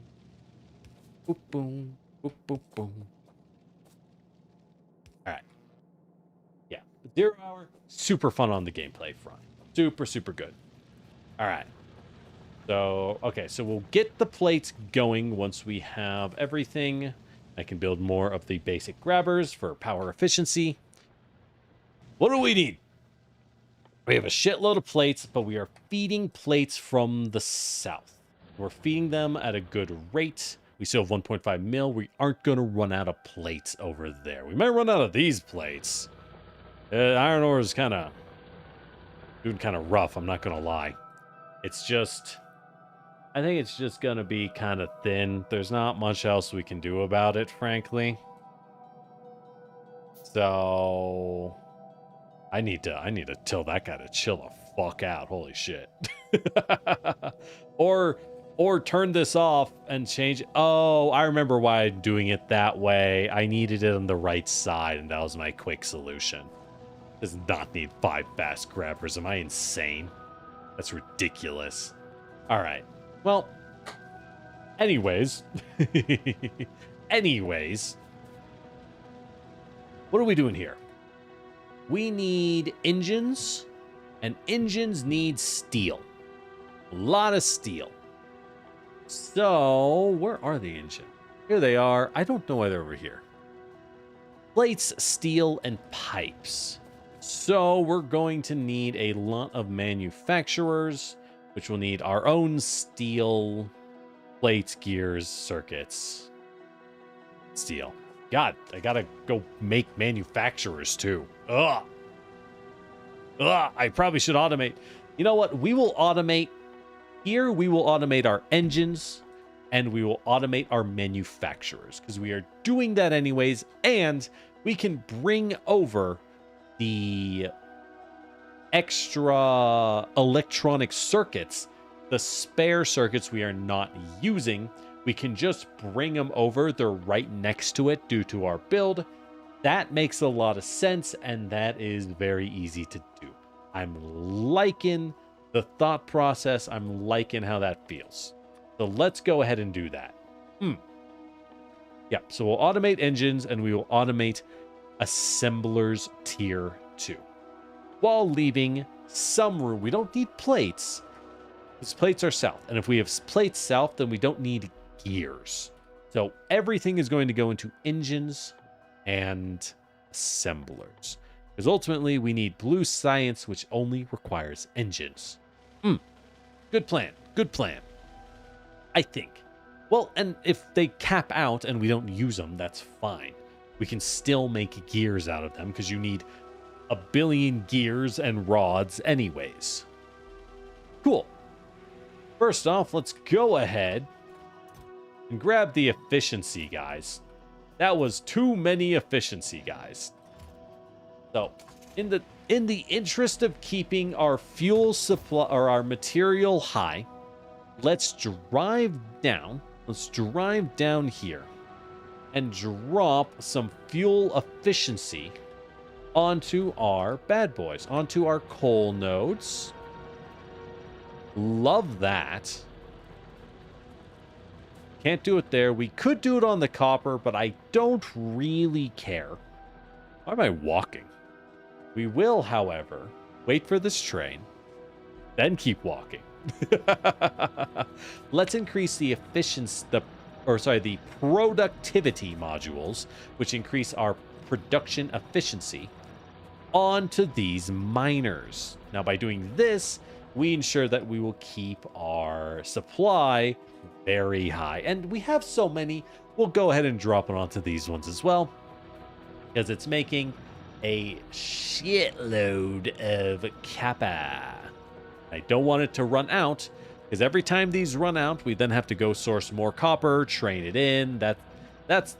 boop boop boop boop boop. All right. Yeah, 0 hour, super fun on the gameplay front. Super good. All right. So, okay, so we'll get the plates going once we have everything. I can build more of the basic grabbers for power efficiency. What do we need? We have a shitload of plates, but we are feeding plates from the south. We're feeding them at a good rate. We still have 1.5 mil. We aren't going to run out of plates over there. We might run out of these plates. Iron ore is kind of rough, I'm not going to lie. It's just... I think it's just gonna be kind of thin. There's not much else we can do about it, frankly. So I need to tell that guy to chill the fuck out. Holy shit. or or turn this off and change. Oh, I remember why I'm doing it that way. I needed it on the right side, and that was my quick solution. Does not need 5 fast grabbers. Am I insane? That's ridiculous. All right. Well, anyways. Anyways. What are we doing here? We need engines, and engines need steel. A lot of steel. So, where are the engines? Here they are. I don't know why they're over here. Plates, steel, and pipes. So, we're going to need a lot of manufacturers, which will need our own steel, plates, gears, circuits. Steel. God, I gotta go make manufacturers too. Ugh. I probably should automate. You know what? We will automate. Here we will automate our engines, and we will automate our manufacturers, because we are doing that anyways, and we can bring over the extra electronic circuits, the spare circuits we are not using. We can just bring them over. They're right next to it due to our build. That makes a lot of sense, and that is very easy to do. I'm liking the thought process. I'm liking how that feels. So let's go ahead and do that. Yeah, so we'll automate engines, and we will automate assemblers tier 2. While leaving some room. We don't need plates, because plates are south. And if we have plates south, then we don't need gears. So everything is going to go into engines and assemblers, because ultimately we need blue science, which only requires engines. Good plan. Good plan. I think. Well, and if they cap out and we don't use them, that's fine. We can still make gears out of them, because you need a billion gears and rods anyways. Cool. First off, let's go ahead and grab the efficiency, guys. That was too many efficiency, guys. So, in the interest of keeping our fuel supply or our material high, let's drive down. Let's drive down here and drop some fuel efficiency onto our bad boys, onto our coal nodes. Love that. Can't do it there. We could do it on the copper, but I don't really care. Why am I walking? We will, however, wait for this train, then keep walking. Let's increase the efficiency, the productivity modules, which increase our production efficiency, onto these miners. Now, by doing this, we ensure that we will keep our supply very high. And we have so many, we'll go ahead and drop it onto these ones as well, because it's making a shitload of kappa. I don't want it to run out, because every time these run out, we then have to go source more copper, train it in. That's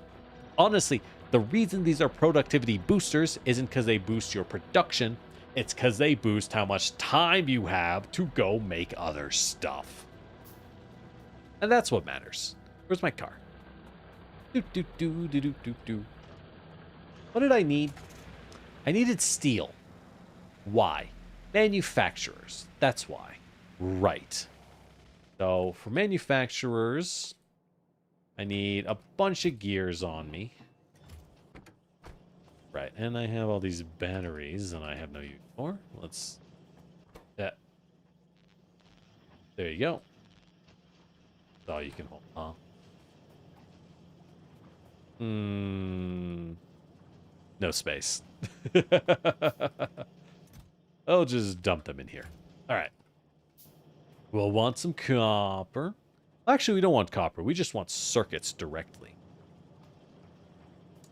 honestly, the reason these are productivity boosters isn't because they boost your production. It's because they boost how much time you have to go make other stuff. And that's what matters. Where's my car? What did I need? I needed steel. Why? Manufacturers. That's why. Right. So for manufacturers, I need a bunch of gears on me. Right, and I have all these batteries and I have no use for. Let's... Yeah. There you go. That's all you can hold, huh? No space. I'll just dump them in here. All right. We'll want some copper. Actually, we don't want copper. We just want circuits directly,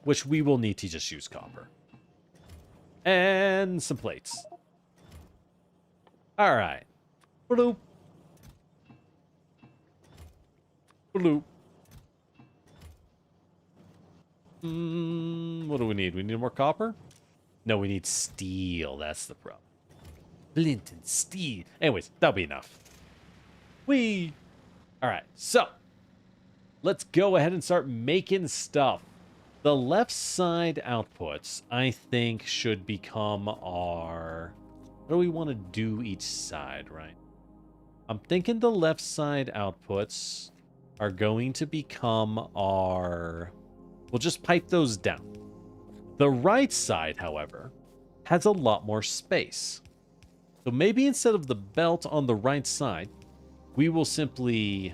which we will need to just use copper. And some plates. All right. Bloop. Bloop. What do we need? We need more copper? No, we need steel. That's the problem. Flint and steel. Anyways, that'll be enough. Whee! Alright, so let's go ahead and start making stuff. The left side outputs, I think, should become our... What do we want to do each side, right? I'm thinking the left side outputs are going to become our... We'll just pipe those down. The right side, however, has a lot more space. So maybe instead of the belt on the right side, we will simply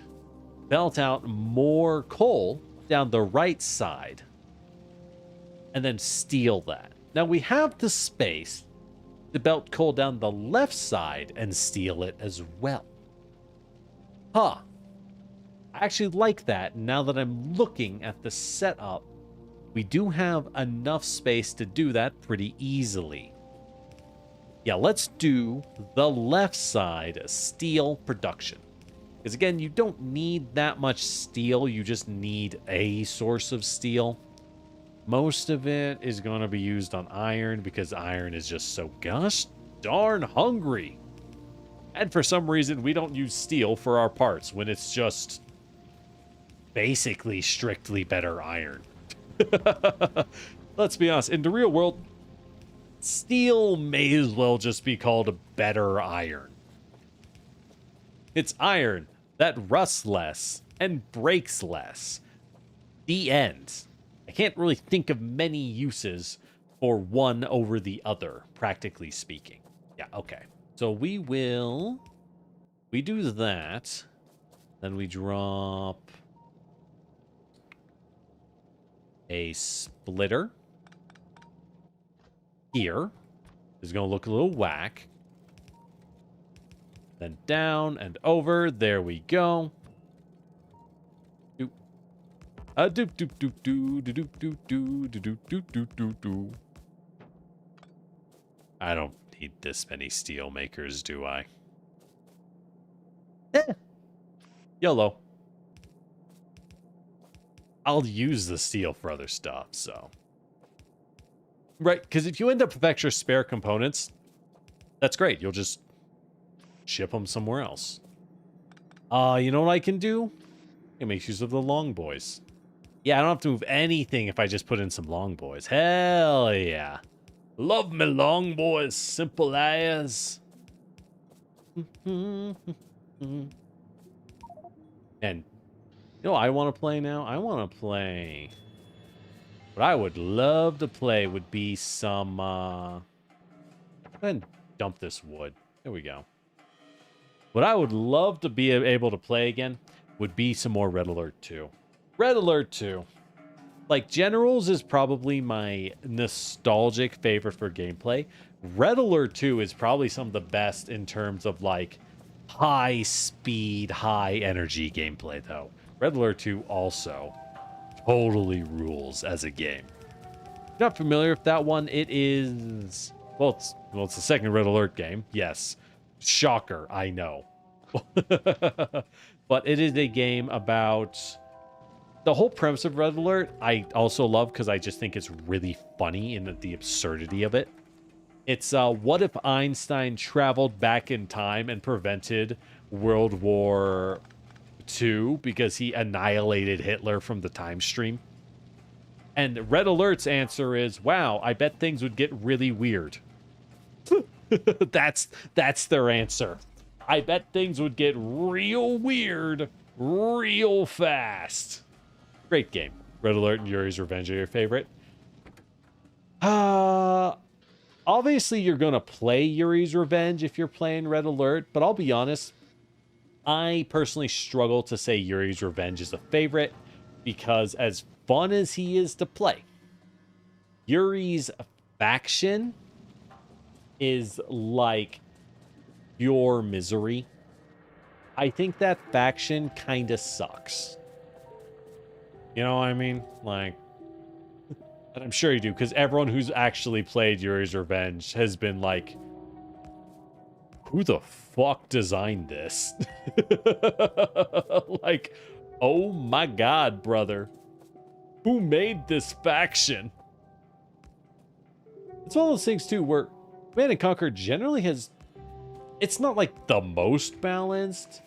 belt out more coal down the right side and then steal that. Now we have the space to belt coal down the left side and steal it as well. Huh. I actually like that. Now that I'm looking at the setup, we do have enough space to do that pretty easily. Yeah, let's do the left side steel production. Because again, you don't need that much steel. You just need a source of steel. Most of it is going to be used on iron because iron is just so gosh darn hungry. And for some reason, we don't use steel for our parts when it's just basically strictly better iron. Let's be honest, in the real world, steel may as well just be called a better iron. It's iron that rusts less and breaks less. The end. I can't really think of many uses for one over the other, practically speaking. Yeah, okay. So we do that. Then we drop a splitter here. It's going to look a little whack. Then down and over. There we go. Doop doop doop doo doop doop doo doop doop doop doop doo. I don't need this many steel makers, do I? YOLO. I'll use the steel for other stuff, so. Right, because if you end up with extra spare components, that's great. You'll just ship them somewhere else. You know what I can do? It makes use of the long boys. Yeah, I don't have to move anything if I just put in some long boys. Hell yeah. Love me long boys, simple as. And you know what I want to play now? I want to play... What I would love to play would be some... Go ahead and dump this wood. There we go. What I would love to be able to play again would be some more Red Alert 2. Red Alert 2. Like, Generals is probably my nostalgic favorite for gameplay. Red Alert 2 is probably some of the best in terms of, like, high speed, high energy gameplay, though. Red Alert 2 also totally rules as a game. If you're not familiar with that one, it is... Well, it's the second Red Alert game. Yes. Shocker, I know. But it is a game about... The whole premise of Red Alert, I also love because I just think it's really funny in the absurdity of it. It's, what if Einstein traveled back in time and prevented World War II because he annihilated Hitler from the time stream? And Red Alert's answer is, wow, I bet things would get really weird. That's their answer. I bet things would get real weird real fast. Great game. Red Alert and Yuri's Revenge are your favorite. Obviously, you're going to play Yuri's Revenge if you're playing Red Alert, but I'll be honest, I personally struggle to say Yuri's Revenge is a favorite because as fun as he is to play, Yuri's faction is like pure misery. I think that faction kind of sucks. You know what I mean? Like, and I'm sure you do, because everyone who's actually played Yuri's Revenge has been like, who the fuck designed this? Like, Oh my god, brother. Who made this faction? It's one of those things, too, where Command and Conquer generally has... It's not, like, the most balanced,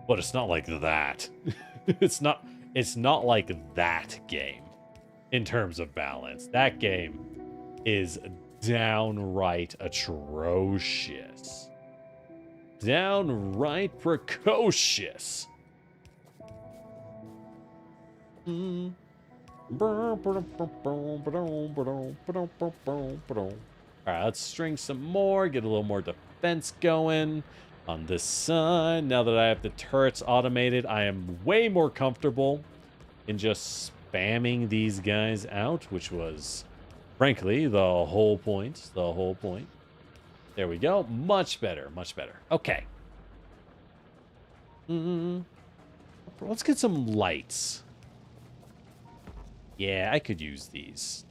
but it's not like that. It's not like that game in terms of balance. That game is downright atrocious. Downright precocious. Alright, let's string some more, get a little more defense going on this side. Now that I have the turrets automated, I am way more comfortable in just spamming these guys out, which was, frankly, the whole point. The whole point. There we go. Much better. Much better. Okay. Let's get some lights. Yeah, I could use these.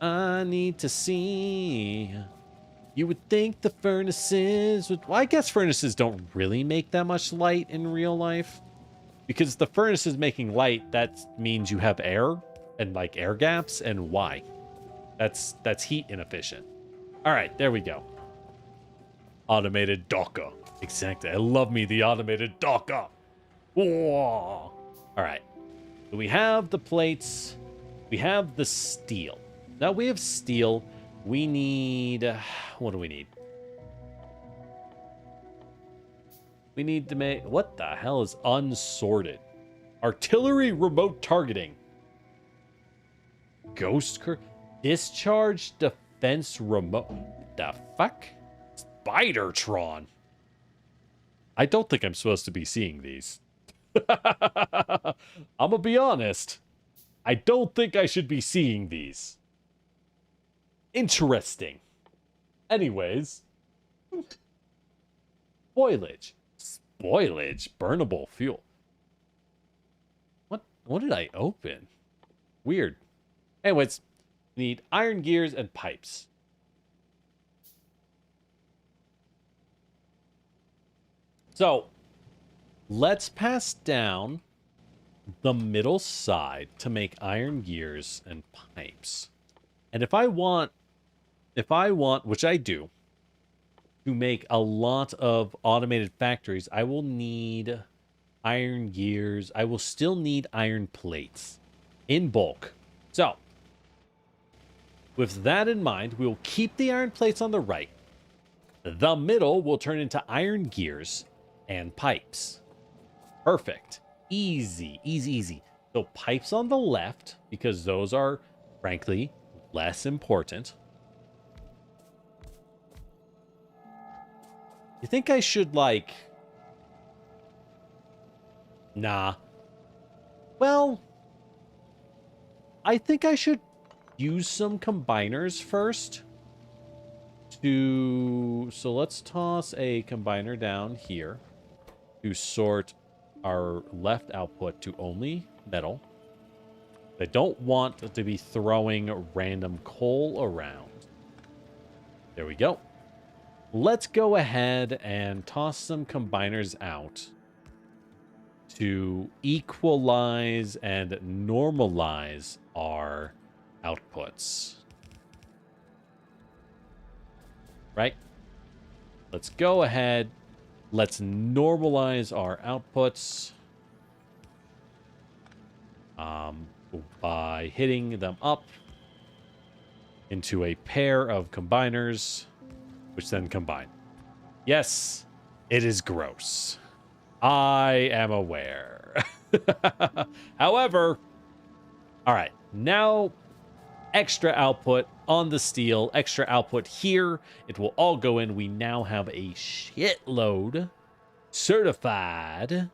I need to see. You would think the furnaces would... Well, I guess furnaces don't really make that much light in real life. Because the furnace is making light, that means you have air and like air gaps, and why? That's heat inefficient. All right, there we go. Automated docker. Exactly. I love me the automated docker. Whoa. All right. So we have the plates. We have the steel. Now we have steel. We need... what do we need? We need to make... What the hell is unsorted? Artillery remote targeting. Ghost... Discharge defense remote... The fuck? Spidertron. I don't think I'm supposed to be seeing these. I'm gonna be honest. I don't think I should be seeing these. Interesting. Anyways. Spoilage. Spoilage? Burnable fuel. What did I open? Weird. Anyways, we need iron gears and pipes. So, let's pass down the middle side to make iron gears and pipes. And if I want, which I do, to make a lot of automated factories, I will need iron gears. I will still need iron plates in bulk. So, with that in mind, we will keep the iron plates on the right. The middle will turn into iron gears and pipes. Perfect. Easy, easy, easy. So pipes on the left, because those are, frankly, less important. You think I should, like... Nah. Well, I think I should use some combiners first. So let's toss a combiner down here to sort our left output to only metal. I don't want to be throwing random coal around. There we go. Let's go ahead and toss some combiners out to equalize and normalize our outputs. Right? Let's go ahead. Let's normalize our outputs by hitting them up into a pair of combiners, which then combine. Yes, it is gross. I am aware. However, all right, now extra output on the steel, extra output here. It will all go in. We now have a shitload certified,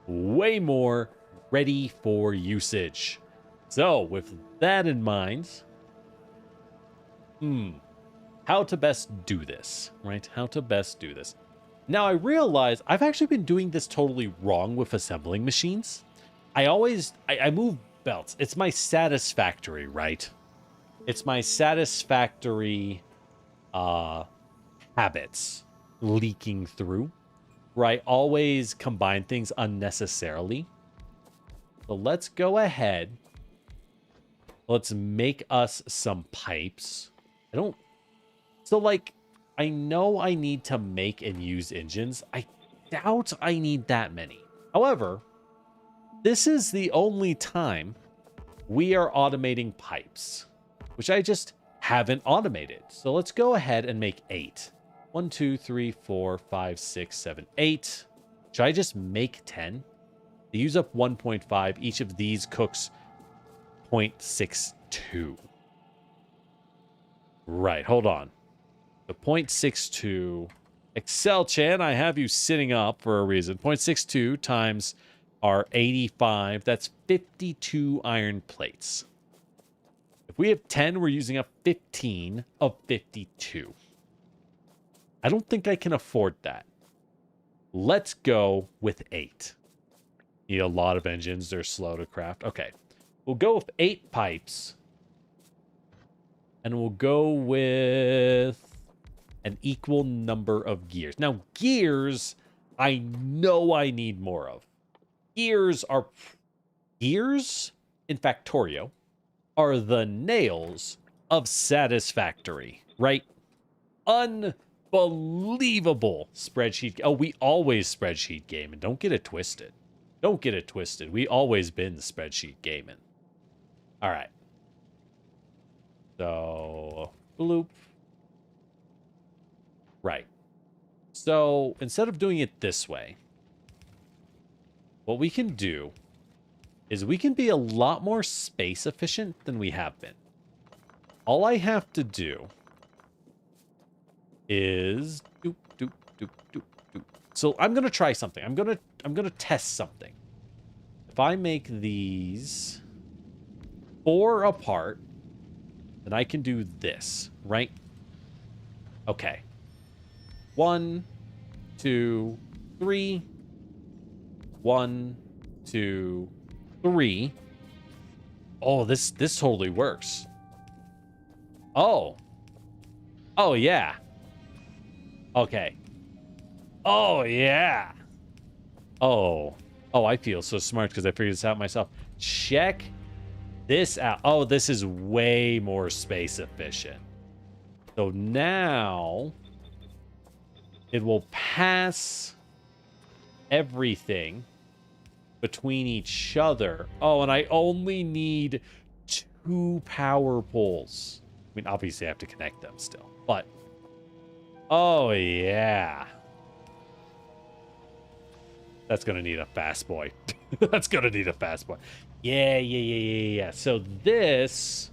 way more ready for usage. So with that in mind, how to best do this, right? How to best do this. Now I realize I've actually been doing this totally wrong with assembling machines. I move belts. It's my satisfactory, right? It's my satisfactory habits leaking through. right, always combine things unnecessarily. So let's go ahead. Let's make us some pipes. So like, I know I need to make and use engines. I doubt I need that many. However, this is the only time we are automating pipes, which I just haven't automated. So let's go ahead and make 8. 1, 2, 3, 4, 5, 6, 7, 8. Should I just make 10? They use up 1.5. Each of these cooks 0.62. Right, hold on. The 0.62. Excel Chan, I have you sitting up for a reason. 0.62 times our 85. That's 52 iron plates. If we have 10, we're using up 15 of 52. I don't think I can afford that. Let's go with 8. Need a lot of engines. They're slow to craft. Okay. We'll go with 8 pipes. And we'll go with an equal number of gears. Now, gears, I know I need more of. Gears in Factorio are the nails of Satisfactory, right? Unbelievable spreadsheet. Oh, we always spreadsheet game, and don't get it twisted. Don't get it twisted. We always been the spreadsheet gaming. All right. So, bloop. Right. So, instead of doing it this way, what we can do is we can be a lot more space efficient than we have been. All I have to do is doop, doop, doop, doop, doop. So I'm gonna try something. I'm gonna test something. If I make these 4 apart, then I can do this, right? Okay. 1, 2, 3. 1, 2, 3. Oh, this totally works. Oh. Oh, yeah. Okay. Oh, yeah. Oh. Oh, I feel so smart because I figured this out myself. Check this out. Oh, this is way more space efficient. So now it will pass everything between each other. Oh, and I only need 2 power poles. I mean, obviously I have to connect them still, but oh yeah. That's gonna need a fast boy. That's gonna need a fast boy. Yeah. So this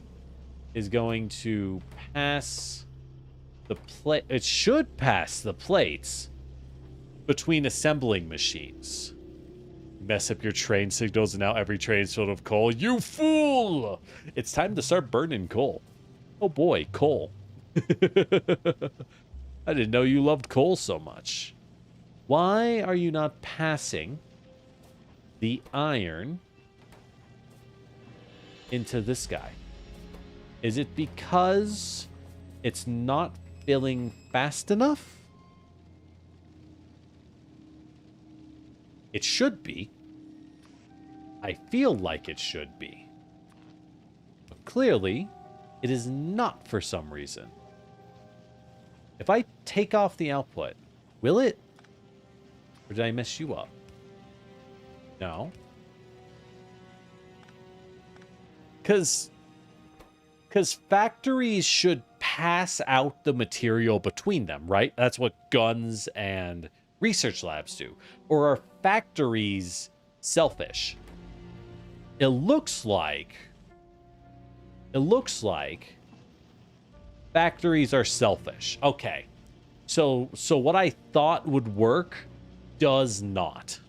is going to pass the plate. It should pass the plates between assembling machines. Mess up your train signals and now every train is filled with coal. You fool! It's time to start burning coal. Oh boy, coal. I didn't know you loved coal so much. Why are you not passing the iron into this guy? Is it because it's not filling fast enough? It should be. I feel like it should be. But clearly, it is not for some reason. If I take off the output, will it? Or did I mess you up? No. Because factories should pass out the material between them, right? That's what guns and research labs do. Or are factories selfish? It looks like factories are selfish. Okay. So what I thought would work does not.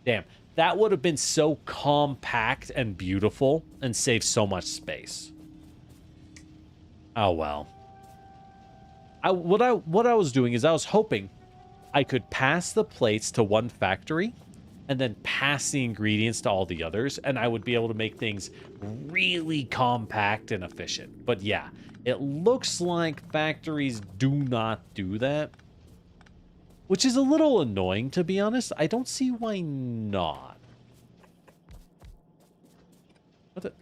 Damn. That would have been so compact and beautiful and saved so much space. Oh well. What I was doing is I was hoping I could pass the plates to one factory and then pass the ingredients to all the others, and I would be able to make things really compact and efficient. But yeah, it looks like factories do not do that. Which is a little annoying, to be honest. I don't see why not. What the?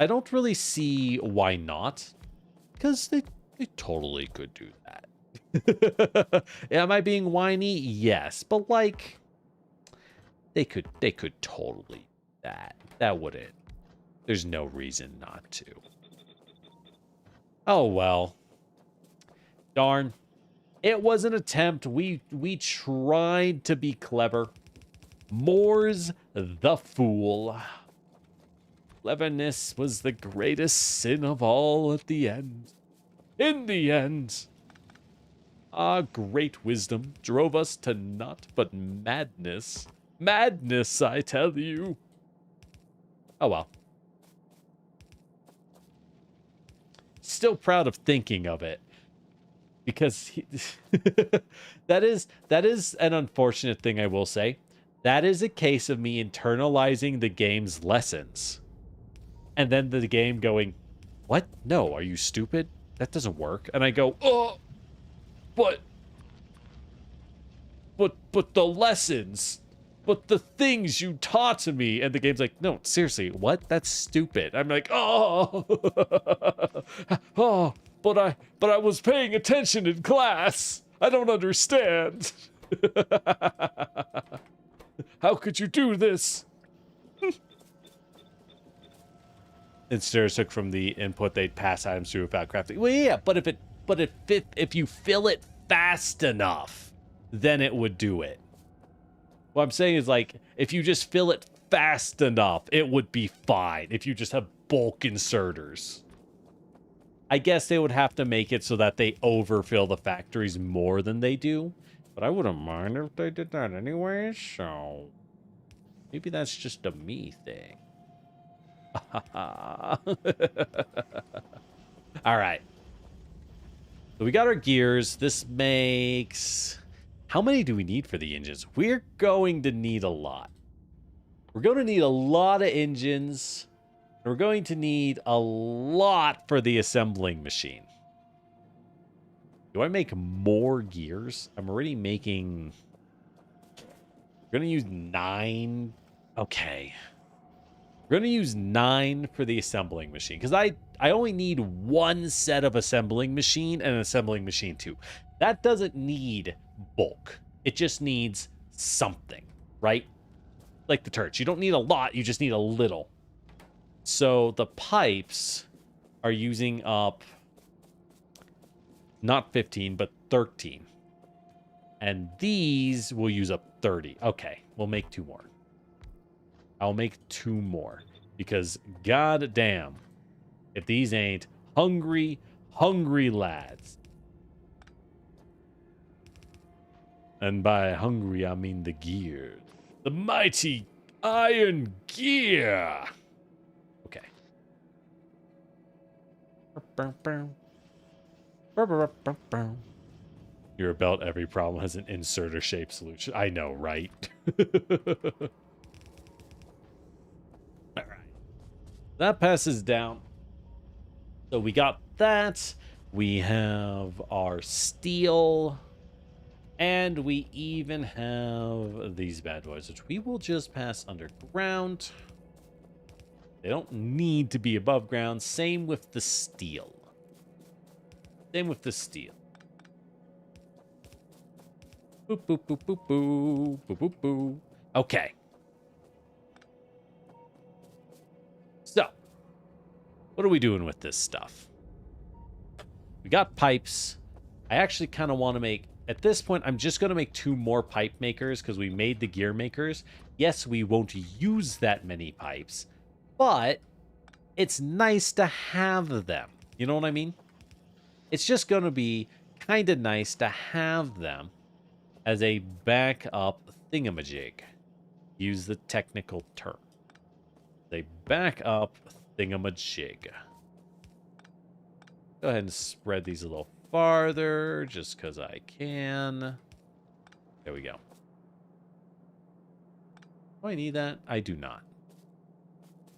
I don't really see why not. Because they totally could do that. Am I being whiny? Yes. But, like, they could totally do that. That wouldn't. There's no reason not to. Oh, well. Darn. It was an attempt. We tried to be clever. More's the fool. Cleverness was the greatest sin of all at the end. In the end, our great wisdom drove us to naught but madness. Madness, I tell you. Oh well. Still proud of thinking of it. Because that is an unfortunate thing, I will say. That is a case of me internalizing the game's lessons. And then the game going, what? No, are you stupid? That doesn't work. And I go, oh, but the lessons, but the things you taught to me. And the game's like, no, seriously, what? That's stupid. I'm like, oh, oh, but I was paying attention in class. I don't understand. How could you do this? Instead took from the input they'd pass items through without crafting. Well, yeah, but if you fill it fast enough, then it would do it. What I'm saying is, like, if you just fill it fast enough, it would be fine. If you just have bulk inserters, I guess they would have to make it so that they overfill the factories more than they do. But I wouldn't mind if they did that anyway. So maybe that's just a me thing. All right. So we got our gears. This makes... How many do we need for the engines? We're going to need a lot. We're going to need a lot of engines. We're going to need a lot for the assembling machine. Do I make more gears? I'm already making... We're going to use 9. Okay. We're going to use 9 for the assembling machine. Because I only need 1 set of assembling machine and an assembling machine 2. That doesn't need bulk. It just needs something, right? Like the turrets. You don't need a lot. You just need a little. So the pipes are using up not 15, but 13. And these will use up 30. Okay, we'll make 2 more. I'll make 2 more. Because goddamn, if these ain't hungry, hungry lads. And by hungry, I mean the gear. The mighty iron gear. Okay. You're about every problem has an inserter shape solution. I know, right? All right. That passes down. So we got that. We have our steel. And we even have these bad boys, which we will just pass underground. They don't need to be above ground. Same with the steel. Same with the steel. Boop, boop, boop, boop, boop, boop, boop, boop. Okay. So, what are we doing with this stuff? We got pipes. I actually kind of want to make... At this point, I'm just going to make 2 more pipe makers because we made the gear makers. Yes, we won't use that many pipes, but it's nice to have them. You know what I mean? It's just going to be kind of nice to have them as a backup thingamajig. Use the technical term. A backup thingamajig. Go ahead and spread these a little farther, just because I can. There we go. Do I need that? I do not.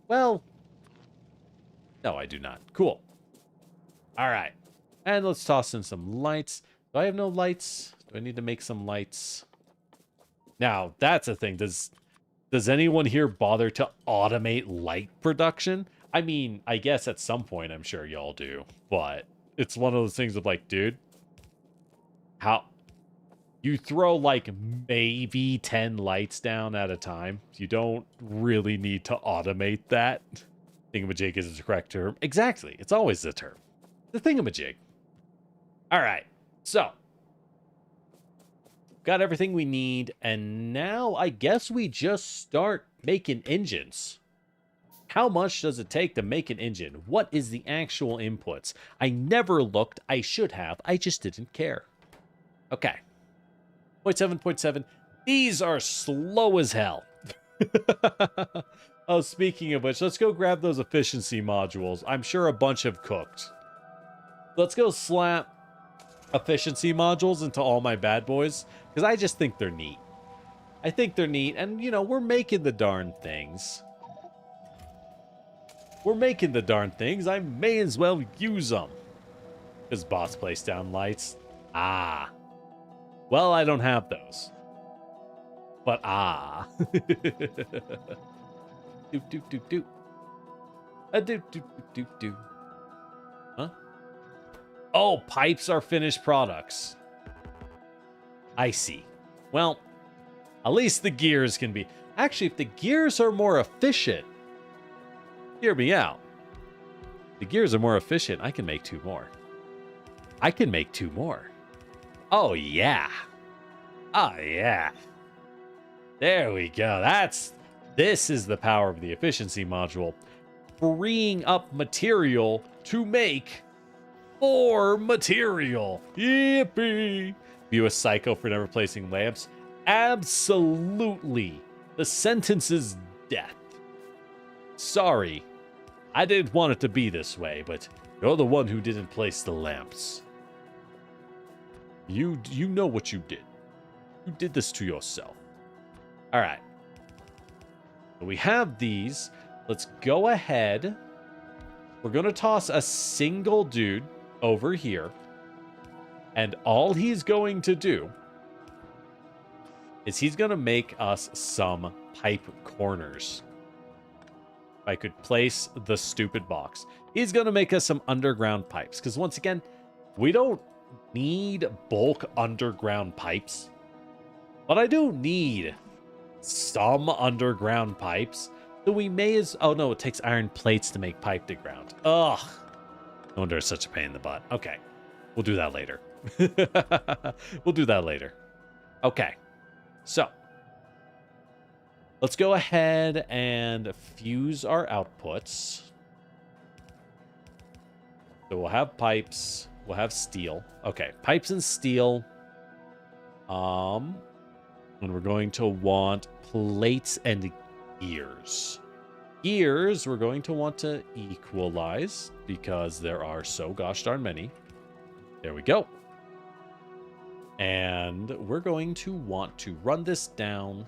Well, no, I do not. Cool. All right. And let's toss in some lights. Do I have no lights? Do I need to make some lights? Now, that's a thing. Does anyone here bother to automate light production? I mean, I guess at some point I'm sure y'all do, but it's one of those things of like, dude, how you throw like maybe 10 lights down at a time. You don't really need to automate that. Thingamajig is the correct term. Exactly. It's always the term. The thingamajig. All right. So, got everything we need, and now I guess we just start making engines. How much does it take to make an engine? What is the actual inputs? I never looked. I should have. I just didn't care. Okay. 0.7. These are slow as hell. Oh, speaking of which, let's go grab those efficiency modules. I'm sure a bunch have cooked. Let's go slap efficiency modules into all my bad boys, because I just think they're neat. I think they're neat, and, you know, we're making the darn things. We're making the darn things. I may as well use them. Because boss placed down lights. Ah. Well, I don't have those. But ah. Do. Do. Huh? Oh, pipes are finished products. I see. Well, at least the gears can be... Actually, if the gears are more efficient... Hear me out. The gears are more efficient. I can make 2 more. I can make 2 more. Oh, yeah. Oh, yeah. There we go. This is the power of the efficiency module. Freeing up material to make more material. Yippee. View a psycho for never placing lamps. Absolutely. The sentence is death. Sorry. I didn't want it to be this way, but you're the one who didn't place the lamps. You know what you did. You did this to yourself. All right. So we have these. Let's go ahead. We're going to toss a single dude over here. And all he's going to do is he's going to make us some pipe corners. If I could place the stupid box. He's going to make us some underground pipes. Because once again, we don't need bulk underground pipes. But I do need some underground pipes. So we may as... Oh, no, it takes iron plates to make pipe to ground. Ugh. No wonder it's such a pain in the butt. Okay. We'll do that later. We'll do that later. Okay. So. Let's go ahead and fuse our outputs. So we'll have pipes. We'll have steel. Okay, pipes and steel. And we're going to want plates and gears. Gears, we're going to want to equalize because there are so gosh darn many. There we go. And we're going to want to run this down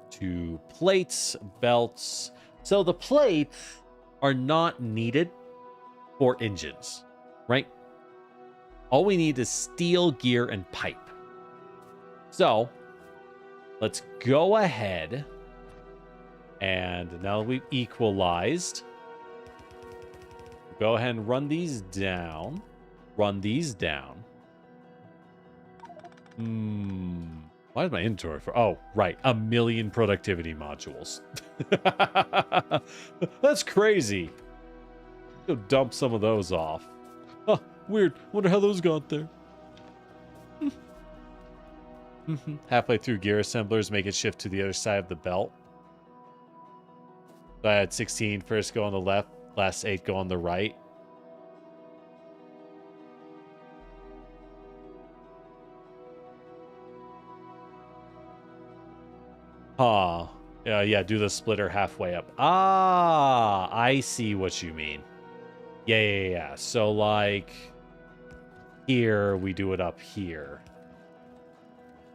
to plates, belts. So the plates are not needed for engines, right? All we need is steel, gear, and pipe. So let's go ahead, and now that we've equalized, go ahead and run these down. Run these down. Why is my inventory for... Oh, right. 1 million productivity modules. That's crazy. Go dump some of those off. Oh, weird. Wonder how those got there. Halfway through gear assemblers, make it shift to the other side of the belt. So I had 16 first go on the left, last 8 go on the right. Huh. Yeah, do the splitter halfway up. Ah, I see what you mean. Yeah. So, like, here, we do it up here.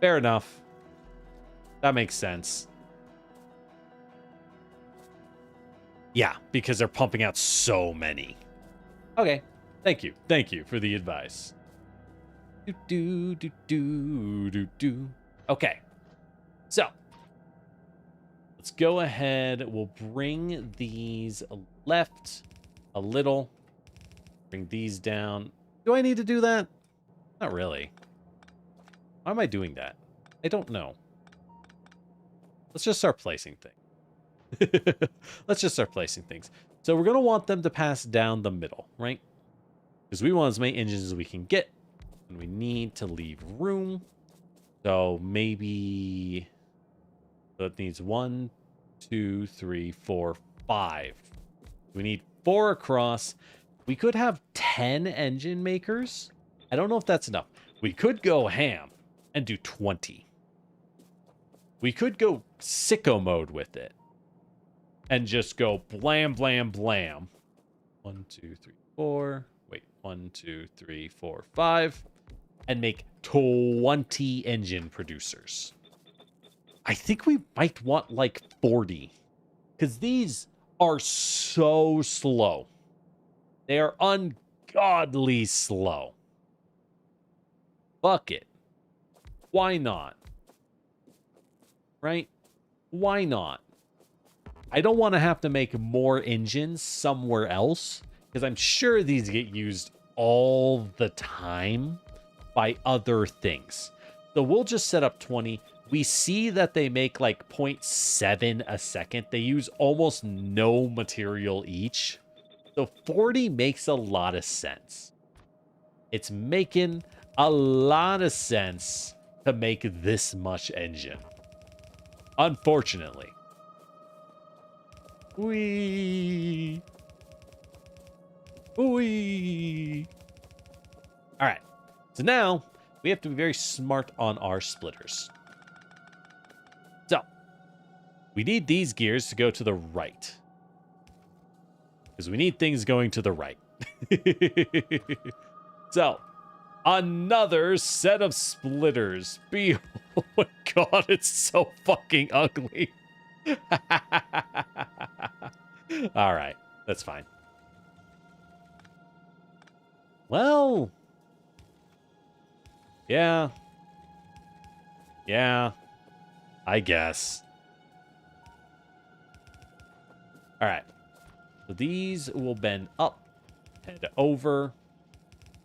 Fair enough. That makes sense. Yeah, because they're pumping out so many. Okay. Thank you. Thank you for the advice. Do, do, do, do, do, do. Okay. So, let's go ahead. We'll bring these left a little. Bring these down. Do I need to do that? Not really. Why am I doing that? I don't know. Let's just start placing things. Let's just start placing things. So we're going to want them to pass down the middle, right? Because we want as many engines as we can get. And we need to leave room. So maybe... So it needs 1, 2, 3, 4, 5. We need 4 across. We could have 10 engine makers. I don't know if that's enough. We could go ham and do 20. We could go sicko mode with it. And just go blam, blam, blam. 1, 2, 3, 4. Wait, 1, 2, 3, 4, 5. And make 20 engine producers. I think we might want like 40. Because these are so slow. They are ungodly slow. Fuck it. Why not? Right? Why not? I don't want to have to make more engines somewhere else. Because I'm sure these get used all the time by other things. So we'll just set up 20. We see that they make like 0.7 a second. They use almost no material each. So 40 makes a lot of sense. It's making a lot of sense to make this much engine. Unfortunately. Wee. Wee. All right. So now we have to be very smart on our splitters. So we need these gears to go to the right. Because we need things going to the right. So, another set of splitters. Oh my god, it's so fucking ugly. Alright, that's fine. Well... Yeah. Yeah. I guess. Alright. So these will bend up, head over,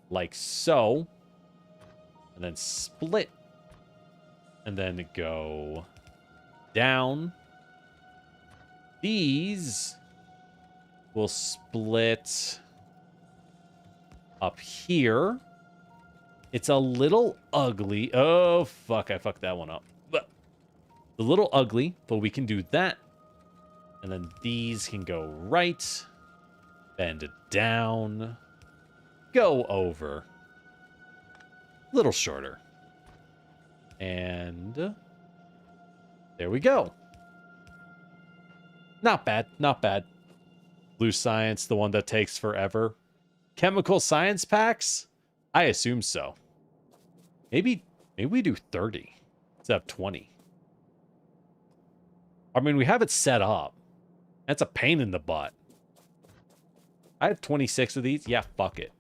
like so, and then split, and then go down. These will split up here. It's a little ugly. Oh, fuck. I fucked that one up. But a little ugly, but we can do that. And then these can go right, bend it down, go over, a little shorter. And there we go. Not bad, not bad. Blue science, the one that takes forever. Chemical science packs? I assume so. Maybe we do 30 instead of 20. I mean, we have it set up. That's a pain in the butt. I have 26 of these. Yeah, fuck it.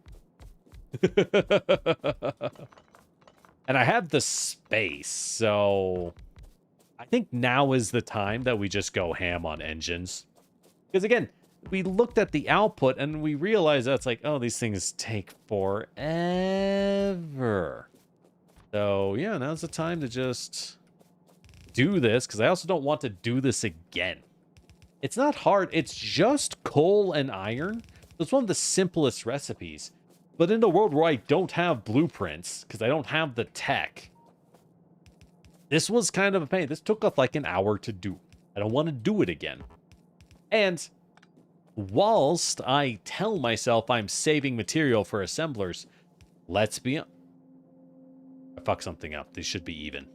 And I have the space, so I think now is the time that we just go ham on engines. Because again, we looked at the output and we realized that's like, oh, these things take forever. So yeah, now's the time to just do this, because I also don't want to do this again. It's not hard. It's just coal and iron. It's one of the simplest recipes. But in a world where I don't have blueprints, because I don't have the tech, this was kind of a pain. This took us like an hour to do. I don't want to do it again. And whilst I tell myself I'm saving material for assemblers, let's be... I fucked something up. These should be even.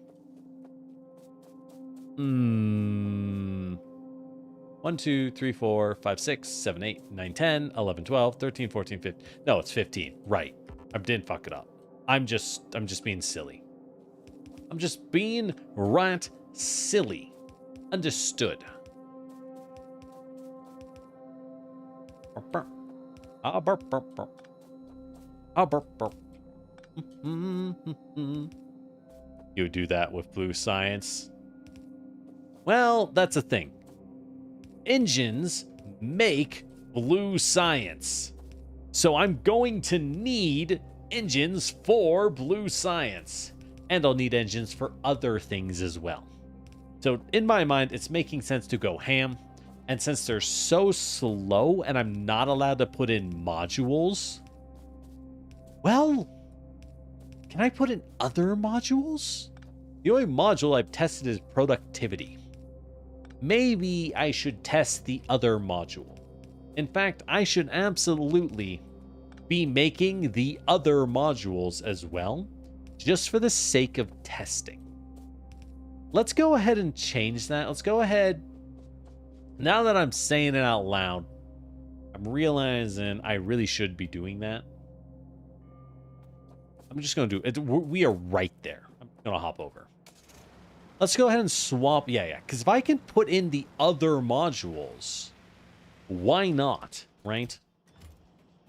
1, 2, 3, 4, 5, 6, 7, 8, 9, 10, 11, 12, 13, 14, 15. No, it's 15. Right. I didn't fuck it up. I'm just being silly. I'm just being right silly. Understood. You do that with blue science. Well, that's a thing. Engines make blue science. So I'm going to need engines for blue science. And I'll need engines for other things as well. So in my mind, it's making sense to go ham. And since they're so slow and I'm not allowed to put in modules, well, can I put in other modules? The only module I've tested is productivity. Maybe I should test the other module. In fact, I should absolutely be making the other modules as well, just for the sake of testing. Let's go ahead and change that. Let's go ahead. Now that I'm saying it out loud, I'm realizing I really should be doing that. I'm just going to do it. We are right there. I'm going to hop over. Let's go ahead and swap. Yeah. Because if I can put in the other modules, why not? Right?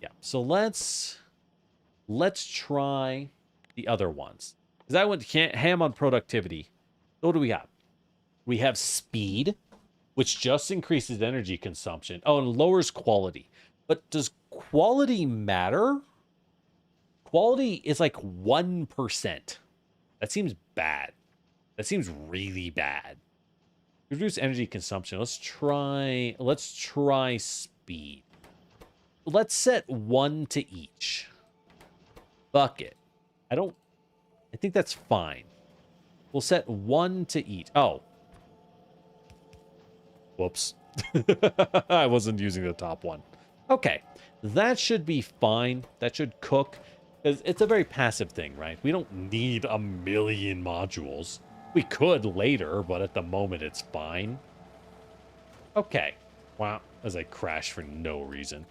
Yeah. So let's try the other ones. Because I went ham on productivity. So what do we have? We have speed, which just increases energy consumption. Oh, and lowers quality. But does quality matter? Quality is like 1%. That seems bad. That seems really bad. Reduce energy consumption. Let's try speed. Let's set 1 to each. Bucket. I think that's fine. We'll set 1 to each. Oh. Whoops. I wasn't using the top one. Okay. That should be fine. That should cook. Because it's a very passive thing, right? We don't need a million modules. We could later, but at the moment it's fine. Okay. Wow. As I crash for no reason.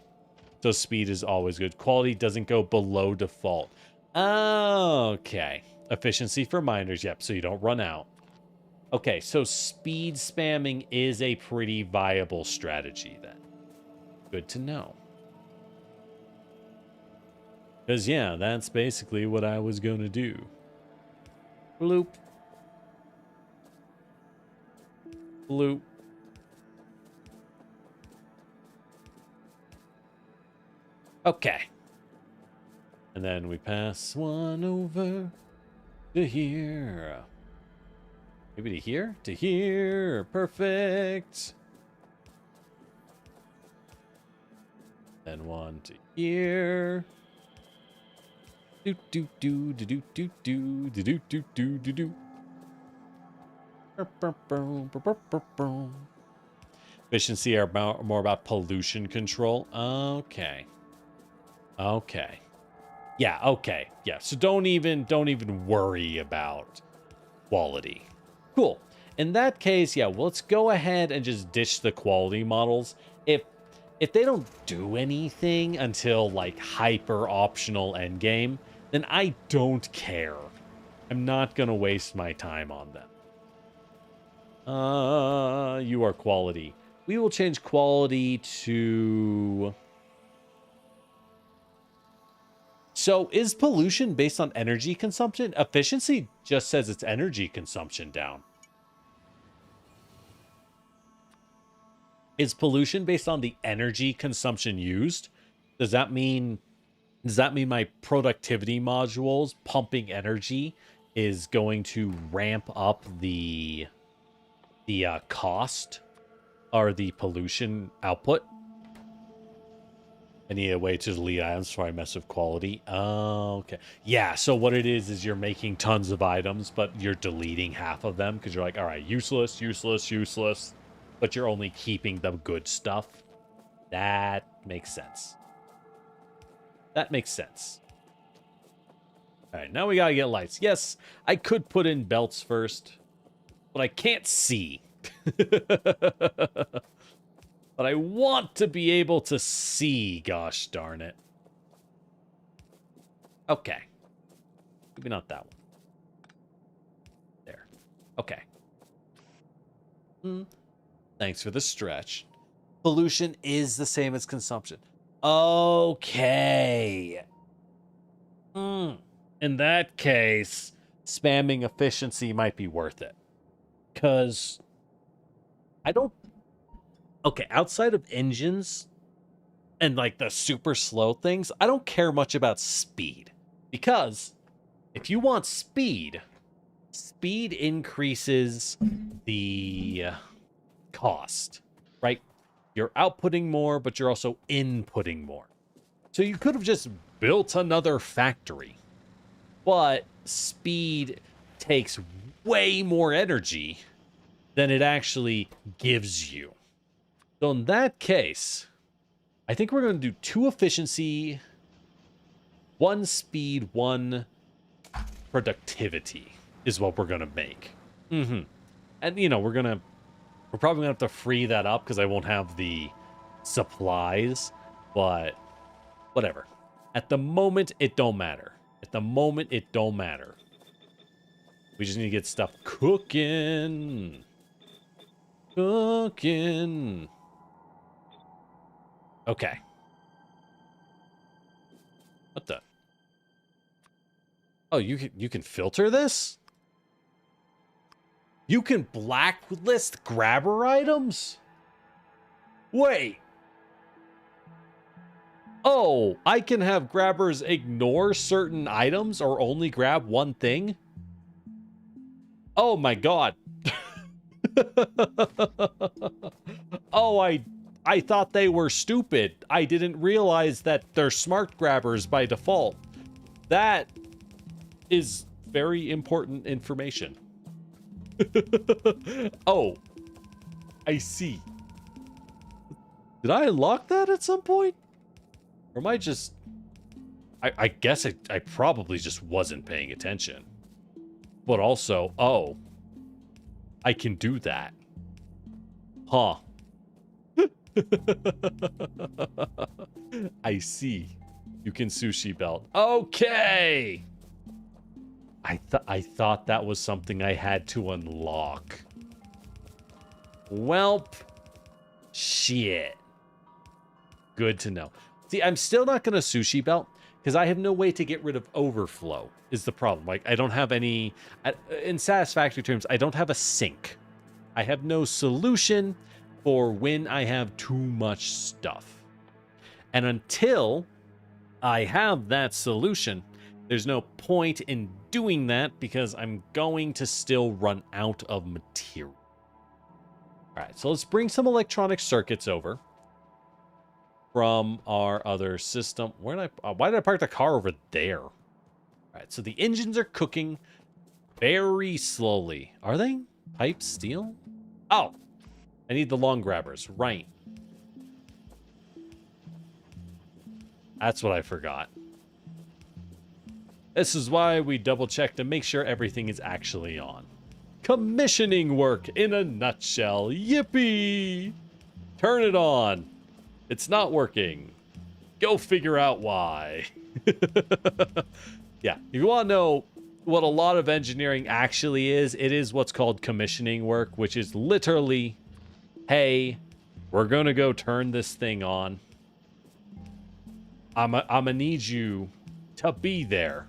So speed is always good. Quality doesn't go below default. Okay. Efficiency for miners. Yep. So you don't run out. Okay. So speed spamming is a pretty viable strategy then. Good to know. Because, yeah, that's basically what I was going to do. Bloop. Bloop. Okay. And then we pass one over to here. Maybe to here? To here. Perfect. Then one to here. Do do do do do do do do do do do do. Efficiency are more about pollution control. Okay. Okay. Yeah, okay. Yeah, so don't even worry about quality. Cool. In that case, yeah, well, let's go ahead and just ditch the quality models. If they don't do anything until like hyper optional endgame, then I don't care. I'm not gonna waste my time on them. You are quality. We will change quality to... So is pollution based on energy consumption? Efficiency just says it's energy consumption down. Is pollution based on the energy consumption used? Does that mean my productivity modules pumping energy is going to ramp up the cost or the pollution output? I need a way to delete items before I mess with quality. Oh, okay. Yeah, so what it is you're making tons of items, but you're deleting half of them because you're like, all right, useless, useless, useless. But you're only keeping the good stuff. That makes sense. That makes sense. All right, now we gotta get lights. Yes, I could put in belts first, but I can't see. But I want to be able to see, gosh darn it. Okay. Maybe not that one. There. Okay. Thanks for the stretch. Pollution is the same as consumption. Okay. in that case, spamming efficiency might be worth it. Because I don't... Okay, outside of engines and like the super slow things, I don't care much about speed. Because if you want speed, speed increases the cost, right? You're outputting more, but you're also inputting more. So you could have just built another factory. But speed takes way more energy than it actually gives you. So in that case, I think we're going to do 2 efficiency, 1 speed, 1 productivity is what we're going to make. And, you know, we're probably going to have to free that up because I won't have the supplies, but whatever. At the moment, it don't matter. At the moment, it don't matter. We just need to get stuff cooking. Cooking. Okay. What the? Oh, you can filter this? You can blacklist grabber items? Wait. Oh, I can have grabbers ignore certain items or only grab one thing? Oh my god. Oh, I thought they were stupid. I didn't realize that they're smart grabbers by default. That is very important information. Oh, I see. Did I unlock that at some point? Or am I just... I guess I probably just wasn't paying attention. But also, oh, I can do that. Huh. I see. You can sushi belt. Okay. I thought that was something I had to unlock. Welp. Shit. Good to know. See, I'm still not going to sushi belt because I have no way to get rid of overflow is the problem. Like, I don't have any... In satisfactory terms, I don't have a sink. I have no solution for when I have too much stuff. And until I have that solution, there's no point in doing that because I'm going to still run out of material. All right, so let's bring some electronic circuits over from our other system. Why did I park the car over there? All right, so the engines are cooking very slowly. Are they? Pipe steel? Oh, I need the long grabbers. Right. That's what I forgot. This is why we double check to make sure everything is actually on. Commissioning work in a nutshell. Yippee! Turn it on. It's not working. Go figure out why. Yeah, if you want to know what a lot of engineering actually is, it is what's called commissioning work, which is literally, hey, we're going to go turn this thing on. I'm gonna need you to be there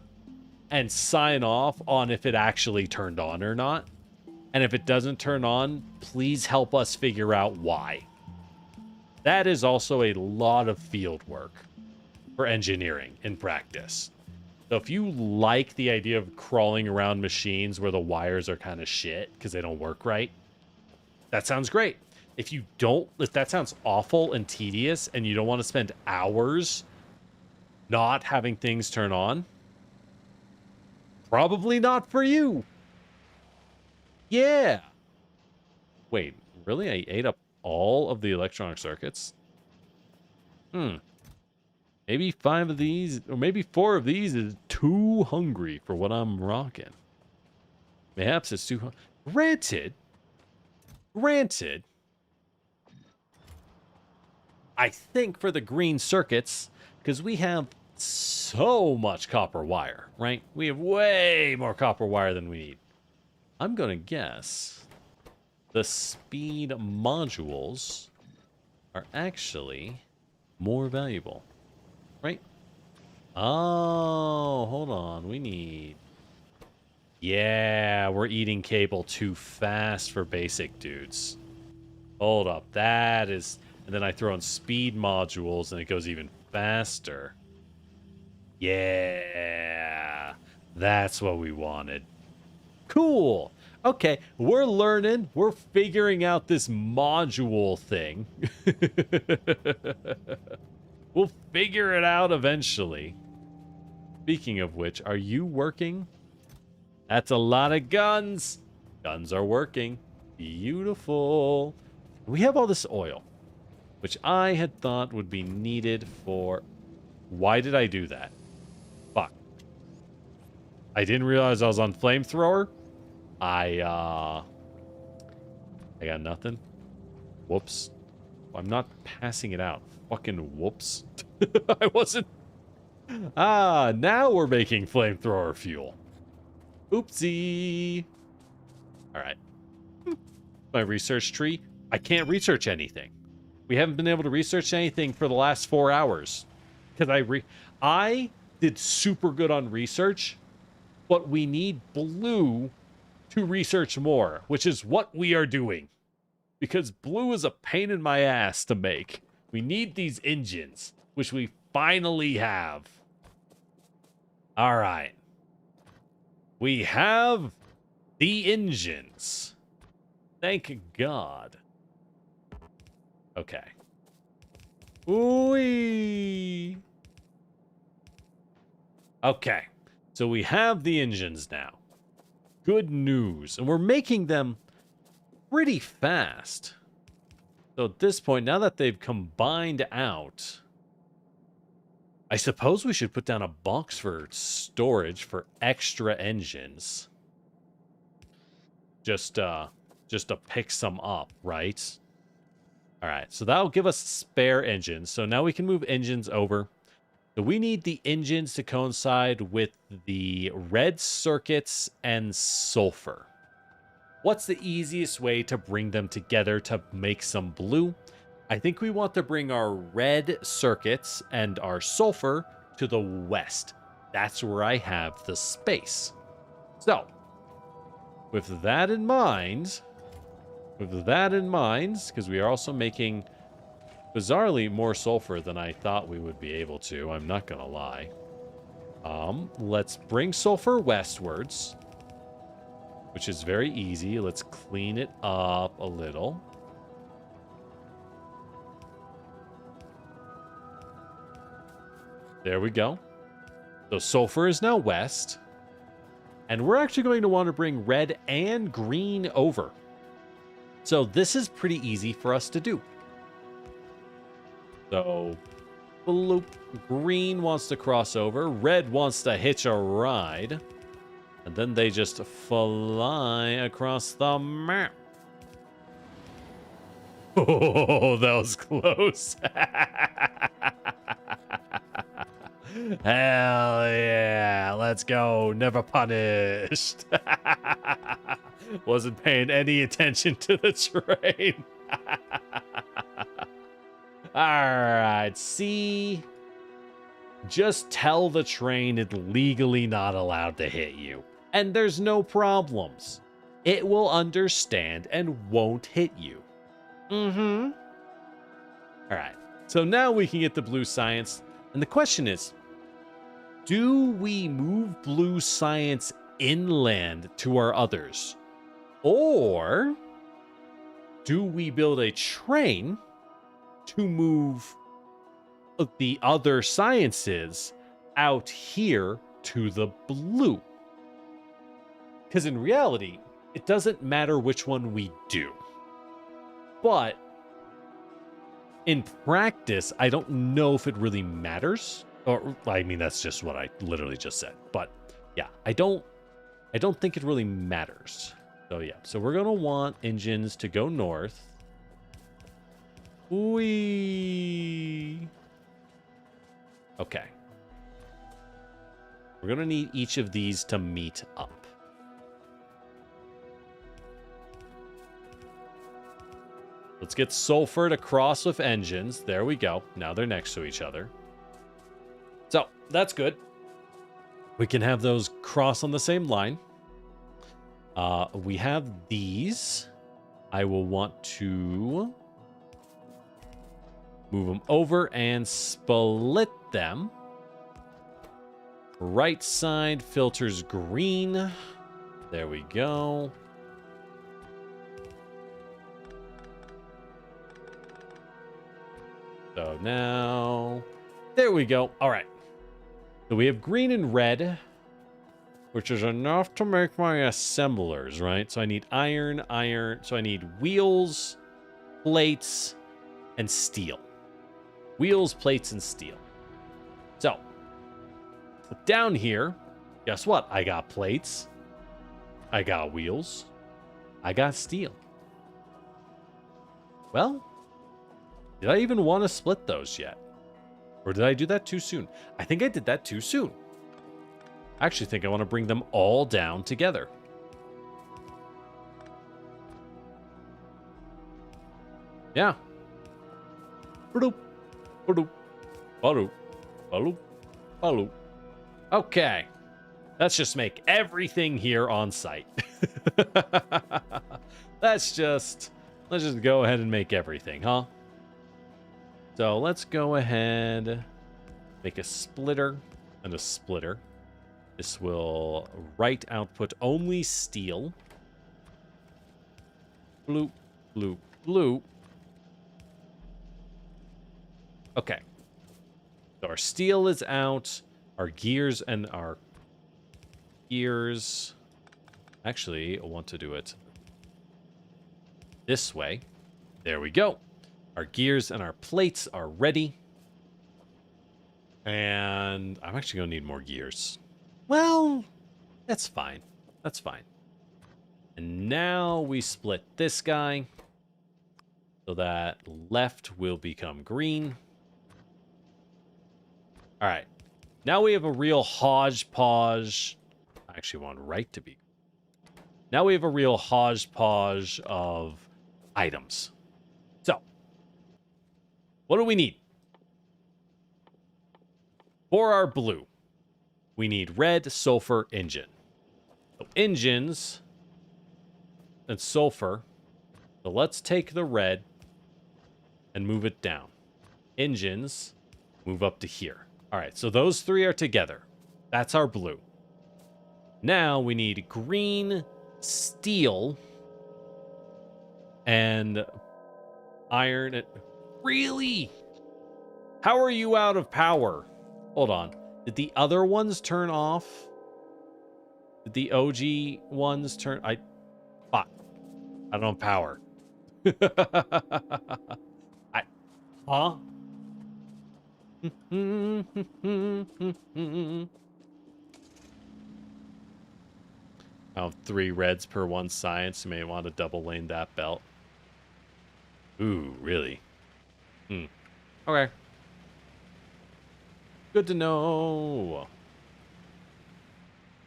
and sign off on if it actually turned on or not. And if it doesn't turn on, please help us figure out why. That is also a lot of field work for engineering in practice. So if you like the idea of crawling around machines where the wires are kind of shit because they don't work right, that sounds great. If you don't, if that sounds awful and tedious and you don't want to spend hours not having things turn on, probably not for you. Yeah. Wait, really? I ate up all of the electronic circuits? Maybe 5 of these, or maybe 4 of these is too hungry for what I'm rocking. Perhaps it's too hungry. Granted, I think for the green circuits, because we have so much copper wire, right? We have way more copper wire than we need. I'm going to guess the speed modules are actually more valuable, right? Oh, hold on. We need... Yeah, we're eating cable too fast for basic dudes. Hold up. That is... And then I throw in speed modules and it goes even faster. Yeah. That's what we wanted. Cool. Okay, we're learning. We're figuring out this module thing. We'll figure it out eventually. Speaking of which, are you working? That's a lot of guns. Guns are working. Beautiful. We have all this oil, which I had thought would be needed for... Why did I do that? Fuck. I didn't realize I was on flamethrower. I got nothing. Whoops. I'm not passing it out. Fucking whoops. I wasn't... Ah, now we're making flamethrower fuel. Oopsie. Alright. My research tree. I can't research anything. We haven't been able to research anything for the last 4 hours. Because I did super good on research, but we need blue to research more, which is what we are doing. Because blue is a pain in my ass to make. We need these engines, which we finally have. All right. We have the engines. Thank God. Okay. Ooh-wee. Okay. So we have the engines now. Good news. And we're making them pretty fast. So at this point, now that they've combined out, I suppose we should put down a box for storage for extra engines. Just to pick some up, right? All right, so that'll give us spare engines. So now we can move engines over. So we need the engines to coincide with the red circuits and sulfur. What's the easiest way to bring them together to make some blue? I think we want to bring our red circuits and our sulfur to the west. That's where I have the space. So, with that in mind, because we are also making, bizarrely, more sulfur than I thought we would be able to, I'm not gonna lie. Let's bring sulfur westwards, which is very easy. Let's clean it up a little. There we go. So sulfur is now west. And we're actually going to want to bring red and green over. So this is pretty easy for us to do. So blue, green wants to cross over. Red wants to hitch a ride. And then they just fly across the map. Oh, that was close. Hell yeah, let's go. Never punished. Wasn't paying any attention to the train. Alright, see? Just tell the train it's legally not allowed to hit you. And there's no problems. It will understand and won't hit you. Alright, so now we can get the blue science. And the question is, do we move blue science inland to our others? Or do we build a train to move the other sciences out here to the blue? Because in reality, it doesn't matter which one we do. But in practice, I don't know if it really matters. Or, I mean, that's just what I literally just said. But, yeah, I don't think it really matters. So, yeah. So, we're going to want engines to go north. Whee! Okay. We're going to need each of these to meet up. Let's get sulfur to cross with engines. There we go. Now they're next to each other. So, that's good. We can have those cross on the same line. We have these. I will want to move them over and split them. Right side filters green. There we go. So now, there we go. All right. So we have green and red, which is enough to make my assemblers, right? So I need iron. So I need wheels, plates, and steel. Wheels, plates, and steel. So, down here, guess what? I got plates. I got wheels. I got steel. Well, did I even want to split those yet? Or did I do that too soon? I think I did that too soon. I actually think I want to bring them all down together. Yeah. Okay. Let's just make everything here on site. let's just go ahead and make everything, huh? So let's go ahead, make a splitter and a splitter. This will write output only steel. Bloop, bloop, bloop. Okay. So our steel is out. Our gears and our gears. Actually, I want to do it this way. There we go. Our gears and our plates are ready. And I'm actually going to need more gears. Well, that's fine. That's fine. And now we split this guy so that left will become green. All right. Now we have a real hodgepodge. I actually want right to be. Now we have a real hodgepodge of items. So, what do we need? For our blue, we need red, sulfur, engine. So engines and sulfur. So let's take the red and move it down. Engines, move up to here. All right, so those three are together. That's our blue. Now we need green, steel, and iron. Really? How are you out of power? Hold on. Did the other ones turn off? Did the OG ones turn? Fuck. I don't have power. Huh? I have 3 reds per 1 science. You may want to double lane that belt. Ooh, really? Okay. Good to know.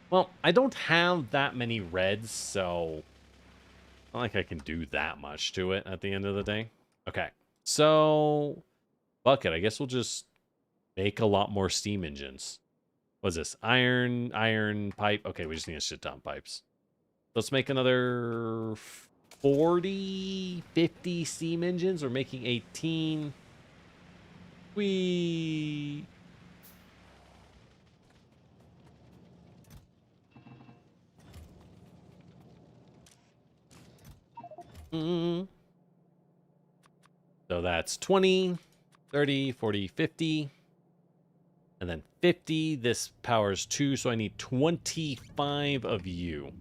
Well, I don't have that many reds, so not like I can do that much to it at the end of the day. Okay. So, fuck it. I guess we'll just make a lot more steam engines. What's this? Iron pipe. Okay, we just need a shit ton of pipes. Let's make another 40, 50 steam engines. We're making 18. So that's 20, 30, 40, 50. And then 50. This powers 2, so I need 25 of you.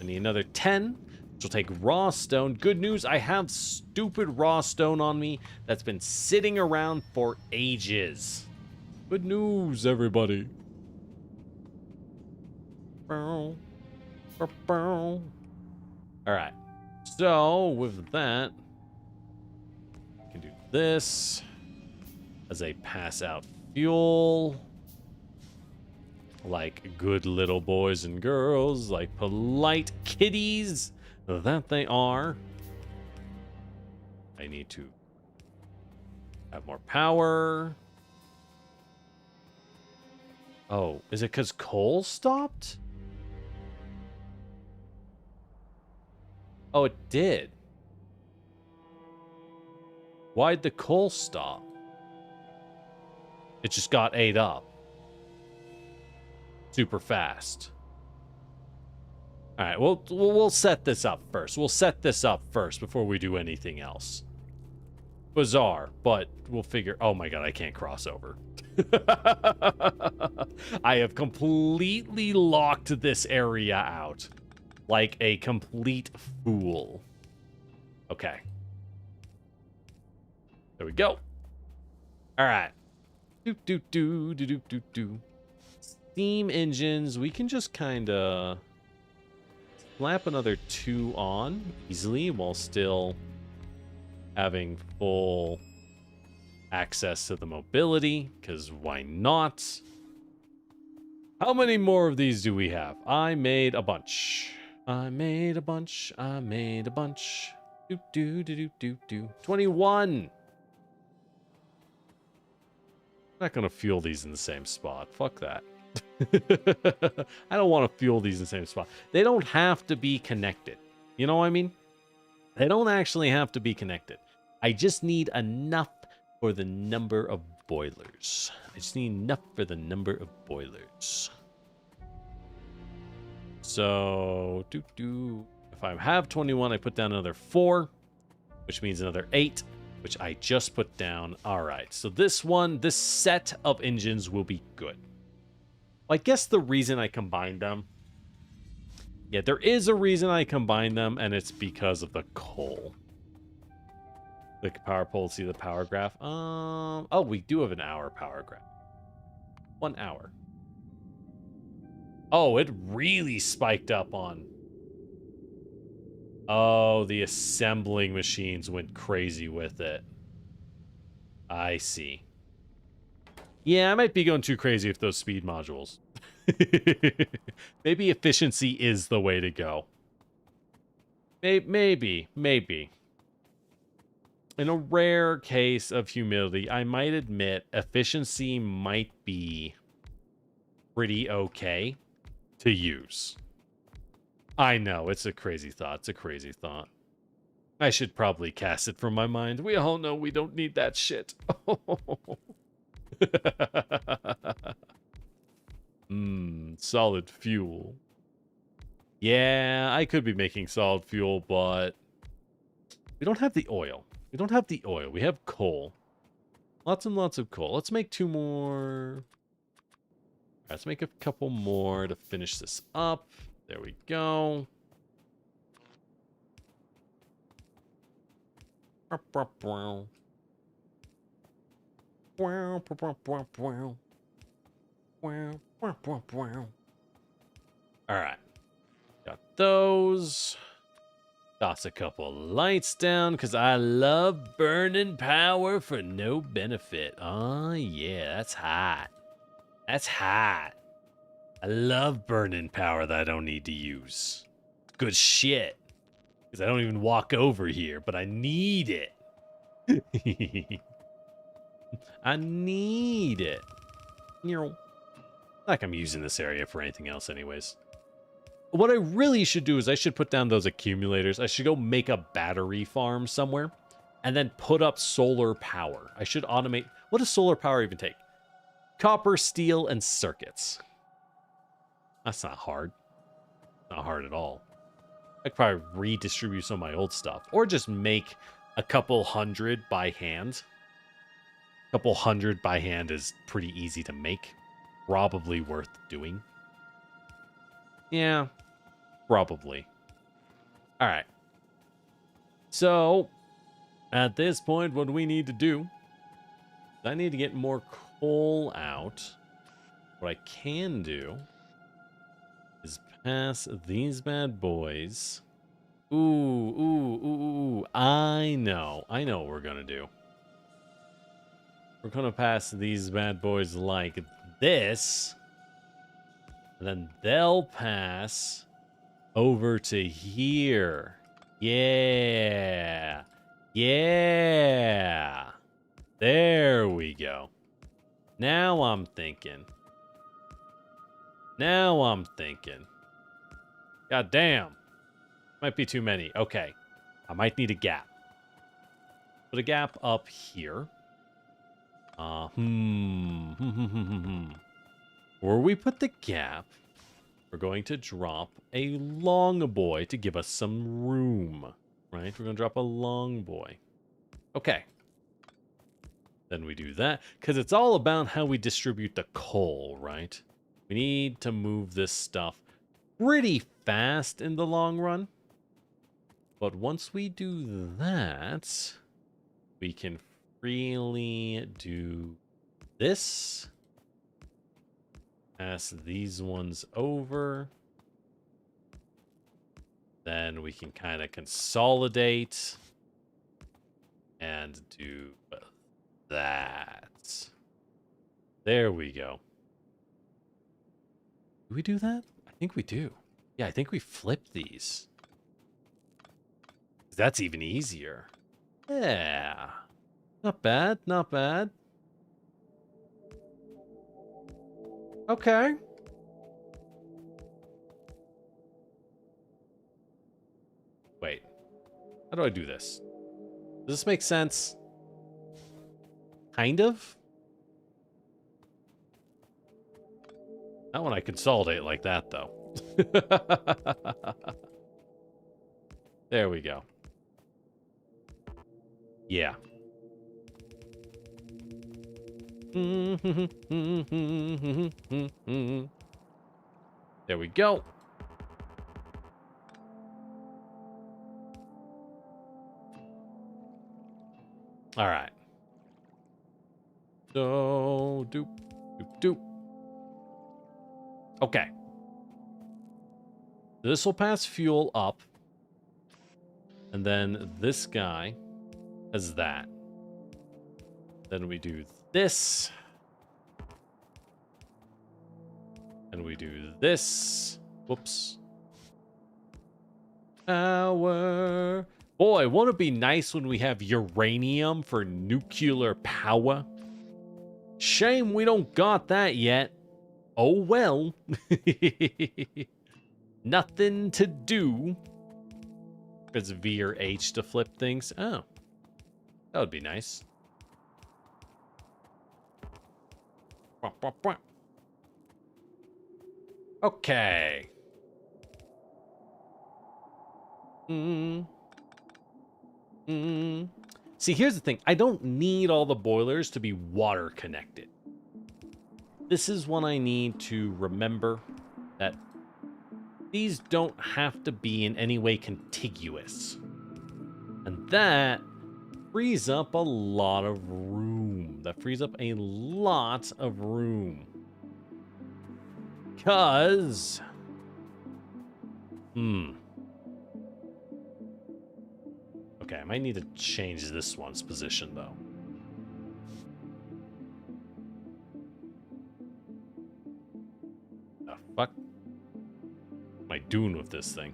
I need another 10, which will take raw stone. Good news, I have stupid raw stone on me that's been sitting around for ages. Good news, everybody. All right. So, with that, I can do this as a pass out fuel. Like good little boys and girls, like polite kitties that they are. I need to have more power. Oh, is it because coal stopped? Oh, it did. Why'd the coal stop? It just got ate up. Super fast. All right, we'll set this up first. We'll set this up first before we do anything else. Bizarre, but we'll figure... Oh my god, I can't cross over. I have completely locked this area out. Like a complete fool. Okay. There we go. All right. Do. Steam engines, we can just kind of slap another 2 on easily while still having full access to the mobility, because why not? How many more of these do we have? I made a bunch. I made a bunch. 21. I'm not gonna fuel these in the same spot. Fuck that. I don't want to fuel these in the same spot. They don't have to be connected. You know what I mean? They don't actually have to be connected. I just need enough for the number of boilers. I just need enough for the number of boilers. So, if I have 21, I put down another 4, which means another 8, which I just put down. All right, so this set of engines will be good. I guess the reason I combined them... Yeah, there is a reason I combined them, and it's because of the coal. The power pole, see the power graph? Oh, we do have an hour power graph. 1 hour. Oh, it really spiked up on... Oh, the assembling machines went crazy with it. I see. Yeah, I might be going too crazy with those speed modules. Maybe efficiency is the way to go. Maybe. In a rare case of humility, I might admit efficiency might be pretty okay to use. I know, it's a crazy thought. I should probably cast it from my mind. We all know we don't need that shit. Solid fuel. Yeah, I could be making solid fuel, but we don't have the oil. We have coal. Lots and lots of coal. Let's make 2 more. Let's make a couple more to finish this up. There we go. All right. Got those. Toss a couple lights down because I love burning power for no benefit. Oh, yeah, that's hot. That's hot. I love burning power that I don't need to use. Good shit. Because I don't even walk over here, but I need it. I need it. Like I'm using this area for anything else anyways. What I really should do is I should put down those accumulators. I should go make a battery farm somewhere and then put up solar power. I should automate. What does solar power even take? Copper, steel, and circuits. That's not hard. Not hard at all. I could probably redistribute some of my old stuff or just make a couple hundred by hand. A couple hundred by hand is pretty easy to make. Probably worth doing. Yeah, probably. All right. So, at this point, what do we need to do? I need to get more coal out. What I can do is pass these bad boys. Ooh. I know what we're going to do. We're going to pass these bad boys like this. And then they'll pass over to here. Yeah. There we go. Now I'm thinking. Now I'm thinking. God damn. Might be too many. Okay. I might need a gap. Put a gap up here. Where we put the gap, we're going to drop a long boy to give us some room. Right? We're going to drop a long boy. Okay. Then we do that. Because it's all about how we distribute the coal, right? We need to move this stuff pretty fast in the long run. But once we do that, we can freely do this. Pass these ones over. Then we can kind of consolidate and do that. There we go. Do we do that? I think we do. Yeah, I think we flip these. That's even easier. Yeah. Not bad, not bad. Okay. Wait. How do I do this? Does this make sense? Kind of? Not when I consolidate like that, though. There we go. Yeah. There we go. All right. So, doop, doop, doop. Okay. This will pass fuel up. And then this guy has that. Then we do this. And we do this. Whoops. Power. Boy, won't it be nice when we have uranium for nuclear power? Shame we don't got that yet. Oh well. Nothing to do. It's V or H to flip things. Oh. That would be nice. Okay. See, here's the thing. I don't need all the boilers to be water connected. This is one I need to remember that these don't have to be in any way contiguous. And that frees up a lot of room. That frees up a lot of room. Because... Okay, I might need to change this one's position, though. The fuck? What am I doing with this thing?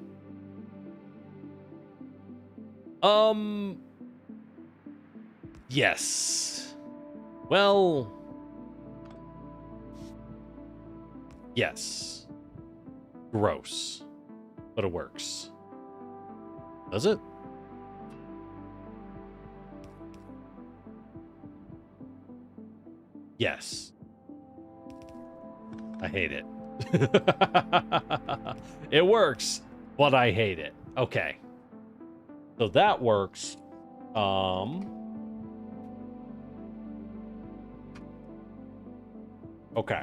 Yes. Well... Yes. Gross. But it works. Does it? Yes. I hate it. It works, but I hate it. Okay. So that works. Okay.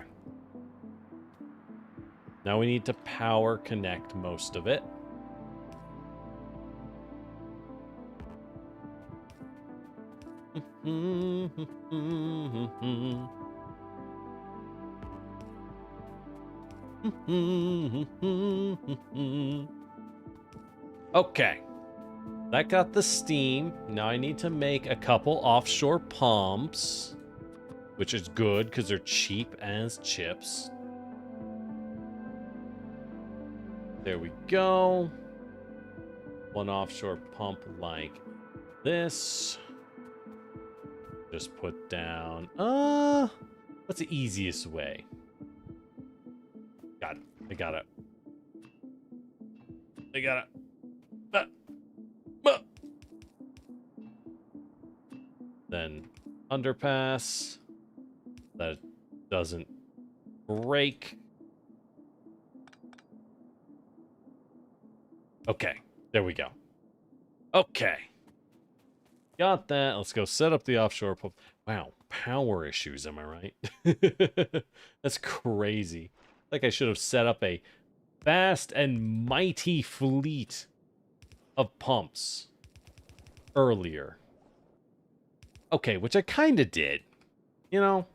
Now we need to power connect most of it. Okay. That got the steam. Now I need to make a couple offshore pumps, which is good because they're cheap as chips. There we go. One offshore pump like this. Just put down, what's the easiest way? God I got it. I got it. Ah. Then underpass. That doesn't break. Okay, there we go. Okay. Got that. Let's go set up the offshore pump. Wow, power issues, am I right? That's crazy. Like I should have set up a vast and mighty fleet of pumps earlier. Okay, which I kind of did. You know,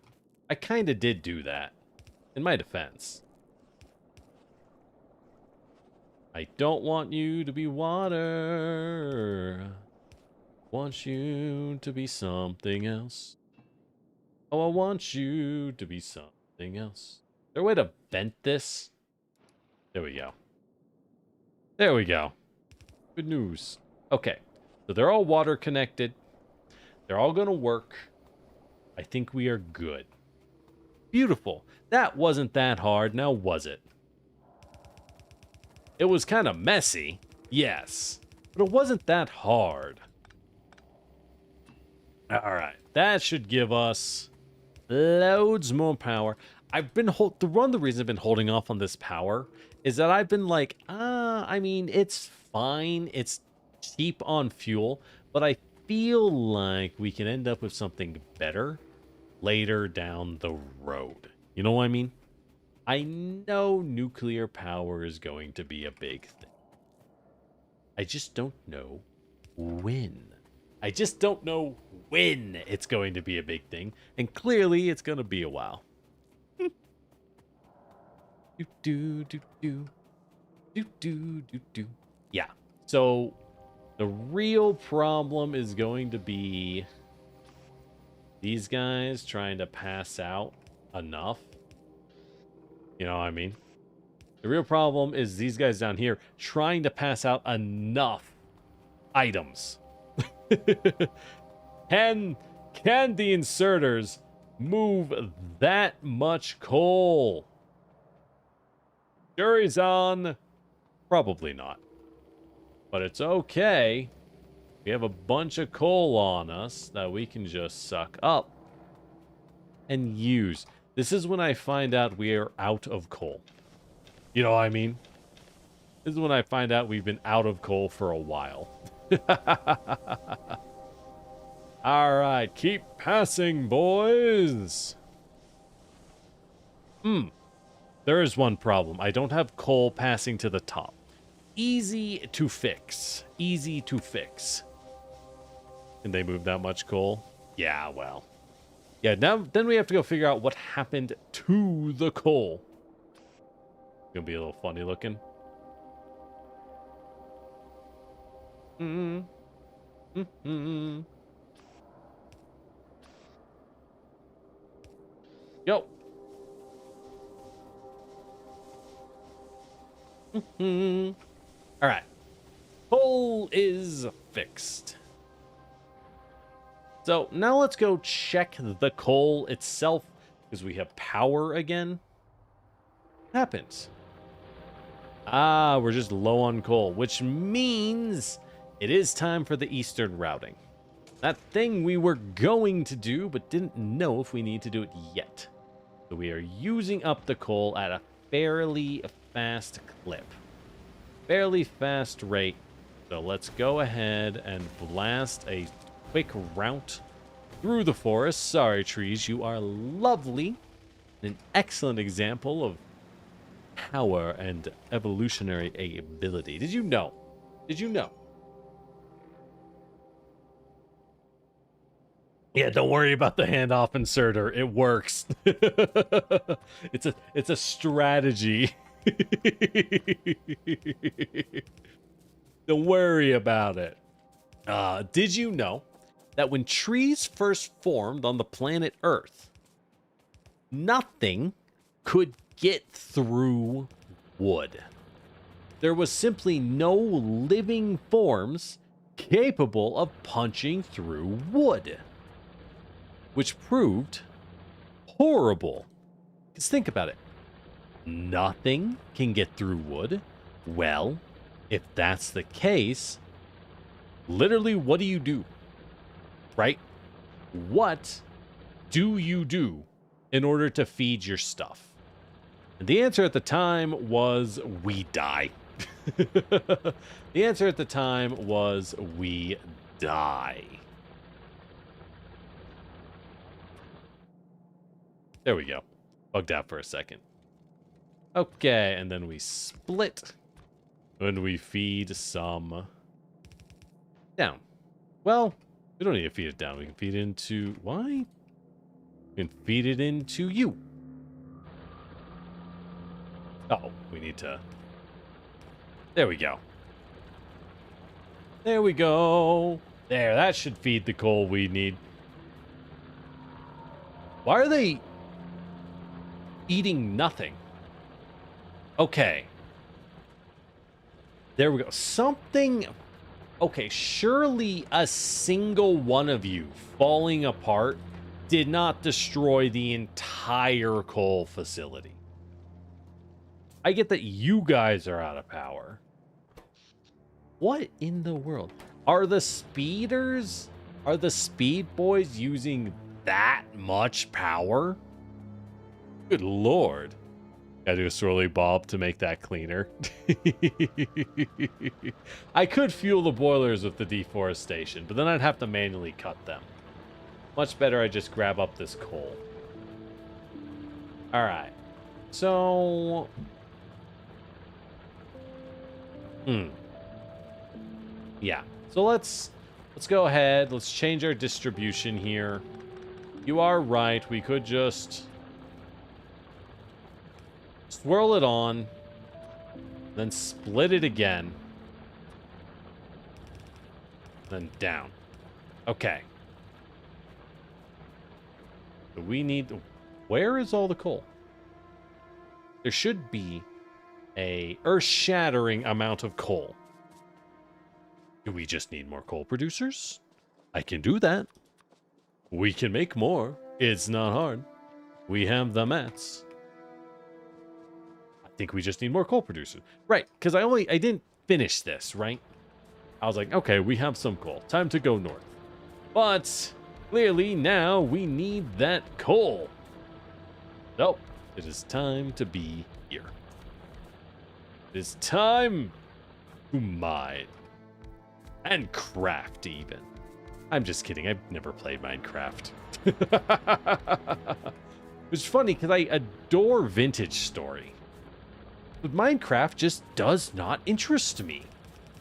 I kind of did do that, in my defense. I don't want you to be water. Want you to be something else. Oh, I want you to be something else. Is there a way to vent this? There we go. There we go. Good news. Okay, so they're all water connected. They're all gonna work. I think we are good. Beautiful. That wasn't that hard, now was it? It was kind of messy, yes, but it wasn't that hard. All right, that should give us loads more power. I've been one of the reasons I've been holding off on this power is that I've been like, I mean, it's fine, it's cheap on fuel, but I feel like we can end up with something better later down the road. You know what I mean? I know nuclear power is going to be a big thing. I just don't know when. I just don't know when it's going to be a big thing. And clearly it's going to be a while. Yeah. So the real problem is going to be these guys trying to pass out enough. You know what I mean? The real problem is these guys down here trying to pass out enough items. Can the inserters move that much coal? Jury's on. Probably not. But it's okay. We have a bunch of coal on us that we can just suck up and use. This is when I find out we are out of coal. You know what I mean? This is when I find out we've been out of coal for a while. All right, keep passing, boys. There is one problem. I don't have coal passing to the top. Easy to fix. Easy to fix. Can they move that much coal? Yeah, well. Yeah, then we have to go figure out what happened to the coal. Gonna be a little funny looking. Yo. All right. Coal is fixed. So now let's go check the coal itself because we have power again. What happens? Ah, we're just low on coal, which means it is time for the eastern routing. That thing we were going to do, but didn't know if we need to do it yet. So we are using up the coal at a fairly fast clip. Fairly fast rate. So let's go ahead and blast a quick route through the forest. Sorry, trees, you are lovely. An excellent example of power and evolutionary ability. Did you know? Did you know? Yeah, don't worry about the handoff inserter. It works. It's a strategy. Don't worry about it. Did you know that when trees first formed on the planet Earth, nothing could get through wood? There was simply no living forms capable of punching through wood, which proved horrible. Because think about it. nothing can get through wood? Well, if that's the case, literally, what do you do? Right? What do you do in order to feed your stuff? And the answer at the time was we die. The answer at the time was we die. There we go. Bugged out for a second. Okay, and then we split. And we feed some down. Well, we don't need to feed it down. We can feed it into... Why? We can feed it into you. Oh, we need to... There we go. There we go. There, that should feed the coal we need. Why are they eating nothing? Okay. There we go. Something... Okay, surely a single one of you falling apart did not destroy the entire coal facility. I get that you guys are out of power. What in the world? Are the speeders? Are the speed boys using that much power? Good lord. Gotta do a swirly bob to make that cleaner. I could fuel the boilers with the deforestation, but then I'd have to manually cut them. Much better I just grab up this coal. Alright. So... Yeah. So let's go ahead. Let's change our distribution here. You are right. We could just swirl it on, then split it again, then down. Okay. So we need... Where is all the coal? There should be a earth-shattering amount of coal. Do we just need more coal producers? I can do that. We can make more. It's not hard. We have the mats. I think we just need more coal producers. Right, because I didn't finish this, right? I was like, okay, we have some coal. Time to go north. But clearly now we need that coal. So it is time to be here. It is time to mine. And craft, even. I'm just kidding. I've never played Minecraft. It's funny, because I adore Vintage Story. But Minecraft just does not interest me.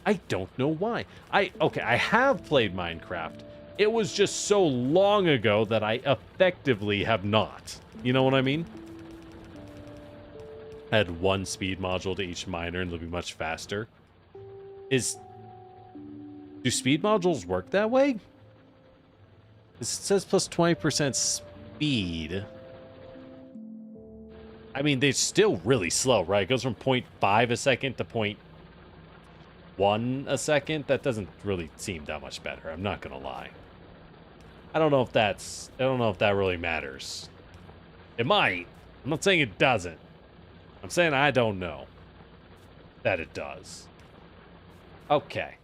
I don't know why. Okay, I have played Minecraft. It was just so long ago that I effectively have not. You know what I mean? Add one speed module to each miner and it'll be much faster. Do speed modules work that way? It says plus 20% speed. I mean, they're still really slow, right? It goes from 0.5 a second to 0.1 a second. That doesn't really seem that much better. I'm not gonna lie. I don't know if that really matters. It might. I'm not saying it doesn't. I'm saying I don't know that it does. Okay.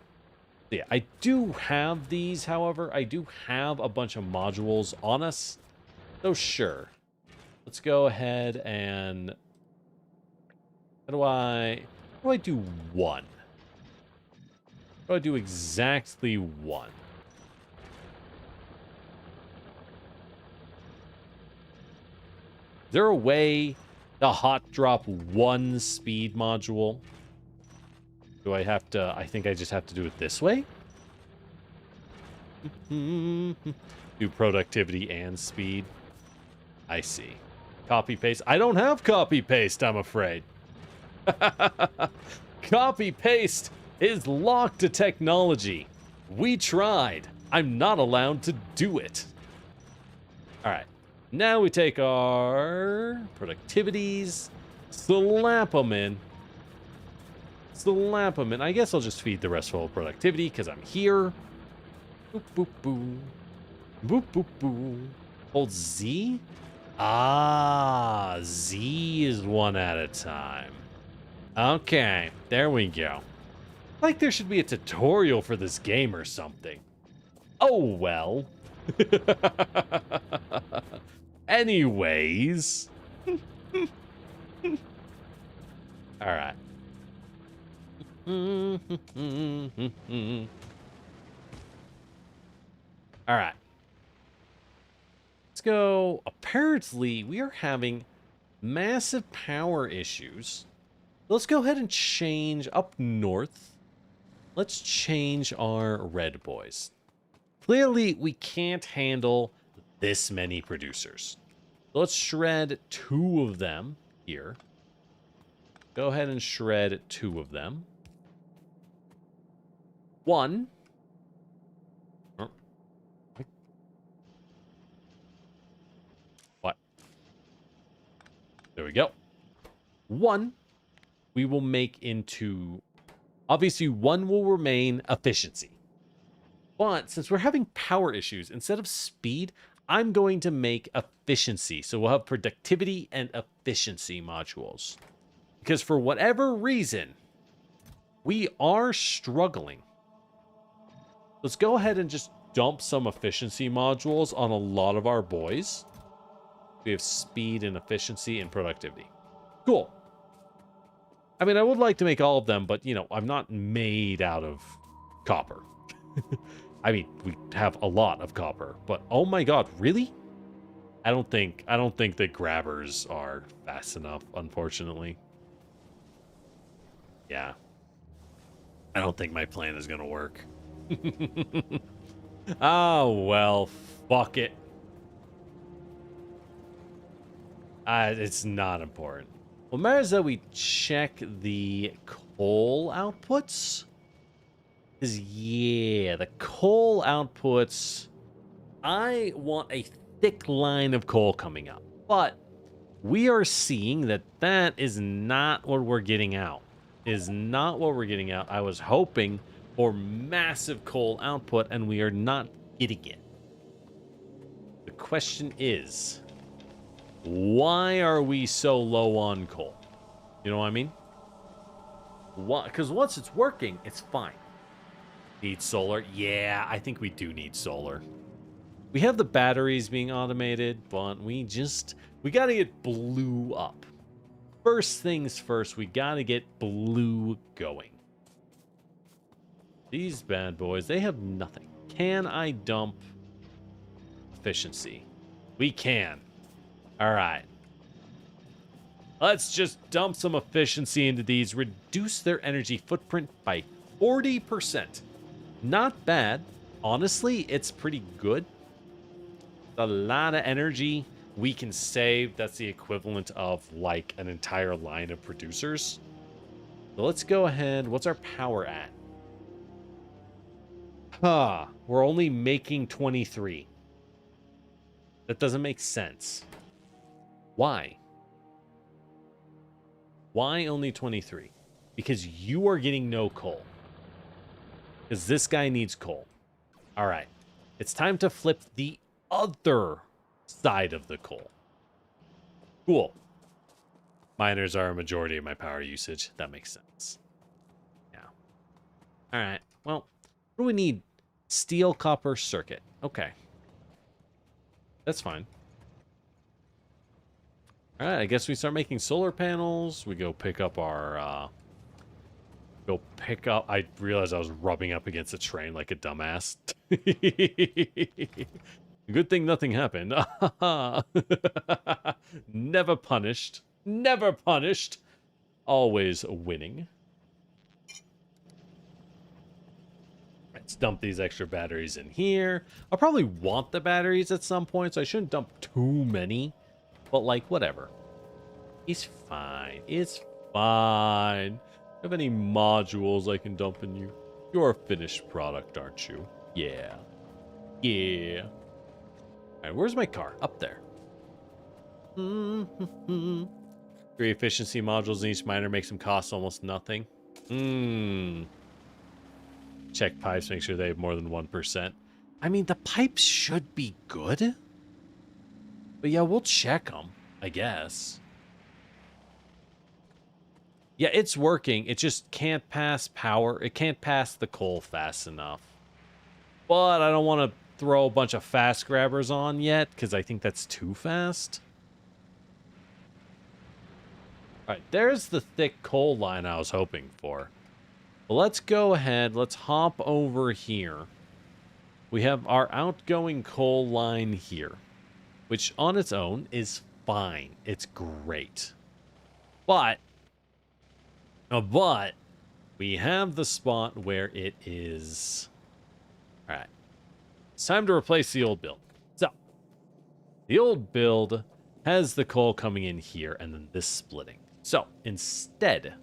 Yeah, I do have these, however. I do have a bunch of modules on us. So sure. Let's go ahead and... How do I do one? How do I do exactly one? Is there a way to hot drop one speed module? Do I have to... I think I just have to do it this way? Do productivity and speed. I see. Copy paste. I don't have copy paste, I'm afraid. Copy paste is locked to technology. We tried. I'm not allowed to do it. All right. Now we take our productivities, slap them in. Slap them in. I guess I'll just feed the restful productivity because I'm here. Boop, boop, boop. Boop, boop, boop. Hold Z? Ah, Z is one at a time. Okay, there we go. Like there should be a tutorial for this game or something. Oh, well. Anyways. All right. All right. Let's go. Apparently, we are having massive power issues. Let's go ahead and change up north. Let's change our red boys. Clearly, we can't handle this many producers. Let's shred 2 of them here. Go ahead and shred 2 of them. 1. What? There we go. 1 we will make into... Obviously, 1 will remain efficiency. But since we're having power issues, instead of speed, I'm going to make efficiency. So we'll have productivity and efficiency modules. Because for whatever reason, we are struggling. Let's go ahead and just dump some efficiency modules on a lot of our boys. We have speed and efficiency and productivity. Cool. I mean, I would like to make all of them, but, you know, I'm not made out of copper. I mean, we have a lot of copper, but oh my god, really? I don't think the grabbers are fast enough, unfortunately. Yeah. I don't think my plan is going to work. Oh, well, fuck it. It's not important. Well, matters that we check the coal outputs. Because, yeah, the coal outputs, I want a thick line of coal coming up. But we are seeing that that is not what we're getting out. Is not what we're getting out. I was hoping for massive coal output, and we are not getting it. The question is, why are we so low on coal? You know what I mean? Why? Because once it's working, it's fine. Need solar? Yeah, I think we do need solar. We have the batteries being automated, but we got to get blue up. First things first, we got to get blue going. These bad boys, they have nothing. Can I dump efficiency? We can. All right. Let's just dump some efficiency into these. Reduce their energy footprint by 40%. Not bad. Honestly, it's pretty good. A lot of energy we can save. That's the equivalent of like an entire line of producers. So let's go ahead. What's our power at? We're only making 23. That doesn't make sense. Why? Why only 23? Because you are getting no coal. Because this guy needs coal. All right. It's time to flip the other side of the coal. Cool. Miners are a majority of my power usage. That makes sense. Yeah. All right. Well, what do we need? Steel, copper, circuit. Okay. That's fine. All right. I guess we start making solar panels. We go pick up our... I realized I was rubbing up against a train like a dumbass. Good thing nothing happened. Never punished. Never punished. Always winning. Let's dump these extra batteries in here. I'll probably want the batteries at some point, so I shouldn't dump too many. But, like, whatever. It's fine. It's fine. Have any modules I can dump in you? You're a finished product, aren't you? Yeah. Yeah. Alright, where's my car? Up there. 3 efficiency modules in each miner makes them cost almost nothing. Check pipes, make sure they have more than 1%. I mean, the pipes should be good. But yeah, we'll check them, I guess. Yeah, it's working. It just can't pass power. It can't pass the coal fast enough. But I don't want to throw a bunch of fast grabbers on yet, because I think that's too fast. Alright, there's the thick coal line I was hoping for. Well, let's go ahead. Let's hop over here. We have our outgoing coal line here, which on its own is fine. It's great. But we have the spot where it is. All right. It's time to replace the old build. So, the old build has the coal coming in here and then this splitting. So, instead,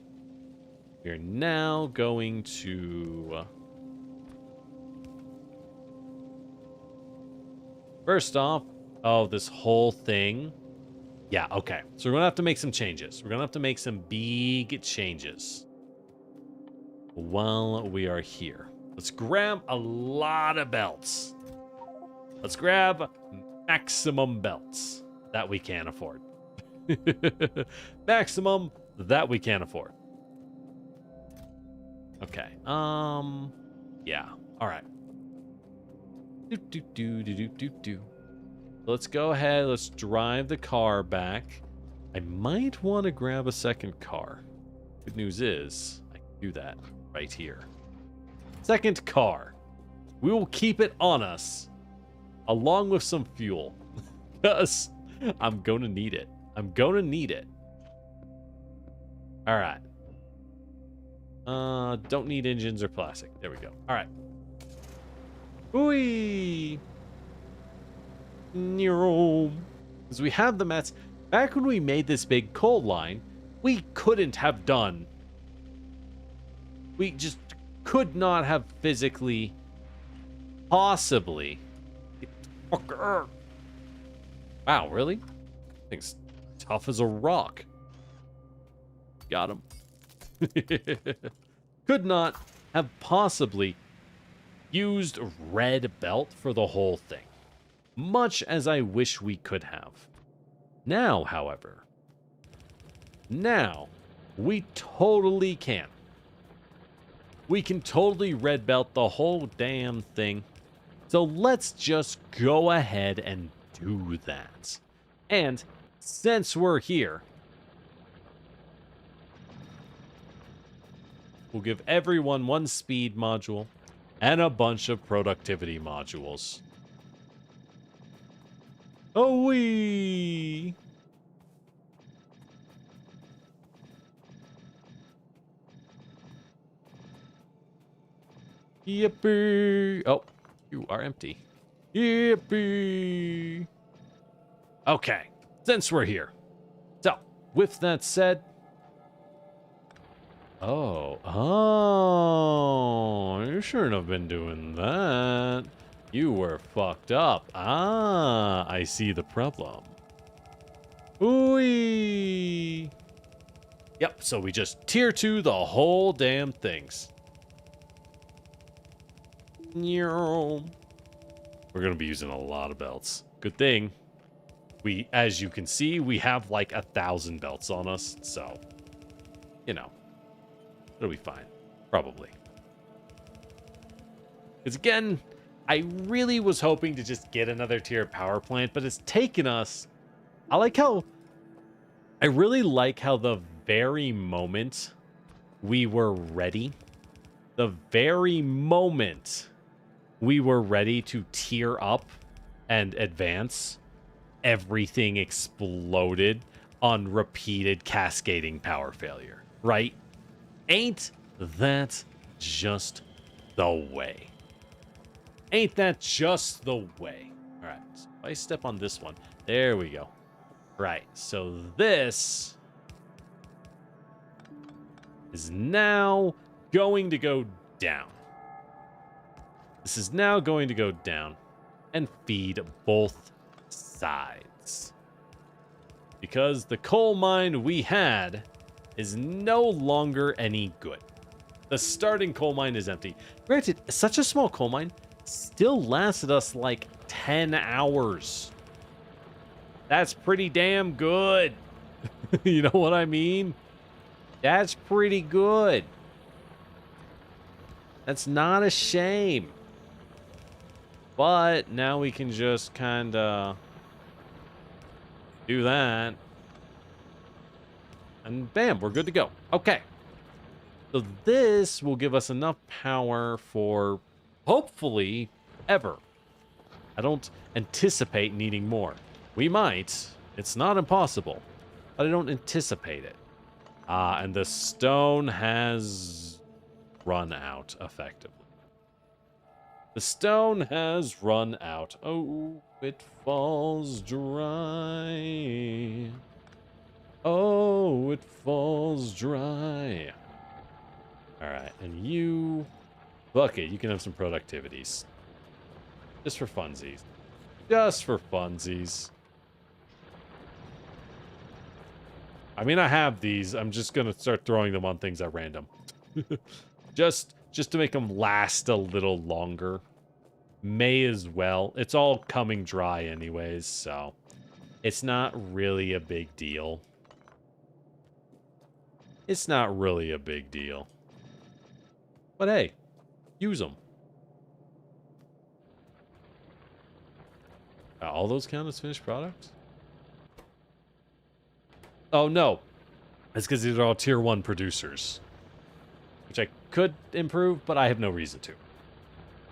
we're now going to... First off, oh, this whole thing. Yeah, okay. So we're going to have to make some changes. We're going to have to make some big changes while we are here. Let's grab a lot of belts. Let's grab maximum belts that we can afford. Maximum that we can afford. Okay. Yeah. All right. Let's go ahead. Let's drive the car back. I might want to grab a second car. Good news is I can do that right here. Second car. We will keep it on us along with some fuel because I'm going to need it. I'm going to need it. All right. Don't need engines or plastic. There we go. All right. Ooh. Because we have the mats. Back when we made this big coal line, we couldn't have done. We just could not have physically, possibly. Wow, really? Thing's tough as a rock. Got him. Could not have possibly used red belt for the whole thing. Much as I wish we could have. Now, however, we totally can. We can totally red belt the whole damn thing. So let's just go ahead and do that. And since we're here, we'll give everyone one speed module and a bunch of productivity modules. Oh wee! Yippee! Oh, you are empty. Yippee! Okay, since we're here. So, with that said... Oh, you shouldn't have been doing that. You were fucked up. Ah, I see the problem. Ooh. Yep, so we just tier 2 the whole damn things. We're going to be using a lot of belts. Good thing. As you can see, we have like 1,000 belts on us. So, you know, it'll be fine. Probably. Because again... I really was hoping to just get another tier power plant, but it's taken us... I really like how the very moment we were ready, to tier up and advance, everything exploded on repeated cascading power failure, right? Ain't that just the way? Ain't that just the way? All right, so if I step on this one, there we go. Right, so this is now going to go down. This is now going to go down and feed both sides. Because the coal mine we had is no longer any good. The starting coal mine is empty. Granted, such a small coal mine still lasted us like 10 hours. That's pretty damn good. You know what I mean? That's pretty good. That's not a shame. But now we can just kind of do that. And bam, we're good to go. Okay. So this will give us enough power for, hopefully, ever. I don't anticipate needing more. We might. It's not impossible. But I don't anticipate it. And the stone has run out, effectively. The stone has run out. Oh, it falls dry. Oh, it falls dry. Alright, and you... Bucket, you can have some productivities. Just for funsies. Just for funsies. I mean, I have these. I'm just going to start throwing them on things at random. just to make them last a little longer. May as well. It's all coming dry anyways, so... It's not really a big deal. It's not really a big deal. But hey, use them. All those count as finished products? Oh, no. It's because these are all tier 1 producers. Which I could improve, but I have no reason to.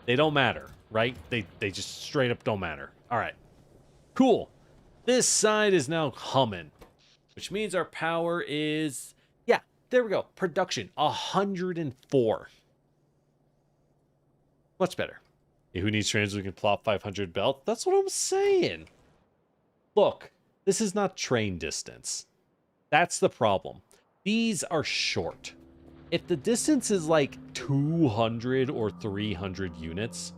They don't matter, right? They just straight up don't matter. All right. Cool. This side is now humming. Which means our power is... Yeah, there we go. Production, 104. Much better. Hey, who needs trains? We can plop 500 belt. That's what I'm saying. Look, this is not train distance. That's the problem. These are short. If the distance is like 200 or 300 units,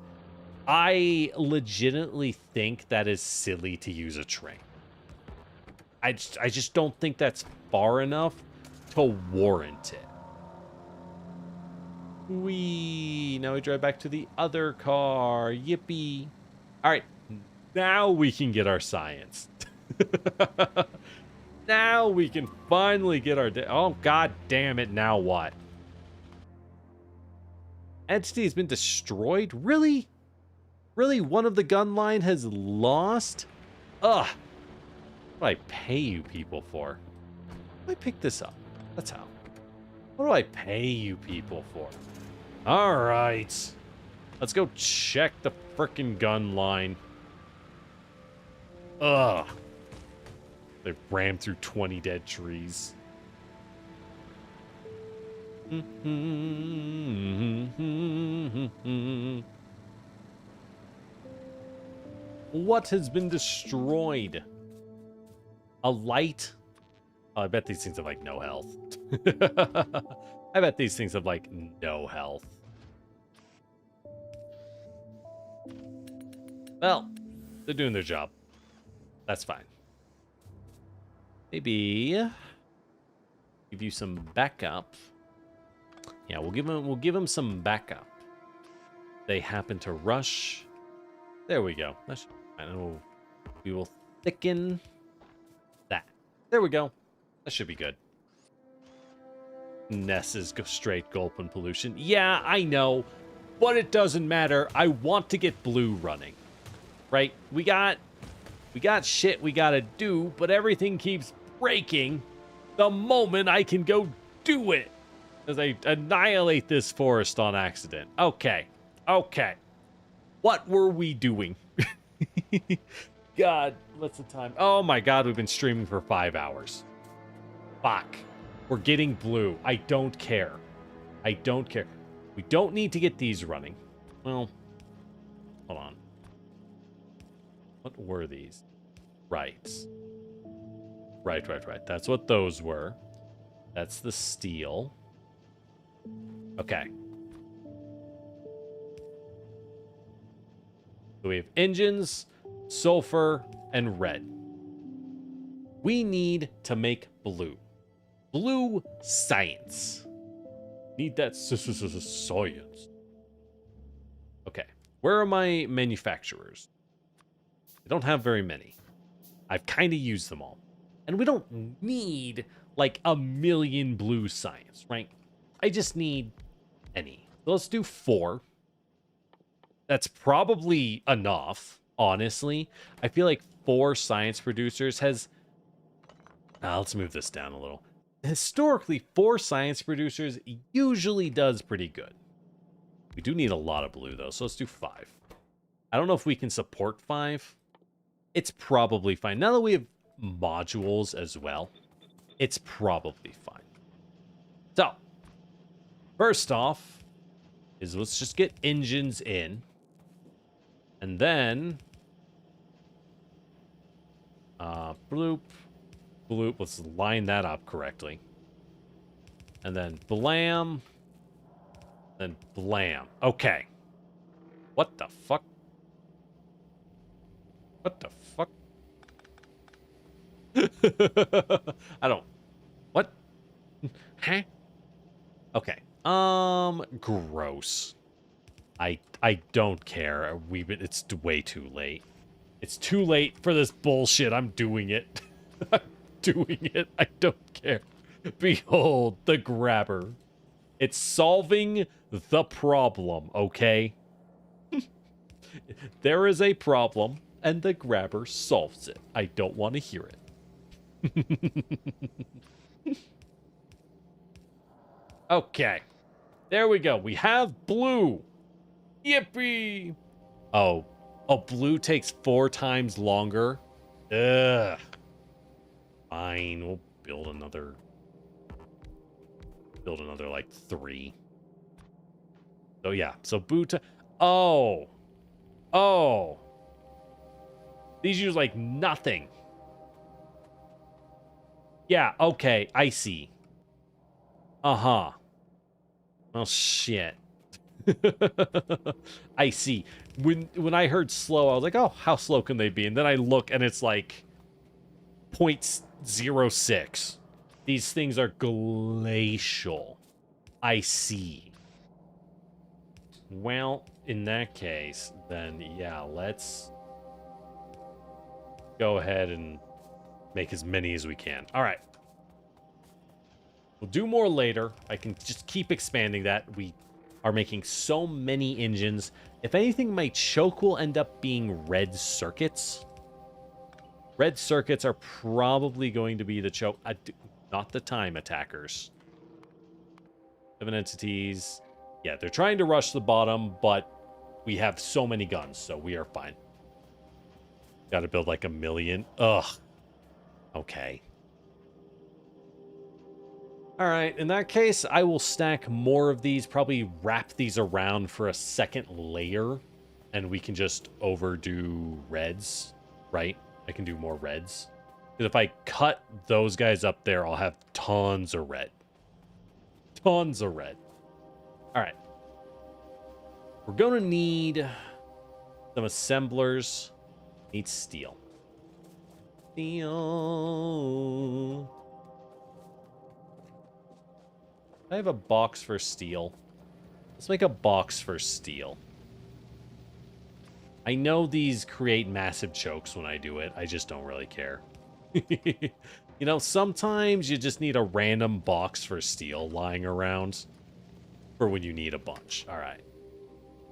I legitimately think that is silly to use a train. I just don't think that's far enough to warrant it. Now we drive back to the other car. Yippee. All right. Now we can get our science. Now we can finally get our... Oh, god damn it. Now what? Entity has been destroyed? Really? Really? One of the gun line has lost? Ugh. What do I pay you people for? How do I pick this up? That's how. What do I pay you people for? All right. Let's go check the frickin' gun line. Ugh. They rammed through 20 dead trees. What has been destroyed? A light? Oh, I bet these things have like no health. I bet these things have like no health. Well, they're doing their job. That's fine. Maybe give you some backup. Yeah, we'll give them some backup. They happen to rush. There we go. I know we will thicken that. There we go. That should be good. Ness's straight gulp and pollution. Yeah, I know, but it doesn't matter. I want to get blue running. Right? We got shit we gotta do, but everything keeps breaking the moment I can go do it. As I annihilate this forest on accident. Okay. Okay. What were we doing? God, what's the time? Oh my god, we've been streaming for 5 hours. Fuck. We're getting blue. I don't care. I don't care. We don't need to get these running. Well, hold on. What were these? Right. Right. That's what those were. That's the steel. Okay. So we have engines, sulfur, and red. We need to make blue. Blue science. Need that science. Okay. Where are my manufacturers? I don't have very many. I've kind of used them all. And we don't need like a million blue science, right? I just need any. So let's do 4. That's probably enough, honestly. I feel like 4 science producers has... let's move this down a little. Historically, 4 science producers usually does pretty good. We do need a lot of blue, though, so let's do 5. I don't know if we can support 5. It's probably fine. Now that we have modules as well, it's probably fine. So, first off, is let's just get engines in. And then... bloop. Bloop. Let's line that up correctly. And then blam. Then blam. Okay. What the fuck? What the fuck? I don't... What? Huh? Okay. Gross. I don't care. It's way too late. It's too late for this bullshit. I'm doing it. I'm doing it. I don't care. Behold, the grabber. It's solving the problem, okay? There is a problem, and the grabber solves it. I don't want to hear it. Okay. There we go. We have blue. Yippee! Oh. Oh, blue takes 4 times longer? Ugh. Fine. We'll build another... like, 3. So, yeah. So, boot... Oh. Oh. These use, like, nothing. Yeah, okay. I see. Uh-huh. Well, shit. I see. When I heard slow, I was like, oh, how slow can they be? And then I look, and it's like 0.06. These things are glacial. I see. Well, in that case, then, yeah, let's go ahead and make as many as we can. All right. We'll do more later. I can just keep expanding that. We are making so many engines. If anything, my choke will end up being red circuits. Red circuits are probably going to be the choke. Not the time attackers. 7 entities. Yeah, they're trying to rush the bottom, but we have so many guns, so we are fine. Got to build like 1 million. Ugh. Okay. All right, in that case, I will stack more of these, probably wrap these around for a second layer, and we can just overdo reds, right? I can do more reds. Because if I cut those guys up there, I'll have tons of red. Tons of red. All right. We're going to need some assemblers. Need steel. Steel. I have a box for steel. Let's make a box for steel. I know these create massive chokes when I do it. I just don't really care. You know, sometimes you just need a random box for steel lying around for when you need a bunch. All right.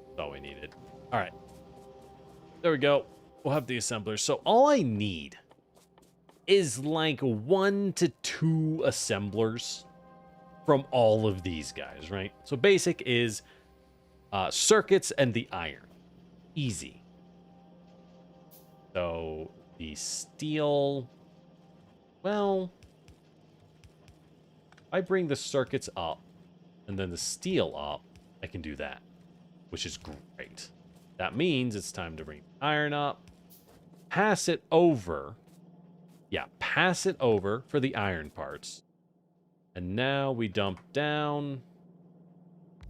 That's all we needed. All right. There we go. We'll have the assemblers. So all I need is like 1 to 2 assemblers from all of these guys, right? So basic is circuits and the iron. Easy. So the steel... Well, if I bring the circuits up and then the steel up, I can do that, which is great. That means it's time to bring the iron up, pass it over. Yeah, pass it over for the iron parts. And now we dump down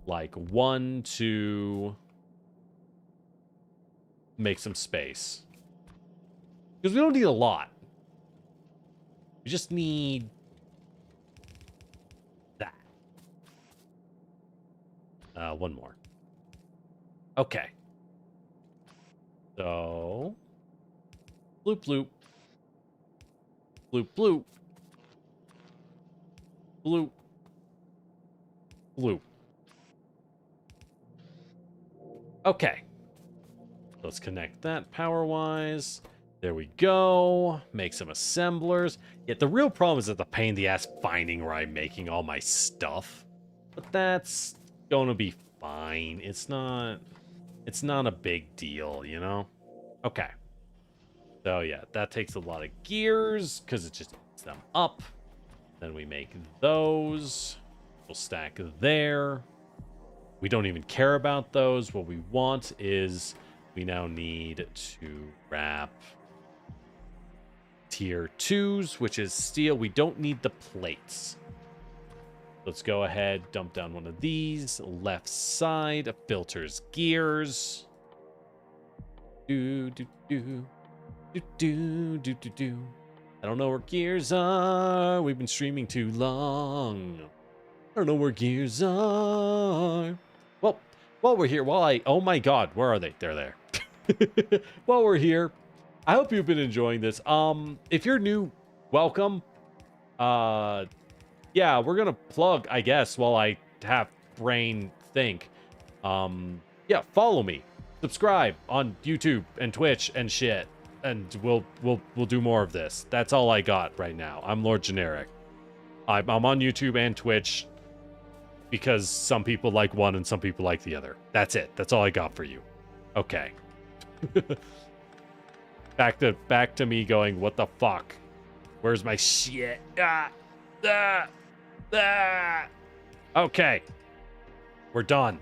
like 1 to make some space. Because we don't need a lot. We just need that. 1 more. Okay. So, bloop bloop. Bloop, bloop. Bloop. Bloop. Okay. Let's connect that power-wise. There we go. Make some assemblers. Yet the real problem is that the pain in the ass finding where I'm making all my stuff. But that's gonna be fine. It's not a big deal, you know? Okay. So yeah, that takes a lot of gears because it just heats them up. Then we make those. We'll stack there. We don't even care about those. What we want is we now need to wrap tier 2s, which is steel. We don't need the plates. Let's go ahead, dump down one of these. Left side, filters gears. Do, do, do. Do, do, do, do, do. I don't know where gears are. We've been streaming too long. I don't know where gears are. Well, while we're here, oh my god, where are they? They're there. While we're here, I hope you've been enjoying this. If you're new, welcome. Yeah, we're gonna plug, I guess, while I have brain think. Yeah, follow me, subscribe on YouTube and Twitch and shit, and we'll do more of this. That's all I got right now. I'm Lord Generic. I'm on YouTube and Twitch because some people like one and some people like the other. That's it. That's all I got for you. Okay. back to me going, what the fuck? Where's my shit? Okay. We're done.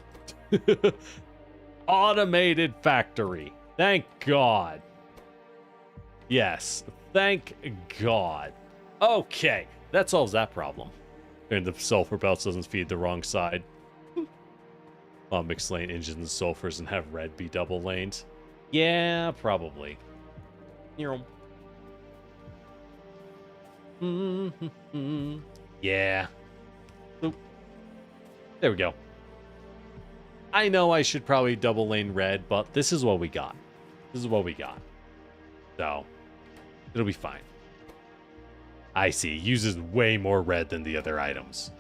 Automated factory. Thank God. Yes. Thank God. Okay. That solves that problem. And the sulfur belts doesn't feed the wrong side. I'll mix lane engines and sulfurs and have red be double laned. Yeah, probably. Yeah. Oop. There we go. I know I should probably double lane red, but this is what we got. This is what we got. So, it'll be fine. I see. It uses way more red than the other items.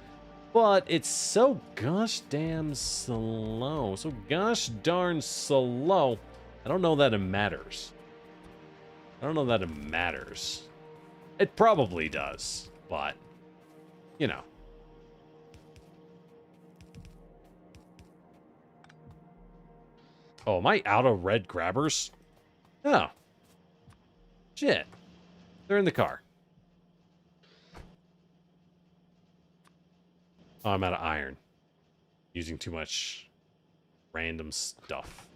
But it's so gosh damn slow. So gosh darn slow. I don't know that it matters. I don't know that it matters. It probably does, but, you know. Oh, am I out of red grabbers? Oh. Shit. They're in the car. Oh, I'm out of iron. Using too much random stuff.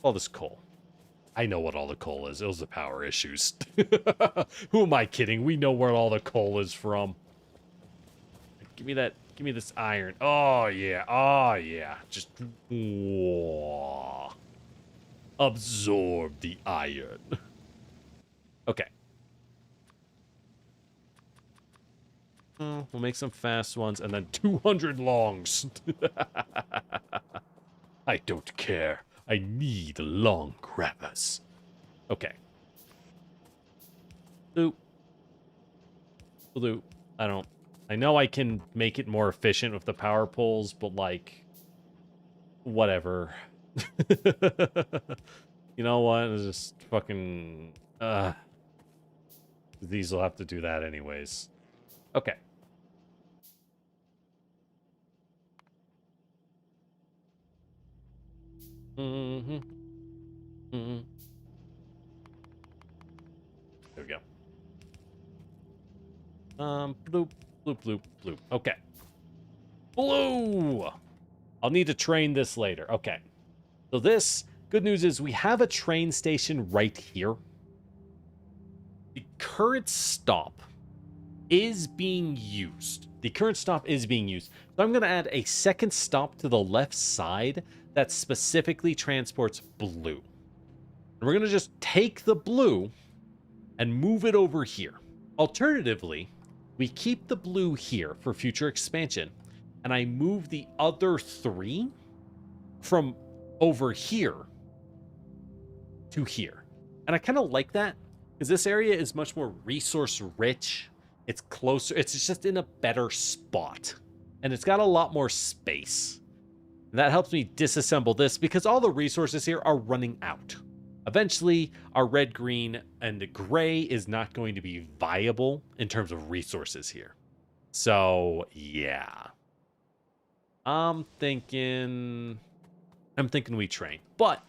All this coal. I know what all the coal is. It was the power issues. Who am I kidding? We know where all the coal is from. Give me that. Give me this iron. Oh, yeah. Oh, yeah. Just whoa. Absorb the iron. Okay. We'll make some fast ones and then 200 longs. I don't care. I need long grabbers. Okay. Bloop. Bloop. I know I can make it more efficient with the power poles, but like, whatever. You know what? It's just fucking, these will have to do that anyways. Okay. There we go. Bloop, bloop, bloop, bloop. Okay. Blue! I'll need to train this later. Okay. So this, good news is we have a train station right here. The current stop is being used. The current stop is being used. So I'm going to add a second stop to the left side that specifically transports blue. And we're going to just take the blue and move it over here. Alternatively, we keep the blue here for future expansion, and I move the other 3 from over here to here. And I kind of like that Because this area is much more resource rich. It's closer. It's just in a better spot. And it's got a lot more space. And that helps me disassemble this because all the resources here are running out. Eventually, our red, green, and gray is not going to be viable in terms of resources here. So, yeah. I'm thinking we train. But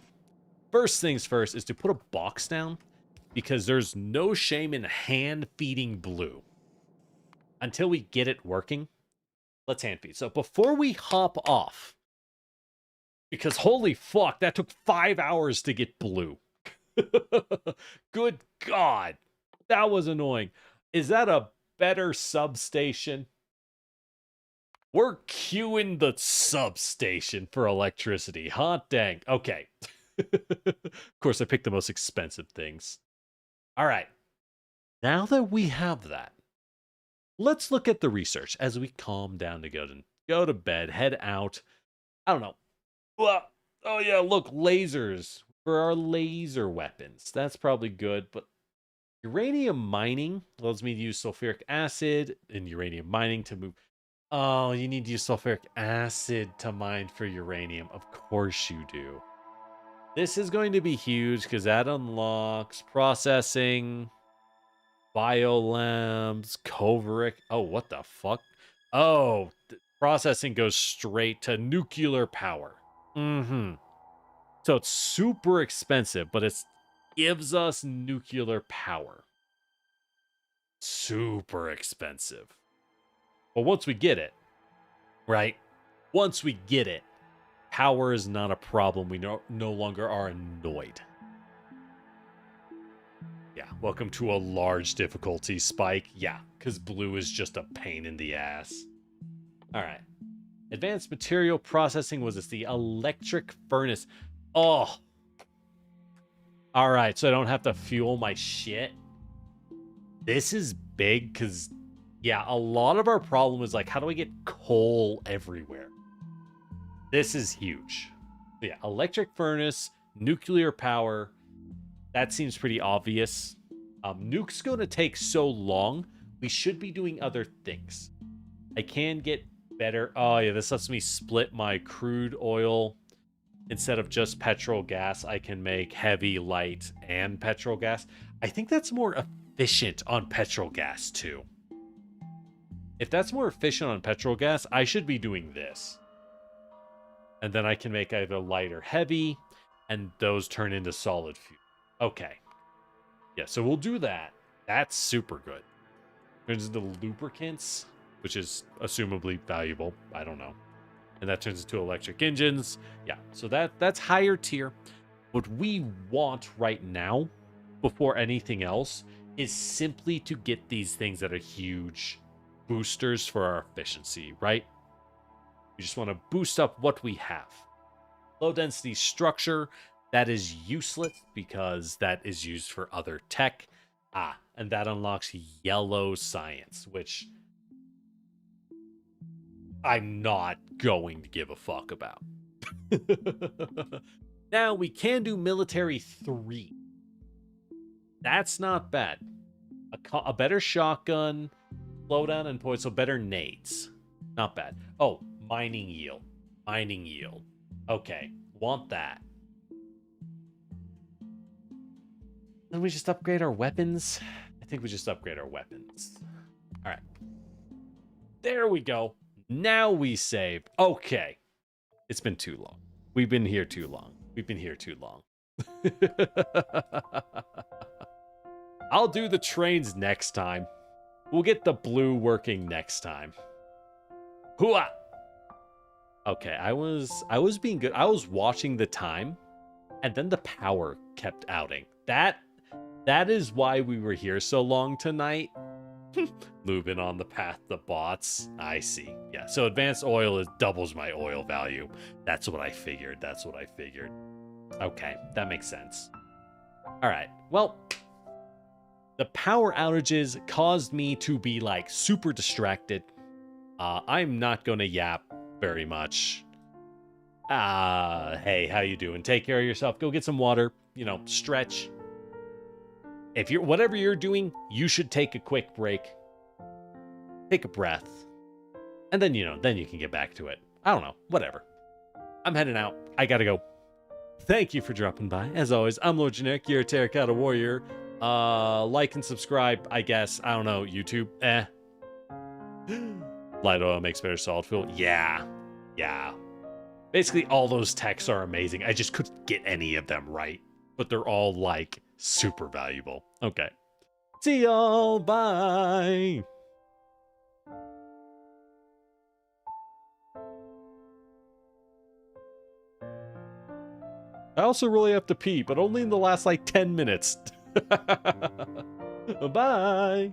first things first is to put a box down because there's no shame in hand feeding blue. Until we get it working, let's hand feed. So before we hop off, because holy fuck, that took 5 hours to get blue. Good God, that was annoying. Is that a better substation? We're queuing the substation for electricity. Hot dang. Okay. Of course, I picked the most expensive things. All right. Now that we have that, let's look at the research as we calm down to go to bed, head out. I don't know. Oh yeah, look, lasers for our laser weapons. That's probably good, but uranium mining allows me to use sulfuric acid and uranium mining to move. Oh, you need to use sulfuric acid to mine for uranium. Of course you do. This is going to be huge because that unlocks processing, biolabs, coveric. Oh, what the fuck? Oh, processing goes straight to nuclear power. So it's super expensive, but it gives us nuclear power. Super expensive. But once we get it, right? Once we get it, power is not a problem. We no longer are annoyed. Yeah, welcome to a large difficulty spike. Yeah, because blue is just a pain in the ass. All right. Advanced material processing was this, the electric furnace. Oh. All right, so I don't have to fuel my shit. This is big because, yeah, a lot of our problem is like, how do I get coal everywhere? This is huge. So yeah, electric furnace, nuclear power. That seems pretty obvious. Nuke's going to take so long. We should be doing other things. I can get better. Oh, yeah, this lets me split my crude oil. Instead of just petrol gas, I can make heavy, light, and petrol gas. I think that's more efficient on petrol gas, too. If that's more efficient on petrol gas, I should be doing this. And then I can make either light or heavy, and those turn into solid fuel. Okay. Yeah, so we'll do that. That's super good. Turns into lubricants, which is assumably valuable. I don't know. And that turns into electric engines. Yeah, so that's higher tier. What we want right now, before anything else, is simply to get these things that are huge boosters for our efficiency, right? We just want to boost up what we have. Low density structure, that is useless because that is used for other tech. And that unlocks yellow science, which I'm not going to give a fuck about. Now we can do military 3. That's not bad. A better shotgun, slowdown and poise, so better nades. Not bad. Oh, mining yield. Mining yield. Okay, want that. Then we just upgrade our weapons. I think we just upgrade our weapons. All right. There we go. Now we save. Okay. It's been too long. We've been here too long. We've been here too long. I'll do the trains next time. We'll get the blue working next time. Hooah! Okay, I was being good. I was watching the time, and then the power kept outing. That is why we were here so long tonight. Moving on the path to bots. I see. Yeah, so advanced oil doubles my oil value. That's what I figured. That's what I figured. Okay, that makes sense. All right, well, the power outages caused me to be like super distracted. I'm not gonna yap very much. Hey, how you doing? Take care of yourself. Go get some water. You know, stretch. if you're whatever you're doing, you should take a quick break. Take a breath. And then, then you can get back to it. I don't know. Whatever. I'm heading out. I gotta go. Thank you for dropping by. As always, I'm Lord Generic, your Terracotta Warrior. Like and subscribe, I guess. I don't know. YouTube. Light oil makes better solid fuel. Yeah. Basically, all those texts are amazing. I just couldn't get any of them right. But they're all, like, super valuable. Okay. See y'all. Bye. I also really have to pee, but only in the last, like, 10 minutes. Bye.